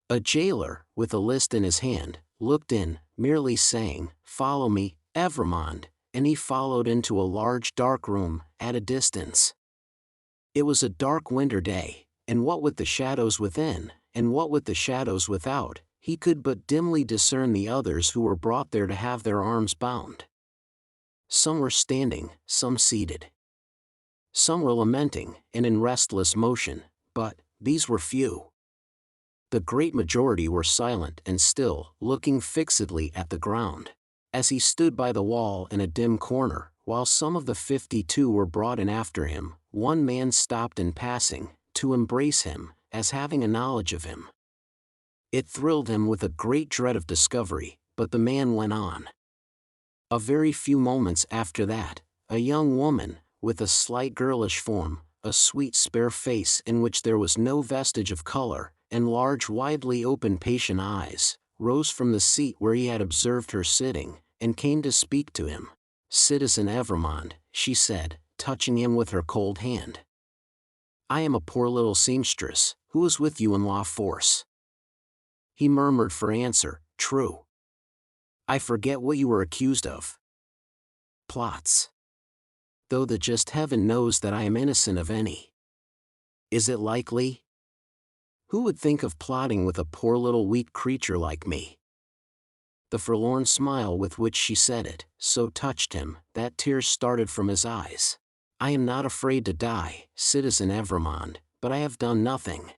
A jailer, with a list in his hand, looked in, merely saying, Follow me, Evrémonde, and he followed into a large dark room, at a distance. It was a dark winter day, and what with the shadows within, and what with the shadows without, he could but dimly discern the others who were brought there to have their arms bound. Some were standing, some seated. Some were lamenting, and in restless motion, but these were few. The great majority were silent and still, looking fixedly at the ground. As he stood by the wall in a dim corner, while some of the 52 were brought in after him, one man stopped in passing, to embrace him, as having a knowledge of him. It thrilled him with a great dread of discovery, but the man went on. A very few moments after that, a young woman, with a slight girlish form, a sweet spare face in which there was no vestige of color, and large widely open patient eyes, rose from the seat where he had observed her sitting, and came to speak to him. Citizen Evrémonde, she said, touching him with her cold hand. I am a poor little seamstress, who is with you in law force. He murmured for answer, True. I forget what you were accused of. Plots. Though the just heaven knows that I am innocent of any. Is it likely? Who would think of plotting with a poor little weak creature like me? The forlorn smile with which she said it, so touched him, that tears started from his eyes. I am not afraid to die, Citizen Evrémonde, but I have done nothing.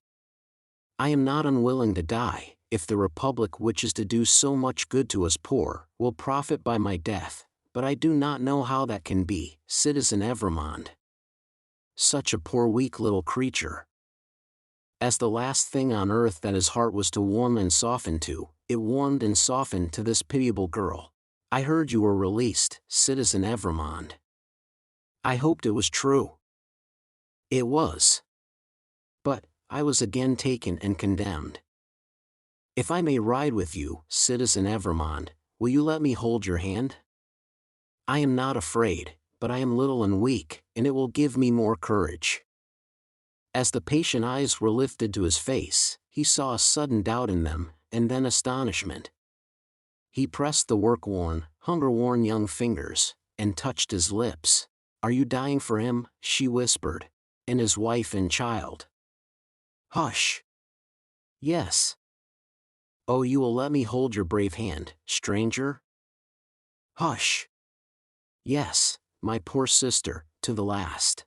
I am not unwilling to die, if the Republic which is to do so much good to us poor, will profit by my death, but I do not know how that can be, Citizen Evrémonde. Such a poor weak little creature. As the last thing on earth that his heart was to warm and soften to, it warmed and softened to this pitiable girl. I heard you were released, Citizen Evrémonde. I hoped it was true. It was. But I was again taken and condemned. If I may ride with you, Citizen Evrémonde, Will you let me hold your hand? I am not afraid, but I am little and weak, and it will give me more courage. As the patient eyes were lifted to his face, he saw a sudden doubt in them, and then astonishment. He pressed the work-worn, hunger-worn young fingers, and touched his lips. Are you dying for him? She whispered. And his wife and child. Hush. Yes. Oh, you will let me hold your brave hand, stranger? Hush. Yes, my poor sister, to the last.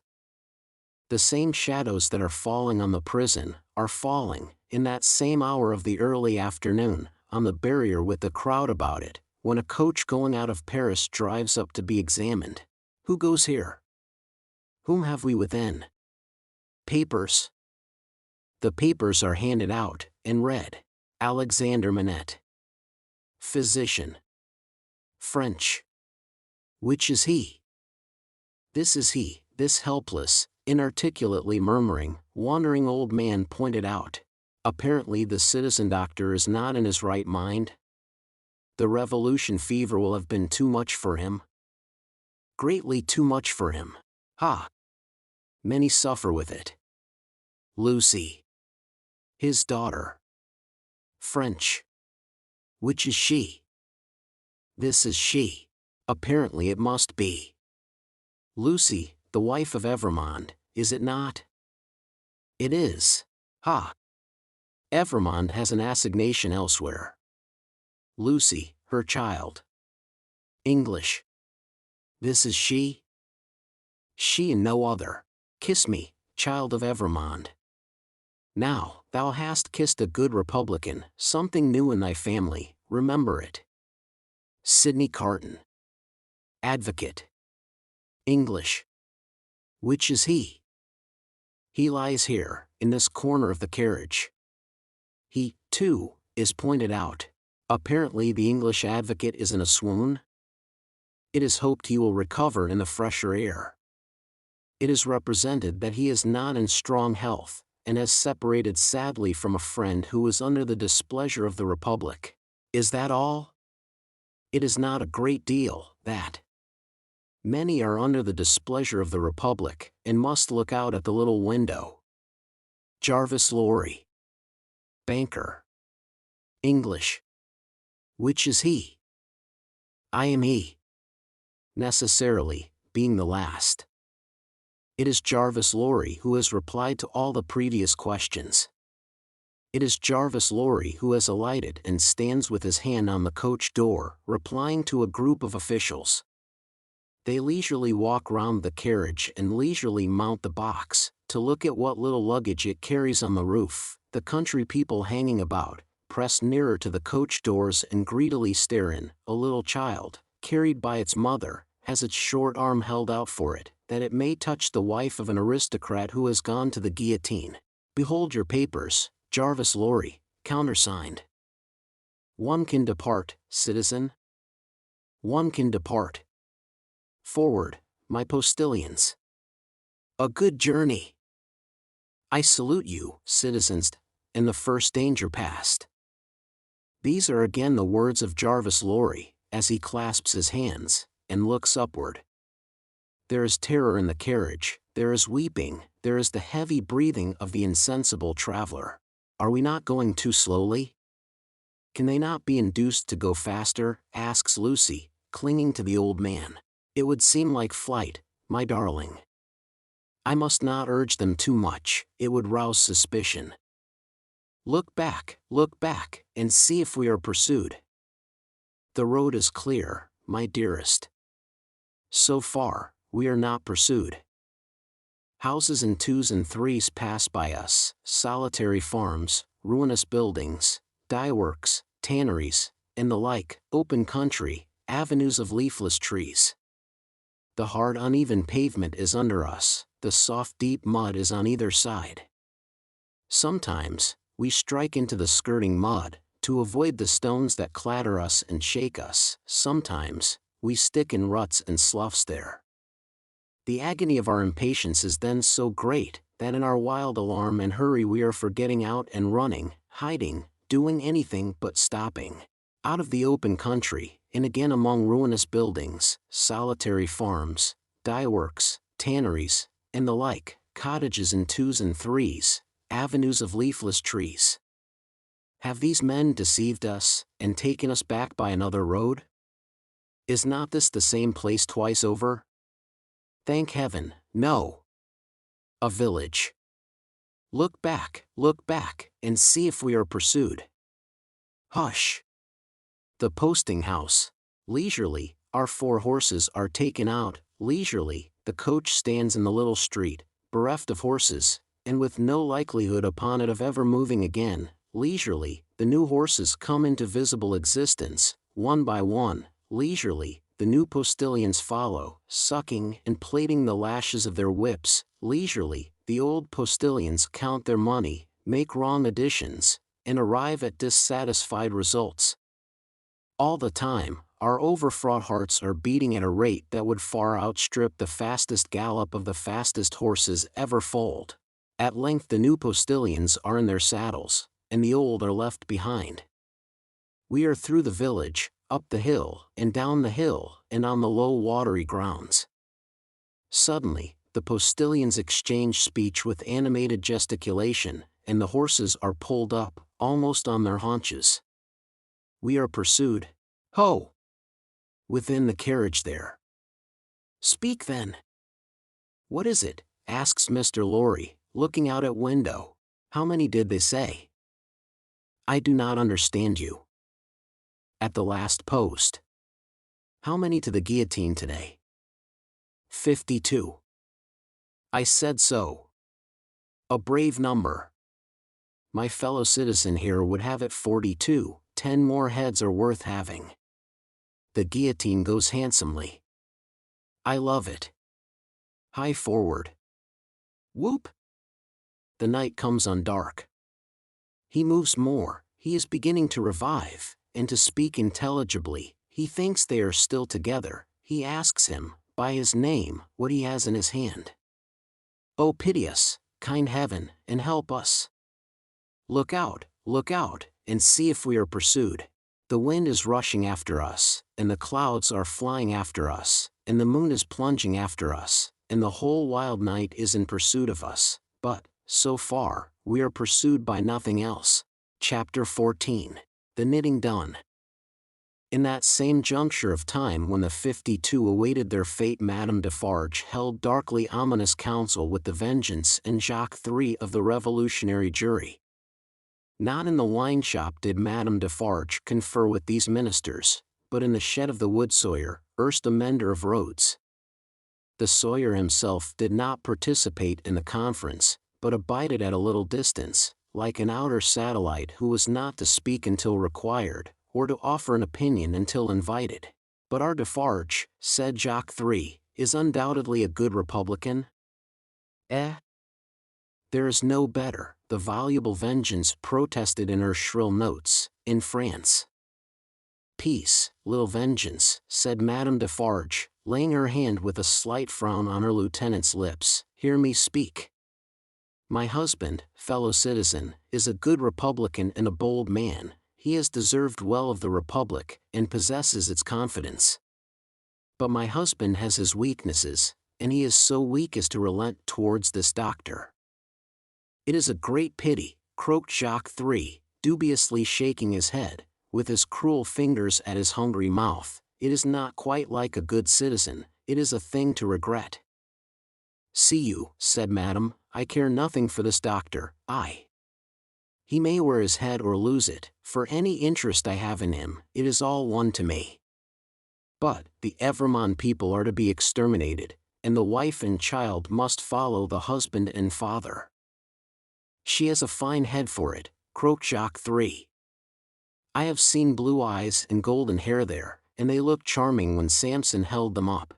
The same shadows that are falling on the prison, are falling, in that same hour of the early afternoon, on the barrier with the crowd about it, when a coach going out of Paris drives up to be examined. Who goes here? Whom have we within? Papers. The papers are handed out, and read. Alexander Manette. Physician. French. Which is he? This is he, this helpless, inarticulately murmuring, wandering old man pointed out. Apparently the citizen doctor is not in his right mind. The revolution fever will have been too much for him. Greatly too much for him. Ha! Many suffer with it. Lucy. His daughter. French. Which is she? This is she. Apparently it must be. Lucy, the wife of Evrémonde, is it not? It is. Ha! Evrémonde has an assignation elsewhere. Lucy, her child. English. This is she? She and no other. Kiss me, child of Evrémonde. Now, thou hast kissed a good Republican, something new in thy family, remember it. Sidney Carton. Advocate. English. Which is he? He lies here, in this corner of the carriage. He, too, is pointed out. Apparently the English advocate is in a swoon. It is hoped he will recover in the fresher air. It is represented that he is not in strong health, and has separated sadly from a friend who is under the displeasure of the Republic. Is that all? It is not a great deal, that. Many are under the displeasure of the Republic, and must look out at the little window. Jarvis Lorry. Banker. English. Which is he? I am he. Necessarily, being the last. It is Jarvis Lorry who has replied to all the previous questions. It is Jarvis Lorry who has alighted and stands with his hand on the coach door, replying to a group of officials. They leisurely walk round the carriage and leisurely mount the box, to look at what little luggage it carries on the roof. The country people hanging about, press nearer to the coach doors and greedily stare in. A little child, carried by its mother, has its short arm held out for it, that it may touch the wife of an aristocrat who has gone to the guillotine. Behold your papers, Jarvis Lorry, countersigned. One can depart, citizen. One can depart. Forward, my postilions. A good journey. I salute you, citizens, and the first danger past. These are again the words of Jarvis Lorry, as he clasps his hands, and looks upward. There is terror in the carriage, there is weeping, there is the heavy breathing of the insensible traveler. Are we not going too slowly? Can they not be induced to go faster? Asks Lucy, clinging to the old man. It would seem like flight, my darling. I must not urge them too much, it would rouse suspicion. Look back, and see if we are pursued. The road is clear, my dearest. So far, we are not pursued. Houses in twos and threes pass by us, solitary farms, ruinous buildings, dye-works, tanneries, and the like, open country, avenues of leafless trees. The hard uneven pavement is under us, the soft deep mud is on either side. Sometimes, we strike into the skirting mud, to avoid the stones that clatter us and shake us. Sometimes, we stick in ruts and sloughs there. The agony of our impatience is then so great, that in our wild alarm and hurry we are for getting out and running, hiding, doing anything but stopping. Out of the open country, and again among ruinous buildings, solitary farms, dyeworks, tanneries, and the like, cottages in twos and threes, avenues of leafless trees. Have these men deceived us, and taken us back by another road? Is not this the same place twice over? Thank heaven, no. A village. Look back, and see if we are pursued. Hush! The posting house. Leisurely, our 4 horses are taken out, leisurely, the coach stands in the little street, bereft of horses, and with no likelihood upon it of ever moving again. Leisurely, the new horses come into visible existence, one by one. Leisurely, the new postilions follow, sucking and plaiting the lashes of their whips. Leisurely, the old postilions count their money, make wrong additions, and arrive at dissatisfied results. All the time, our overfraught hearts are beating at a rate that would far outstrip the fastest gallop of the fastest horses ever foaled. At length the new postilions are in their saddles, and the old are left behind. We are through the village, up the hill, and down the hill, and on the low watery grounds. Suddenly, the postilions exchange speech with animated gesticulation, and the horses are pulled up, almost on their haunches. We are pursued. Ho! Within the carriage there. Speak then. What is it? Asks Mr. Lorry, looking out at window. How many did they say? I do not understand you. At the last post. How many to the guillotine today? 52. I said so. A brave number. My fellow citizen here would have it 42. 10 more heads are worth having. The guillotine goes handsomely. I love it. High forward. Whoop! The night comes on dark. He moves more, he is beginning to revive, and to speak intelligibly. He thinks they are still together. He asks him, by his name, what he has in his hand. Oh, pity us, kind heaven, and help us. Look out, and see if we are pursued. The wind is rushing after us, and the clouds are flying after us, and the moon is plunging after us, and the whole wild night is in pursuit of us, but, so far, we are pursued by nothing else. Chapter 14. The knitting done. In that same juncture of time when the 52 awaited their fate, Madame Defarge held darkly ominous counsel with the Vengeance and Jacques III of the Revolutionary jury. Not in the wine shop did Madame Defarge confer with these ministers, but in the shed of the wood sawyer, erst a mender of roads. The sawyer himself did not participate in the conference, but abided at a little distance, like an outer satellite who was not to speak until required, or to offer an opinion until invited. But our Defarge, said Jacques III, is undoubtedly a good Republican? Eh? There is no better, the voluble Vengeance protested in her shrill notes, in France. Peace, little Vengeance, said Madame Defarge, laying her hand with a slight frown on her lieutenant's lips, hear me speak. My husband, fellow citizen, is a good Republican and a bold man. He has deserved well of the Republic, and possesses its confidence. But my husband has his weaknesses, and he is so weak as to relent towards this doctor. It is a great pity, croaked Jacques III, dubiously shaking his head, with his cruel fingers at his hungry mouth. It is not quite like a good citizen, it is a thing to regret. See you, said Madame, I care nothing for this doctor, He may wear his head or lose it, for any interest I have in him, it is all one to me. But, the Evrémonde people are to be exterminated, and the wife and child must follow the husband and father. She has a fine head for it, croaked Jacques III. I have seen blue eyes and golden hair there, and they looked charming when Samson held them up.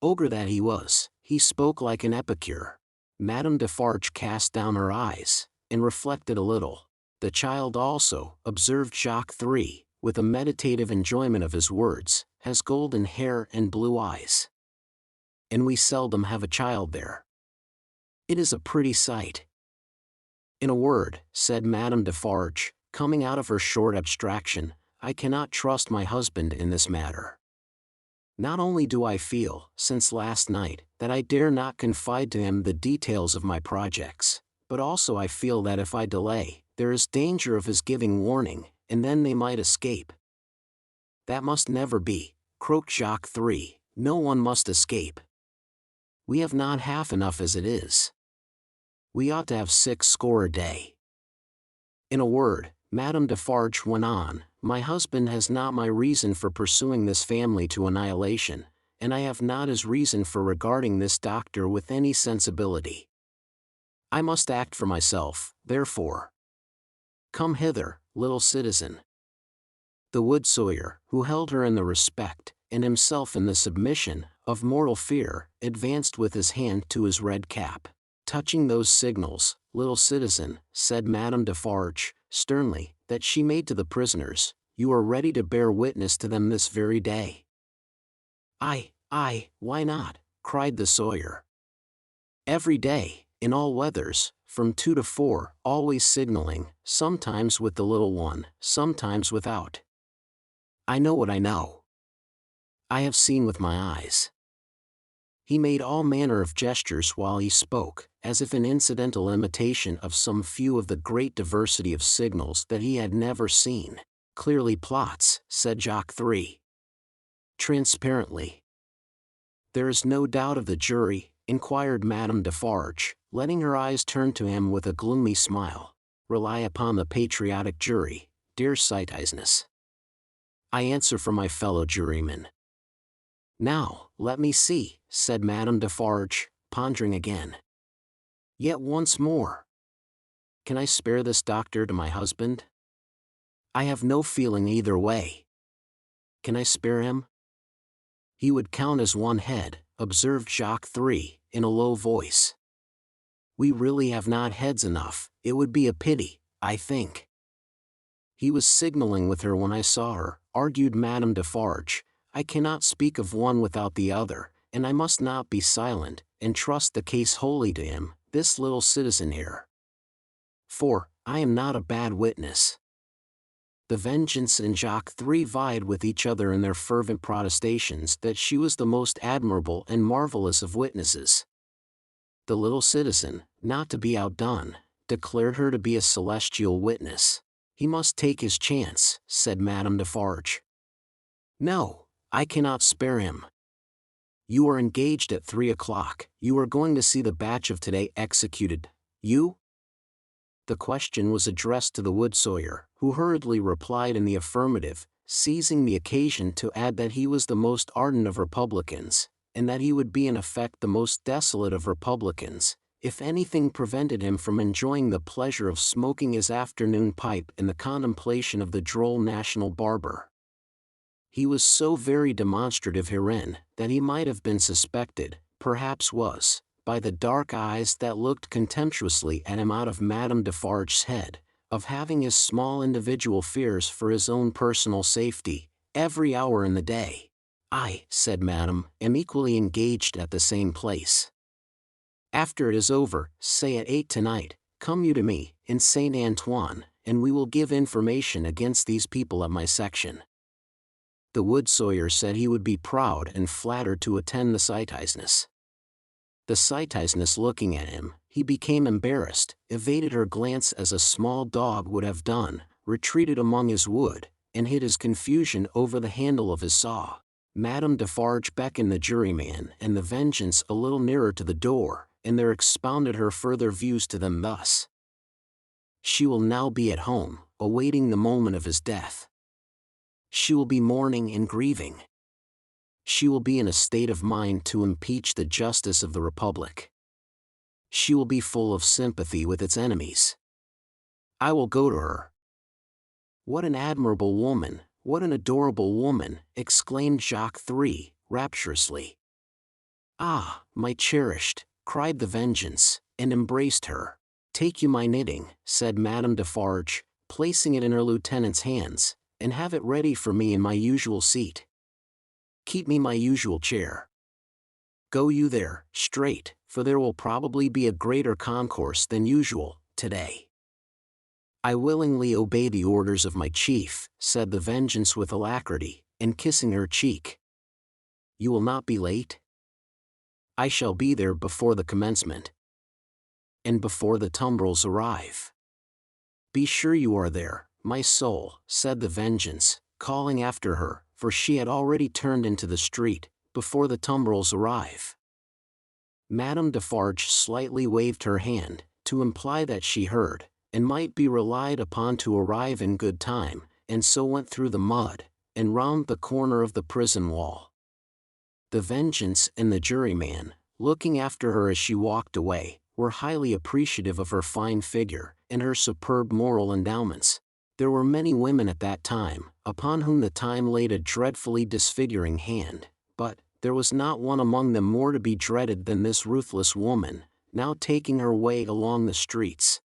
Ogre that he was, he spoke like an epicure. Madame Defarge cast down her eyes, and reflected a little. The child also, observed Jacques III, with a meditative enjoyment of his words, has golden hair and blue eyes. And we seldom have a child there. It is a pretty sight. In a word, said Madame Defarge, coming out of her short abstraction, I cannot trust my husband in this matter. Not only do I feel, since last night, that I dare not confide to him the details of my projects, but also I feel that if I delay, there is danger of his giving warning, and then they might escape. That must never be, croaked Jacques III, no one must escape. We have not half enough as it is. We ought to have 60 a day. In a word, Madame Defarge went on, my husband has not my reason for pursuing this family to annihilation, and I have not his reason for regarding this doctor with any sensibility. I must act for myself, therefore. Come hither, little citizen. The wood sawyer, who held her in the respect, and himself in the submission, of mortal fear, advanced with his hand to his red cap. Touching those signals, little citizen, said Madame Defarge, sternly, that she made to the prisoners, you are ready to bear witness to them this very day. Aye, why not? Cried the sawyer. Every day, in all weathers, from 2 to 4, always signaling, sometimes with the little one, sometimes without. I know what I know. I have seen with my eyes. He made all manner of gestures while he spoke, as if in incidental imitation of some few of the great diversity of signals that he had never seen. Clearly plots, said Jacques III. Transparently. There is no doubt of the jury, inquired Madame Defarge, letting her eyes turn to him with a gloomy smile. Rely upon the patriotic jury, dear Citizeness. I answer for my fellow jurymen. Now, let me see, said Madame Defarge, pondering again. Yet once more. Can I spare this doctor to my husband? I have no feeling either way. Can I spare him? He would count as one head, observed Jacques III, in a low voice. We really have not heads enough, it would be a pity, I think. He was signaling with her when I saw her, argued Madame Defarge. I cannot speak of one without the other, and I must not be silent, and trust the case wholly to him, this little citizen here. For, I am not a bad witness. The Vengeance and Jacques III vied with each other in their fervent protestations that she was the most admirable and marvelous of witnesses. The little citizen, not to be outdone, declared her to be a celestial witness. He must take his chance, said Madame Defarge. No, I cannot spare him. You are engaged at 3 o'clock, you are going to see the batch of today executed. You? The question was addressed to the wood sawyer, who hurriedly replied in the affirmative, seizing the occasion to add that he was the most ardent of Republicans, and that he would be in effect the most desolate of Republicans, if anything prevented him from enjoying the pleasure of smoking his afternoon pipe in the contemplation of the droll national barber. He was so very demonstrative herein, that he might have been suspected, perhaps was, by the dark eyes that looked contemptuously at him out of Madame Defarge's head, of having his small individual fears for his own personal safety, every hour in the day. I, said Madame, am equally engaged at the same place. After it is over, say at 8 tonight, come you to me, in Saint Antoine, and we will give information against these people at my section. The wood sawyer said he would be proud and flattered to attend the Citizeness. The Citizeness looking at him, he became embarrassed, evaded her glance as a small dog would have done, retreated among his wood, and hid his confusion over the handle of his saw. Madame Defarge beckoned the juryman and the Vengeance a little nearer to the door, and there expounded her further views to them thus. She will now be at home, awaiting the moment of his death. She will be mourning and grieving. She will be in a state of mind to impeach the justice of the Republic. She will be full of sympathy with its enemies. I will go to her. What an admirable woman, what an adorable woman, exclaimed Jacques III, rapturously. Ah, my cherished, cried the Vengeance, and embraced her. Take you my knitting, said Madame Defarge, placing it in her lieutenant's hands, and have it ready for me in my usual seat. Keep me my usual chair. Go you there, straight, for there will probably be a greater concourse than usual, today. "I willingly obey the orders of my chief," said the Vengeance with alacrity, and kissing her cheek. "You will not be late?" "I shall be there before the commencement." "And before the tumbrils arrive?" "Be sure you are there, my soul," said the Vengeance, calling after her, for she had already turned into the street, "before the tumbrils arrive." Madame Defarge slightly waved her hand, to imply that she heard, and might be relied upon to arrive in good time, and so went through the mud, and round the corner of the prison wall. The Vengeance and the juryman, looking after her as she walked away, were highly appreciative of her fine figure, and her superb moral endowments. There were many women at that time, upon whom the time laid a dreadfully disfiguring hand, but there was not one among them more to be dreaded than this ruthless woman, now taking her way along the streets.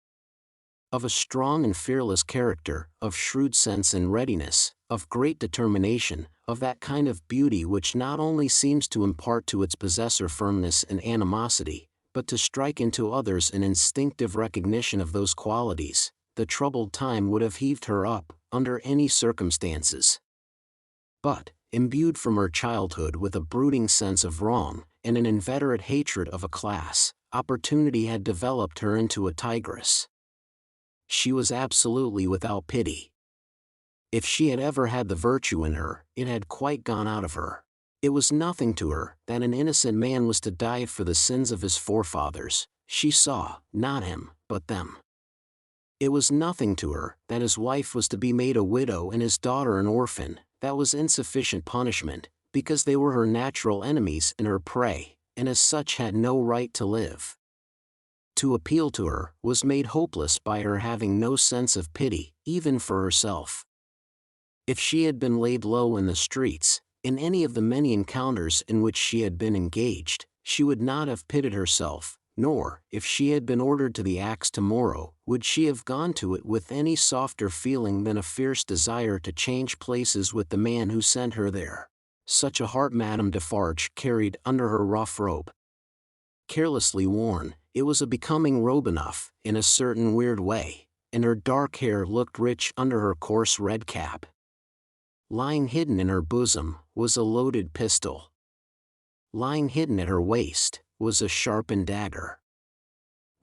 Of a strong and fearless character, of shrewd sense and readiness, of great determination, of that kind of beauty which not only seems to impart to its possessor firmness and animosity, but to strike into others an instinctive recognition of those qualities, the troubled time would have heaved her up, under any circumstances. But, imbued from her childhood with a brooding sense of wrong, and an inveterate hatred of a class, opportunity had developed her into a tigress. She was absolutely without pity. If she had ever had the virtue in her, it had quite gone out of her. It was nothing to her that an innocent man was to die for the sins of his forefathers. She saw, not him, but them. It was nothing to her that his wife was to be made a widow and his daughter an orphan. That was insufficient punishment, because they were her natural enemies and her prey, and as such had no right to live. To appeal to her was made hopeless by her having no sense of pity, even for herself. If she had been laid low in the streets, in any of the many encounters in which she had been engaged, she would not have pitied herself, nor, if she had been ordered to the axe tomorrow, would she have gone to it with any softer feeling than a fierce desire to change places with the man who sent her there. Such a heart Madame Defarge carried under her rough robe. Carelessly worn, it was a becoming robe enough, in a certain weird way, and her dark hair looked rich under her coarse red cap. Lying hidden in her bosom was a loaded pistol. Lying hidden at her waist was a sharpened dagger.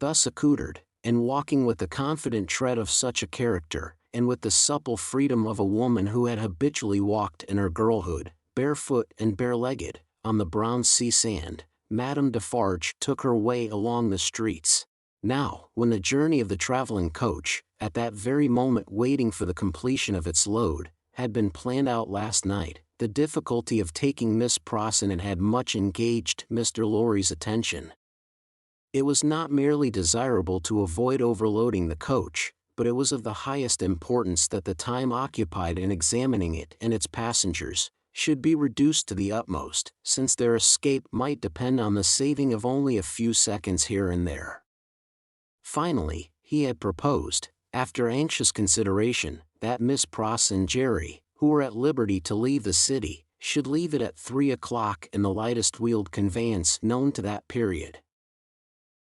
Thus accoutred, and walking with the confident tread of such a character, and with the supple freedom of a woman who had habitually walked in her girlhood, barefoot and bare-legged, on the brown sea sand, Madame Defarge took her way along the streets. Now, when the journey of the traveling coach, at that very moment waiting for the completion of its load, had been planned out last night, the difficulty of taking Miss Pross in it had much engaged Mr. Lorry's attention. It was not merely desirable to avoid overloading the coach, but it was of the highest importance that the time occupied in examining it and its passengers should be reduced to the utmost, since their escape might depend on the saving of only a few seconds here and there. Finally, he had proposed, after anxious consideration, that Miss Pross and Jerry, who were at liberty to leave the city, should leave it at 3 o'clock in the lightest wheeled conveyance known to that period.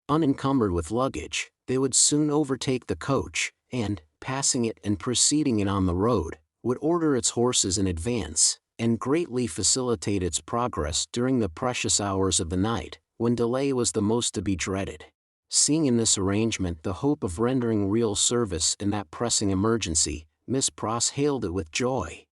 Unencumbered with luggage, they would soon overtake the coach, and, passing it and preceding it on the road, would order its horses in advance, and greatly facilitate its progress during the precious hours of the night, when delay was the most to be dreaded. Seeing in this arrangement the hope of rendering real service in that pressing emergency, Miss Pross hailed it with joy.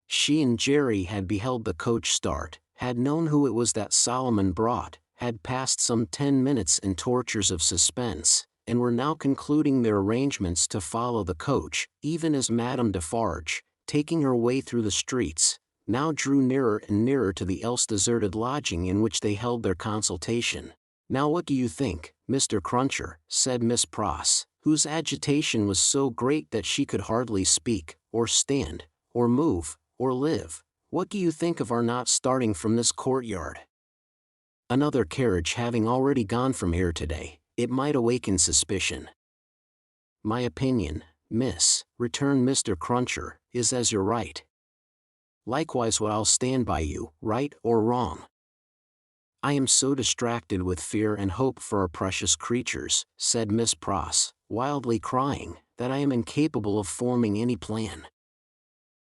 She and Jerry had beheld the coach start, had known who it was that Solomon brought, had passed some 10 minutes in tortures of suspense, and were now concluding their arrangements to follow the coach, even as Madame Defarge, taking her way through the streets, now drew nearer and nearer to the else deserted lodging in which they held their consultation. "Now what do you think, Mr. Cruncher?" said Miss Pross, whose agitation was so great that she could hardly speak, or stand, or move, or live. "What do you think of our not starting from this courtyard? Another carriage having already gone from here today, it might awaken suspicion." "My opinion, miss," returned Mr. Cruncher, "is as you're right. Likewise what I'll stand by you, right or wrong. I am so distracted with fear and hope for our precious creatures," said Miss Pross, wildly crying, that I am incapable of forming any plan.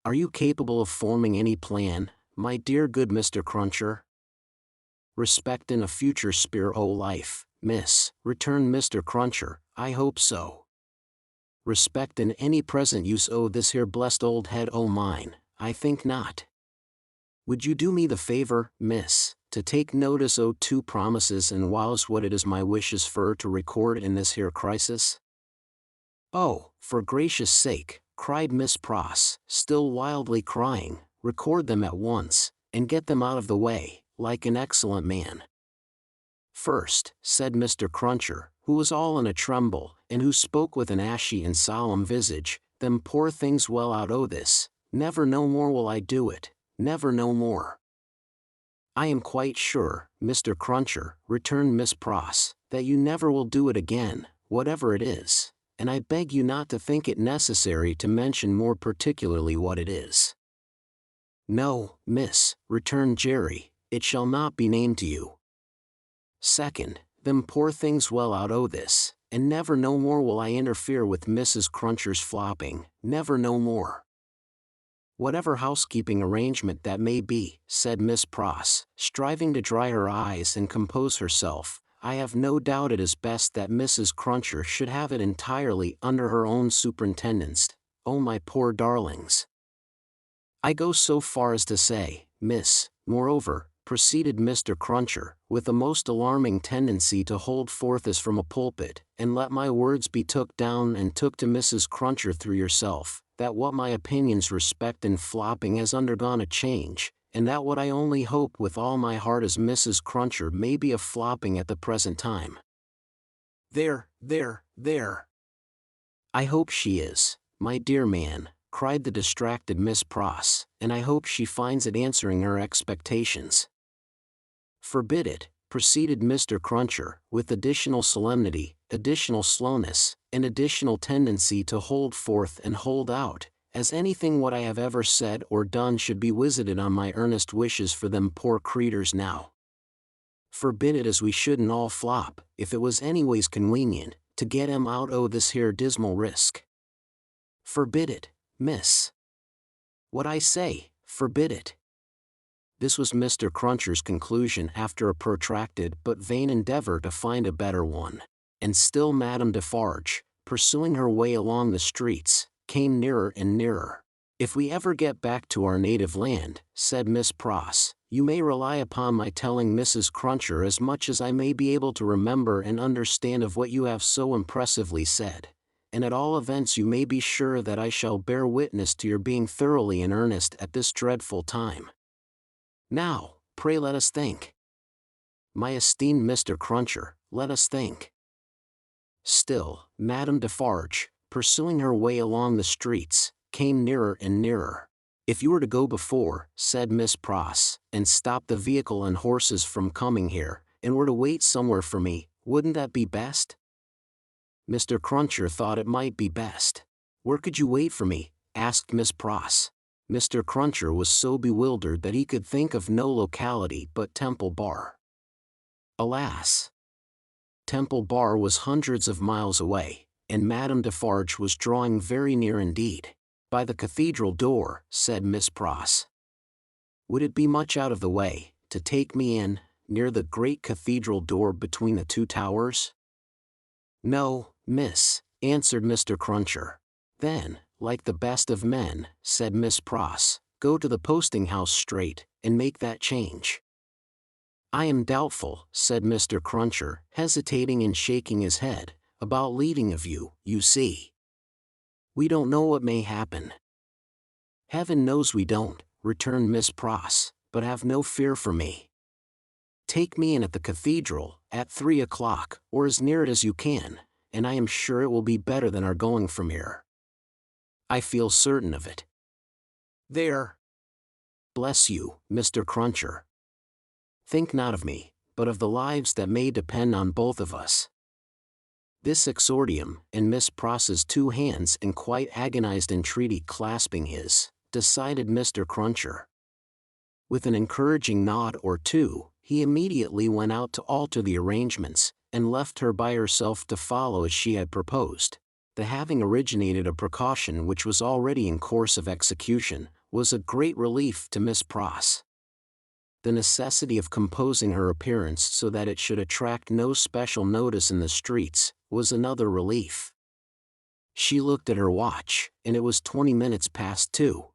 Are you capable of forming any plan, my dear good Mr. Cruncher? Respect in a future sphere o' life, miss, returned Mr. Cruncher, I hope so. Respect in any present use o' this here blessed old head o' mine, I think not. Would you do me the favor, miss, to take notice o' two promises and whiles what it is my wishes fur to record in this here crisis? Oh, for gracious sake, cried Miss Pross, still wildly crying, record them at once, and get them out of the way, like an excellent man. First, said Mr. Cruncher, who was all in a tremble, and who spoke with an ashy and solemn visage, them poor things well out o' this, never no more will I do it, never no more. I am quite sure, Mr. Cruncher, returned Miss Pross, that you never will do it again, whatever it is, and I beg you not to think it necessary to mention more particularly what it is. No, miss, returned Jerry, it shall not be named to you. Second, them poor things well out o' this, and never no more will I interfere with Mrs. Cruncher's flopping, never no more. Whatever housekeeping arrangement that may be, said Miss Pross, striving to dry her eyes and compose herself, I have no doubt it is best that Mrs. Cruncher should have it entirely under her own superintendence. Oh my poor darlings! I go so far as to say, miss, moreover, proceeded Mr. Cruncher, with a most alarming tendency to hold forth as from a pulpit, and let my words be took down and took to Mrs. Cruncher through yourself, that what my opinions respect in flopping has undergone a change, and that what I only hope with all my heart is Mrs. Cruncher may be a flopping at the present time. There. I hope she is, my dear man, cried the distracted Miss Pross, and I hope she finds it answering her expectations. Forbid it, proceeded Mr. Cruncher, with additional solemnity, additional slowness, and additional tendency to hold forth and hold out, as anything what I have ever said or done should be visited on my earnest wishes for them poor creeters now. Forbid it as we shouldn't all flop, if it was anyways conwenient, to get 'em out o' this here dismal risk. Forbid it, miss. What I say, forbid it. This was Mr. Cruncher's conclusion after a protracted but vain endeavor to find a better one. And still Madame Defarge, pursuing her way along the streets, came nearer and nearer. If we ever get back to our native land, said Miss Pross, you may rely upon my telling Mrs. Cruncher as much as I may be able to remember and understand of what you have so impressively said, and at all events you may be sure that I shall bear witness to your being thoroughly in earnest at this dreadful time. Now, pray let us think. My esteemed Mr. Cruncher, let us think. Still, Madame Defarge, pursuing her way along the streets, came nearer and nearer. If you were to go before, said Miss Pross, and stop the vehicle and horses from coming here, and were to wait somewhere for me, wouldn't that be best? Mr. Cruncher thought it might be best. Where could you wait for me? Asked Miss Pross. Mr. Cruncher was so bewildered that he could think of no locality but Temple Bar. Alas! Temple Bar was hundreds of miles away, and Madame Defarge was drawing very near indeed. By the cathedral door, said Miss Pross. Would it be much out of the way, to take me in, near the great cathedral door between the two towers? No, miss, answered Mr. Cruncher. Then, like the best of men, said Miss Pross, go to the posting-house straight, and make that change. I am doubtful, said Mr. Cruncher, hesitating and shaking his head, about leaving of you, you see. We don't know what may happen. Heaven knows we don't, returned Miss Pross, but have no fear for me. Take me in at the cathedral, at 3 o'clock, or as near it as you can, and I am sure it will be better than our going from here. I feel certain of it. There. Bless you, Mr. Cruncher. Think not of me, but of the lives that may depend on both of us. This exordium, and Miss Pross's two hands in quite agonized entreaty clasping his, decided Mr. Cruncher. With an encouraging nod or two, he immediately went out to alter the arrangements, and left her by herself to follow as she had proposed. The having originated a precaution which was already in course of execution, was a great relief to Miss Pross. The necessity of composing her appearance so that it should attract no special notice in the streets, was another relief. She looked at her watch, and it was 20 minutes past 2.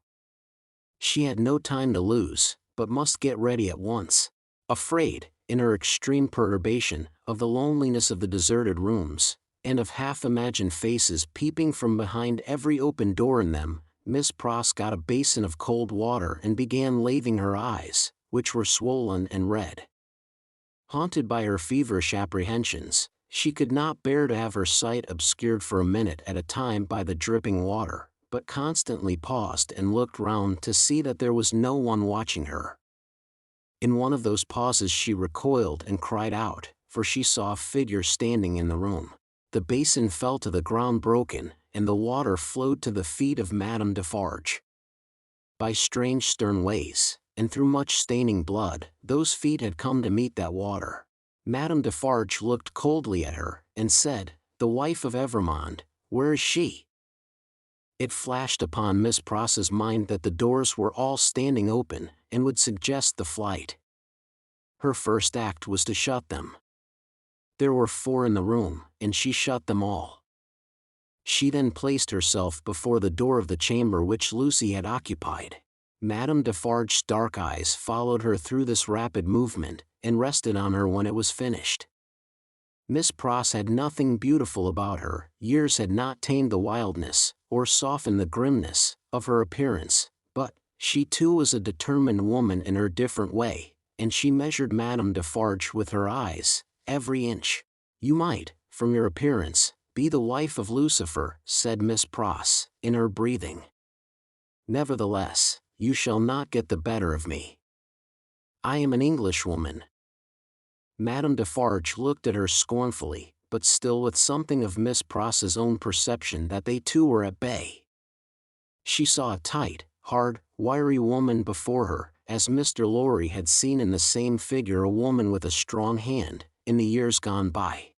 She had no time to lose, but must get ready at once. Afraid, in her extreme perturbation, of the loneliness of the deserted rooms, and of half-imagined faces peeping from behind every open door in them, Miss Pross got a basin of cold water and began laving her eyes, which were swollen and red. Haunted by her feverish apprehensions, she could not bear to have her sight obscured for a minute at a time by the dripping water, but constantly paused and looked round to see that there was no one watching her. In one of those pauses she recoiled and cried out, for she saw a figure standing in the room. The basin fell to the ground broken, and the water flowed to the feet of Madame Defarge. By strange stern ways, and through much staining blood, those feet had come to meet that water. Madame Defarge looked coldly at her, and said, "The wife of Evrémonde, where is she?" It flashed upon Miss Pross's mind that the doors were all standing open, and would suggest the flight. Her first act was to shut them. There were 4 in the room, and she shut them all. She then placed herself before the door of the chamber which Lucy had occupied. Madame Defarge's dark eyes followed her through this rapid movement, and rested on her when it was finished. Miss Pross had nothing beautiful about her. Years had not tamed the wildness, or softened the grimness, of her appearance, but she too was a determined woman in her different way, and she measured Madame Defarge with her eyes, every inch. "You might, from your appearance, be the wife of Lucifer," said Miss Pross, in her breathing. "Nevertheless, you shall not get the better of me. I am an Englishwoman." Madame Defarge looked at her scornfully, but still with something of Miss Pross's own perception that they two were at bay. She saw a tight, hard, wiry woman before her, as Mr. Lorry had seen in the same figure a woman with a strong hand, in the years gone by.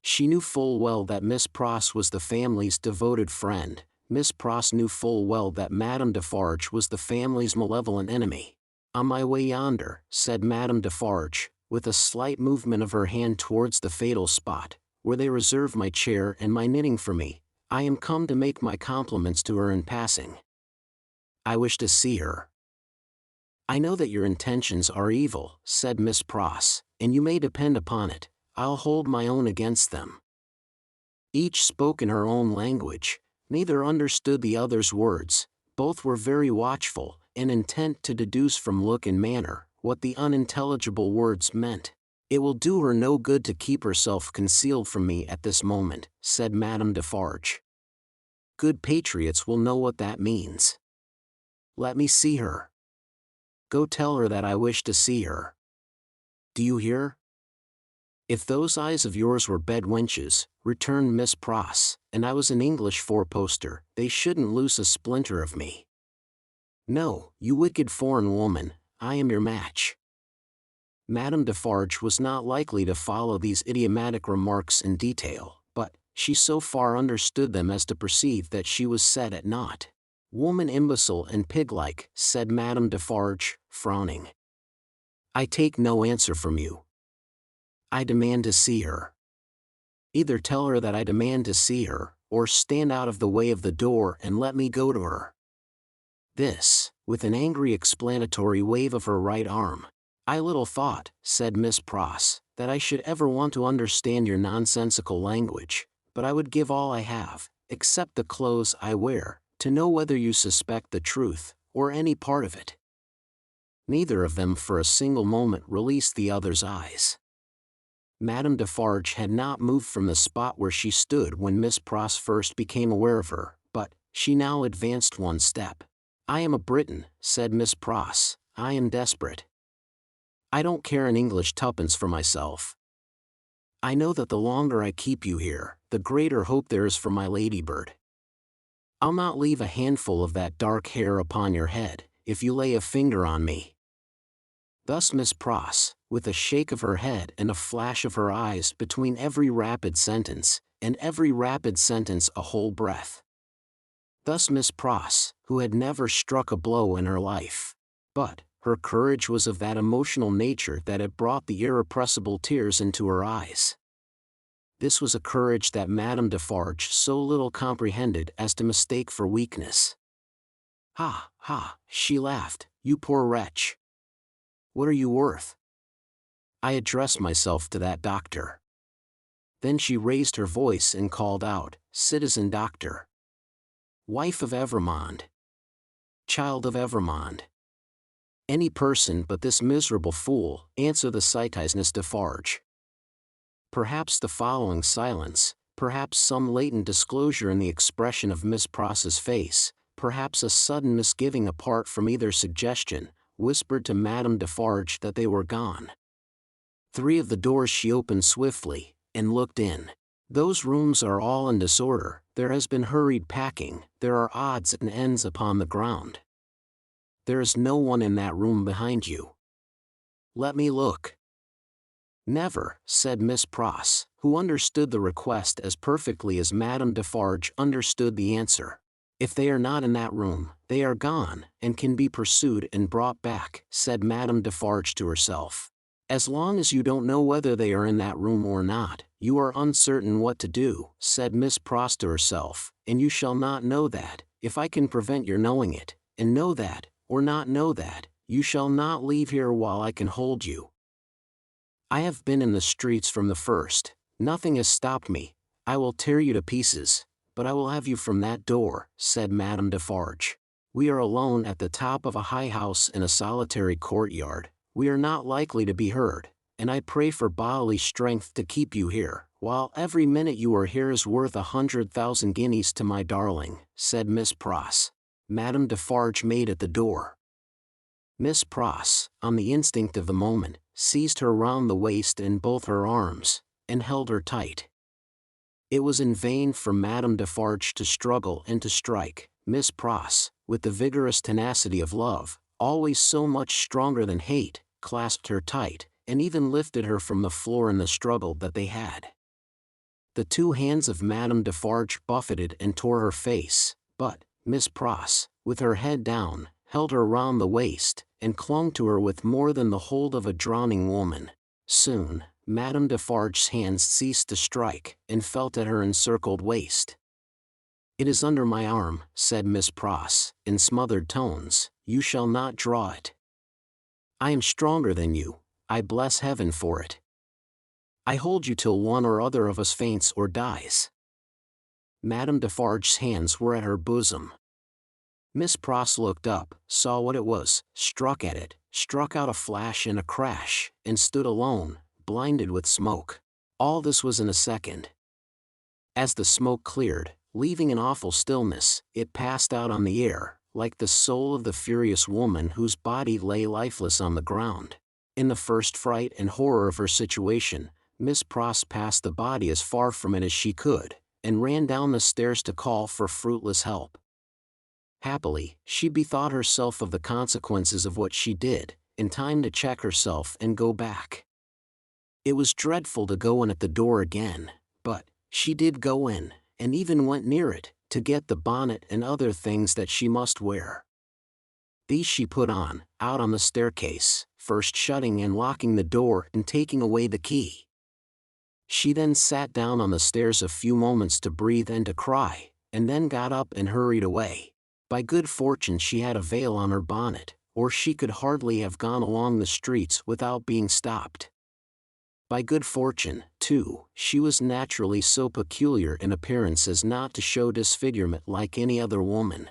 She knew full well that Miss Pross was the family's devoted friend. Miss Pross knew full well that Madame Defarge was the family's malevolent enemy. "On my way yonder," said Madame Defarge, with a slight movement of her hand towards the fatal spot, "where they reserve my chair and my knitting for me, I am come to make my compliments to her in passing. I wish to see her." "I know that your intentions are evil," said Miss Pross, "and you may depend upon it, I'll hold my own against them." Each spoke in her own language. Neither understood the other's words. Both were very watchful, and intent to deduce from look and manner what the unintelligible words meant. "It will do her no good to keep herself concealed from me at this moment," said Madame Defarge. "Good patriots will know what that means. Let me see her. Go tell her that I wish to see her. Do you hear?" "If those eyes of yours were bed wenches," returned Miss Pross, "and I was an English four-poster, they shouldn't loose a splinter of me. No, you wicked foreign woman, I am your match." Madame Defarge was not likely to follow these idiomatic remarks in detail, but she so far understood them as to perceive that she was set at naught. "Woman imbecile and pig-like," said Madame Defarge, frowning. "I take no answer from you. I demand to see her. Either tell her that I demand to see her, or stand out of the way of the door and let me go to her." This, with an angry explanatory wave of her right arm. "I little thought," said Miss Pross, "that I should ever want to understand your nonsensical language, but I would give all I have, except the clothes I wear, to know whether you suspect the truth, or any part of it." Neither of them for a single moment released the other's eyes. Madame Defarge had not moved from the spot where she stood when Miss Pross first became aware of her, but she now advanced one step. "I am a Briton," said Miss Pross. "I am desperate. I don't care an English tuppence for myself. I know that the longer I keep you here, the greater hope there is for my ladybird. I'll not leave a handful of that dark hair upon your head, if you lay a finger on me." Thus Miss Pross, with a shake of her head and a flash of her eyes between every rapid sentence, and every rapid sentence a whole breath. Thus Miss Pross, who had never struck a blow in her life. But her courage was of that emotional nature that had brought the irrepressible tears into her eyes. This was a courage that Madame Defarge so little comprehended as to mistake for weakness. "Ha, ha," she laughed, "you poor wretch! What are you worth? I address myself to that doctor." Then she raised her voice and called out, "Citizen Doctor! Wife of Evrémonde! Child of Evrémonde! Any person but this miserable fool, answer the citizeness Defarge." Perhaps the following silence, perhaps some latent disclosure in the expression of Miss Pross's face, perhaps a sudden misgiving apart from either suggestion, whispered to Madame Defarge that they were gone. 3 of the doors she opened swiftly, and looked in. "Those rooms are all in disorder, there has been hurried packing, there are odds and ends upon the ground. There is no one in that room behind you. Let me look." "Never," said Miss Pross, who understood the request as perfectly as Madame Defarge understood the answer. "If they are not in that room, they are gone, and can be pursued and brought back," said Madame Defarge to herself. "As long as you don't know whether they are in that room or not, you are uncertain what to do," said Miss Pross to herself, "and you shall not know that, if I can prevent your knowing it, and know that, or not know that, you shall not leave here while I can hold you. I have been in the streets from the first, nothing has stopped me, I will tear you to pieces, but I will have you from that door," said Madame Defarge. "We are alone at the top of a high house in a solitary courtyard, we are not likely to be heard, and I pray for bodily strength to keep you here, while every minute you are here is worth 100,000 guineas to my darling," said Miss Pross. Madame Defarge made at the door. Miss Pross, on the instinct of the moment, seized her round the waist in both her arms, and held her tight. It was in vain for Madame Defarge to struggle and to strike. Miss Pross, with the vigorous tenacity of love, always so much stronger than hate, clasped her tight, and even lifted her from the floor in the struggle that they had. The 2 hands of Madame Defarge buffeted and tore her face, but Miss Pross, with her head down, held her round the waist, and clung to her with more than the hold of a drowning woman. Soon, Madame Defarge's hands ceased to strike, and felt at her encircled waist. "It is under my arm," said Miss Pross, in smothered tones, "you shall not draw it. I am stronger than you, I bless heaven for it. I hold you till one or other of us faints or dies." Madame Defarge's hands were at her bosom. Miss Pross looked up, saw what it was, struck at it, struck out a flash and a crash, and stood alone, blinded with smoke. All this was in a second. As the smoke cleared, leaving an awful stillness, it passed out on the air, like the soul of the furious woman whose body lay lifeless on the ground. In the first fright and horror of her situation, Miss Pross passed the body as far from it as she could, and ran down the stairs to call for fruitless help. Happily, she bethought herself of the consequences of what she did, in time to check herself and go back. It was dreadful to go in at the door again, but she did go in, and even went near it, to get the bonnet and other things that she must wear. These she put on, out on the staircase, first shutting and locking the door and taking away the key. She then sat down on the stairs a few moments to breathe and to cry, and then got up and hurried away. By good fortune she had a veil on her bonnet, or she could hardly have gone along the streets without being stopped. By good fortune, too, she was naturally so peculiar in appearance as not to show disfigurement like any other woman.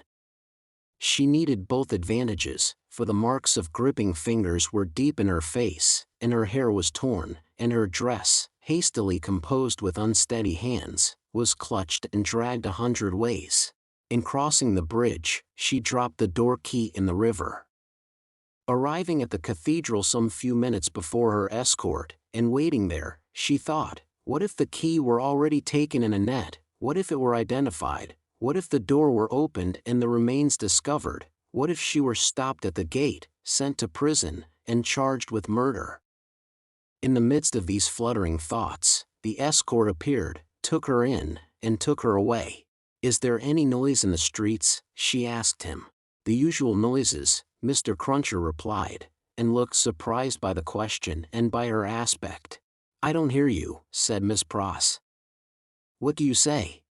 She needed both advantages, for the marks of gripping fingers were deep in her face, and her hair was torn, and her dress, hastily composed with unsteady hands, was clutched and dragged 100 ways. In crossing the bridge, she dropped the door key in the river. Arriving at the cathedral some few minutes before her escort, and waiting there, she thought, what if the key were already taken in a net, what if it were identified, what if the door were opened and the remains discovered, what if she were stopped at the gate, sent to prison, and charged with murder? In the midst of these fluttering thoughts, the escort appeared, took her in, and took her away. "Is there any noise in the streets?" she asked him. "The usual noises," Mr. Cruncher replied, and looked surprised by the question and by her aspect. "I don't hear you," said Miss Pross. "What do you say?"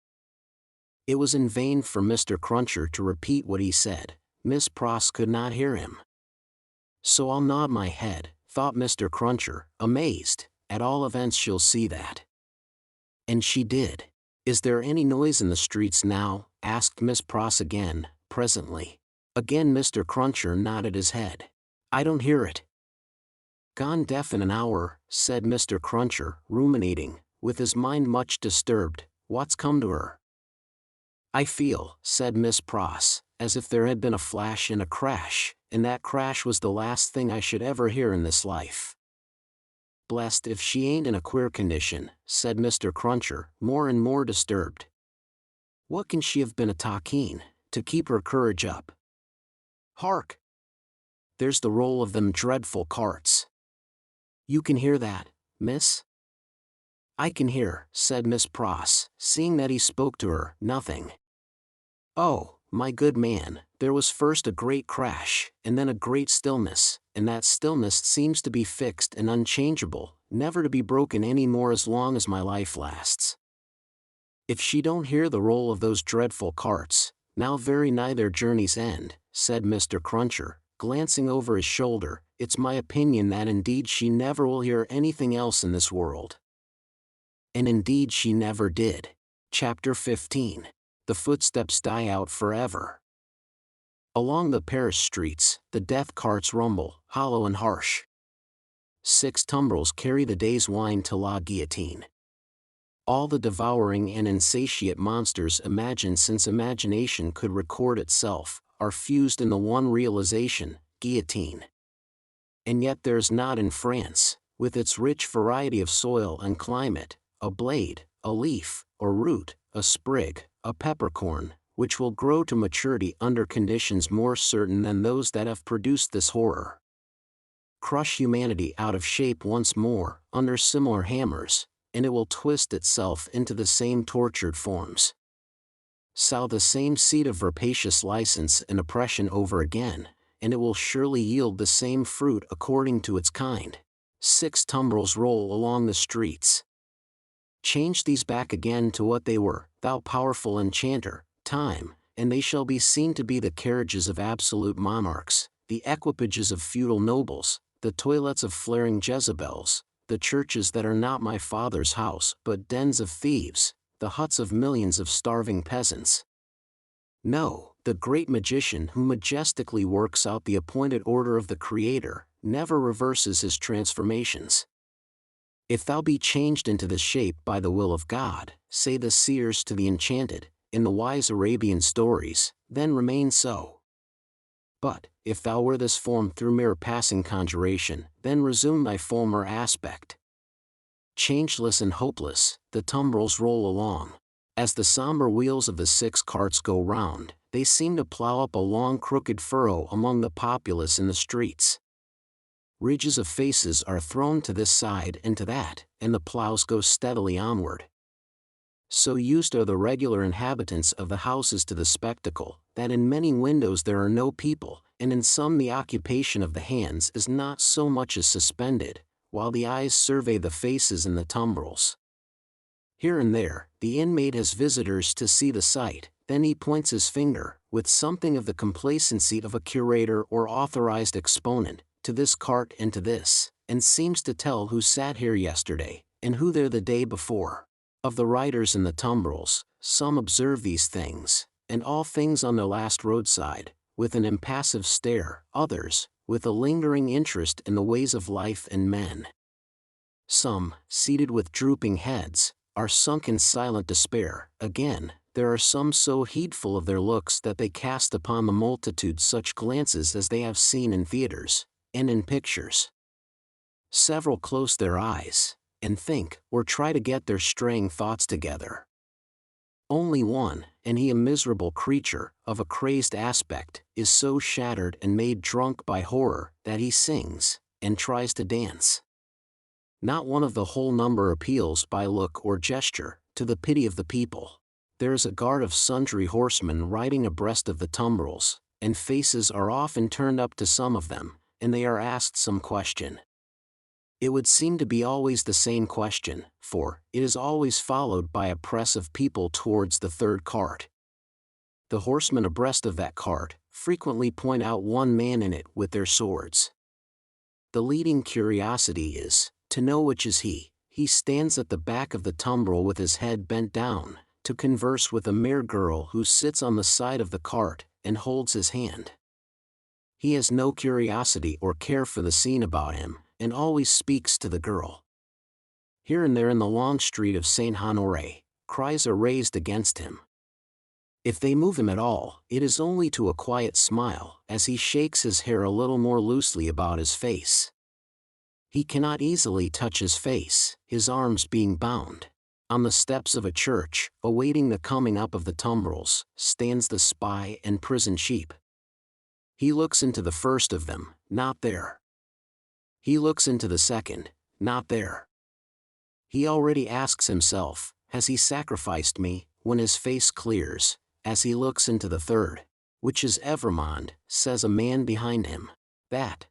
It was in vain for Mr. Cruncher to repeat what he said. Miss Pross could not hear him. "So I'll nod my head," thought Mr. Cruncher, amazed. "At all events she'll see that." And she did. "Is there any noise in the streets now?" asked Miss Pross again, presently. Again Mr. Cruncher nodded his head. "I don't hear it." "Gone deaf in an hour," said Mr. Cruncher, ruminating, with his mind much disturbed. "What's come to her?" "I feel," said Miss Pross, "as if there had been a flash and a crash, and that crash was the last thing I should ever hear in this life." "Blest if she ain't in a queer condition," said Mr. Cruncher, more and more disturbed. "What can she have been a-talking, to keep her courage up? Hark! There's the roll of them dreadful carts. You can hear that, miss?" "I can hear," said Miss Pross, seeing that he spoke to her, "nothing." "Oh, my good man, there was first a great crash, and then a great stillness, and that stillness seems to be fixed and unchangeable, never to be broken any more as long as my life lasts. If she don't hear the roll of those dreadful carts, now very nigh their journey's end," said Mr. Cruncher, glancing over his shoulder, "it's my opinion that indeed she never will hear anything else in this world." And indeed she never did. Chapter 15. The footsteps die out forever. Along the Paris streets, the death carts rumble, hollow and harsh. 6 tumbrils carry the day's wine to la guillotine. All the devouring and insatiate monsters imagined since imagination could record itself, are fused in the one realization, guillotine. And yet there's not in France, with its rich variety of soil and climate, a blade, a leaf, or root, a sprig, a peppercorn, which will grow to maturity under conditions more certain than those that have produced this horror. Crush humanity out of shape once more, under similar hammers, and it will twist itself into the same tortured forms. Sow the same seed of rapacious license and oppression over again, and it will surely yield the same fruit according to its kind. 6 tumbrils roll along the streets. Change these back again to what they were, thou powerful enchanter, time, and they shall be seen to be the carriages of absolute monarchs, the equipages of feudal nobles, the toilets of flaring Jezebels, the churches that are not my father's house but dens of thieves, the huts of millions of starving peasants. No, the great magician who majestically works out the appointed order of the Creator, never reverses his transformations. If thou be changed into this shape by the will of God, say the seers to the enchanted, in the wise Arabian stories, then remain so. But, if thou wear this form through mere passing conjuration, then resume thy former aspect. Changeless and hopeless, the tumbrils roll along. As the somber wheels of the 6 carts go round, they seem to plow up a long crooked furrow among the populace in the streets. Ridges of faces are thrown to this side and to that, and the plows go steadily onward. So used are the regular inhabitants of the houses to the spectacle, that in many windows there are no people, and in some the occupation of the hands is not so much as suspended, while the eyes survey the faces in the tumbrils. Here and there, the inmate has visitors to see the sight, then he points his finger, with something of the complacency of a curator or authorized exponent, to this cart and to this, and seems to tell who sat here yesterday, and who there the day before. Of the riders in the tumbrils, some observe these things, and all things on the last roadside, with an impassive stare, others, with a lingering interest in the ways of life and men. Some, seated with drooping heads, are sunk in silent despair. Again, there are some so heedful of their looks that they cast upon the multitude such glances as they have seen in theaters, and in pictures. Several close their eyes, and think, or try to get their straying thoughts together. Only one, and he a miserable creature, of a crazed aspect, is so shattered and made drunk by horror, that he sings, and tries to dance. Not one of the whole number appeals by look or gesture, to the pity of the people. There is a guard of sundry horsemen riding abreast of the tumbrils, and faces are often turned up to some of them, and they are asked some question. It would seem to be always the same question, for it is always followed by a press of people towards the third cart. The horsemen abreast of that cart frequently point out one man in it with their swords. The leading curiosity is to know which is he. He stands at the back of the tumbril with his head bent down, to converse with a mere girl who sits on the side of the cart and holds his hand. He has no curiosity or care for the scene about him, and always speaks to the girl. Here and there in the long street of Saint Honoré, cries are raised against him. If they move him at all, it is only to a quiet smile, as he shakes his hair a little more loosely about his face. He cannot easily touch his face, his arms being bound. On the steps of a church, awaiting the coming up of the tumbrils, stands the spy and prison sheep. He looks into the first of them, not there. He looks into the second, not there. He already asks himself, has he sacrificed me, when his face clears, as he looks into the third. Which is Evrémonde, says a man behind him. That.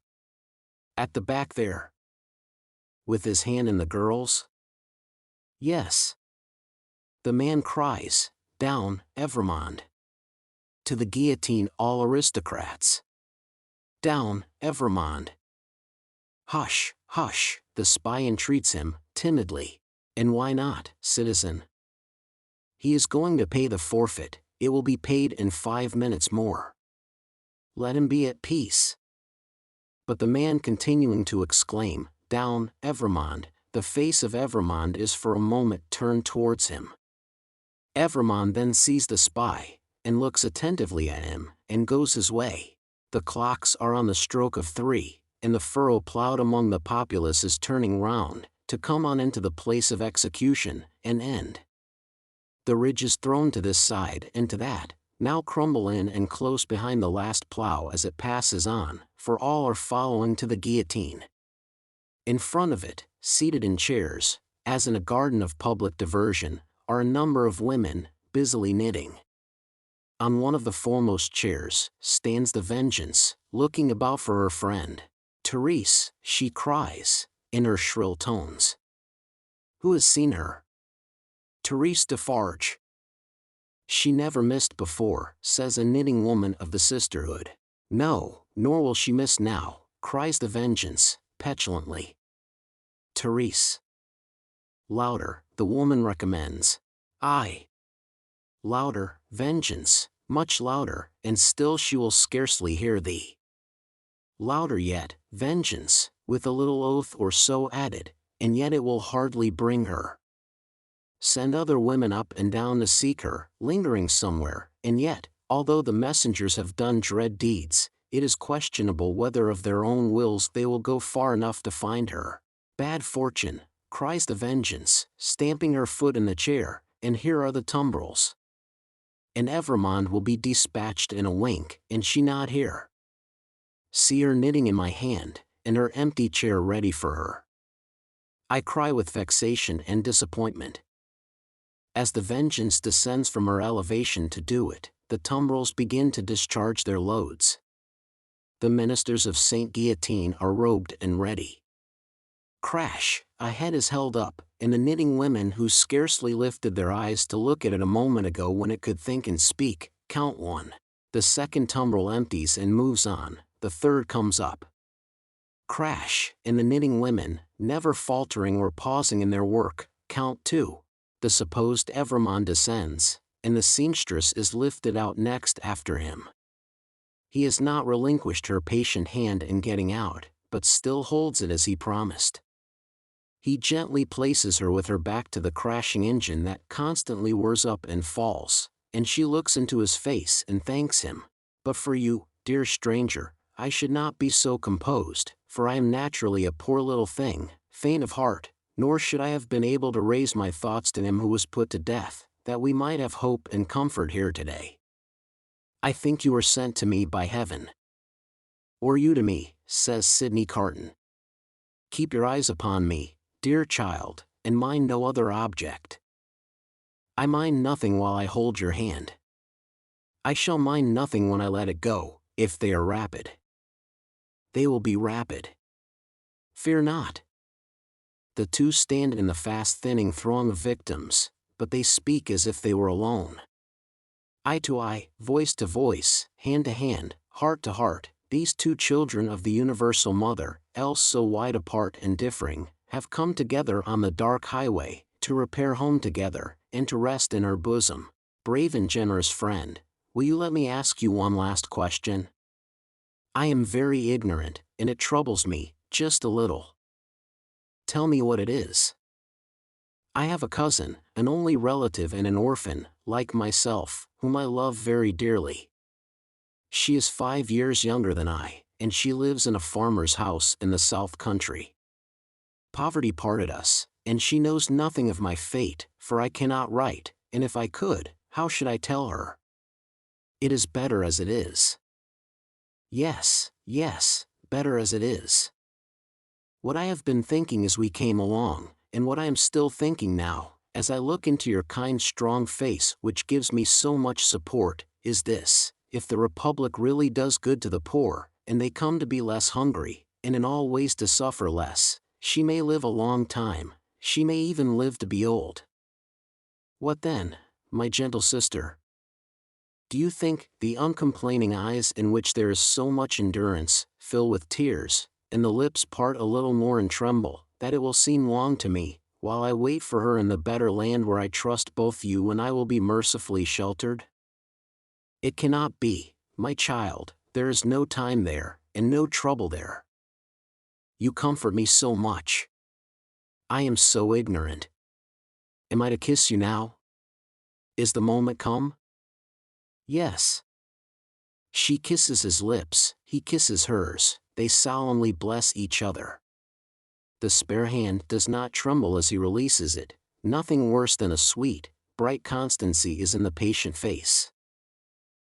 At the back there. With his hand in the girl's? Yes. The man cries, down, Evrémonde. To the guillotine all aristocrats. Down, Evrémonde. Hush, hush, the spy entreats him, timidly. And why not, citizen? He is going to pay the forfeit. It will be paid in 5 minutes more. Let him be at peace. But the man continuing to exclaim, down, Evrémonde, the face of Evrémonde is for a moment turned towards him. Evrémonde then sees the spy, and looks attentively at him, and goes his way. The clocks are on the stroke of 3, and the furrow ploughed among the populace is turning round, to come on into the place of execution, and end. The ridge is thrown to this side and to that, now crumble in and close behind the last plough as it passes on, for all are following to the guillotine. In front of it, seated in chairs, as in a garden of public diversion, are a number of women, busily knitting. On one of the foremost chairs, stands the Vengeance, looking about for her friend. Therese, she cries, in her shrill tones. Who has seen her? Therese Defarge. She never missed before, says a knitting woman of the sisterhood. No, nor will she miss now, cries the Vengeance, petulantly. Therese. Louder, the woman recommends. Aye. Louder, Vengeance, much louder, and still she will scarcely hear thee. Louder yet, Vengeance, with a little oath or so added, and yet it will hardly bring her. Send other women up and down to seek her, lingering somewhere, and yet, although the messengers have done dread deeds, it is questionable whether of their own wills they will go far enough to find her. Bad fortune, cries the Vengeance, stamping her foot in the chair, and here are the tumbrils. And Evrémonde will be dispatched in a wink, and she not here. See her knitting in my hand, and her empty chair ready for her. I cry with vexation and disappointment. As the Vengeance descends from her elevation to do it, the tumbrils begin to discharge their loads. The ministers of Saint Guillotine are robed and ready. Crash, a head is held up, and the knitting women who scarcely lifted their eyes to look at it a moment ago when it could think and speak, count 1. The second tumbril empties and moves on, the third comes up. Crash, and the knitting women, never faltering or pausing in their work, count 2. The supposed Evrémonde descends, and the seamstress is lifted out next after him. He has not relinquished her patient hand in getting out, but still holds it as he promised. He gently places her with her back to the crashing engine that constantly whirs up and falls, and she looks into his face and thanks him. But for you, dear stranger, I should not be so composed, for I am naturally a poor little thing, faint of heart, nor should I have been able to raise my thoughts to him who was put to death, that we might have hope and comfort here today. I think you were sent to me by heaven. Or you to me, says Sidney Carton. Keep your eyes upon me, dear child, and mind no other object. I mind nothing while I hold your hand. I shall mind nothing when I let it go, if they are rapid. They will be rapid. Fear not. The two stand in the fast-thinning throng of victims, but they speak as if they were alone. Eye to eye, voice to voice, hand to hand, heart to heart, these two children of the universal mother, else so wide apart and differing, have come together on the dark highway, to repair home together, and to rest in her bosom. Brave and generous friend, will you let me ask you one last question? I am very ignorant, and it troubles me, just a little. Tell me what it is. I have a cousin, an only relative and an orphan, like myself, whom I love very dearly. She is 5 years younger than I, and she lives in a farmer's house in the south country. Poverty parted us, and she knows nothing of my fate, for I cannot write, and if I could, how should I tell her? It is better as it is. Yes, yes, better as it is. What I have been thinking as we came along, and what I am still thinking now, as I look into your kind strong face which gives me so much support, is this: if the Republic really does good to the poor, and they come to be less hungry, and in all ways to suffer less, she may live a long time, she may even live to be old. What then, my gentle sister? Do you think the uncomplaining eyes in which there is so much endurance fill with tears, and the lips part a little more and tremble, that it will seem long to me, while I wait for her in the better land where I trust both you and I will be mercifully sheltered? It cannot be, my child, there is no time there, and no trouble there. You comfort me so much. I am so ignorant. Am I to kiss you now? Is the moment come? Yes. She kisses his lips, he kisses hers, they solemnly bless each other. The spare hand does not tremble as he releases it, nothing worse than a sweet, bright constancy is in the patient face.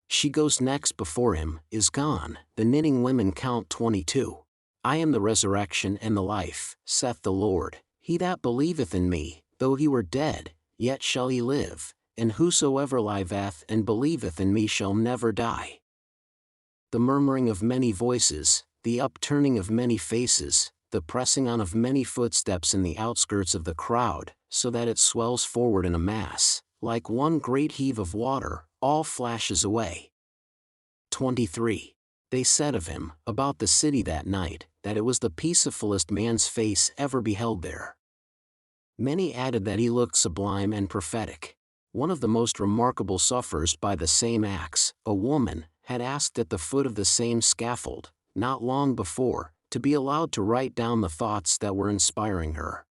She goes next before him, is gone, the knitting women count 22. I am the resurrection and the life, saith the Lord, he that believeth in me, though he were dead, yet shall he live, and whosoever liveth and believeth in me shall never die. The murmuring of many voices, the upturning of many faces, the pressing on of many footsteps in the outskirts of the crowd, so that it swells forward in a mass, like one great heave of water, all flashes away. 23. They said of him, about the city that night, that it was the peacefullest man's face ever beheld there. Many added that he looked sublime and prophetic. One of the most remarkable sufferers by the same axe, a woman, had asked at the foot of the same scaffold, not long before, to be allowed to write down the thoughts that were inspiring her.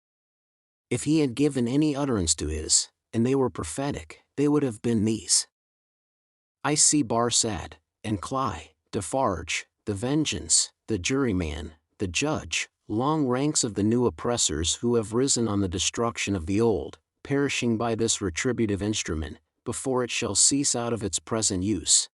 If he had given any utterance to his, and they were prophetic, they would have been these: I see Barsad, and Cly, Defarge, the vengeance, the juryman, the judge, long ranks of the new oppressors who have risen on the destruction of the old, perishing by this retributive instrument, before it shall cease out of its present use.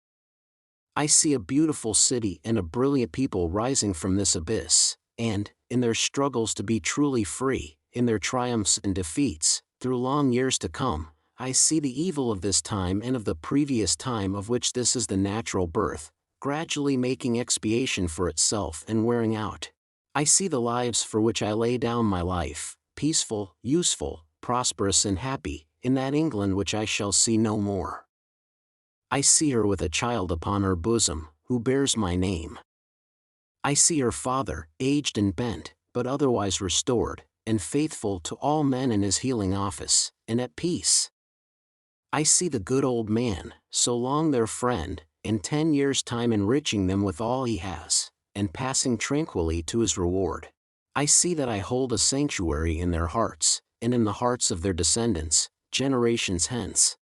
I see a beautiful city and a brilliant people rising from this abyss, and, in their struggles to be truly free, in their triumphs and defeats, through long years to come, I see the evil of this time and of the previous time of which this is the natural birth, gradually making expiation for itself and wearing out. I see the lives for which I lay down my life, peaceful, useful, prosperous and happy, in that England which I shall see no more. I see her with a child upon her bosom, who bears my name. I see her father, aged and bent, but otherwise restored, and faithful to all men in his healing office, and at peace. I see the good old man, so long their friend, in 10 years' time enriching them with all he has, and passing tranquilly to his reward. I see that I hold a sanctuary in their hearts, and in the hearts of their descendants, generations hence.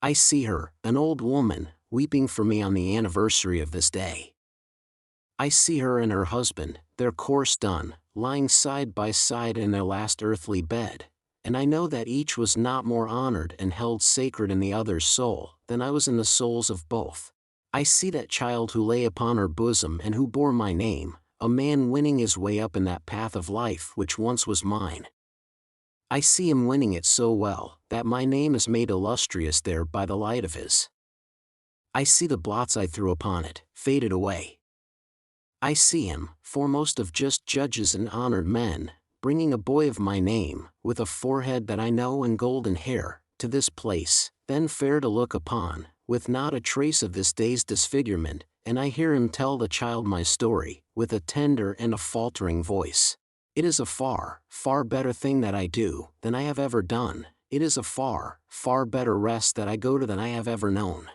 I see her, an old woman, weeping for me on the anniversary of this day. I see her and her husband, their course done, lying side by side in their last earthly bed, and I know that each was not more honored and held sacred in the other's soul than I was in the souls of both. I see that child who lay upon her bosom and who bore my name, a man winning his way up in that path of life which once was mine. I see him winning it so well, that my name is made illustrious there by the light of his. I see the blots I threw upon it, faded away. I see him, foremost of just judges and honored men, bringing a boy of my name, with a forehead that I know and golden hair, to this place, then fair to look upon, with not a trace of this day's disfigurement, and I hear him tell the child my story, with a tender and a faltering voice. It is a far, far better thing that I do, than I have ever done, it is a far, far better rest that I go to than I have ever known.